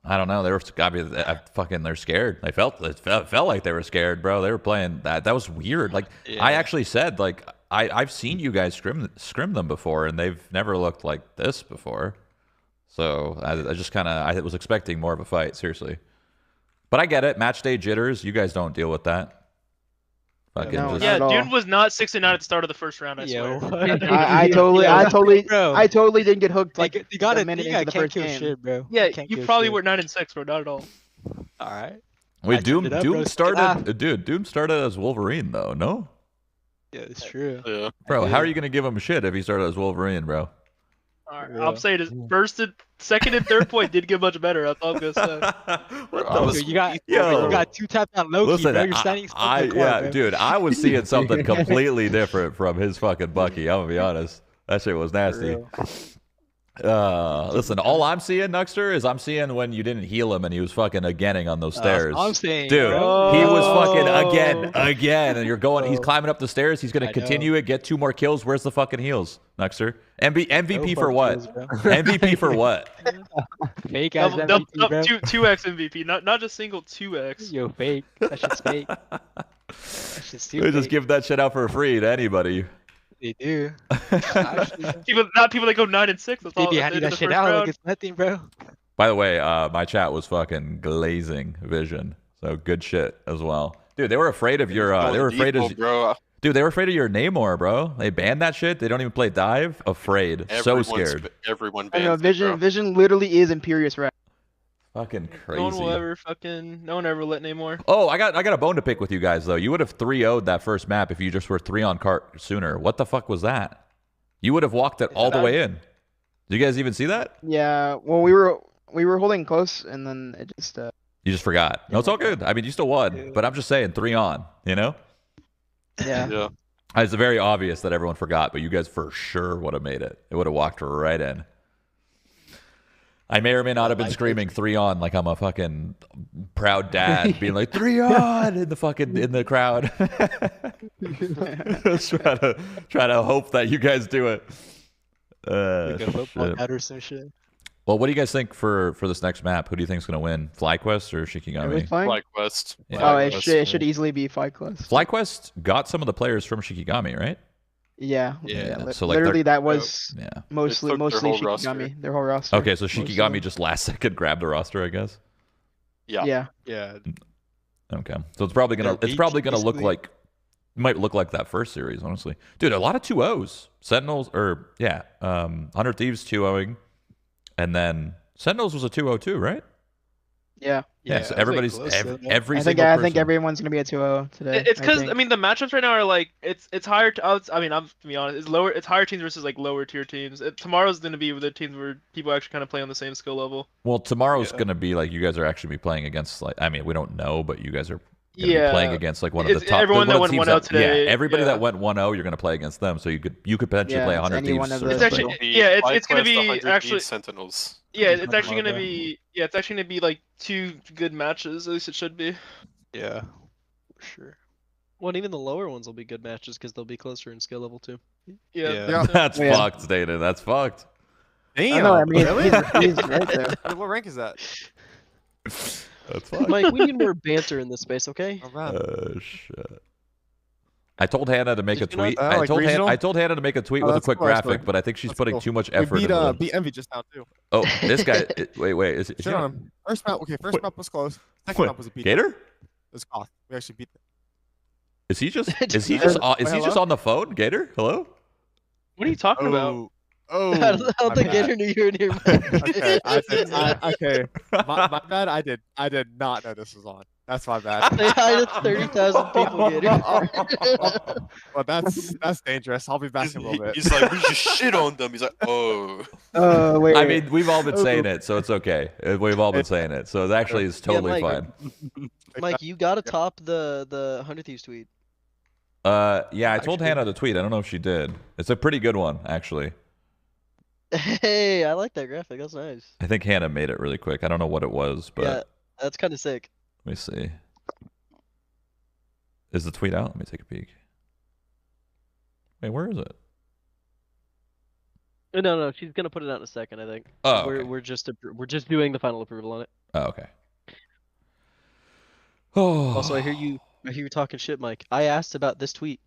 I don't know. They were fucking. They're scared. It felt like they were scared, bro. They were playing that. That was weird. Like I actually said, like I've seen you guys scrim them before, and they've never looked like this before. So I just kind of I was expecting more of a fight, seriously. But I get it. Match day jitters. You guys don't deal with that. Fucking No, just, Yeah, not at all. Dune was not 6-9 at the start of the first round. I swear. I totally Bro. didn't get hooked like you got a it. minute You into the can't first kill game. shit, bro. Yeah, Can't you kill probably shit. were 9-6, bro. Not at all. All right. wait, I Doom turned it up, bro. started. Dude, Doom started as Wolverine though. No, Yeah, it's true. Yeah. bro. How are you gonna give him shit if he started as Wolverine, bro? All right, Yeah. I'm saying his second and third point did get much better. That's all I'm gonna say. Dude, you got Yo. you got 2 tapped on Loki, Listen, bro. You're standing yeah, dude, I was seeing something completely different from his fucking Bucky. I'm gonna be honest. That shit was nasty. Listen, all I'm seeing, Nuxter, is I'm seeing when you didn't heal him and he was fucking againning on those stairs. I'm saying, dude, bro. he was fucking again, and you're going. He's climbing up the stairs. He's gonna I continue it, get 2 more kills. Where's the fucking heals, Nuxter? MVP No for what? kills, bro. MVP for what? Fake ass Double, MVP, bro. 2x MVP, not just single 2x. Yo, fake. That shit's fake. That shit's too They just fake. give that shit out for free to anybody. They do. Actually, People that go 9-6. That's all. they be They handing did that the shit first out like round. it's nothing, bro. By the way, my chat was fucking glazing vision. So good shit as well. Dude, they were afraid of your they were afraid of bro. Dude, they were afraid of your Namor, bro. They banned that shit. They don't even play dive. Afraid. So scared. Everyone I bans know it, Vision. bro. Vision literally is Imperious Rat. Fucking No one will crazy. ever no one ever let anymore. Oh, I got a bone to pick with you guys though. You would have 3-0'd that first map if you just were 3 on cart sooner. What the fuck was that? You would have walked it all the way in. Did you guys even see that? Yeah. Well, we were holding close, and then it just. You just forgot. No, it's all good. I mean, you still won, but I'm just saying 3 on, you know? Yeah. Yeah. It's very obvious that everyone forgot, but you guys for sure would have made it. It would have walked right in. I may or may not have been screaming 3 on like I'm a fucking proud dad, being like 3 on in the crowd. Just try to hope that you guys do it. Like a football Shit. bat or some shit. Well, what do you guys think for this next map? Who do you think is going to win? FlyQuest or Are we Shikigami? playing? FlyQuest. Yeah. Oh, it should easily be FlyQuest. FlyQuest got some of the players from Shikigami, right? Yeah. Yeah, so, like, literally they're- that was Yeah. mostly took their whole Shikigami, their whole roster. Okay, so mostly. Shikigami just last second grabbed the roster, I guess. Yeah. Yeah. Yeah. Okay, so it's probably gonna Yeah, look basically. like might look like that first series, honestly. Dude, a lot of 2-0s. Sentinels 100 Thieves 2-0ing, and then Sentinels was a 2-0 too, right? Yeah. Yeah. So everybody's every I single think person. everyone's gonna be a 2-0 today. It's because think. I mean the matchups right now are like it's higher. I'm to be honest, it's lower. It's higher teams versus like lower tier teams. Tomorrow's gonna be with the teams where people actually kind of play on the same skill level. Well, tomorrow's gonna be like you guys are actually be playing against like I mean we don't know, but you guys are gonna be Yeah. playing against like one of It's the top. everyone one that of the went teams 1-0 today, Yeah, everybody yeah. that went 1-0, you're gonna play against them. So you could potentially Yeah, play it's 100 any Thieves. one of so those. it's It's actually pretty- it's gonna be 100 actually Thieves, Sentinels. yeah it's actually Come on, gonna bro. be it's actually gonna be like 2 good matches. At least it should be. Yeah. For sure. Well, and even the lower ones will be good matches because they'll be closer in skill level too. Yeah. Yeah. That's Yeah. fucked, Data. That's fucked. Damn. I know. I mean, really? he's right there. What rank is that? That's fucked. Mike, we need more banter in this space, okay? Oh, man. Shit. I told Hannah to make a Did you not- tweet. like regional? I told Hannah to make a tweet Oh, with a that's quick cool, actually. graphic, but I think she's That's putting cool. too much We effort beat into the... beat Envy just now too. Oh, this guy. Wait. Is Shit he on on? him. First map, okay. First Wait. map was close. Second Wait, map was a beat. Gator? It was Goth. We actually beat them. Is he just Hello? on the phone? Gator? Hello? What are you talking about? Oh, I don't my think bad. Gator knew you were near. Okay, okay. My bad. I did not know this was on. That's my bad. Say hi to 30,000 people, Gator. Well, that's dangerous. I'll be back in a little bit. He's like, we just shit on them. He's like, oh. Wait. I mean, we've all been saying it, so it's okay. We've all been saying it, so it actually is totally Mike. fine. Mike, you gotta top the 100 Thieves tweet. Yeah, I told Actually- Hannah to tweet. I don't know if she did. It's a pretty good one, actually. Hey, I like that graphic. That's nice. I think Hannah made it really quick. I don't know what it was, but Yeah, that's kind of sick. let me see. Is the tweet out? Let me take a peek. Wait, where is it? No, she's gonna put it out in a second. I think. Oh, we're okay. we're just doing the final approval on it. Oh, okay. Oh. Also, I hear you talking shit, Mike. I asked about this tweet.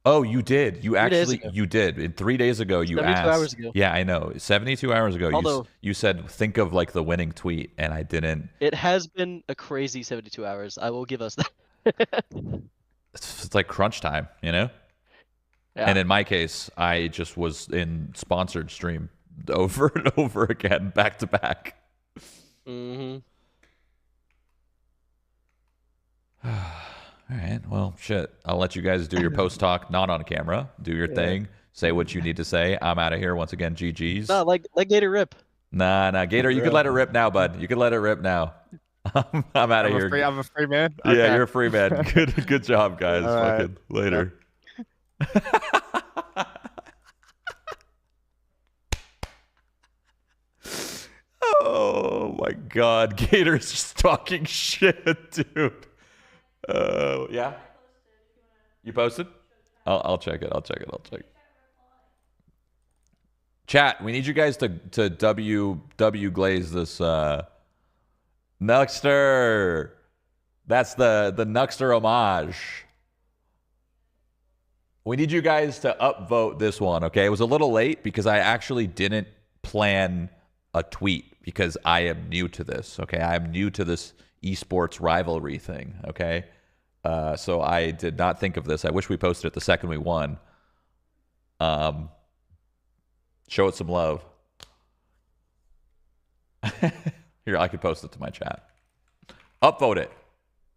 Oh, you did. You 3 days actually, ago. you did. 3 days ago, you 72 asked. hours ago. Yeah, I know. 72 hours ago, Although- you said, think of like the winning tweet, and I didn't. It has been a crazy 72 hours. I will give us that. It's like crunch time, you know? Yeah. And in my case, I just was in sponsored stream over and over again, back to back. Mm-hmm. All right. Well, shit. I'll let you guys do your post talk, not on camera. Do your thing. Say what you need to say. I'm out of here once again. GG's. No, like Gator rip. Nah, Gator. You can let it rip now, bud. You can let it rip now. I'm out of here. I'm a free man. Yeah, Okay. you're a free man. Good job, guys. All right. Fucking later. Oh my God, Gator's just talking shit, dude. Yeah. You posted? I'll check it. I'll check it. Chat, we need you guys to W glaze this Nuxter. That's the Nuxter homage. We need you guys to upvote this one, okay? It was a little late because I actually didn't plan a tweet because I am new to this, okay? I am new to this esports rivalry thing, okay? So I did not think of this. I wish we posted it the second we won. Show it some love. Here, I could post it to my chat. Upvote it.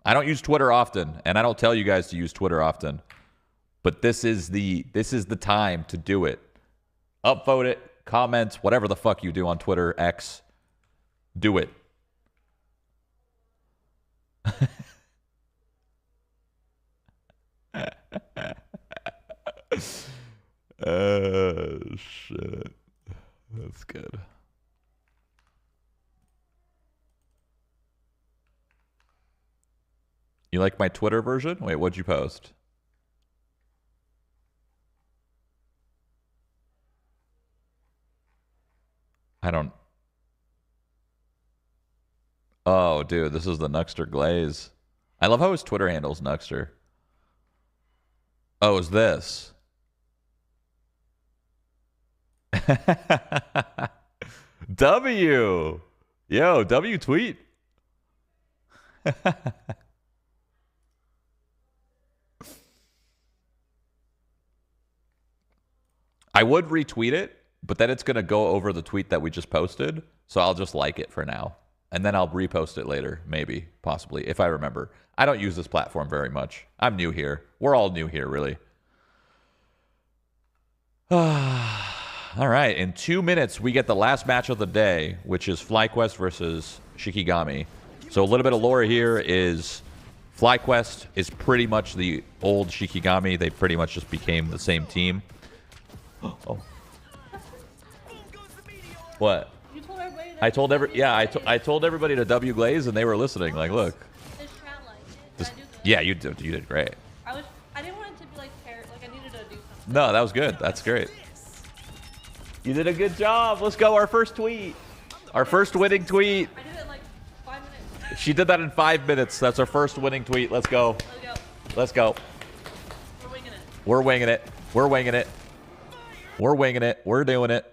I don't use Twitter often, and I don't tell you guys to use Twitter often. But this is the time to do it. Upvote it, comment, whatever the fuck you do on Twitter, X. Do it. Oh, shit. That's good. You like my Twitter version? Wait, what'd you post? I don't... Oh, dude, this is the Nuxter glaze. I love how his Twitter handle's Nuxter. Oh, is this? W! Yo, W tweet. I would retweet it, but then it's going to go over the tweet that we just posted, so I'll just like it for now. And then I'll repost it later, maybe, possibly, if I remember. I don't use this platform very much. I'm new here. We're all new here, really. All right, in 2 minutes, we get the last match of the day, which is FlyQuest versus Shikigami. So a little bit of lore here is FlyQuest is pretty much the old Shikigami. They pretty much just became the same team. Oh. What? You told everybody that I told everybody to W glaze and they were listening. Like, look. This strat like it. Just, Did I do good? yeah, you did great. I didn't want it to be like I needed to do something. No, that was good. That's great. You did a good job. Let's go. Our first tweet. Our first winning tweet. I did it in like 5 minutes. She did that in 5 minutes. That's our first winning tweet. Let's go. Let's go. We're winging it. We're winging it. We're winging it. We're winging it. We're doing it.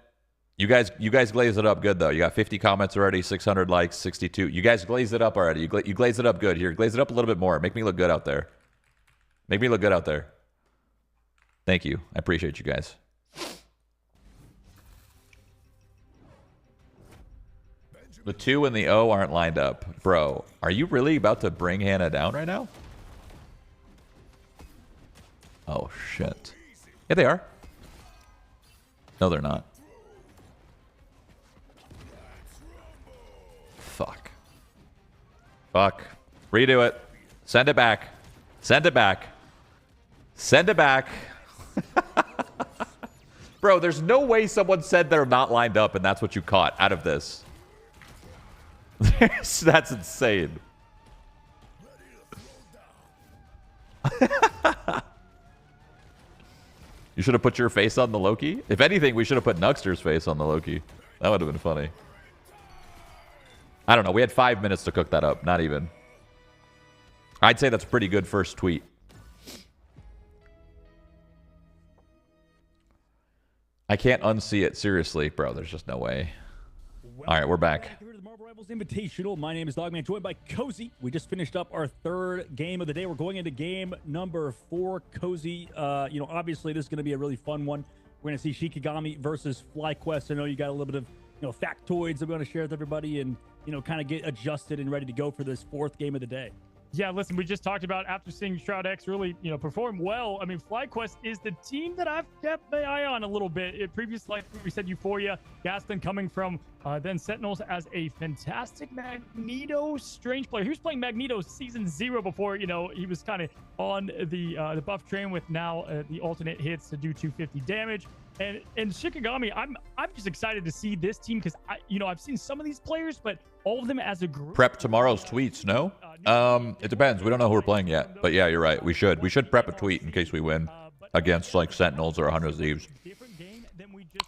You guys glazed it up good though. You got 50 comments already, 600 likes, 62. You guys glazed it up already. You glazed it up good. Here, glaze it up a little bit more. Make me look good out there. Make me look good out there. Thank you. I appreciate you guys. The 2 and the O aren't lined up. Bro, are you really about to bring Hannah down right now? Oh, shit. Yeah, they are. No, they're not. Fuck. Fuck. Redo it. Send it back. Send it back. Send it back. Bro, there's no way someone said they're not lined up and that's what you caught out of this. That's insane. You You should have put your face on the Loki. If anything, we should have put Nuxter's face on the Loki. That would have been funny. I don't know. We had 5 minutes to cook that up. Not even. I'd say that's a pretty good first tweet. I can't unsee it. Seriously, bro. There's just no way. All right, we're back. Here to the Marvel Rivals Invitational. My name is Dogman, joined by Cozy. We just finished up our third game of the day. We're going into game number 4. Cozy, obviously this is going to be a really fun one. We're going to see Shikigami versus FlyQuest. I know you got a little bit of, factoids I'm going to share with everybody and, kind of get adjusted and ready to go for this 4th game of the day. Yeah, listen, we just talked about after seeing SHROUD-X really, perform well. I mean, FlyQuest is the team that I've kept my eye on a little bit. Previously, like we said, Euphoria, Gaston coming from then Sentinels as a fantastic Magneto Strange player. He was playing Magneto Season 0 before, he was kind of on the buff train with now the alternate hits to do 250 damage. And Shikigami, I'm just excited to see this team because I've seen some of these players, but all of them as a group. Prep tomorrow's tweets, no? It depends. We don't know who we're playing yet. But yeah, you're right. We should prep a tweet in case we win against like Sentinels or 100 Thieves.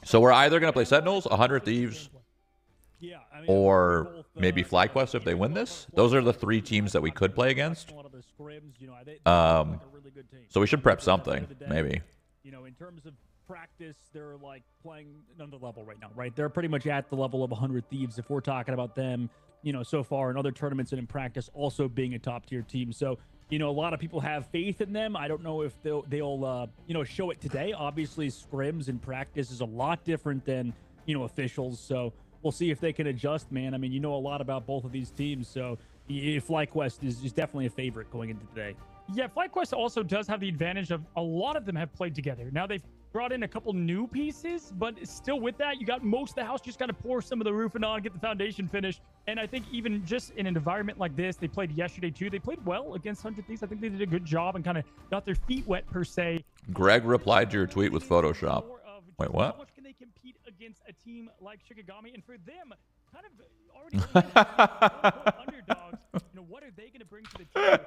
So we're either going to play Sentinels, 100 Thieves, or maybe FlyQuest if they win this. Those are the 3 teams that we could play against. So we should prep something, maybe. In terms of practice, they're like playing another level right now, right? They're pretty much at the level of 100 Thieves if we're talking about them, so far in other tournaments and in practice also being a top tier team. So, a lot of people have faith in them. I don't know if they'll show it today. Obviously, scrims in practice is a lot different than, officials. So we'll see if they can adjust, man. I mean, a lot about both of these teams. So FlyQuest is definitely a favorite going into today. Yeah, FlyQuest also does have the advantage of a lot of them have played together. Now they've brought in a couple new pieces, but still with that, you got most of the house just got to pour some of the roofing on, get the foundation finished. And I think even just in an environment like this, they played yesterday too. They played well against 100 Thieves. I think they did a good job and kind of got their feet wet per se. Greg replied to your tweet with Photoshop. Wait, what? How much can they compete against a team like Shikigami? And for them, kind of already underdogs, what are they going to bring to the team?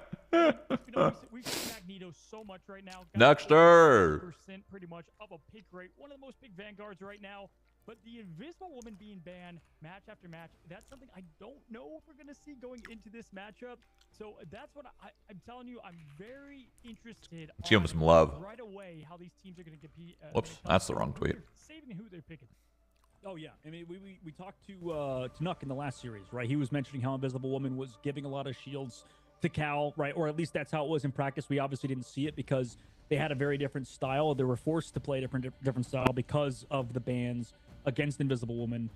We've seen Magneto so much right now. Nuxter! % pretty much of a pick rate. One of the most big vanguards right now. But the Invisible Woman being banned match after match, that's something I don't know if we're going to see going into this matchup. So that's what I'm telling you. I'm very interested. Let's give them some love. Right away, how these teams are going to compete. Whoops, that's the wrong tweet. Saving who they're picking. Oh yeah, I mean we talked to Nuck in the last series, right? He was mentioning how Invisible Woman was giving a lot of shields to Cal, right? Or at least that's how it was in practice. We obviously didn't see it because they had a very different style. They were forced to play a different style because of the bans against Invisible Woman.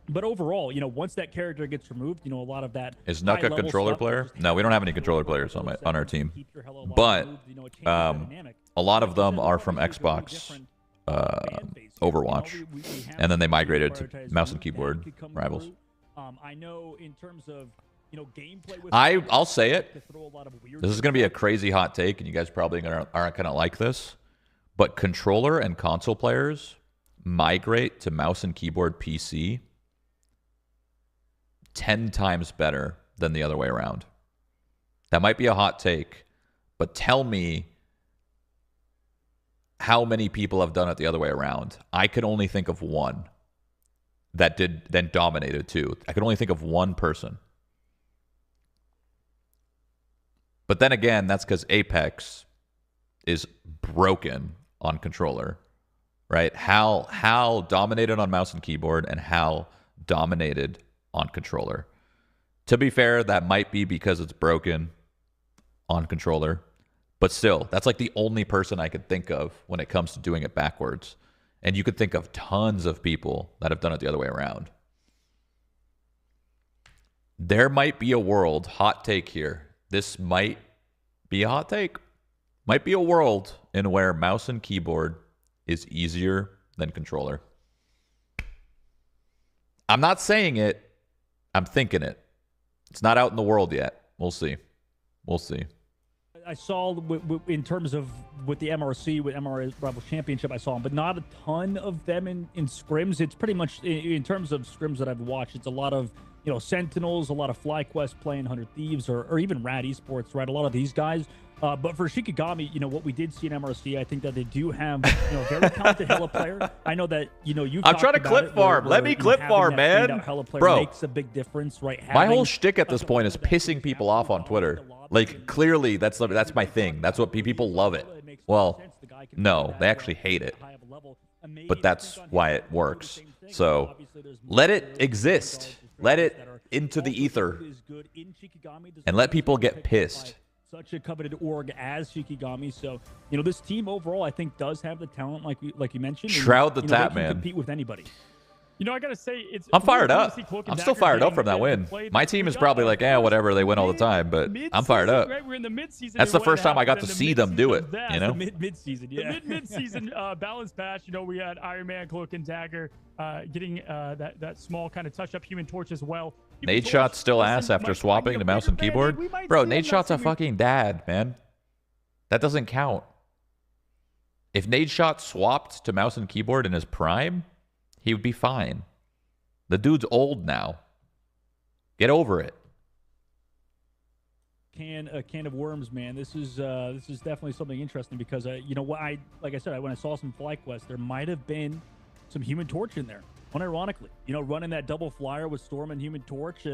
But overall, once that character gets removed, a lot of that is Nuck a controller player? No, we don't have any controller players on our team. But a lot of them are from Xbox Overwatch, and then they migrated to mouse and keyboard rivals. I know in terms of gameplay. I'll say it. This is going to be a crazy hot take, and you guys probably aren't going to like this. But controller and console players migrate to mouse and keyboard PC 10 times better than the other way around. That might be a hot take, but tell me how many people have done it the other way around. I could only think of one that then dominated too. I could only think of one person. But then again, that's because Apex is broken on controller, right? How dominated on mouse and keyboard and how dominated on controller. To be fair, that might be because it's broken on controller. But still, that's like the only person I could think of when it comes to doing it backwards. And you could think of tons of people that have done it the other way around. There might be a world, hot take here. This might be a hot take. Might be a world in where mouse and keyboard is easier than controller. I'm not saying it. I'm thinking it. It's not out in the world yet. We'll see. We'll see. I saw in terms of with the MRC, with MRI Rebel Championship, I saw them, but not a ton of them in scrims. It's pretty much in terms of scrims that I've watched. It's a lot of Sentinels, a lot of FlyQuest playing 100 Thieves, or even Rad Esports, right? A lot of these guys. But for Shikigami, what we did see in MRC, I think that they do have, a very talented Hella player. I know that, you. I'm trying to clip farm. Let me clip farm, man. Bro, makes a big difference, right? My whole shtick at this point is pissing people off on Twitter. Like, clearly, that's my thing. That's what people love it. Well, no, they actually hate it. But that's why it works. So let it exist. Let it into the ether. And let people get pissed. Such a coveted org as Shikigami. So, this team overall, I think, does have the talent, like you mentioned. Shroud the they tap, can man. compete with anybody. I gotta say, I'm fired up. I'm still fired up from that win. My team is probably like, whatever, they win all the time, but I'm fired up. Right? We're in the mid-season. That's the first time I got to see them do it, Mid-season, yeah. The mid-season balance patch, we had Iron Man, Cloak and Dagger getting that small kind of touch-up Human Torch as well. Nade Shot's still ass after swapping to mouse and keyboard. Bro, Nade Shot's a fucking dad, man. That doesn't count. If Nade Shot swapped to mouse and keyboard in his prime, he would be fine. The dude's old now. Get over it. A can of worms, man. This is definitely something interesting because like I said, when I saw some FlyQuest, there might have been some Human Torch in there. Unironically, running that double flyer with Storm and Human Torch.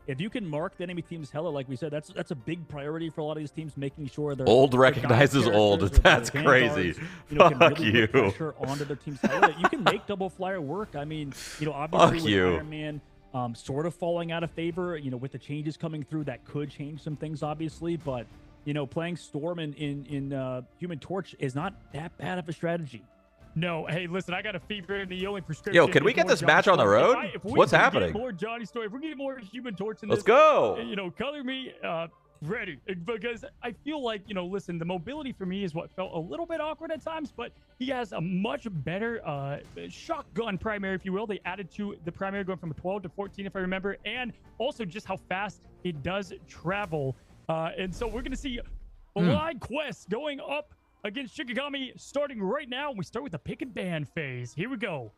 If you can mark the enemy team's Hella, like we said, that's a big priority for a lot of these teams, making sure they're old recognizes old. That's crazy. Fuck really you. Put pressure onto their team's Hella. You can make double flyer work. I mean, obviously with Iron Man sort of falling out of favor, with the changes coming through, that could change some things, obviously. But playing Storm in Human Torch is not that bad of a strategy. No, hey, listen, I got a fever in the only prescription. Yo, can we get this match on the road? What's happening? More Johnny Story. If we get more Human Torch in Let's this, go. Color me ready, because I feel like listen, the mobility for me is what felt a little bit awkward at times, but he has a much better shotgun primary, if you will. They added to the primary going from 12 to 14, if I remember, and also just how fast it does travel. And so we're gonna see FlyQuest going up against Shikigami starting right now. We start with the pick and ban phase. Here we go.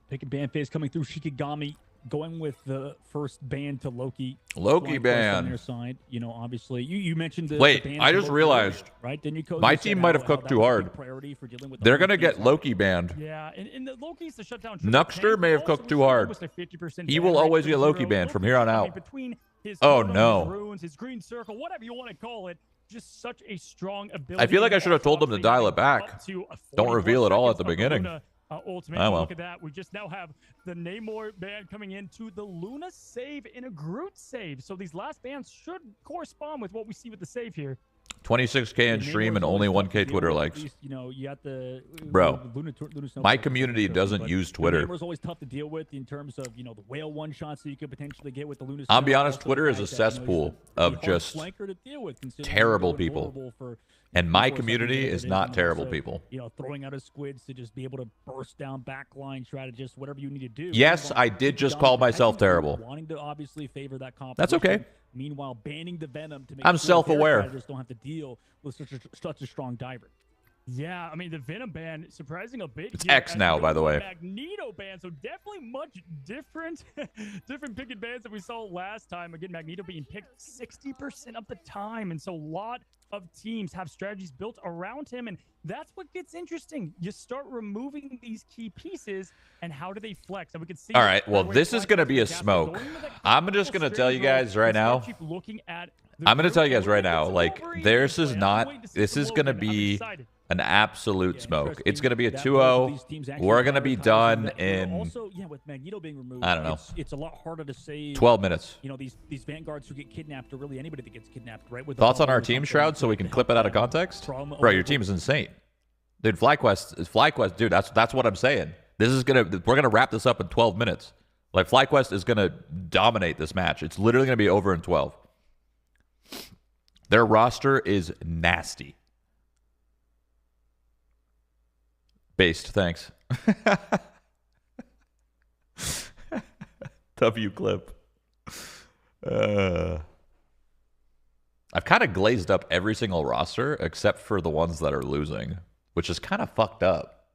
Pick and ban phase coming through. Shikigami going with the first ban to Loki. Loki ban on their side. Obviously, you mentioned the Wait, ban I just Loki, realized. Right? Didn't you, Coach? My team might have cooked too hard. They're gonna get Loki banned. Yeah, and the Loki's the shutdown. Nuxter may have cooked too hard. He will always get Loki banned from here on out. Oh no. Runes, his green circle, whatever you want to call it. Just such a strong ability. I feel like I should have told them to dial it back. Don't reveal it all at the beginning. Ultimate. Oh, well. Look at that. We just now have the Namor band coming into the Luna save and a Groot save. So these last bands should correspond with what we see with the save here. 26K in stream and only 1K Twitter likes. You got the bro. My community doesn't use Twitter. Namor's always tough to deal with in terms of the whale one shots that you could potentially get with the Luna. I'll be honest, Twitter is a cesspool of just terrible people. And my community is not terrible people. Throwing out his squids to just be able to burst down backline strategists, whatever you need to do. Yes, I did just call myself terrible. Wanting to obviously favor that competition. That's okay. Meanwhile, banning the Venom to make I'm self-aware. Just don't have to deal with such a strong diver. Yeah, I mean the Venom ban surprising a bit. It's X now, by the way. Magneto ban, so definitely much different pick and bans that we saw last time. Again, Magneto being picked 60% of the time, and so a lot of teams have strategies built around him, and that's what gets interesting. You start removing these key pieces, and how do they flex? And we can see. All right, well, this is going to be a smoke. I'm just going to tell you guys right now. I'm going to tell you guys right now, like, this is going to be an absolute smoke. It's going to be a 2-0. We're going to be done in, also, with Magneto being removed, I don't know. It's a lot harder to say 12 minutes. These Vanguards who get kidnapped, or really anybody that gets kidnapped, right? With Thoughts on our team, Shroud, so we can clip it out of context? Bro, your team is insane. Dude, FlyQuest, dude, that's what I'm saying. We're going to wrap this up in 12 minutes. Like, FlyQuest is going to dominate this match. It's literally going to be over in 12. Their roster is nasty. Based, thanks. W clip. I've kind of glazed up every single roster except for the ones that are losing, which is kind of fucked up.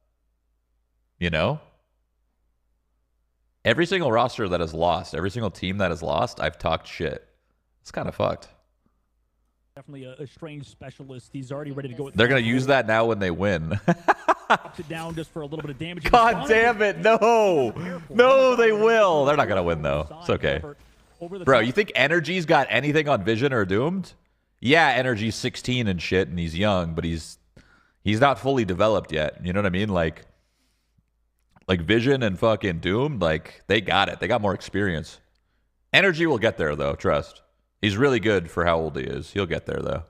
Every single roster that has lost, every single team that has lost, I've talked shit. It's kind of fucked. Definitely a strange specialist. He's already ready to go. They're going to use that now when they win. Drops it down just for a little bit of damage. God damn it. No. No, they will. They're not going to win, though. It's okay. Bro, you think Energy's got anything on Vision or Doomed? Yeah, Energy's 16 and shit, and he's young, but he's not fully developed yet. You know what I mean? Like Vision and fucking Doomed, like, they got it. They got more experience. Energy will get there, though. Trust. He's really good for how old he is. He'll get there, though.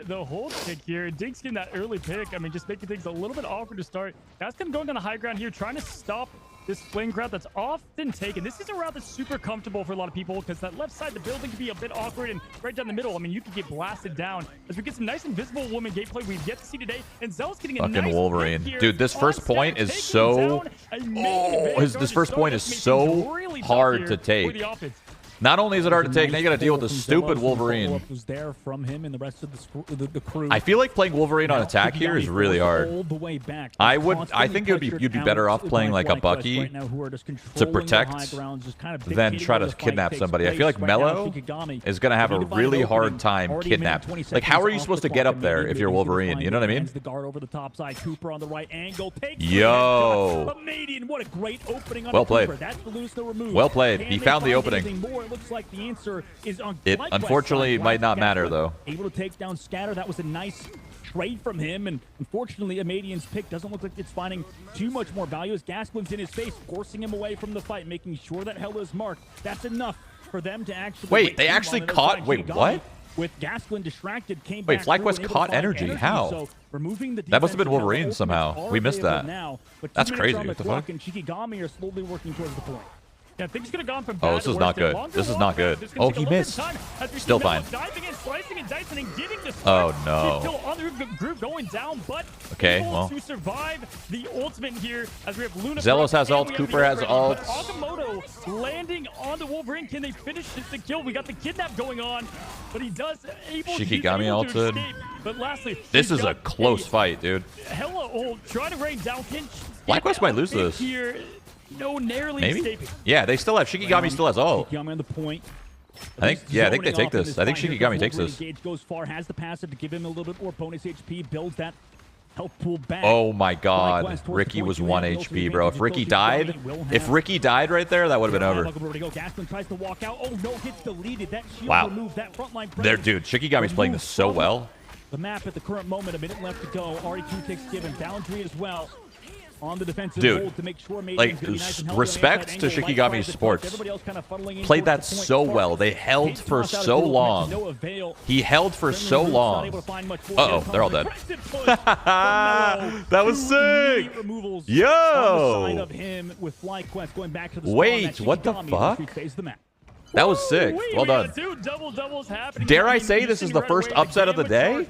The whole pick here, Dink's getting that early pick. I mean, just making things a little bit awkward to start. Gaskin going on the high ground here, trying to stop this flame crowd that's often taken. This is a route that's super comfortable for a lot of people because that left side of the building can be a bit awkward, and right down the middle, I mean, you could get blasted down. As we get some nice invisible woman gameplay we've yet to see today, and Zell's getting a fucking nice Wolverine. pick here. Dude, this first point is so... this first point is so hard to take. Not only is it hard to take, now you got to deal with the stupid Wolverine. Was there from him and the rest of the crew. I feel like playing Wolverine on attack here is really hard. I think you'd be better off playing like a Bucky to protect than try to kidnap somebody. I feel like Mello is going to have a really hard time kidnapping. Like, how are you supposed to get up there if you're Wolverine? You know what I mean? The guard over the top side, Cooper on the right angle. Yo. What a great opening on Well played. That's the lose, no remove. Well played. He found the opening. Looks like the answer is on it unfortunately might not matter, though. Able to take down Scatter. That was a nice trade from him, and unfortunately, Amadian's pick doesn't look like it's finding too much more value as Gasquin's in his face, forcing him away from the fight, making sure that Hella is marked. That's enough for them to actually... Wait, they actually caught... Wait, what? With Gasquin distracted, came Wait, back FlyQuest caught energy. How? So removing the that must have been Wolverine somehow. We missed that. Now, that's crazy. What the fuck? And Shikigami are slowly working towards the point. Yeah, things could have gone from oh, this is not good. This is not good. Oh, he missed. Still fine. Oh, no. Okay, well. To survive the ultimate here, as we have Luna Zelos has ult. Cooper has ult. Agamotto landing on the Wolverine. Can they finish the kill? We got the kidnap going on, but he does Shikigami ulted. But lastly, this is a close fight, dude. Hella ult, trying to rain down. FlyQuest might lose this. Here. No, narrowly maybe escaping. Yeah, they still have Shikigami still has ult. Shikigami on the point. I think they take this. I think Shikigami takes this. Engage goes far, has the passive to give him a little bit more bonus HP, builds that health pool back. Oh my god, Ricky was 1 HP, bro. If Ricky died right there, that would have been over. Gaskin tries to walk out. Oh no, gets deleted. That shield wow. removed, that frontline there, dude, Shikigami's playing this so well. The map at the current moment, a minute left to go. RE2 takes given, boundary as well. On the defensive hold to make sure like, nice respect to Shikigami Sports. Played that so well. They held for so long. He held for so long. Uh-oh, they're all dead. That was sick. Yo. Wait, what the fuck? That was sick. Well done. Dare I say this is the first upset of the day?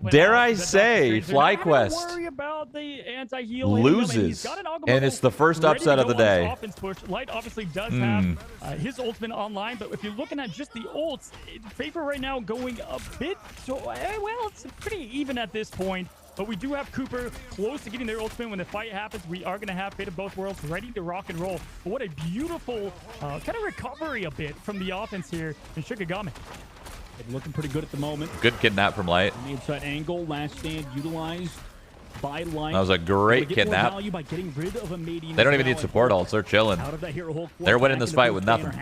Dare I say FlyQuest loses, and it's the first upset of the day. Light obviously does have his ultimate online, but if you're looking at just the ults, Favor right now going a bit, well, it's pretty even at this point. But we do have Cooper close to getting their ultimate when the fight happens. We are going to have Fate of both worlds ready to rock and roll. But what a beautiful kind of recovery a bit from the offense here in Shikigami. Looking pretty good at the moment. Good kidnap from Light. On the inside angle, last stand utilized by Light. That was a great kidnap. They don't even need support ults. They're chilling. They're winning this fight with nothing.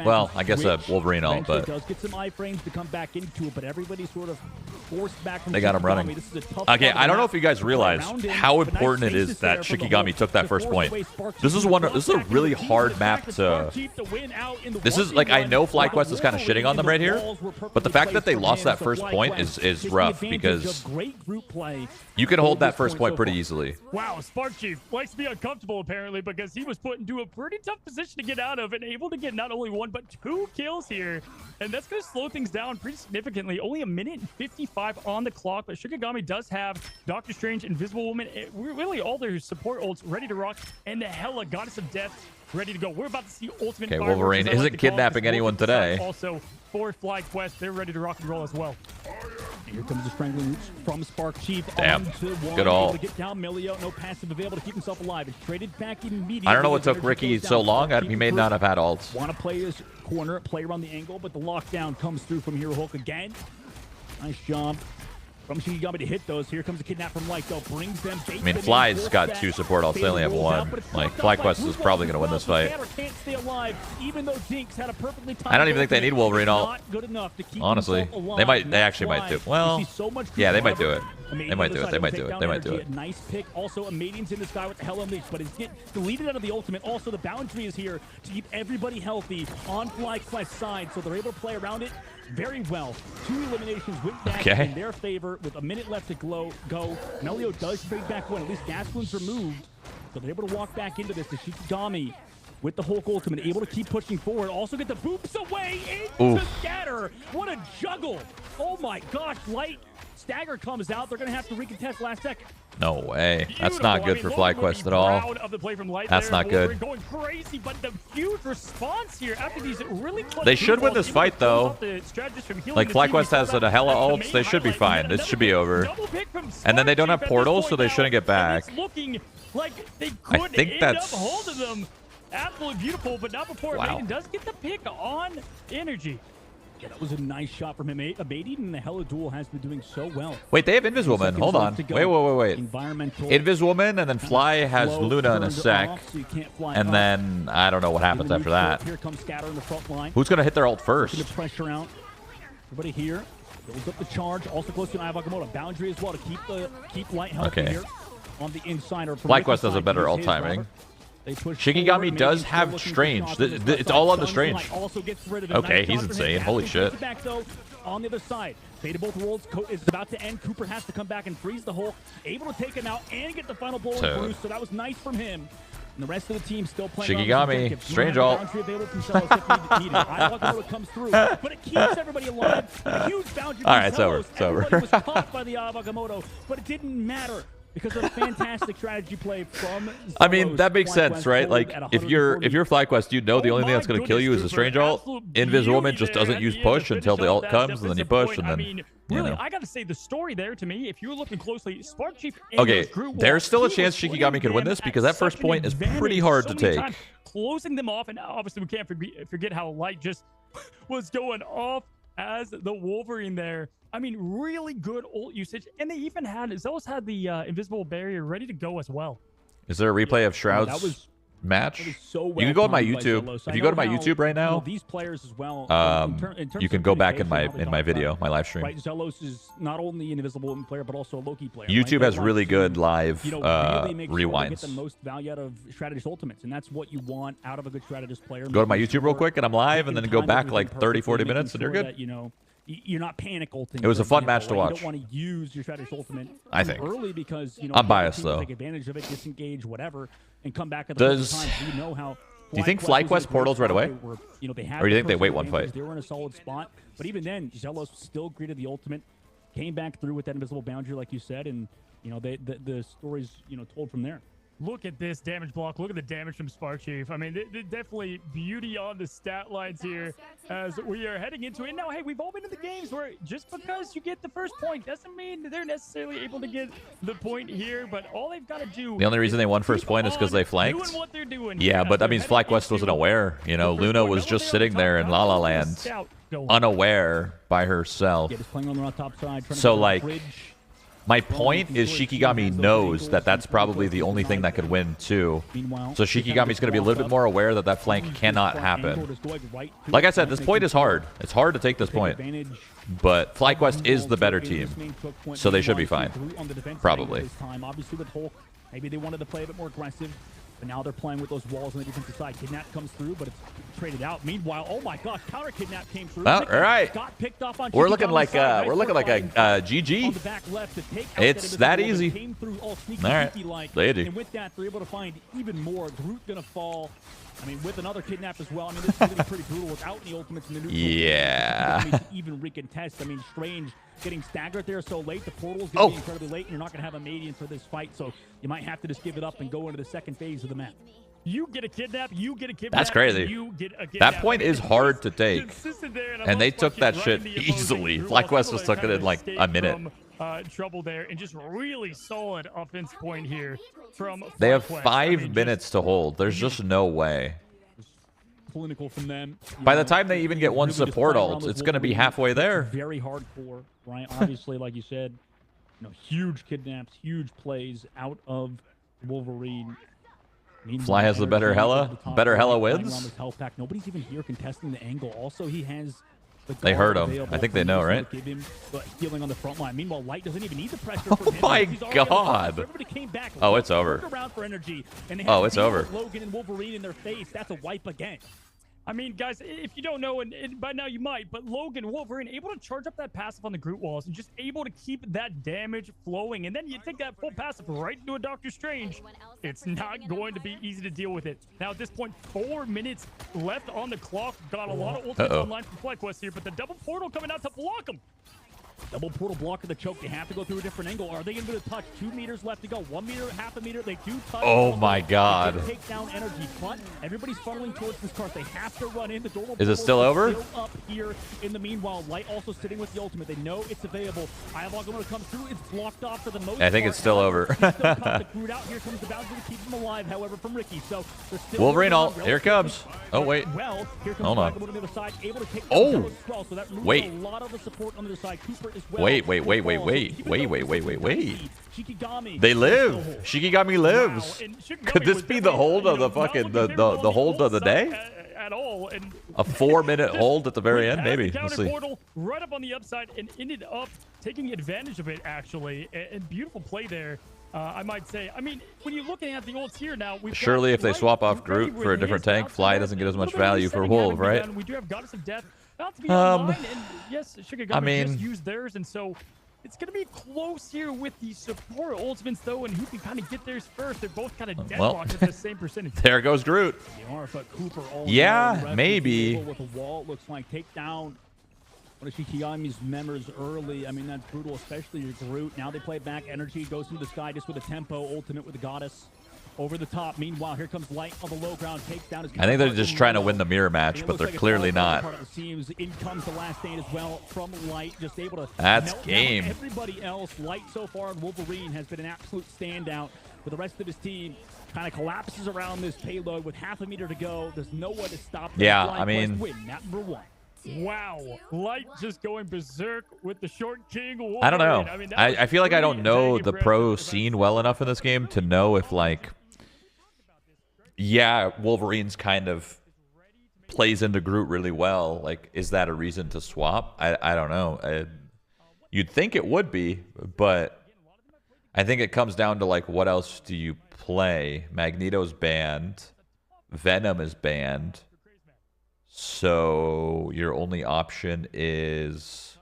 Well, I guess a Wolverine ult, but does get some iframes to come back into it, but everybody's sort of forced back from they got him running. Okay, I don't know if you guys realize how important it is that Shikigami took that first point. This is a really hard map to. This is like, I know FlyQuest is kind of shitting on them right here, but the fact that they lost that first point is rough because you can hold that first point pretty easily. Wow, Spark Chief likes to be uncomfortable apparently because he was put into a pretty tough position to get out of and able to get not only 1 but 2 kills here. And that's going to slow things down pretty significantly. Only a minute and 55 on the clock, but Shikigami does have Doctor Strange, Invisible Woman, really all their support ults ready to rock, and the Hella Goddess of Death ready to go. We're about to see ultimate. Okay, Wolverine isn't kidnapping anyone today. Also for FlyQuest, they're ready to rock and roll as well. Here comes the strangling roots from Spark Chief. Damn. Good Good ult. To get down Milio, no passive available to keep himself alive. It's traded back immediately. I don't know what as took energy Ricky goes so down. long. Spark He Chief may first. not have had ults. Want to play his corner, play around the angle, but the lockdown comes through from Hero Hulk again. Nice job from Shikigami to hit those. Here comes the kidnap from Light, though. Brings them. I mean, Fly's got 2 support ults. They only have 1. Like, FlyQuest is probably going to win this fight. Can't stay alive, even though Jinx had a perfectly timed I don't even think they need Wolverine ult. not good enough to keep Honestly, himself alive. they might. And They that's actually might do. why Well, you see so much yeah, they might do cover. it. Amazing They might on the do it. side They will might take do it. down They might energy. do it. A nice pick. Also, Amadian's in the sky with the Hell Unleashed, but it's getting deleted out of the ultimate. Also, the boundary is here to keep everybody healthy on FlyQuest's side, so they're able to play around it very well. 2 eliminations with that in their favor with a minute left to go. Melio does trade back one. At least Gaslin's removed, so they're able to walk back into this. The Shikigami with the Hulk ultimate, able to keep pushing forward. Also get the boops away into Scatter. What a juggle. Oh my gosh, Light. Stagger comes out. They're going to have to recontest last second. No way. That's not good for FlyQuest at all. That's not good. Going crazy, but the huge response here after these really They should win this fight, though. Like, FlyQuest has a hella ults. They should be fine. This should be over. And then they don't have portals, so they shouldn't get back. Looking like they I could think end that's... up holding them. Absolutely beautiful, but not before Wow. Maiden does get the pick on energy. Yeah, that was a nice shot from him. Abated in the Hella Duel has been doing so well. Wait, they have Inviswoman. Hold on. Wait. Environmental. Inviswoman, and then Fly has Flow Luna in a turned sec. off, so you can't fly And up. then I don't know what happens after that. Here comes Scatter in the front line. Who's going to hit their ult first? Looking to pressure out. Everybody here. Builds up the charge. Also close to an Iwakamoto. Boundary as well to keep Light healthy Okay. here on the insider. FlyQuest has a better ult timing. Shikigami does have Strange. It's all on the Strange. Okay, he's insane. Holy shit. Back though on the other side. Fate of both worlds is about to end. Cooper has to come back and freeze the Hulk. Able to take him out and get the final blow on Bruce. So that was nice from him. And the rest of the team still playing. Shikigami, Strange ult. Comes through, but it keeps everybody alive. A huge boundary. All right, it's over. It's over. Everybody was caught by the Iwakamoto, but it didn't matter. Because of fantastic strategy play from I mean, that makes sense, right? Like, if you're FlyQuest, you know the only thing that's going to kill you is a Strange ult. Inviswoman just doesn't use push until the ult comes, and then you push, and then, you know. I gotta say, the story there to me, if you're looking closely, Spark Chief. Okay, there's still a chance Shikigami could win this because that first point is pretty hard to take. Closing them off, and obviously we can't forget how Light just was going off as the Wolverine there. I mean, really good ult usage, and they even had Zelos had the invisible barrier ready to go as well. Is there a replay of Shroud's match? You can go on my YouTube. If you go to my YouTube right now, these players as well. You can go back in my video, my live stream. Right, Zelos is not only an invisible player, but also a Loki player. YouTube has really good live really make sure they rewinds. get the most value out of strategist ultimates, and that's what you want out of a good strategist player. Go to my YouTube real quick, and I'm live, and then go back like 30-40 minutes, and you're good. That, you're not panic ulting. It was a fun match to You watch. don't want to use your strategist ultimate I think. early because I'm biased though. Take advantage of it, disengage, whatever, and come back at the Does time. We know how. Do you think FlyQuest portals right away? Or do you think they wait one fight? They were in a solid spot, but even then, Zelos still greeted the ultimate, came back through with that invisible boundary, like you said, and the story's told from there. Look at this damage block. Look at the damage from Spark Chief. I mean, definitely beauty on the stat lines here as we are heading into it. Now, hey, we've all been in the games where just because you get the first point doesn't mean that they're necessarily able to get the point here, but all they've got to do... The only reason they won first point is because they flanked? Yeah, but that means FlyQuest wasn't aware. Luna was just sitting there in La La Land, unaware by herself. Yeah, just playing on the top side, so, like... My point is Shikigami knows that that's probably the only thing that could win, too. So Shikigami's going to be a little bit more aware that that flank cannot happen. Like I said, this point is hard. It's hard to take this point. But FlyQuest is the better team, so they should be fine. Probably. Obviously with Hulk, maybe they wanted to play a bit more aggressive. But now they're playing with those walls on the defensive side. Kidnap comes through, but it's traded out. Meanwhile, oh my gosh, counter kidnap came through. Well, all right. Got picked off on we're looking like a GG. On the back left to take it's that easy. Came through all sneaky, all right. And with that, they're able to find even more. Groot gonna fall. I mean, with another kidnap as well. I mean, this is going to be pretty brutal without any ultimates in the neutral. Yeah. Even recontest. I mean, Strange getting staggered there so late. The portal's going to be incredibly late, and you're not going to have a Madian for this fight, so you might have to just give it up and go into the second phase of the map. You get a kidnap, you get a kidnap. That's crazy. You get a That point is hard to take. There, And they took that shit easily. FlyQuest just took it in like a minute. Trouble there, and just really solid offense point here from They have FlyQuest. 5 minutes to hold. There's just no way. Clinical from them. By the time they even get one support ult, it's going to be halfway there. Very hardcore, right? Obviously, like you said, huge kidnaps, huge plays out of Wolverine. Fly has the better Hella. Better Hella wins. Nobody's even here contesting the angle. Also, he has. They heard him. I think they know, right? Healing on the front line. Meanwhile, Light doesn't even need the pressure. Oh my God! Oh, it's over. Oh, it's over. Logan and Wolverine in their face. That's a wipe again. I mean, guys, if you don't know, and by now you might, but Logan, Wolverine, able to charge up that passive on the Groot walls and just able to keep that damage flowing. And then you take that full passive right into a Doctor Strange. It's not going to be easy to deal with it. Now, at this point, 4 minutes left on the clock. Got a lot of ultimates online from FlyQuest here, but the double portal coming out to block him. Double portal block of the choke. They have to go through a different angle. Are they going to touch? 2 meters left to go. 1 meter, half a meter. They do touch. Oh my God. Take down energy. But everybody's funneling towards this cart. They have to run in. The door. Is it still over? Still up here. In the meanwhile, Light also sitting with the ultimate. They know it's available. Iavog going to come through. It's blocked off for the most I think it's still over. Still the Groot out. Here comes the boundary to keep him alive. However, from Ricky. So Wolverine ult. Here it comes. Oh wait. Well, here comes hold on. On the other side, able to take oh. Well, so that wait. A lot of the support on the other side. Cooper as well. Wait. Shikigami. They live. Shikigami lives. Wow. Could this be the hold of the fucking the hold of the day? At all. And a 4-minute hold at the very end, maybe. Let's see. Portal right up on the upside and ended up taking advantage of it actually. And beautiful play there. I might say. I mean, when you're looking at the ults here now, surely if they swap off Groot for a different tank, Fly doesn't get as much value for Wolf, right? We do have Goddess of Death. Not to be online, and yes, Shikigami just used theirs, and so it's going to be close here with the support ultimates, though, and who can kind of get theirs first. They're both kind of deadlocked at the same percentage. There goes Groot. Yeah, maybe. With a wall, looks like take down one of Shikigami's members early. I mean, that's brutal, especially your Groot. Now they play back. Energy goes through the sky just with a tempo. Ultimate with the Goddess. Over the top. Meanwhile, here comes Light on the low ground. Takes down his I think they're just trying to win the mirror match, but they're clearly not. In comes the last stand as well from Light, just able to That's game. Everybody else, Light so far and Wolverine has been an absolute standout. But the rest of his team kind of collapses around this payload with half a meter to go. There's no way to stop them. Yeah, I mean, win that number 1. Wow, Light just going berserk with the short king. Wolverine. I don't know. I mean, I feel like I don't know the pro scene well enough in this game to know if like. Yeah, Wolverine's kind of plays into Groot really well. Like, is that a reason to swap? I don't know. You'd think it would be, but I think it comes down to, like, what else do you play? Magneto's banned. Venom is banned. So your only option is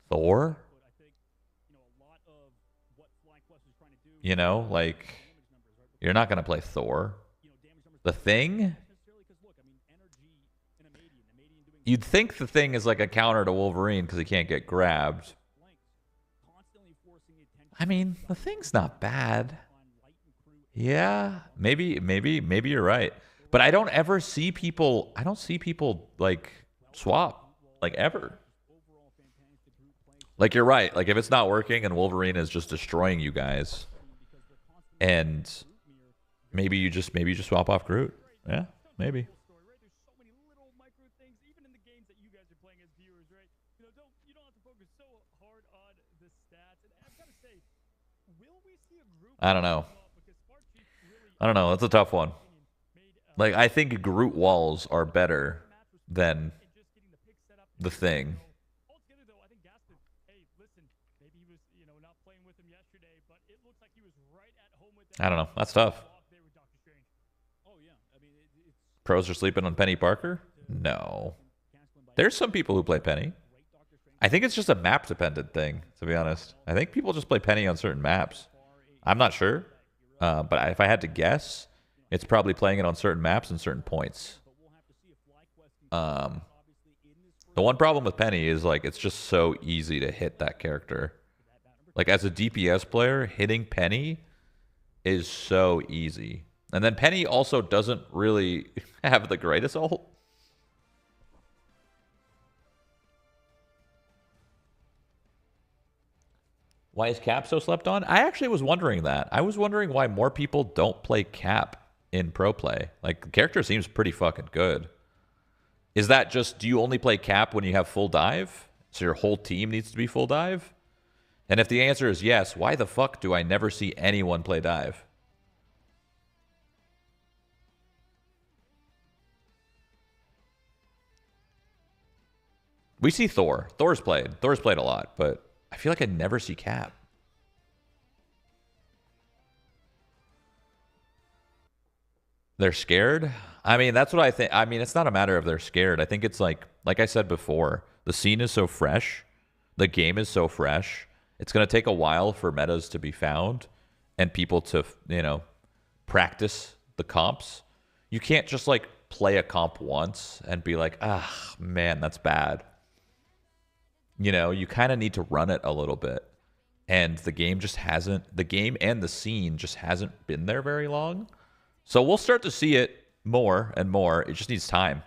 Thor? You know, like, you're not going to play Thor. The Thing? You'd think the Thing is like a counter to Wolverine because he can't get grabbed. I mean, the Thing's not bad. Yeah, maybe you're right. But I don't ever see people, like swap, like ever. Like you're right. Like if it's not working and Wolverine is just destroying you guys, and maybe you just swap off Groot. Yeah, maybe. I don't know. That's a tough one. Like, I think Groot walls are better than the Thing. I don't know. That's tough. Pros are sleeping on Penny Parker? No. There's some people who play Penny. I think it's just a map-dependent thing, to be honest. I think people just play Penny on certain maps. I'm not sure. But if I had to guess, it's probably playing it on certain maps and certain points. The one problem with Penny is, like, it's just so easy to hit that character. Like, as a DPS player, hitting Penny is so easy. And then Penny also doesn't really have the greatest ult. Why is Cap so slept on? I actually was wondering that. I was wondering why more people don't play Cap in pro play. Like, the character seems pretty fucking good. Is that just, do you only play Cap when you have full dive? So your whole team needs to be full dive? And if the answer is yes, why the fuck do I never see anyone play dive? We see Thor. Thor's played a lot, but I feel like I never see Cap. They're scared? I mean, that's what I think. I mean, it's not a matter of they're scared. I think it's like I said before, the scene is so fresh. The game is so fresh. It's going to take a while for metas to be found and people to, you know, practice the comps. You can't just like play a comp once and be like, ah, man, that's bad. You know, you kind of need to run it a little bit. And the game just hasn't, the game and the scene just hasn't been there very long. So we'll start to see it more and more. It just needs time.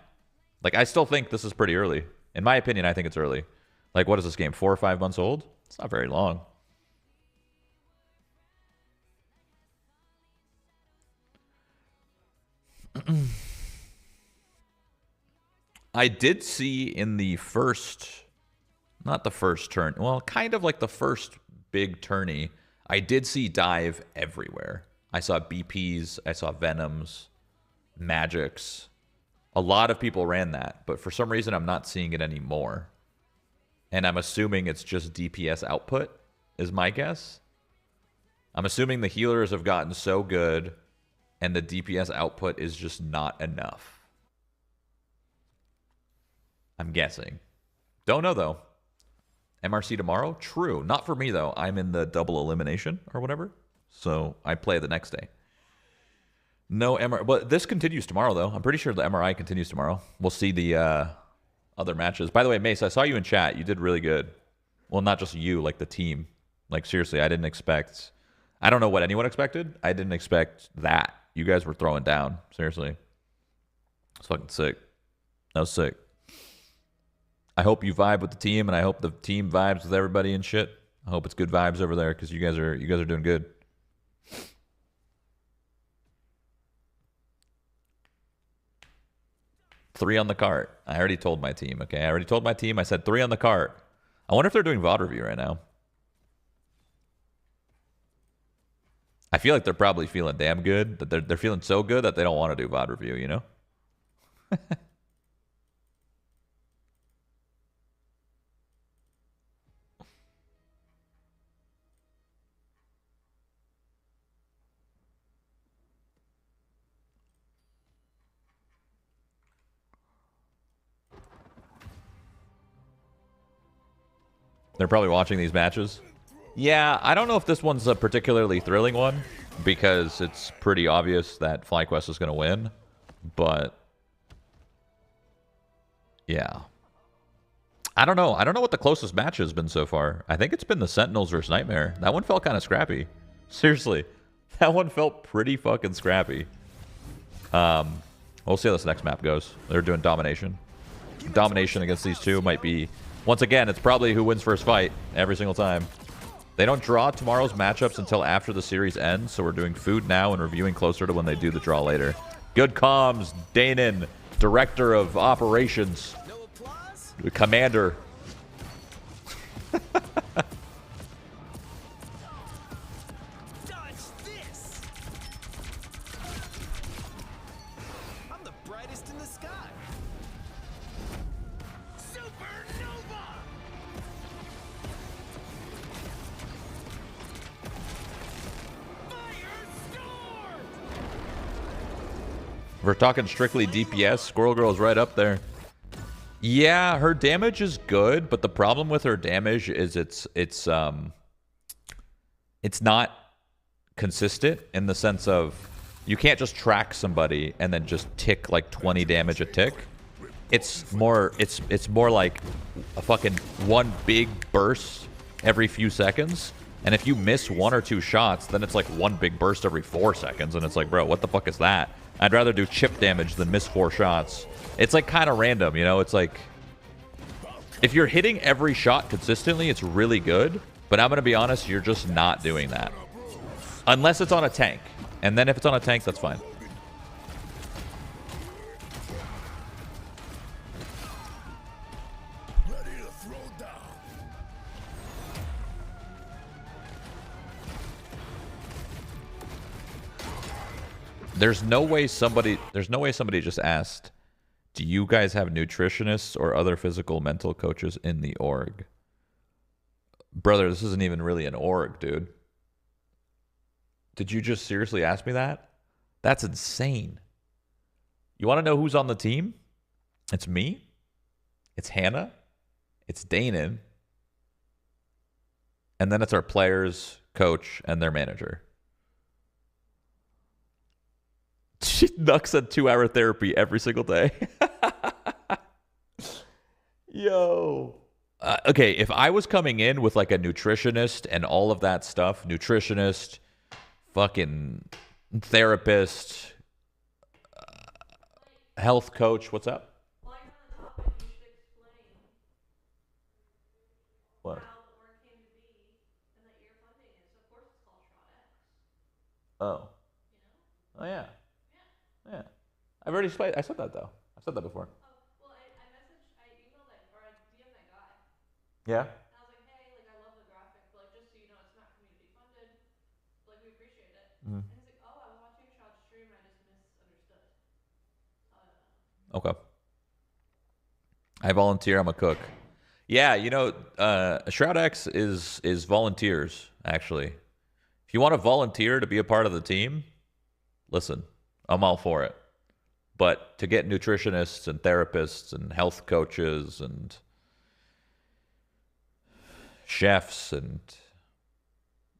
Like, I still think this is pretty early. In my opinion, I think it's early. Like, what is this game, 4 or 5 months old? It's not very long. I did see in the first, not the first turn, well, kind of like the first big tourney, I did see dive everywhere. I saw BPs, I saw Venoms, Magics. A lot of people ran that, but for some reason I'm not seeing it anymore. And I'm assuming it's just DPS output, is my guess. I'm assuming the healers have gotten so good and the DPS output is just not enough. I'm guessing. Don't know, though. MRC tomorrow? True. Not for me, though. I'm in the double elimination or whatever. So I play the next day. No MRI. But this continues tomorrow, though. I'm pretty sure the MRI continues tomorrow. We'll see the other matches. By the way, Mace, I saw you in chat. You did really good. Well, not just you, like the team. Like, seriously, I didn't expect... I don't know what anyone expected. I didn't expect that. You guys were throwing down. Seriously. It's fucking sick. That was sick. I hope you vibe with the team, and I hope the team vibes with everybody and shit. I hope it's good vibes over there, because you guys are doing good. Three on the cart. I already told my team, okay? I already told my team. I said 3 on the cart. I wonder if they're doing VOD review right now. I feel like they're probably feeling damn good. That they're feeling so good that they don't want to do VOD review, you know? They're probably watching these matches. Yeah, I don't know if this one's a particularly thrilling one because it's pretty obvious that FlyQuest is going to win. But yeah. I don't know. I don't know what the closest match has been so far. I think it's been the Sentinels versus Nightmare. That one felt kind of scrappy. Seriously. That one felt pretty fucking scrappy. We'll see how this next map goes. They're doing domination. Domination against these two might be... Once again, it's probably who wins first fight every single time. They don't draw tomorrow's matchups until after the series ends, so we're doing food now and reviewing closer to when they do the draw later. Good comms, Danon, Director of Operations, Commander. If we're talking strictly DPS, Squirrel Girl's right up there. Yeah, her damage is good, but the problem with her damage is it's not consistent in the sense of you can't just track somebody and then just tick like 20 damage a tick. It's more like a fucking one big burst every few seconds And if you miss 1 or 2 shots, then it's like 1 big burst every 4 seconds. And it's like, bro, what the fuck is that? I'd rather do chip damage than miss 4 shots. It's like kind of random, you know? It's like, if you're hitting every shot consistently, it's really good. But I'm going to be honest, you're just not doing that. Unless it's on a tank. And then if it's on a tank, that's fine. There's no way somebody just asked, do you guys have nutritionists or other physical mental coaches in the org? Brother, this isn't even really an org, dude. Did you just seriously ask me that? That's insane. You want to know who's on the team? It's me. It's Hannah. It's Danon. And then it's our players, coach, and their manager. Nuck said 2-hour therapy every single day. Yo. Okay, if I was coming in with like a nutritionist and all of that stuff, nutritionist, fucking therapist, health coach, what's up? What? Oh. Oh, yeah. Yeah. I've already explained. I said that, though. I said that before. Well, I emailed that, or I DM'd that guy. Yeah? And I was like, hey, like, I love the graphic, but, like, just so you know, it's not community funded. Like, we appreciate it. Mm-hmm. And he's like, oh, I was watching Shroud's stream and I just misunderstood. Okay. I volunteer. I'm a cook. Yeah, you know, SHROUD-X is volunteers, actually. If you want to volunteer to be a part of the team, listen, I'm all for it. But to get nutritionists and therapists and health coaches and chefs and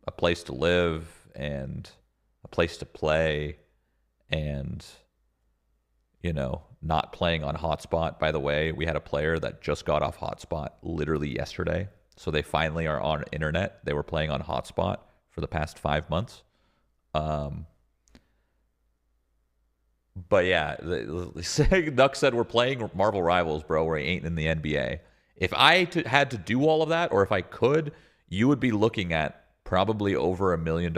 a place to live and a place to play and, you know, not playing on hotspot. By the way, we had a player that just got off hotspot literally yesterday. So they finally are on internet. They were playing on hotspot for the past 5 months. But yeah, Nuck said we're playing Marvel Rivals, bro. We ain't in the NBA. If I had to do all of that, or if I could, you would be looking at probably over $1 million,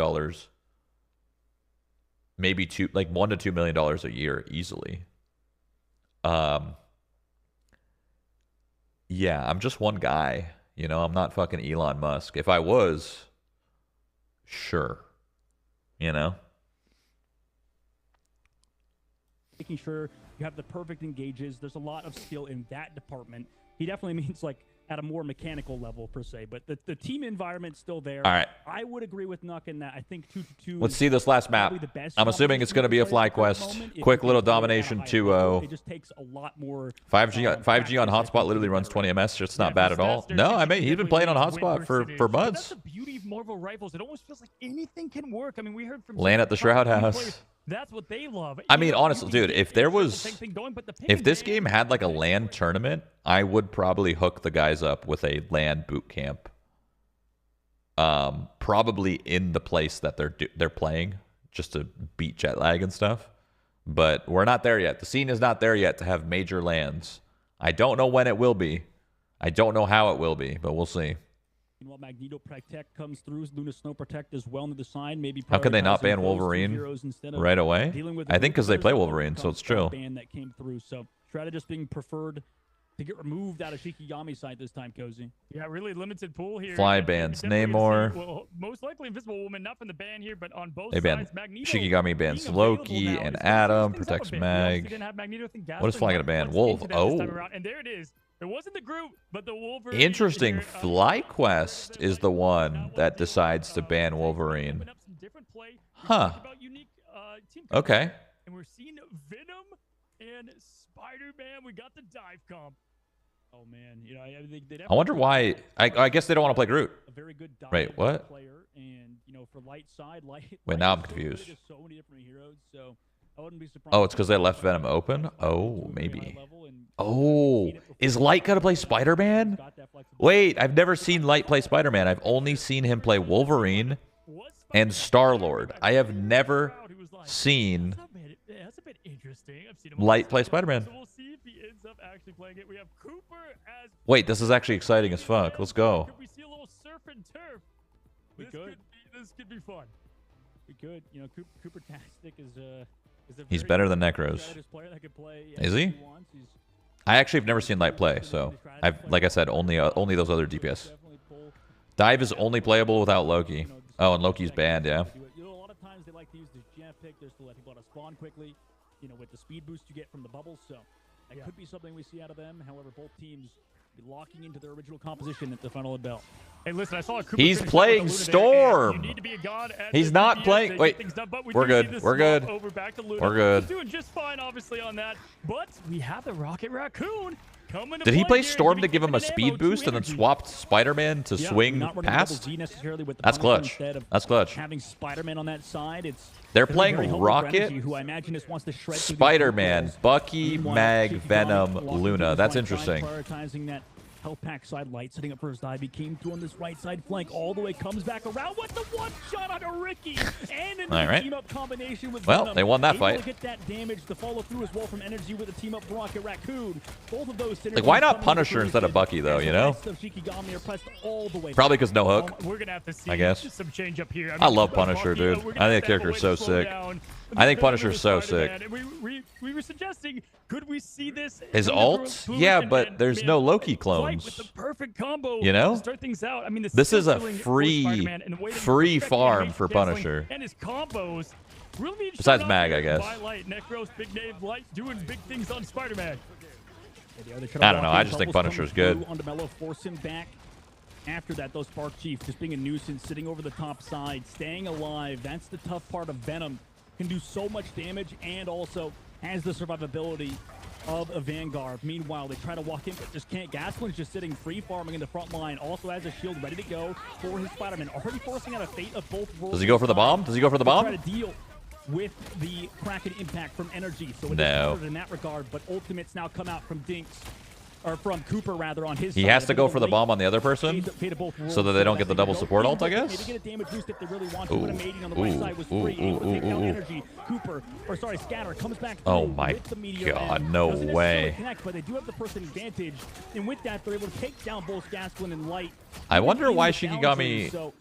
maybe $1 to $2 million a year easily. Yeah, I'm just one guy. You know, I'm not fucking Elon Musk. If I was, sure. You know? Making sure you have the perfect engages. There's a lot of skill in that department. He definitely means like at a more mechanical level per se, but the team environment's still there. All right. I would agree with Nuck in that. I think 2-2. Let's see this last map. I'm assuming it's going to be a FlyQuest. Quick little domination 2-0. It just takes a lot more. 5G on hotspot literally runs 20 ms. It's not bad at all. No, I mean, he's been playing on hotspot for months. That's the beauty of Marvel Rivals. It almost feels like anything can work. I mean, we heard from Land at the Shroud House. That's what they love. I mean, honestly, dude, if this game had like a LAN tournament, I would probably hook the guys up with a LAN boot camp. Probably in the place that they're playing, just to beat jet lag and stuff. But we're not there yet. The scene is not there yet to have major LANs. I don't know when it will be. I don't know how it will be, but we'll see. Meanwhile, Magneto Protect comes through. Luna Snow Protect as well into the side. Maybe how could they not ban Wolverine right away? I think because they play Wolverine, so it's true. Ban that came through. So Shroud just being preferred to get removed out of Shikigami side this time, Cozy. Yeah, really limited pool here. Fly bans Namor. Well, most likely Invisible Woman, not from the ban here, but on both they ban Shikigami bans Loki and Adam, protects Mag. What is Fly going to ban? Wolf. Oh. And there it is. It wasn't the group, but the Wolverine. Interesting. FlyQuest is the one that decides to ban Wolverine. Huh. Okay. And we're seeing Venom and Spider-Man. We got the dive comp. Oh man, you know, I wonder why. I guess they don't want to play Groot. A very good Wait, what? Player, and you know, for light side, Wait, now I'm confused. So many different heroes, so I wouldn't be surprised. Oh, it's because they left Venom open. Oh, maybe. Oh, is Light gonna play Spider-Man? Wait, I've never seen Light play Spider-Man. I've only seen him play Wolverine and Star-Lord. I have never seen That's a bit interesting. I've seen him Light play Spider-Man. So we'll see if he ends up actually playing it. We have Cooper as Wait, this is actually exciting as fuck. Let's go. Could we see a little surf and turf? This could be fun. We could. You know, Cooper Tastic is a He's very better than good Necros. strategist player that could play Is he? wants. He's I actually have never seen Light play, so like I said, only those other DPS. Dive is only playable without Loki. Oh, and Loki's banned, yeah. You know, a lot of times they like to use this jam pick just to let people out of spawn quickly, you know, with the speed boost you get from the bubbles. So that could be something we see out of them. However, both teams be locking into their original composition at the final of belt. Hey, listen, I saw a Cooper He's finish playing out with the Luna Storm. there, and you need to be a god at He's the not DPS playing. to Wait, get things done, but we we're do see good. this We're swap good. Over back to Luna. We're good. He's doing just fine, obviously, on that. But we have the Rocket Raccoon coming to Did he play here, Storm to giving give him a Infinite speed ammo, boost two and then energy. swapped Spider-Man to swing not running past? double Z necessarily with the That's Punisher clutch. instead of That's clutch. Having Spider-Man on that side, it's They're gonna be playing very helpful for Rocket, Energy, who I imagine just wants to shred through these Spider-Man, controls. Bucky, Meanwhile, Mag, Shikigami Venom, locking to Luna. his That's right side, interesting. Prioritizing that health pack side. Light setting up for his dive. He came through on this right side flank all the way, comes back around with the one shot on a Ricky, and in All the right. team up combination with Well, Venom, they won that able fight. to get that damage, the follow through as well from Energy with the team up Rocket Raccoon. Both of those Like, why synergies not coming Punisher into instead of fruition, Bucky, though, as you the know? rest of Shikigami are pressed all the way Probably back. because no hook. We're gonna have to see I guess. some change up here. I love Bucky, Punisher, we're dude. gonna I think have the to character's have a so way to slow sick. down I think the Punisher's so sick. Spider-Man. And we were suggesting, could we see this? His in the ult? boost Yeah, and- but and, there's man, no Loki Light clones. with the perfect combo You know? to start things out. I mean, the This is a skill ceiling for free Spider-Man and the way that he free perfects farm animation for canceling Punisher. and his combos really need to Besides show Mag, up I guess. by Light. Necros, big name, Light doing big things on Spider-Man. I don't know. I just think Punisher's good. On DeMello, force him back. After that, though, Spark Chief just being a nuisance, sitting over the top side, staying alive. That's the tough part of Venom. Can do so much damage and also has the survivability of a Vanguard. Meanwhile, they try to walk in, but just can't. Gaslin's just sitting free farming in the front line. Also has a shield ready to go for his Spider-Man. Already forcing out a fate of both worlds. Does he go for the bomb? Does he go for the bomb? Try to deal with the Kraken impact from Energy. So it is No. harder in that regard, but ultimates now come out from Dinks. Or from Cooper, rather, on his He side. has to go for the bomb on the other person Fate of both worlds. so that they don't get the double support ult, I Maybe guess? get a damage boost if they really want to, Ooh, but a mating on the right ooh, side was ooh, free. Able to take ooh, down ooh. Energy. Cooper, or sorry, Scatter comes back Oh through my with the meteor God, and no doesn't way. necessarily connect, but they do have the person advantage, and with that, they're able to take down both Gaskin and Light. I wonder in why the boundaries, Shikigami so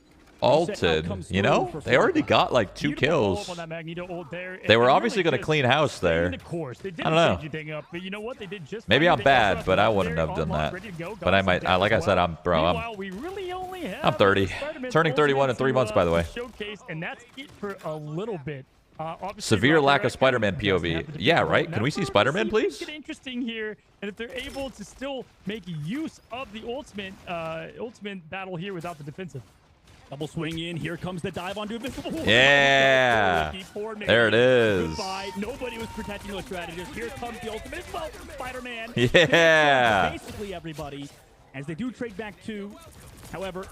ulted, you know? They already got like 2 kills. On that Magneto ult there. They were And obviously really going to just clean house there. staying the course. They didn't I don't know. change anything up, but you know what? They did just Maybe fine. I'm They bad, also but I got wouldn't there, have done unlocked, that. ready to go, But I got might, some like I said, I'm Meanwhile, we really only have I'm 30. Spider-Man Turning 31 in 3 to, months, by the way. Showcase, and that's it for a little bit. Obviously, Severe Rocket lack of Raccoon Spider-Man does POV. have the Yeah, defensive right? ult. Can we see Now, Spider-Man, things please? Get interesting here, and if they're able to still make use of the ultimate battle here without the defensive. Double swing in. Here comes the dive onto Invisible. Yeah. There it is. Goodbye. Nobody was protecting those strategists. Here comes the ultimate as well from Spider-Man. Yeah. Basically everybody, as they do trade back 2. However,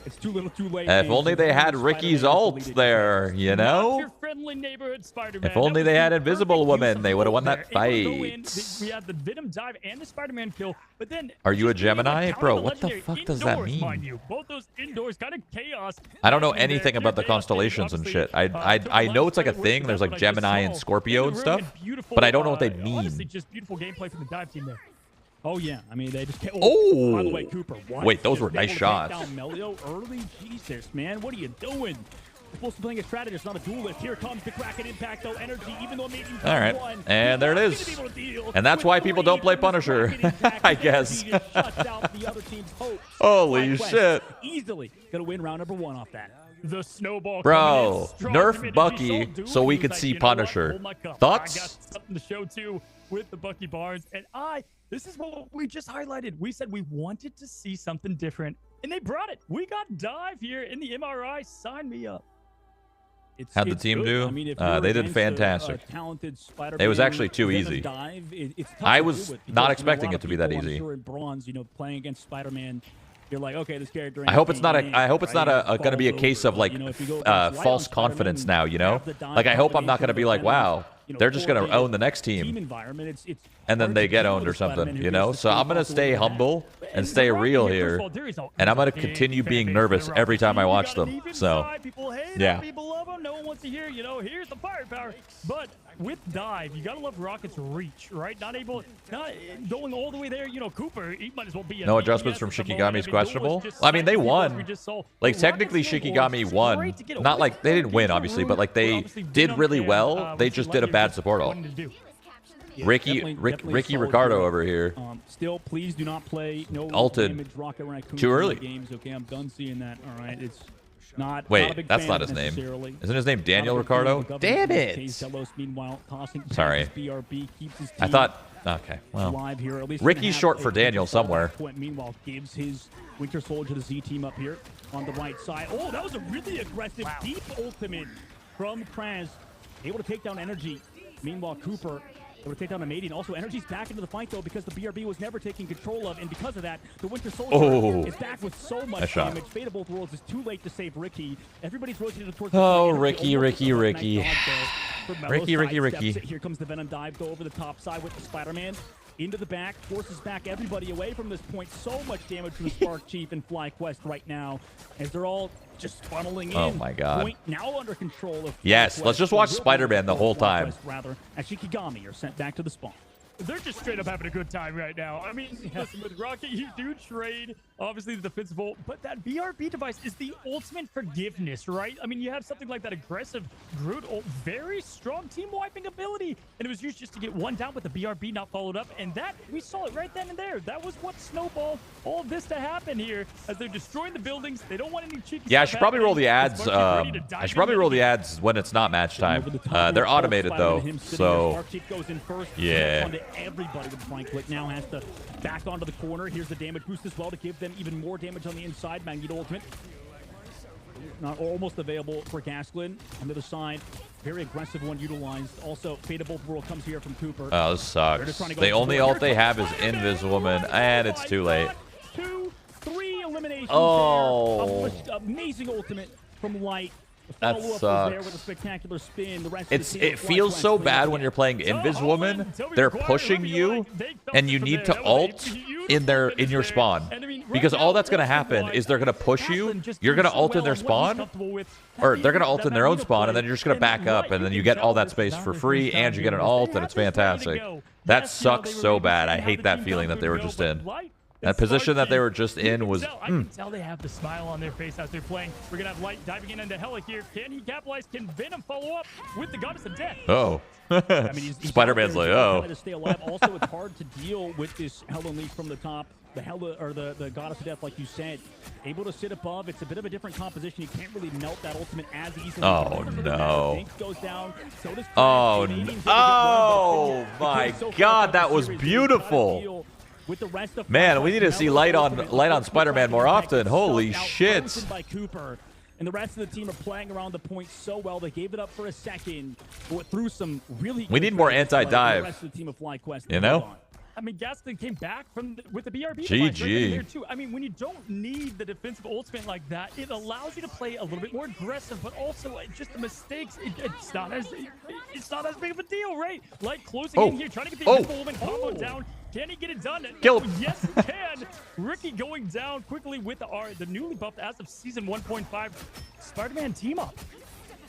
it's too little too late. If only they had Ricky's ult there, you Not know? your friendly neighborhood Spider-Man. If only That they was had the Invisible perfect Woman, use they of would have won the that ult there. Able to go fight. in. We had the Venom dive and the Spider-Man kill, but then Are you a just being able to Gemini? counter Bro, the what the legendary fuck does that indoors, mean? mind you. Both those indoors, kind of chaos. I don't know happening there. anything about the Chaos thing, constellations and obviously, shit. I know it's like a took a lot of thing. There's credit like for what I just Gemini and saw. Scorpio In and the stuff, room, beautiful, but I don't know what they honestly, mean. just beautiful gameplay from the dive team there. Oh yeah, I mean they just can't. Oh! By the way, Cooper. What? Wait, those were Just nice able to take shots. Down Melio early. Jesus, man, what are you doing? You're supposed to be playing a strategist, not a duelist. Here comes the Kraken impact, though. Energy, even though maybe All right, and there it is. And that's why people don't play Punisher, I guess. Holy shit. Easily gonna win round number 1 off that. The snowball. Bro, coming in, strong nerf committed. Bucky He so so we dude. could He's see like, you know what? Punisher. Hold my cup. Thoughts? I got something to show too with the Bucky Barnes, and this is what we just highlighted. We said we wanted to see something different, and they brought it. We got dive here in the MRI. Sign me up. How'd the team good. do? I mean, if They you're did against fantastic. A talented Spider-Man, It was actually too Venom easy. Dive, it's tough I to was deal with not because, you know, expecting a lot it of to be that people, I'm easy. sure in bronze, you know, playing against Spider-Man, you're like, okay, this character. I hope it's not ain't a. I hope it's not right? going to be a Falls case over. of like You know, if you go against Light on false Spider-Man, confidence now. You know, have the dive like I hope I'm not going to combination be like, with Venom, wow, they're just going to own the next team. Environment. It's and then they get owned or something, you know? So I'm going to stay humble and stay real here. And I'm going to continue being nervous every time I watch them. So, yeah. People love them. No one wants to hear, here's the firepower. But with dive, you got to love Rocket's reach, right? Not going all the way there. Cooper, he might as well be. No adjustments from Shikigami is questionable. I mean, they won. Like, technically, Shikigami won. Not like they didn't win, obviously, but like they did really well. They just did a bad support ult. Ricky Ricardo over here. Still, please do not play no ulted too early. Games. Okay, I'm done seeing that. All right, it's not. Wait, that's not his name. Isn't his name Daniel Ricardo? Damn it! Sorry. I thought. Okay, well, Ricky's short for Daniel somewhere. Meanwhile, gives his Winter Soldier the Z team up here on the right side. Oh, that was a really aggressive deep ultimate from Kraz. Able to take down Energy. Meanwhile, Cooper able to take down a Madian. Also, Energy's back into the fight, though, because the BRB was never taking control of, and because of that, the Winter Soldier is back with so much damage. Fate of both worlds is too late to save Ricky. Everybody's rotated towards Ricky. Here comes the Venom dive, go over the top side with the Spider-Man. Into the back, forces back everybody away from this point. So much damage from the Spark Chief and FlyQuest right now, as they're all just funneling in. Oh my god. Point now under control of Yes, let's just watch Spider-Man the whole time. Rather, as Shikigami are sent back to the spawn. They're just straight up having a good time right now. I mean, listen, with Rocket, you do trade, obviously, the defensive ult, but that BRB device is the ultimate forgiveness, right? I mean, you have something like that aggressive Groot ult, very strong team-wiping ability, and it was used just to get one down with the BRB not followed up, and that, we saw it right then and there. That was what snowballed all of this to happen here, as they're destroying the buildings. They don't want any cheeky Yeah, I should probably roll the ads. I should probably roll the ads when it's not match time. They're automated, though, so yeah. Everybody with flank click now has to back onto the corner. Here's the damage boost as well to give them even more damage on the inside. Magneto ultimate not almost available for Gasklin. On the other side, very aggressive one utilized. Also, Fate of Both World comes here from Cooper. Oh, this sucks. The only ult they have is Invisiwoman, and it's too late. 2-3 eliminations. Oh, amazing ultimate from Light. That sucks. There with a spectacular spin. It feels so bad when you're playing Invisiwoman. They're pushing you, and you need to ult in your spawn, because all that's gonna happen is they're gonna push you. You're gonna ult in their spawn, or they're gonna ult in their own spawn, and then you're just gonna back up, and then you get all that space for free, and you get an ult, and it's fantastic. That sucks so bad. I hate that feeling that they were just in. That position that they were just in was. I can tell they have the smile on their face as they're playing. We're gonna have Light diving in into Hela here. Can he capitalize? Can Venom follow up with the Goddess of Death? Oh. I mean, he's Spider-Man's like, oh. To stay alive. Also, it's hard to deal with this Hela leak from the top. The Hela, or the Goddess of Death, like you said, able to sit above. It's a bit of a different composition. You can't really melt that ultimate as easily. Oh no! Goes down, so does oh my God, that was beautiful. With the rest of Man, we need to see light on Spider-Man more often. Holy shit! By Cooper. And the rest of the team are playing around the point so well. They gave it up for a second, but through some really. We need more anti-dive. The rest of the team of FlyQuest. You know. I mean, Gaston came back with the BRB. GG. Right too. I mean, when you don't need the defensive ultimate like that, it allows you to play a little bit more aggressive, but also just the mistakes. It's not as big of a deal, right? Like closing in here, trying to get the Invisible Woman combo down. Can he get it done? Kill him. Yes, he can. Ricky going down quickly with the newly buffed as of season 1.5 Spider-Man team up.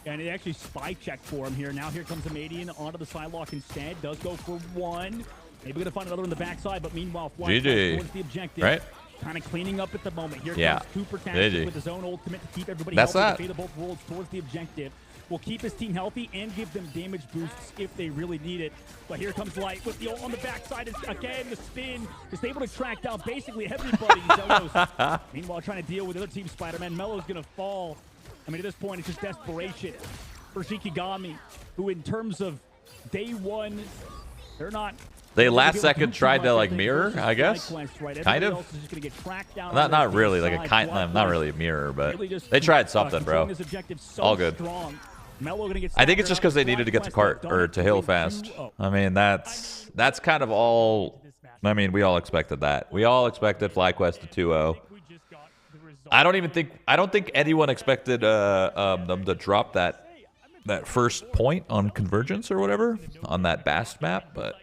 And it actually spy checked for him here. Now here comes a Madian onto the sidelock instead. Does go for one. Maybe going to find another on the backside, but meanwhile, GG. towards the objective. Right? Kind of cleaning up at the moment. Here comes Cooper with his own ultimate to keep everybody healthy. The fate of both worlds towards the objective. Will keep his team healthy and give them damage boosts if they really need it. But here comes Light with the ult on the backside. Again, the spin is able to track down basically everybody. Meanwhile, trying to deal with the other team, Spider-Man. Mello's going to fall. I mean, at this point, it's just desperation for Shikigami, who in terms of day one, they're not... They last second tried to like mirror, I guess. Kind of. Not really like a not really a mirror, but they tried something, bro. All good. I think it's just because they needed to get to cart or to hill fast. I mean, that's kind of all. I mean, we all expected that. We all expected FlyQuest to 2-0. I don't think anyone expected them to drop that that first point on Convergence or whatever on that Bast map, but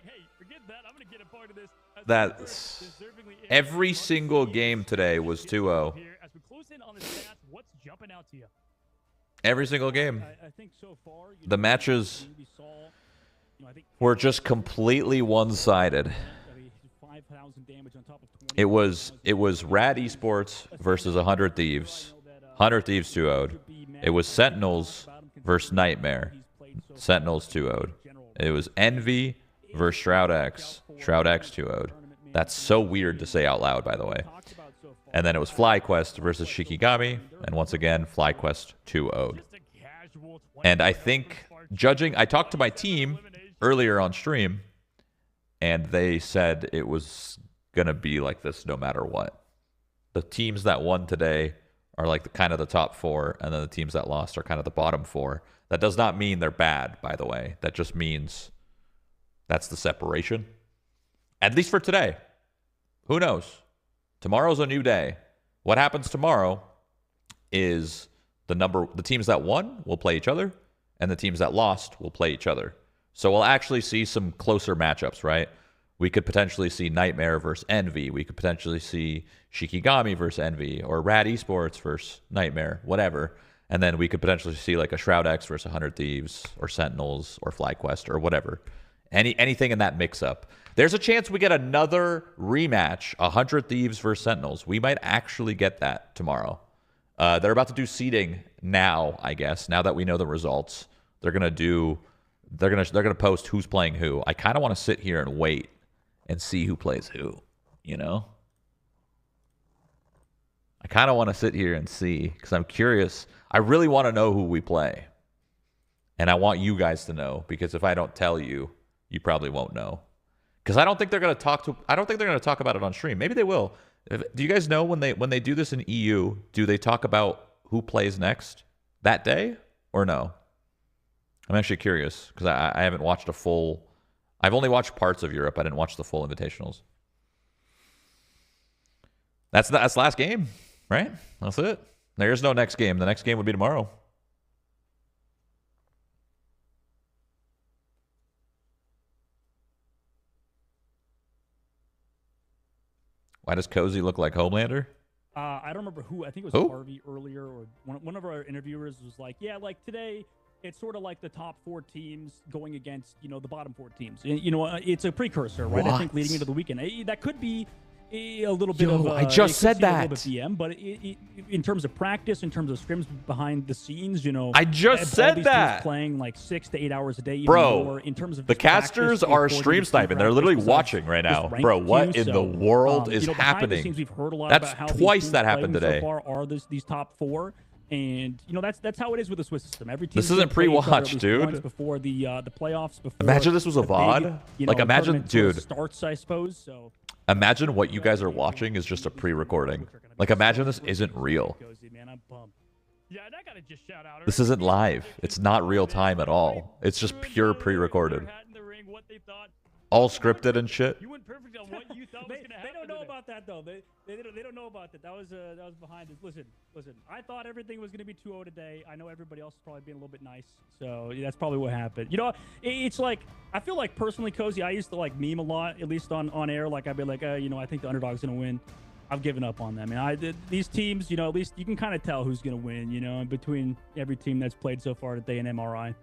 that every single game today was 2-0. Every single game. The matches were just completely one-sided. It was Rad Esports versus 100 Thieves. 100 Thieves 2-0'd. It was Sentinels versus Nightmare. Sentinels 2-0'd. It was Envy versus SHROUD-X. SHROUD-X 2-0'd. That's so weird to say out loud, by the way. And then it was FlyQuest versus Shikigami. And once again, FlyQuest 2-0'd. And I think, judging, I talked to my team earlier on stream, and they said it was going to be like this no matter what. The teams that won today are like the kind of the top 4, and then the teams that lost are kind of the bottom 4. That does not mean they're bad, by the way. That just means that's the separation. At least for today. Who knows? Tomorrow's a new day. What happens tomorrow is the teams that won will play each other, and the teams that lost will play each other. So we'll actually see some closer matchups, right? We could potentially see Nightmare versus Envy. We could potentially see Shikigami versus Envy, or Rad Esports versus Nightmare, whatever. And then we could potentially see like a SHROUD-X versus 100 Thieves, or Sentinels, or FlyQuest, or whatever. Anything in that mix-up. There's a chance we get another rematch, 100 Thieves versus Sentinels. We might actually get that tomorrow. They're about to do seeding now, I guess. Now that we know the results, they're gonna post who's playing who. I kind of want to sit here and wait and see who plays who. You know, I kind of want to sit here and see because I'm curious. I really want to know who we play, and I want you guys to know because if I don't tell you, you probably won't know. Because I don't think they're gonna talk about it on stream. Maybe they will. Do you guys know when they do this in EU? Do they talk about who plays next that day or no? I'm actually curious because I haven't watched a full. I've only watched parts of Europe. I didn't watch the full invitationals. That's last game, right? That's it. There's no next game. The next game would be tomorrow. Why does Cozy look like Homelander? I don't remember who. I think it was Harvey earlier, or one of our interviewers was like, "Yeah, like today, it's sort of like the top 4 teams going against, the bottom 4 teams. It's a precursor, right? What? I think leading into the weekend, that could be a little bit of. I just said that. A little bit BM, but in terms of practice, in terms of scrims behind the scenes, I just said these that. teams playing like 6 to 8 hours a day, even bro. more, in terms of the casters are stream sniping. They're literally watching right now, bro. What in the world is happening? Scenes, we've heard a lot That's about how twice that happened today. So far are these top 4. And that's how it is with the Swiss system. Every team this isn't pre-watch, dude. Before the playoffs, before imagine this was a VOD. Like imagine, dude. Starts, I suppose. So imagine what you guys are watching is just a pre-recording. Like imagine this isn't real. This isn't live. It's not real time at all. It's just pure pre-recorded. All scripted and shit. You went perfect on what you thought was going to happen. They don't know about that though. They don't know about that. That was behind us. Listen. I thought everything was going to be 2-0 today. I know everybody else is probably being a little bit nice, so that's probably what happened. It's like I feel like personally, Cozy. I used to like meme a lot, at least on air. Like I'd be like, I think the underdog's going to win. I've given up on them. And these teams, at least you can kind of tell who's going to win. In between every team that's played so far today in MRI.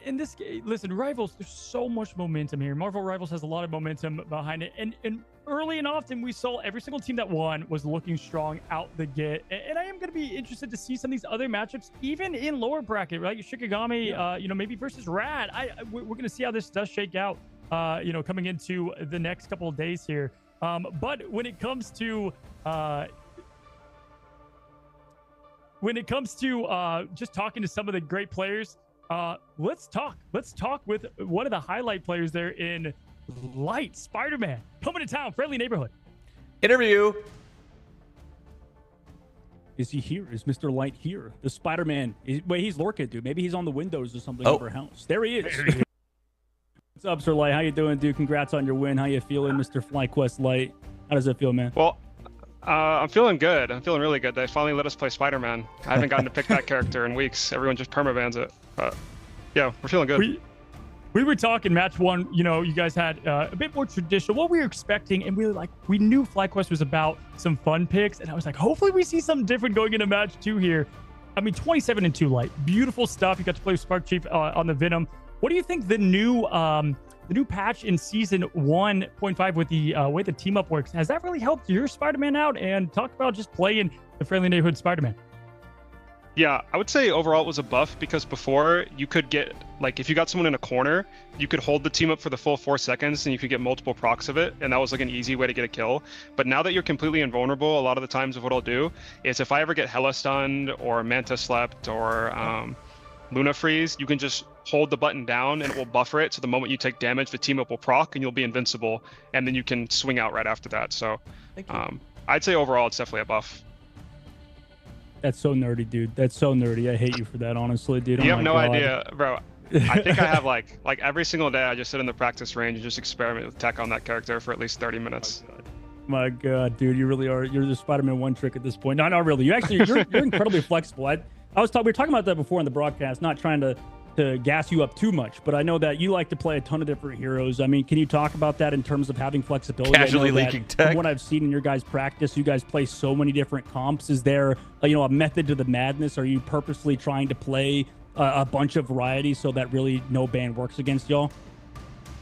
In this game, listen, Rivals, there's so much momentum here. Marvel Rivals has a lot of momentum behind it. And early and often, we saw every single team that won was looking strong out the gate. And I am going to be interested to see some of these other matchups, even in lower bracket, right? Shikigami, maybe versus Rad. We're going to see how this does shake out, coming into the next couple of days here. But when it comes to just talking to some of the great players, let's talk with one of the highlight players there in Light, Spider-Man, coming to town, friendly neighborhood. Interview. Is he here? Is Mr. Light here? The Spider-Man. Wait, he's lurking, dude. Maybe he's on the windows or something of our house. There he is. What's up, Sir Light? How you doing, dude? Congrats on your win. How you feeling, Mr. FlyQuest Light? How does it feel, man? Well, I'm feeling good. I'm feeling really good. They finally let us play Spider-Man. I haven't gotten to pick that character in weeks. Everyone just permabans it. But Yeah, we're feeling good. We were talking match one, you know, you guys had a bit more traditional, what we were expecting, and we knew FlyQuest was about some fun picks, and I was like, hopefully we see something different going into match 2 here. I mean, 27-2 light, beautiful stuff. You got to play with Spark Chief on the Venom. What do you think the new patch in season 1.5 with the way the team up works, has that really helped your Spider-Man out? And talk about just playing the friendly neighborhood Spider-Man. Yeah, I would say overall it was a buff because before you could get, like, if you got someone in a corner, you could hold the team up for the full 4 seconds and you could get multiple procs of it, and that was like an easy way to get a kill. But now that you're completely invulnerable, a lot of the times of what I'll do is if I ever get Hella stunned or Manta slept or Luna freeze, you can just hold the button down and it will buffer it, so the moment you take damage, the team up will proc and you'll be invincible, and then you can swing out right after that. So I'd say overall it's definitely a buff. That's so nerdy, dude. That's so nerdy. I hate you for that, honestly, dude. You Oh have my no God. idea, bro. I think I have like every single day I just sit in the practice range and just experiment with tech on that character for at least 30 minutes. My God, dude, you really are. You're the Spider-Man one trick at this point. No, not really. You're incredibly flexible. We were talking about that before in the broadcast, not trying to gas you up too much, but I know that you like to play a ton of different heroes. I mean, can you talk about that in terms of having flexibility? Casually I know that leaking tech. From what I've seen in your guys' practice, you guys play so many different comps. Is there, a method to the madness? Are you purposely trying to play a bunch of variety so that really no ban works against y'all?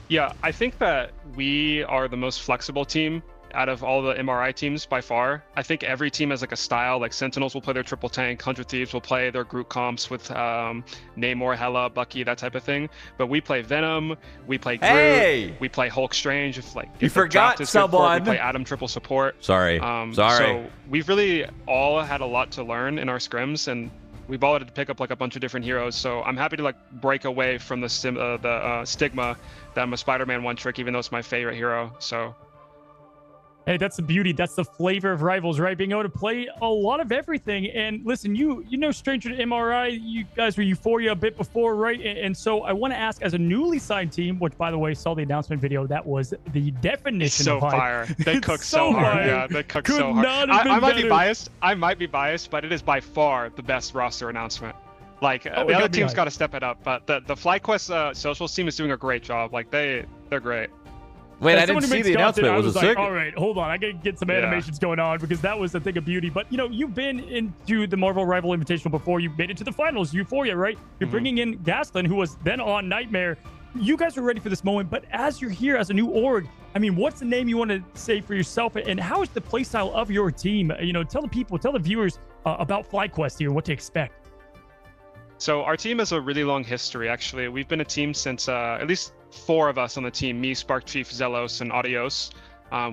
Yeah, I think that we are the most flexible team out of all the MRI teams by far. I think every team has like a style. Like Sentinels will play their triple tank, 100 Thieves will play their group comps with Namor, Hela, Bucky, that type of thing. But we play Venom, we play Groot, we play Hulk Strange. If you forgot someone, we play Adam triple support. Sorry. So we've really all had a lot to learn in our scrims, and we've all had to pick up like a bunch of different heroes. So I'm happy to like break away from the stigma that I'm a Spider-Man one trick, even though it's my favorite hero. So. Hey, that's the beauty. That's the flavor of Rivals, right? Being able to play a lot of everything. And listen, you know, stranger to MRI, you guys were Euphoria a bit before, right? And so I want to ask, as a newly signed team, which by the way, saw the announcement video, that was the definition so of hype. fire. They cook so hard. Yeah, they cook so hard. I might be biased. I might be biased, but it is by far the best roster announcement. Like the other team's got to step it up, but the FlyQuest socials team is doing a great job. Like they're great. Wait, I didn't see the announcement. I was was it like, sick? all right, hold on. I got to get some animations going on because that was a thing of beauty. But, you know, you've been into the Marvel Rival Invitational before. You made it to the finals, Euphoria, right? You're bringing in Gaston, who was then on Nightmare. You guys are ready for this moment. But as you're here as a new org, I mean, what's the name you want to say for yourself? And how is the playstyle of your team? You know, tell the people, tell the viewers about FlyQuest here and what to expect. So our team has a really long history, actually. We've been a team since at least 4 of us on the team, me, Spark Chief, Zelos, and Adios.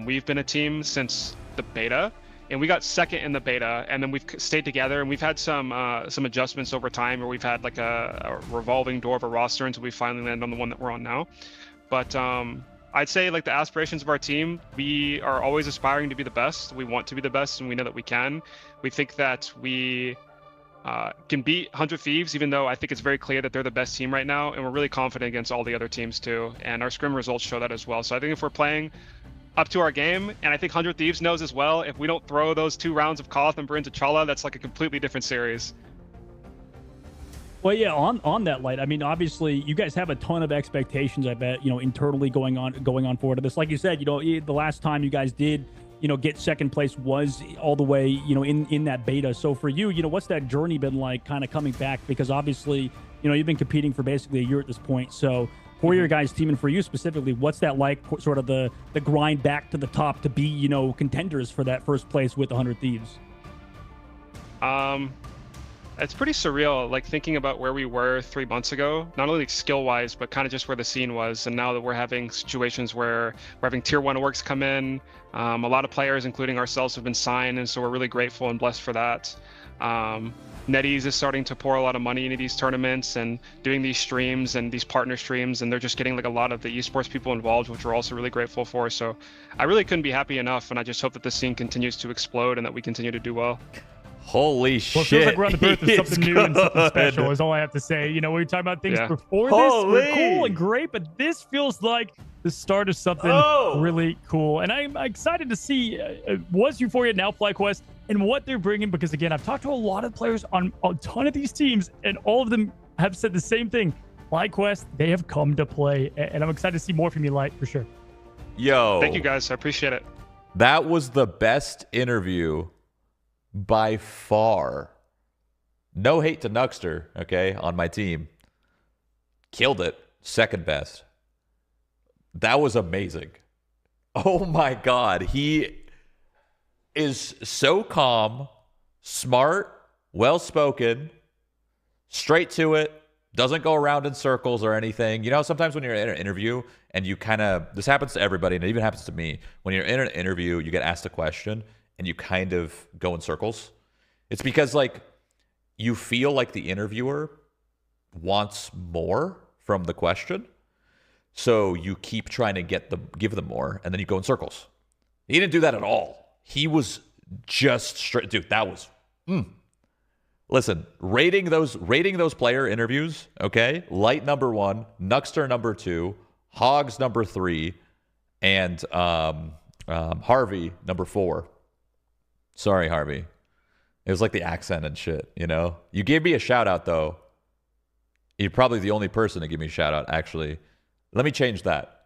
We've been a team since the beta, and we got second in the beta, and then we've stayed together, and we've had some adjustments over time where we've had like a revolving door of a roster until we finally land on the one that we're on now. But I'd say like the aspirations of our team, we are always aspiring to be the best. We want to be the best, and we know that we can. We think that we can beat 100 Thieves, even though I think it's very clear that they're the best team right now, and we're really confident against all the other teams too, and our scrim results show that as well. So I think if we're playing up to our game, and I think 100 Thieves knows as well, if we don't throw those 2 rounds of Koth and Bryn T'Challa, that's like a completely different series. Well, yeah, on that light, I mean, obviously, you guys have a ton of expectations, I bet, you know, internally going on forward to this. Like you said, you know, the last time you guys did, you know, get second place was all the way, you know, in that beta. So for you, you know, what's that journey been like kind of coming back? Because obviously, you know, you've been competing for basically a year at this point. So for your guys' team and for you specifically, what's that like, sort of the grind back to the top to be, you know, contenders for that first place with 100 Thieves? It's pretty surreal, like thinking about where we were 3 months ago, not only skill-wise, but kind of just where the scene was. And now that we're having situations where we're having tier 1 orgs come in, a lot of players, including ourselves, have been signed, and so we're really grateful and blessed for that. NetEase is starting to pour a lot of money into these tournaments and doing these streams and these partner streams, and they're just getting like a lot of the esports people involved, which we're also really grateful for. So I really couldn't be happy enough, and I just hope that the scene continues to explode and that we continue to do well. Holy shit. Well, it feels like we're on the birth of something new and something special is all I have to say. You know, we were talking about things before this were cool and great, but this feels like the start of something really cool. And I'm excited to see was Euphoria, now FlyQuest, and what they're bringing, because again, I've talked to a lot of players on a ton of these teams, and all of them have said the same thing. FlyQuest, they have come to play, and I'm excited to see more from you, Light, for sure. Yo. Thank you guys. I appreciate it. That was the best interview by far. No hate to Nuxter, okay, on my team. Killed it. Second best. That was amazing. Oh my God. He is so calm, smart, well-spoken, straight to it, doesn't go around in circles or anything. You know, sometimes when you're in an interview and you kind of, this happens to everybody and it even happens to me. When you're in an interview, you get asked a question and you kind of go in circles. It's because like you feel like the interviewer wants more from the question. So you keep trying to give them more, and then you go in circles. He didn't do that at all. He was just straight. Dude, that was Listen, rating those player interviews, okay? Light number 1, Nuxter number 2, Hogs number 3, and Harvey number 4. Sorry, Harvey. It was like the accent and shit, you know? You gave me a shout out though. You're probably the only person to give me a shout out, actually. Let me change that.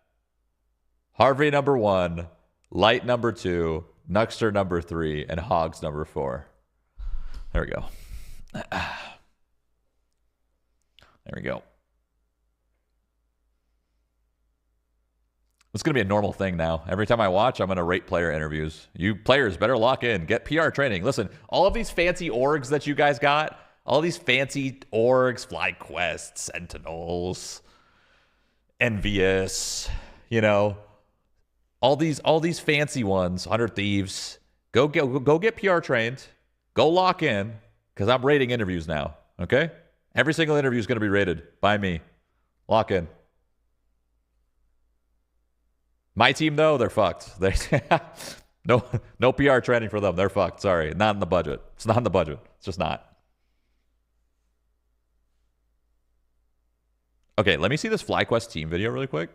Harvey number 1, Light number 2, Nuxter number 3, and Hogs number 4. There we go. There we go. It's going to be a normal thing now. Every time I watch, I'm going to rate player interviews. You players better lock in. Get PR training. Listen, all of these fancy orgs that you guys got, all these fancy orgs, FlyQuest, Sentinels, Envious, you know, all these fancy ones, 100 Thieves. Go get PR trained. Go lock in, because I'm rating interviews now. Okay, every single interview is going to be rated by me. Lock in. My team though, they're fucked. No PR training for them. They're fucked. Sorry, not in the budget. It's not in the budget. It's just not. Okay, let me see this FlyQuest team video really quick.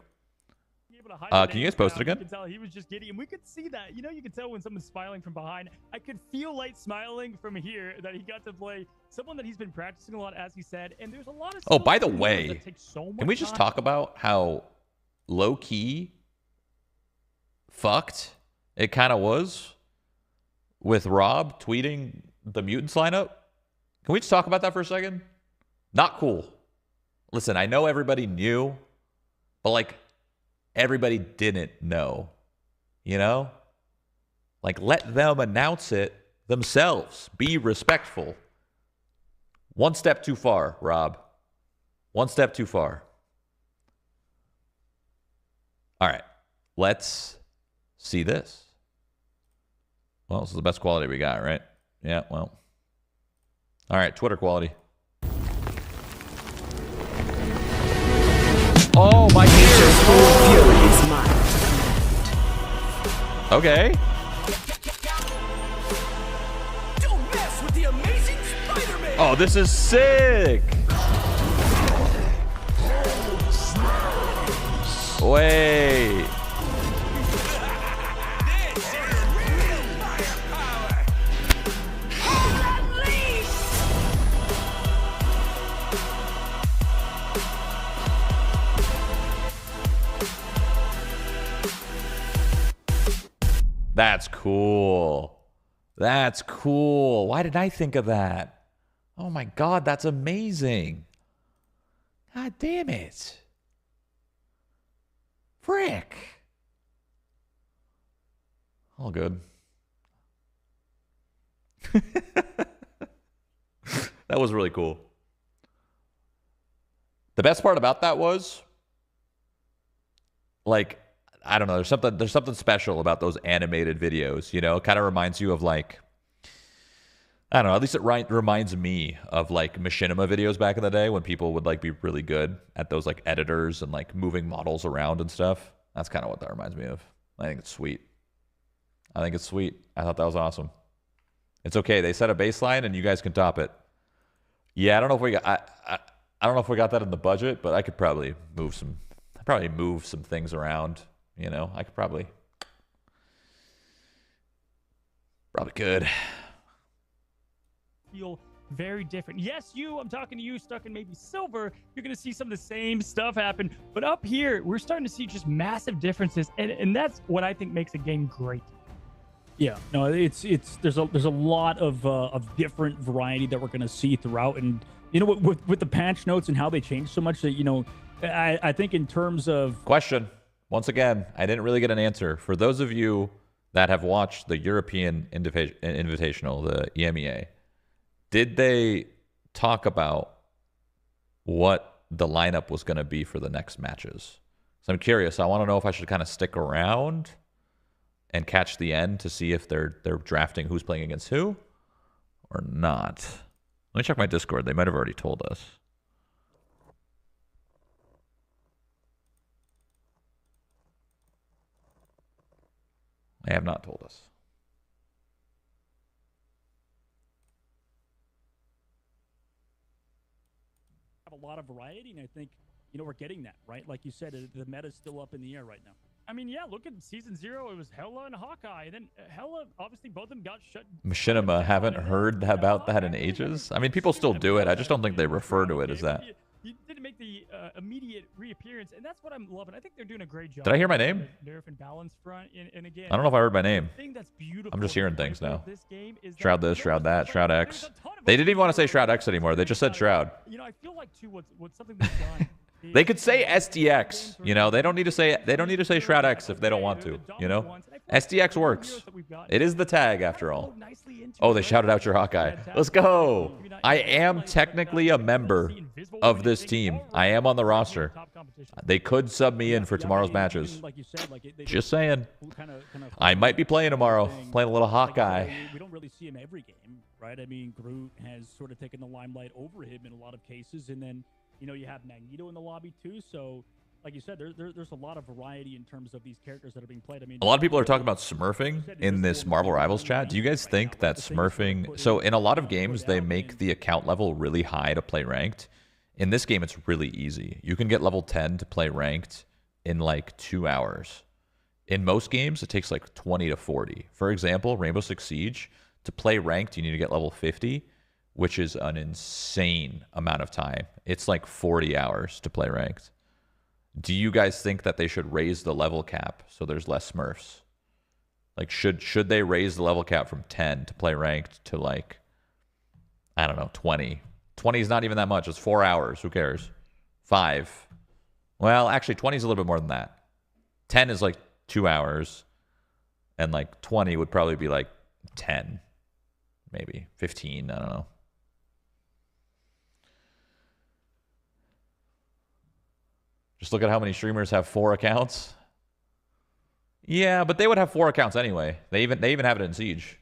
Can you guys post it again? You can tell he was just giddy, and we could see that. You know, you can tell when someone's smiling from behind. I could feel Light smiling from here that he got to play someone that he's been practicing a lot, as he said. And there's a lot of. Oh, by the way, can we just talk about how low key fucked it kind of was with Rob tweeting the Mutants lineup? Can we just talk about that for a second? Not cool. Listen, I know everybody knew, but like everybody didn't know, you know? Like let them announce it themselves. Be respectful. One step too far, Rob. One step too far. All right, let's see this. Well, this is the best quality we got, right? Yeah, well. All right, Twitter quality. Oh, my ears! Okay. Don't mess with the amazing Spider-Man. Oh, this is sick! Wait. That's cool. That's cool. Why did I think of that? Oh my God, that's amazing. God damn it. Frick. All good. That was really cool. The best part about that was, like, I don't know, there's something special about those animated videos, you know? It kind of reminds you of like, I don't know, at least it reminds me of like machinima videos back in the day when people would like be really good at those like editors and like moving models around and stuff. That's kind of what that reminds me of. I think it's sweet. I think it's sweet. I thought that was awesome. It's okay. They set a baseline and you guys can top it. Yeah, I don't know if we got I don't know if we got that in the budget, but I could probably move some things around. You know, I could probably could. Feel very different. Yes, I'm talking to you, stuck in maybe silver. You're going to see some of the same stuff happen. But up here, we're starting to see just massive differences. And that's what I think makes a game great. Yeah, no, there's a lot of different variety that we're going to see throughout. And, with the patch notes and how they change so much that, I think in terms of... Question. Once again, I didn't really get an answer. For those of you that have watched the European Invitational, the EMEA, did they talk about what the lineup was going to be for the next matches? So I'm curious. I want to know if I should kind of stick around and catch the end to see if they're drafting who's playing against who or not. Let me check my Discord. They might have already told us. They have not told us. Have a lot of variety, and I think, we're getting that, right? Like you said, the meta's still up in the air right now. I mean, yeah, look at Season 0. It was Hella and Hawkeye. And then Hella, obviously, both of them got shut. Machinima, haven't heard about that in ages. I mean, people still do it. I just don't think they refer to it as that. You didn't make the immediate reappearance, and that's what I'm loving. I think they're doing a great job. Did I hear my name? Nerf and balance front, and again, I don't know if I heard my name. The thing that's beautiful I'm just hearing things now. this game is Shroud this, Shroud that, Shroud-X. They didn't even want to say Shroud-X anymore. They just said Shroud. I feel like too what's something they've done. They could say SDX. They don't need to say Shroud-X if they don't want to. SDX works. It is the tag after all. Oh, they shouted out your Hawkeye. Let's go. I am technically a member of this team. I am on the roster. They could sub me in for tomorrow's matches. Just saying. I might be playing tomorrow. Playing a little Hawkeye. We don't really see him every game, right? I mean, Groot has sort of taken the limelight over him in a lot of cases, and then you have Magneto in the lobby too. So, like you said, there's a lot of variety in terms of these characters that are being played. I mean, a lot of people are talking about smurfing in this Marvel Rivals chat. Do you guys think that smurfing... So in a lot of games, they make the account level really high to play ranked. In this game, it's really easy. You can get level 10 to play ranked in like 2 hours. In most games, it takes like 20 to 40. For example, Rainbow Six Siege, to play ranked, you need to get level 50, which is an insane amount of time. It's like 40 hours to play ranked. Do you guys think that they should raise the level cap so there's less smurfs? Like, should they raise the level cap from 10 to play ranked to like, I don't know, 20? 20 is not even that much. It's 4 hours. Who cares? 5. Well, actually, 20 is a little bit more than that. 10 is like 2 hours. And like 20 would probably be like 10. Maybe 15. I don't know. Just look at how many streamers have 4 accounts. Yeah, but they would have 4 accounts anyway. They even have it in Siege.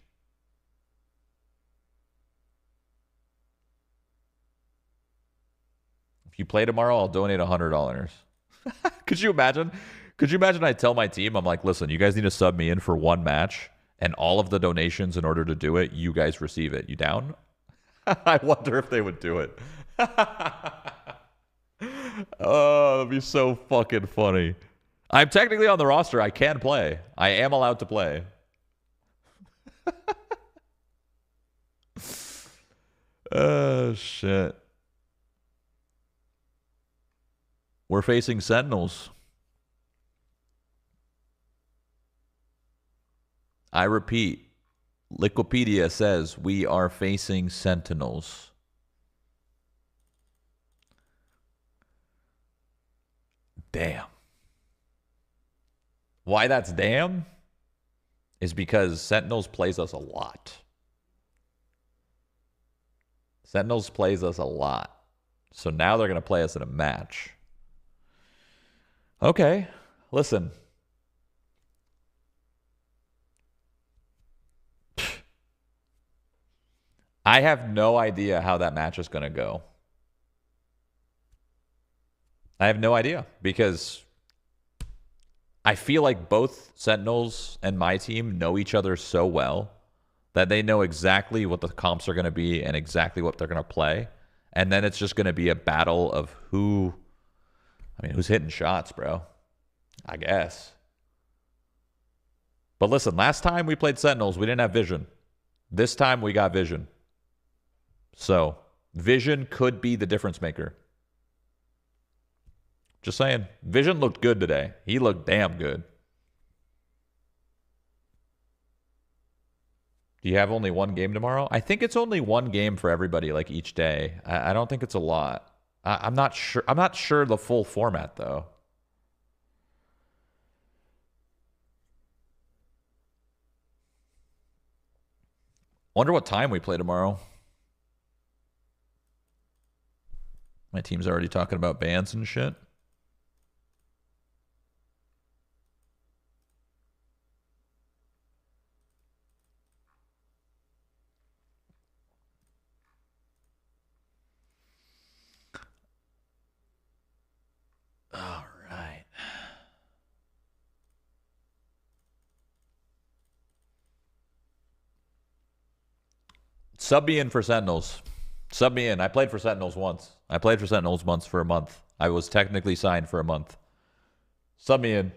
If you play tomorrow, I'll donate $100. Could you imagine? Could you imagine I tell my team, I'm like, listen, you guys need to sub me in for 1 match, and all of the donations in order to do it, you guys receive it. You down? I wonder if they would do it. Oh, that'd be so fucking funny. I'm technically on the roster. I can play. I am allowed to play. Oh, shit. We're facing Sentinels. I repeat, Liquipedia says we are facing Sentinels. Damn. Why that's damn is because Sentinels plays us a lot. Sentinels plays us a lot. So now they're going to play us in a match. Okay, listen. I have no idea how that match is going to go. I have no idea because I feel like both Sentinels and my team know each other so well that they know exactly what the comps are going to be and exactly what they're going to play. And then it's just going to be a battle of who's hitting shots, bro. I guess. But listen, last time we played Sentinels, we didn't have vision. This time we got vision. So Vision could be the difference maker. Just saying. Vision looked good today. He looked damn good. Do you have only one game tomorrow? I think it's only one game for everybody, like each day. I don't think it's a lot. I'm not sure. I'm not sure the full format though. Wonder what time we play tomorrow. My team's already talking about bans and shit. All right. Sub me in for Sentinels. Sub me in. I played for Sentinels once. I played for Sentinels once for a month. I was technically signed for a month. Sub me in.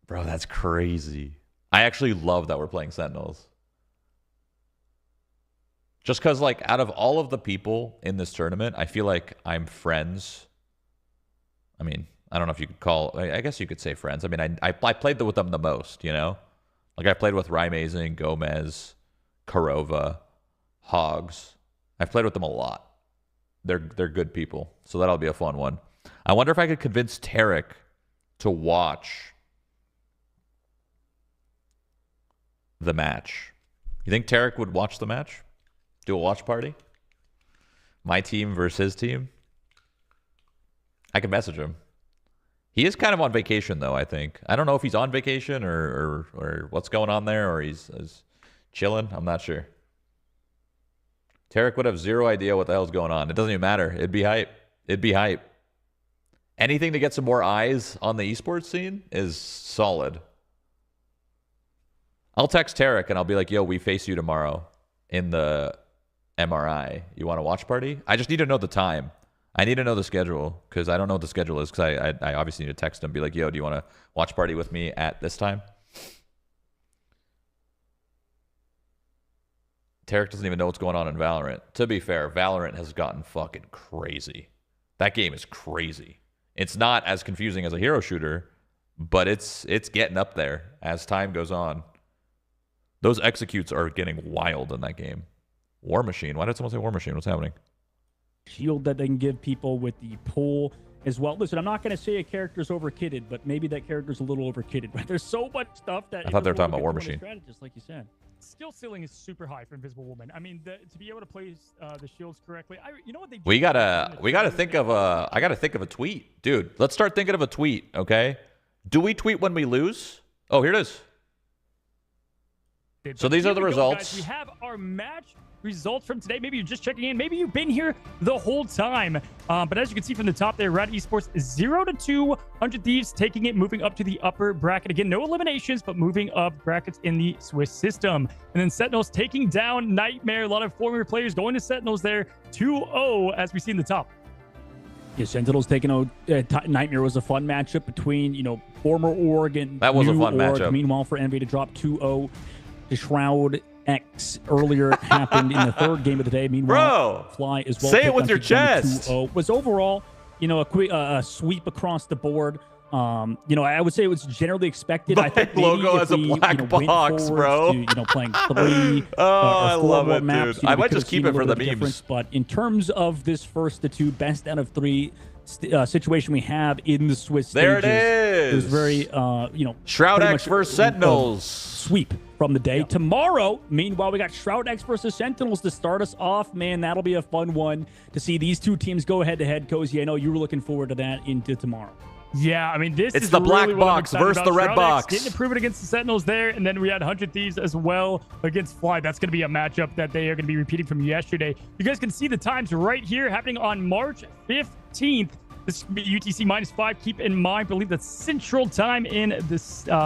Bro, that's crazy. I actually love that we're playing Sentinels. Just because, like, out of all of the people in this tournament, I feel like I'm friends. I mean, I don't know if you could call... I guess you could say friends. I mean, I played with them the most, you know? Like, I played with Rymazing, Gomez, Karova, Hogs. I've played with them a lot. They're good people. So that'll be a fun one. I wonder if I could convince Tarek to watch the match. You think Tarek would watch the match? Do a watch party? My team versus his team? I can message him. He is kind of on vacation, though, I think. I don't know if he's on vacation or what's going on there, or he's chilling. I'm not sure. Tarek would have zero idea what the hell's going on. It doesn't even matter. It'd be hype. It'd be hype. Anything to get some more eyes on the esports scene is solid. I'll text Tarek and I'll be like, yo, we face you tomorrow in the MRI. You want a watch party? I just need to know the time. I need to know the schedule because I don't know what the schedule is, because I obviously need to text him and be like, yo, do you want to watch party with me at this time? Tarek doesn't even know what's going on in Valorant. To be fair, Valorant has gotten fucking crazy. That game is crazy. It's not as confusing as a hero shooter, but it's getting up there as time goes on. Those executes are getting wild in that game. War Machine. Why did someone say War Machine? What's happening? Shield that they can give people with the pull as well. Listen, I'm not going to say a character's overkitted, but maybe that character's a little overkitted. Right? There's so much stuff that I thought they were talking about War Machine. Just like you said. Skill ceiling is super high for Invisible Woman. I mean, to be able to place the shields correctly. You know what they do? We gotta think of a. I gotta think of a tweet, dude. Let's start thinking of a tweet. Okay. Do we tweet when we lose? Oh, here it is. So these are the results. Guys. We have our match results from today. Maybe you're just checking in. Maybe you've been here the whole time. But as you can see from the top there, Rad Esports 0-2, 100 Thieves taking it, moving up to the upper bracket. Again, no eliminations, but moving up brackets in the Swiss system. And then Sentinels taking down Nightmare. A lot of former players going to Sentinels there. 2-0 as we see in the top. Yeah, Sentinels taking Nightmare was a fun matchup between, former Oregon. That was a fun matchup. Meanwhile, for Envy to drop 2-0 to SHROUD-X earlier happened in the third game of the day. Meanwhile, Fly as well. Say it with your chest. 2-0. Was overall, a quick sweep across the board. I would say it was generally expected. I think logo as a black box, bro. To, playing 3 I love it, maps, dude. I might just keep it for the memes. But in terms of this first to 2 best out of 3 situation we have in the Swiss there stages, it is. It was very, SHROUD-X versus Sentinels. Sweep from the day. Tomorrow, meanwhile, we got SHROUD-X versus Sentinels to start us off. Man, that'll be a fun one to see these two teams go head-to-head. Cozy, I know you were looking forward to that into tomorrow. Yeah, I mean, this it's is the really black box versus the red box. Getting to prove it against the Sentinels there, and then we had 100 Thieves as well against Fly. That's going to be a matchup that they are going to be repeating from yesterday. You guys can see the times right here happening on March 15th. This will be UTC -5. Keep in mind, I believe that's Central Time in the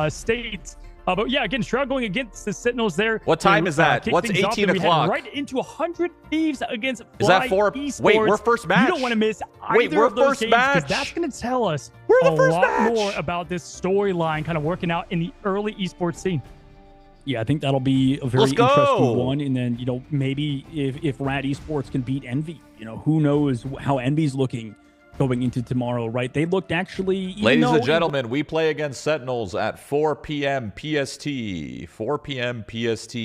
States. But yeah, again, Shroud going against the Sentinels there. What time is that? What's 18 o'clock? Right into 100 Thieves against Fly. Is that 4? Esports. Wait, we're first match. You don't want to miss either of those games, because that's going to tell us a lot more about this storyline kind of working out in the early esports scene. Yeah, I think that'll be a very Let's go! interesting one. And then, maybe if Rad Esports can beat Envy, who knows how Envy's looking going into tomorrow, right? They looked actually... Ladies and gentlemen, we play against Sentinels at 4 p.m. PST. 4 p.m. PST.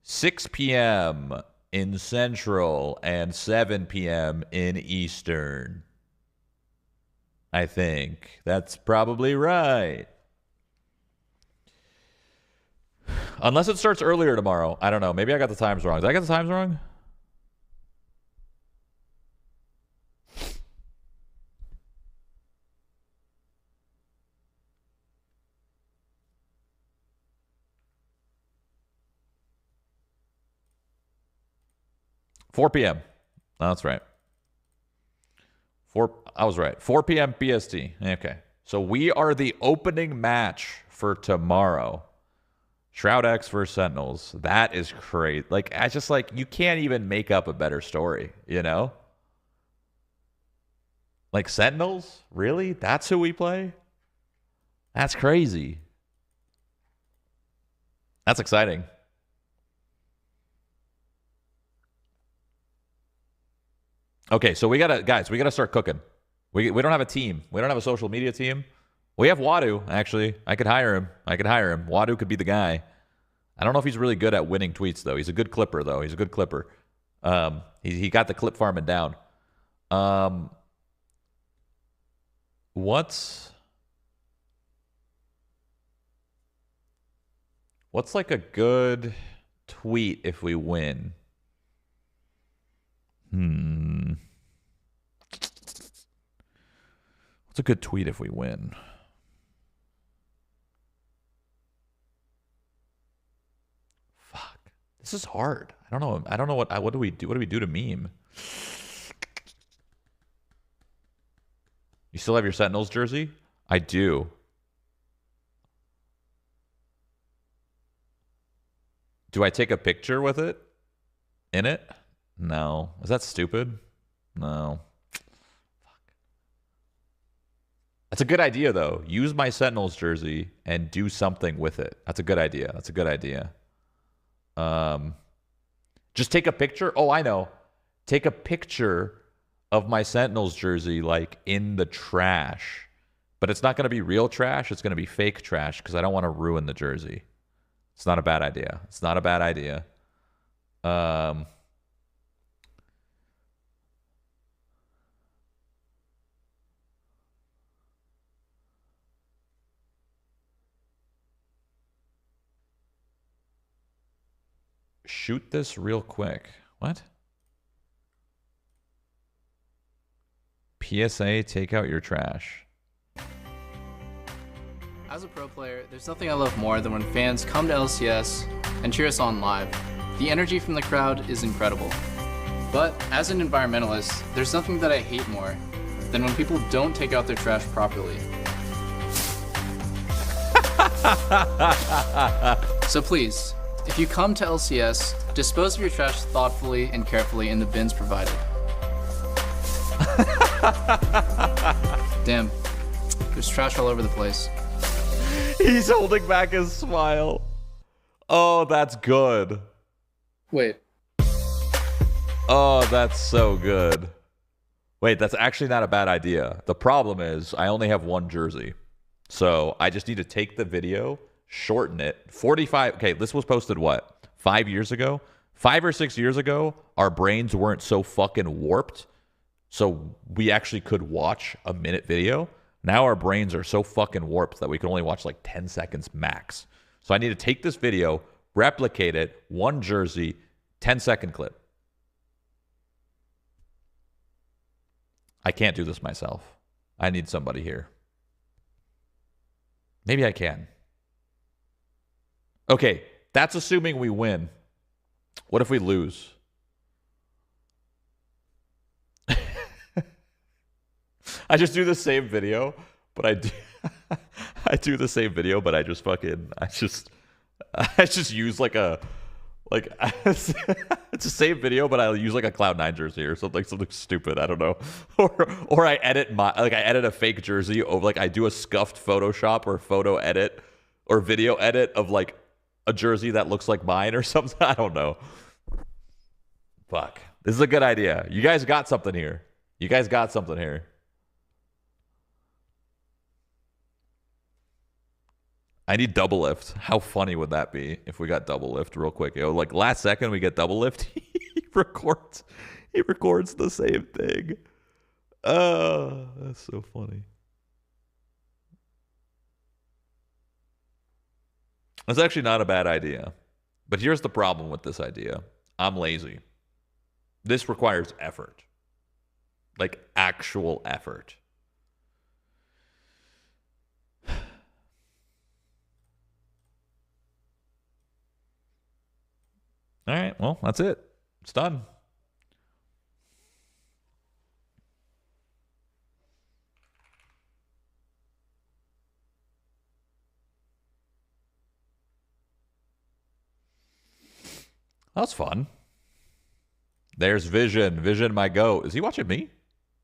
6 p.m. in Central and 7 p.m. in Eastern. I think that's probably right. Unless it starts earlier tomorrow. I don't know. Maybe I got the times wrong. Did I get the times wrong? $4 p.m. Oh, that's right. I was right. 4 p.m. PST. Okay. So we are the opening match for tomorrow. SHROUD-X versus Sentinels. That is great. You can't even make up a better story, Like Sentinels? Really? That's who we play? That's crazy. That's exciting. Okay, so we gotta start cooking. We don't have a team. We don't have a social media team. We have Wadu, actually. I could hire him. Wadu could be the guy. I don't know if he's really good at winning tweets, though. He's a good clipper, though. He He got the clip farming down. What's like a good tweet if we win? What's a good tweet if we win? Fuck. This is hard. I don't know what do we do? What do we do to meme? You still have your Sentinels jersey? I do. Do I take a picture with it? In it? No. Is that stupid? No. Fuck. That's a good idea, though. Use my Sentinels jersey and do something with it. That's a good idea. Just take a picture. Oh, I know. Take a picture of my Sentinels jersey, like, in the trash. But it's not going to be real trash. It's going to be fake trash because I don't want to ruin the jersey. It's not a bad idea. Shoot this real quick. What? PSA, take out your trash. As a pro player, there's nothing I love more than when fans come to LCS and cheer us on live. The energy from the crowd is incredible. But as an environmentalist, there's nothing that I hate more than when people don't take out their trash properly. So please, if you come to LCS, dispose of your trash thoughtfully and carefully in the bins provided. Damn, there's trash all over the place. He's holding back his smile. Oh, that's good. Wait. Oh, that's so good. Wait, that's actually not a bad idea. The problem is I only have one jersey. So I just need to take the video, shorten it. 45. Okay, this was posted what? 5 years ago? 5 or 6 years ago, our brains weren't so fucking warped. So we actually could watch a minute video. Now our brains are so fucking warped that we can only watch like 10 seconds max. So I need to take this video, replicate it, one jersey, 10-second clip. I can't do this myself. I need somebody here. Maybe I can. Okay, that's assuming we win. What if we lose? I just do the same video, but I do the same video, but I just use like it's the same video, but I'll use like a Cloud9 jersey or something stupid. I don't know. Or I edit I edit a fake jersey over, like I do a scuffed Photoshop or photo edit or video edit of like a jersey that looks like mine or something. I don't know. Fuck. This is a good idea. You guys got something here. You guys got something here. I need double lift. How funny would that be if we got double lift real quick? Yo, like last second we get double lift. He records the same thing. Oh, that's so funny. That's actually not a bad idea. But here's the problem with this idea. I'm lazy. This requires effort. Like actual effort. All right, well, that's it. It's done. That's fun. There's Vision. Vision, my goat. Is he watching me?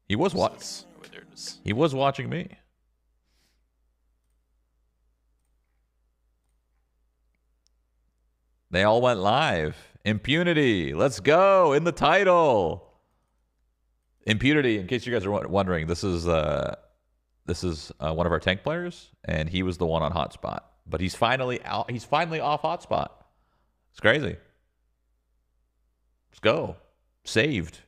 He was watching. He was watching me. They all went live. Impunity. Let's go. In the title. Impunity, in case you guys are wondering, this is one of our tank players, and he was the one on hotspot. But he's finally out. He's finally off hotspot. It's crazy. Let's go. Saved.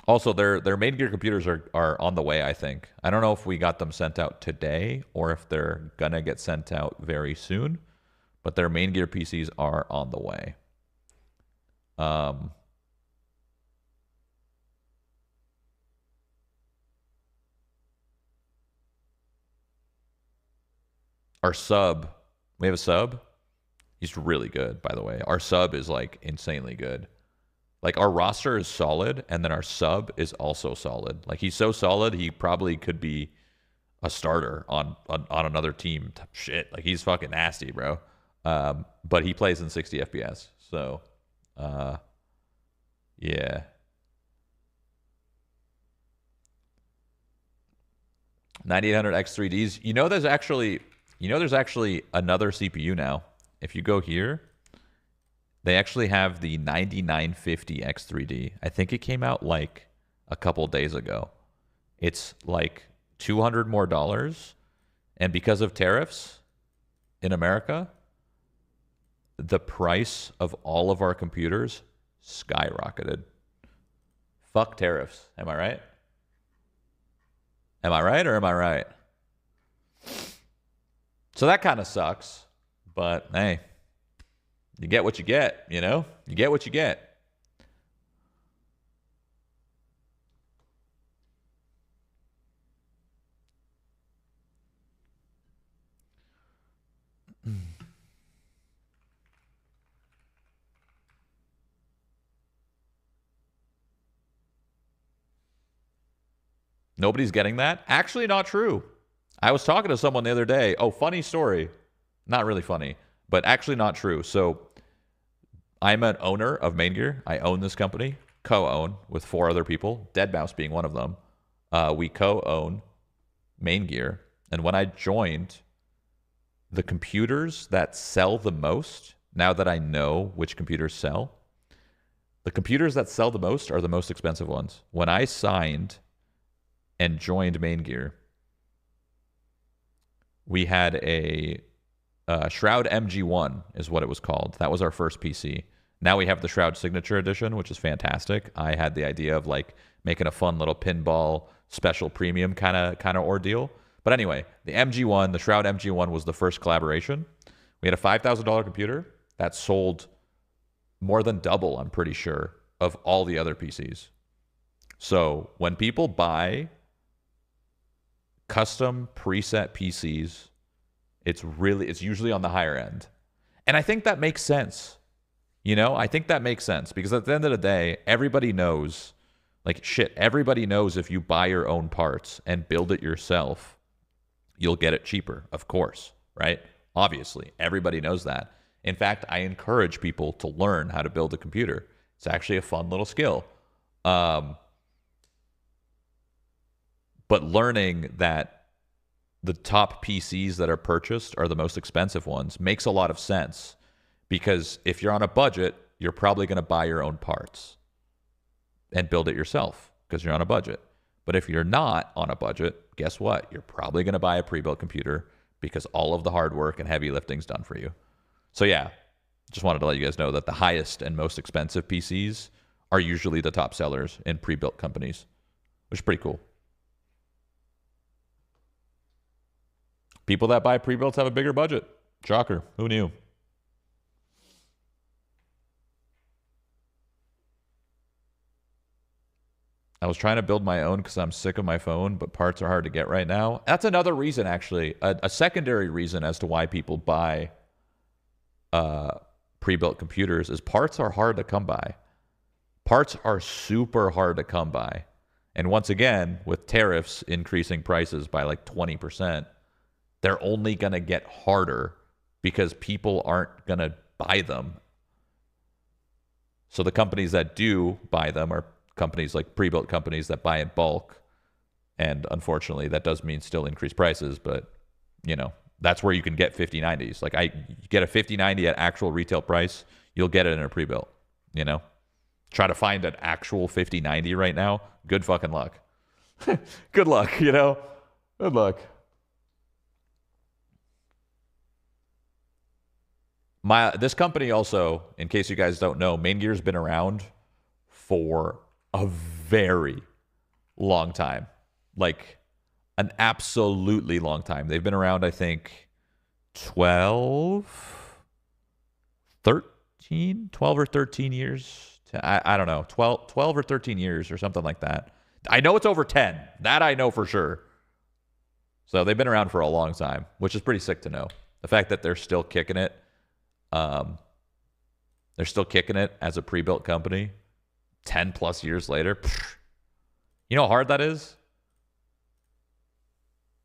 Also, their main gear computers are on the way, I think. I don't know if we got them sent out today or if they're going to get sent out very soon. But their main gear PCs are on the way. Our sub, we have a sub. He's really good, by the way. Our sub is like insanely good. Like our roster is solid, and then our sub is also solid. Like he's so solid, he probably could be a starter on another team. Shit, like he's fucking nasty, bro. But he plays in 60 FPS. So, yeah. 9800 X3Ds. You know, there's actually another CPU now. If you go here, they actually have the 9950 X3D. I think it came out like a couple days ago. It's like $200 more. And because of tariffs in America, the price of all of our computers skyrocketed. Fuck tariffs. Am I right? Am I right or am I right? So that kind of sucks. But hey, you get what you get, you know? You get what you get. Nobody's getting that? Actually, not true. I was talking to someone the other day. Oh, funny story. Not really funny, but actually not true. So I'm an owner of Main Gear. I own this company, co-own with 4 other people, Deadmau5 being one of them. We co-own Main Gear. And when I joined, the computers that sell the most, now that I know which computers sell, the computers that sell the most are the most expensive ones. When I signed and joined Main Gear, we had a Shroud MG1 is what it was called. That was our first PC. Now we have the Shroud Signature Edition, which is fantastic. I had the idea of like making a fun little pinball special premium kind of ordeal. But anyway, the MG1, the Shroud MG1 was the first collaboration. We had a $5,000 computer that sold more than double, I'm pretty sure, of all the other PCs. So when people buy custom preset PCs, it's usually on the higher end. And I think that makes sense. You know, I think that makes sense because at the end of the day, everybody knows, like shit, everybody knows if you buy your own parts and build it yourself, you'll get it cheaper, of course, right? Obviously, everybody knows that. In fact, I encourage people to learn how to build a computer. It's actually a fun little skill. But learning that the top PCs that are purchased are the most expensive ones makes a lot of sense, because if you're on a budget, you're probably going to buy your own parts and build it yourself because you're on a budget. But if you're not on a budget, guess what? You're probably going to buy a pre-built computer because all of the hard work and heavy lifting's done for you. So yeah, just wanted to let you guys know that the highest and most expensive PCs are usually the top sellers in pre-built companies, which is pretty cool. People that buy pre-builts have a bigger budget. Shocker. Who knew? I was trying to build my own because I'm sick of my phone, but parts are hard to get right now. That's another reason, actually. A secondary reason as to why people buy pre-built computers is parts are hard to come by. Parts are super hard to come by. And once again, with tariffs increasing prices by like 20%, they're only going to get harder because people aren't going to buy them. So the companies that do buy them are companies like pre-built companies that buy in bulk. And unfortunately, that does mean still increased prices, but you know, that's where you can get 5090s. Like you get a 5090 at actual retail price, you'll get it in a pre-built, you know? Try to find an actual 5090 right now. Good fucking luck. Good luck, you know? Good luck. This company also, in case you guys don't know, Main Gear's been around for a very long time. Like an absolutely long time. They've been around, I think, 12 or 13 years. I don't know, 12 or 13 years or something like that. I know it's over 10. That I know for sure. So they've been around for a long time, which is pretty sick to know. The fact that they're still kicking it. They're still kicking it as a pre-built company 10 plus years later. You know how hard that is?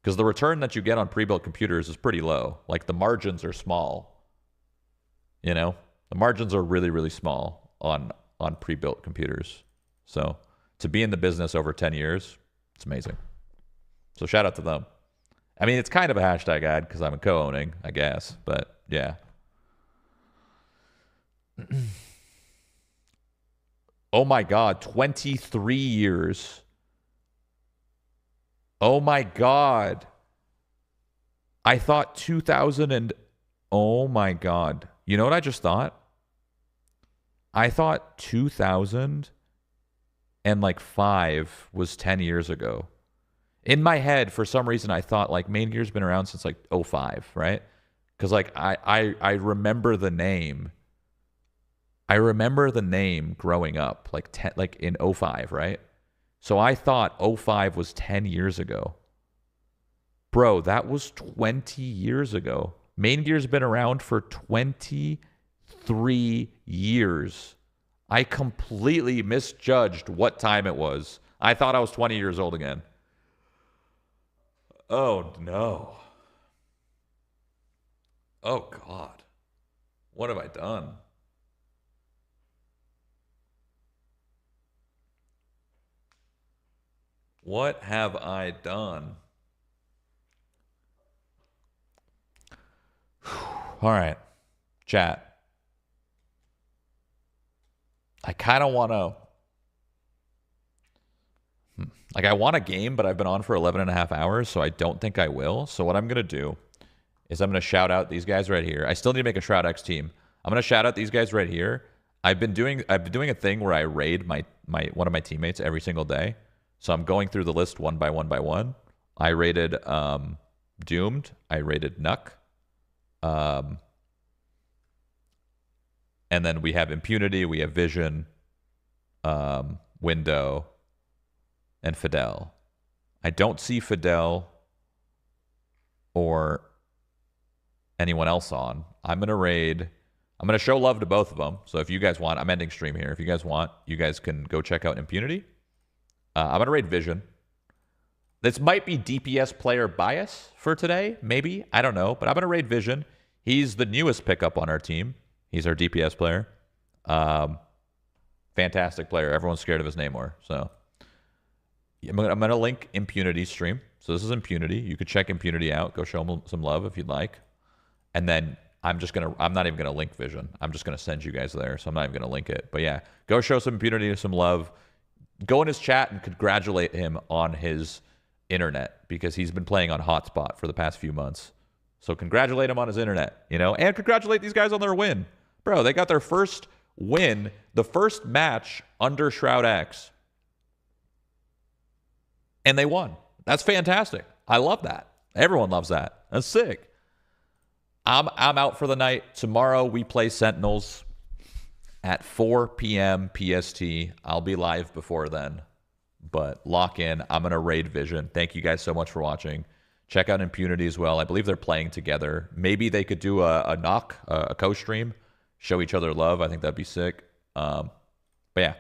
Because the return that you get on pre-built computers is pretty low. Like the margins are small. You know, the margins are really, really small on pre-built computers. So to be in the business over 10 years, it's amazing. So shout out to them. I mean, it's kind of a hashtag ad because I'm a co-owning, I guess. But yeah. Oh my God, 23 years. Oh my God. I thought 2000 and... Oh my God. You know what I just thought? I thought 2005 was 10 years ago. In my head, for some reason, I thought like Main Gear's been around since like 05, right? Because like I remember the name. I remember the name growing up, like in 05, right? So I thought 05 was 10 years ago. Bro, that was 20 years ago. Main Gear's been around for 23 years. I completely misjudged what time it was. I thought I was 20 years old again. Oh, no. Oh, God. What have I done? What have I done? All right, chat. I kind of want to... Like, I want a game, but I've been on for 11 and a half hours, so I don't think I will. So what I'm going to do is I'm going to shout out these guys right here. I still need to make a SHROUD-X team. I'm going to shout out these guys right here. I've been doing a thing where I raid one of my teammates every single day. So I'm going through the list one by one by one. I rated Doomed. I rated Nuck. And then we have Impunity. We have Vision, Window, and Fidel. I don't see Fidel or anyone else on. I'm going to raid. I'm going to show love to both of them. So if you guys want, I'm ending stream here. If you guys want, you guys can go check out Impunity. I'm going to raid Vision. This might be DPS player bias for today, maybe. I don't know, but I'm going to raid Vision. He's the newest pickup on our team. He's our DPS player. Fantastic player. Everyone's scared of his Namor. So I'm going to link Impunity stream So this is Impunity. You could check Impunity out. Go show them some love if you'd like. And then I'm not even gonna link Vision. I'm just gonna send you guys there. So I'm not even gonna link it. But yeah, go show some Impunity some love. Go in his chat and congratulate him on his internet, because he's been playing on hotspot for the past few months. So congratulate him on his internet, you know, and congratulate these guys on their win. Bro, they got their first win, the first match under SHROUD-X. And they won. That's fantastic. I love that. Everyone loves that. That's sick. I'm out for the night. Tomorrow we play Sentinels at 4 p.m. PST. I'll be live before then. But lock in. I'm going to raid Vision. Thank you guys so much for watching. Check out Impunity as well. I believe they're playing together. Maybe they could do a knock, a co-stream. Show each other love. I think that'd be sick. But yeah.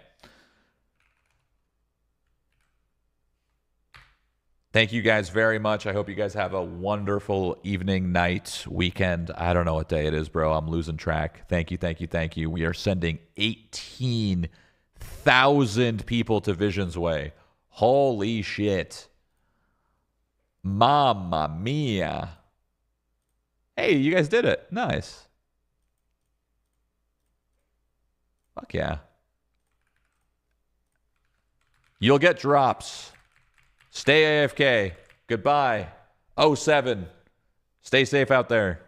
Thank you guys very much. I hope you guys have a wonderful evening, night, weekend. I don't know what day it is, bro. I'm losing track. Thank you, thank you, thank you. We are sending 18,000 people to Vision's Way. Holy shit. Mamma mia. Hey, you guys did it. Nice. Fuck yeah. You'll get drops. Stay AFK. Goodbye. 07. Stay safe out there.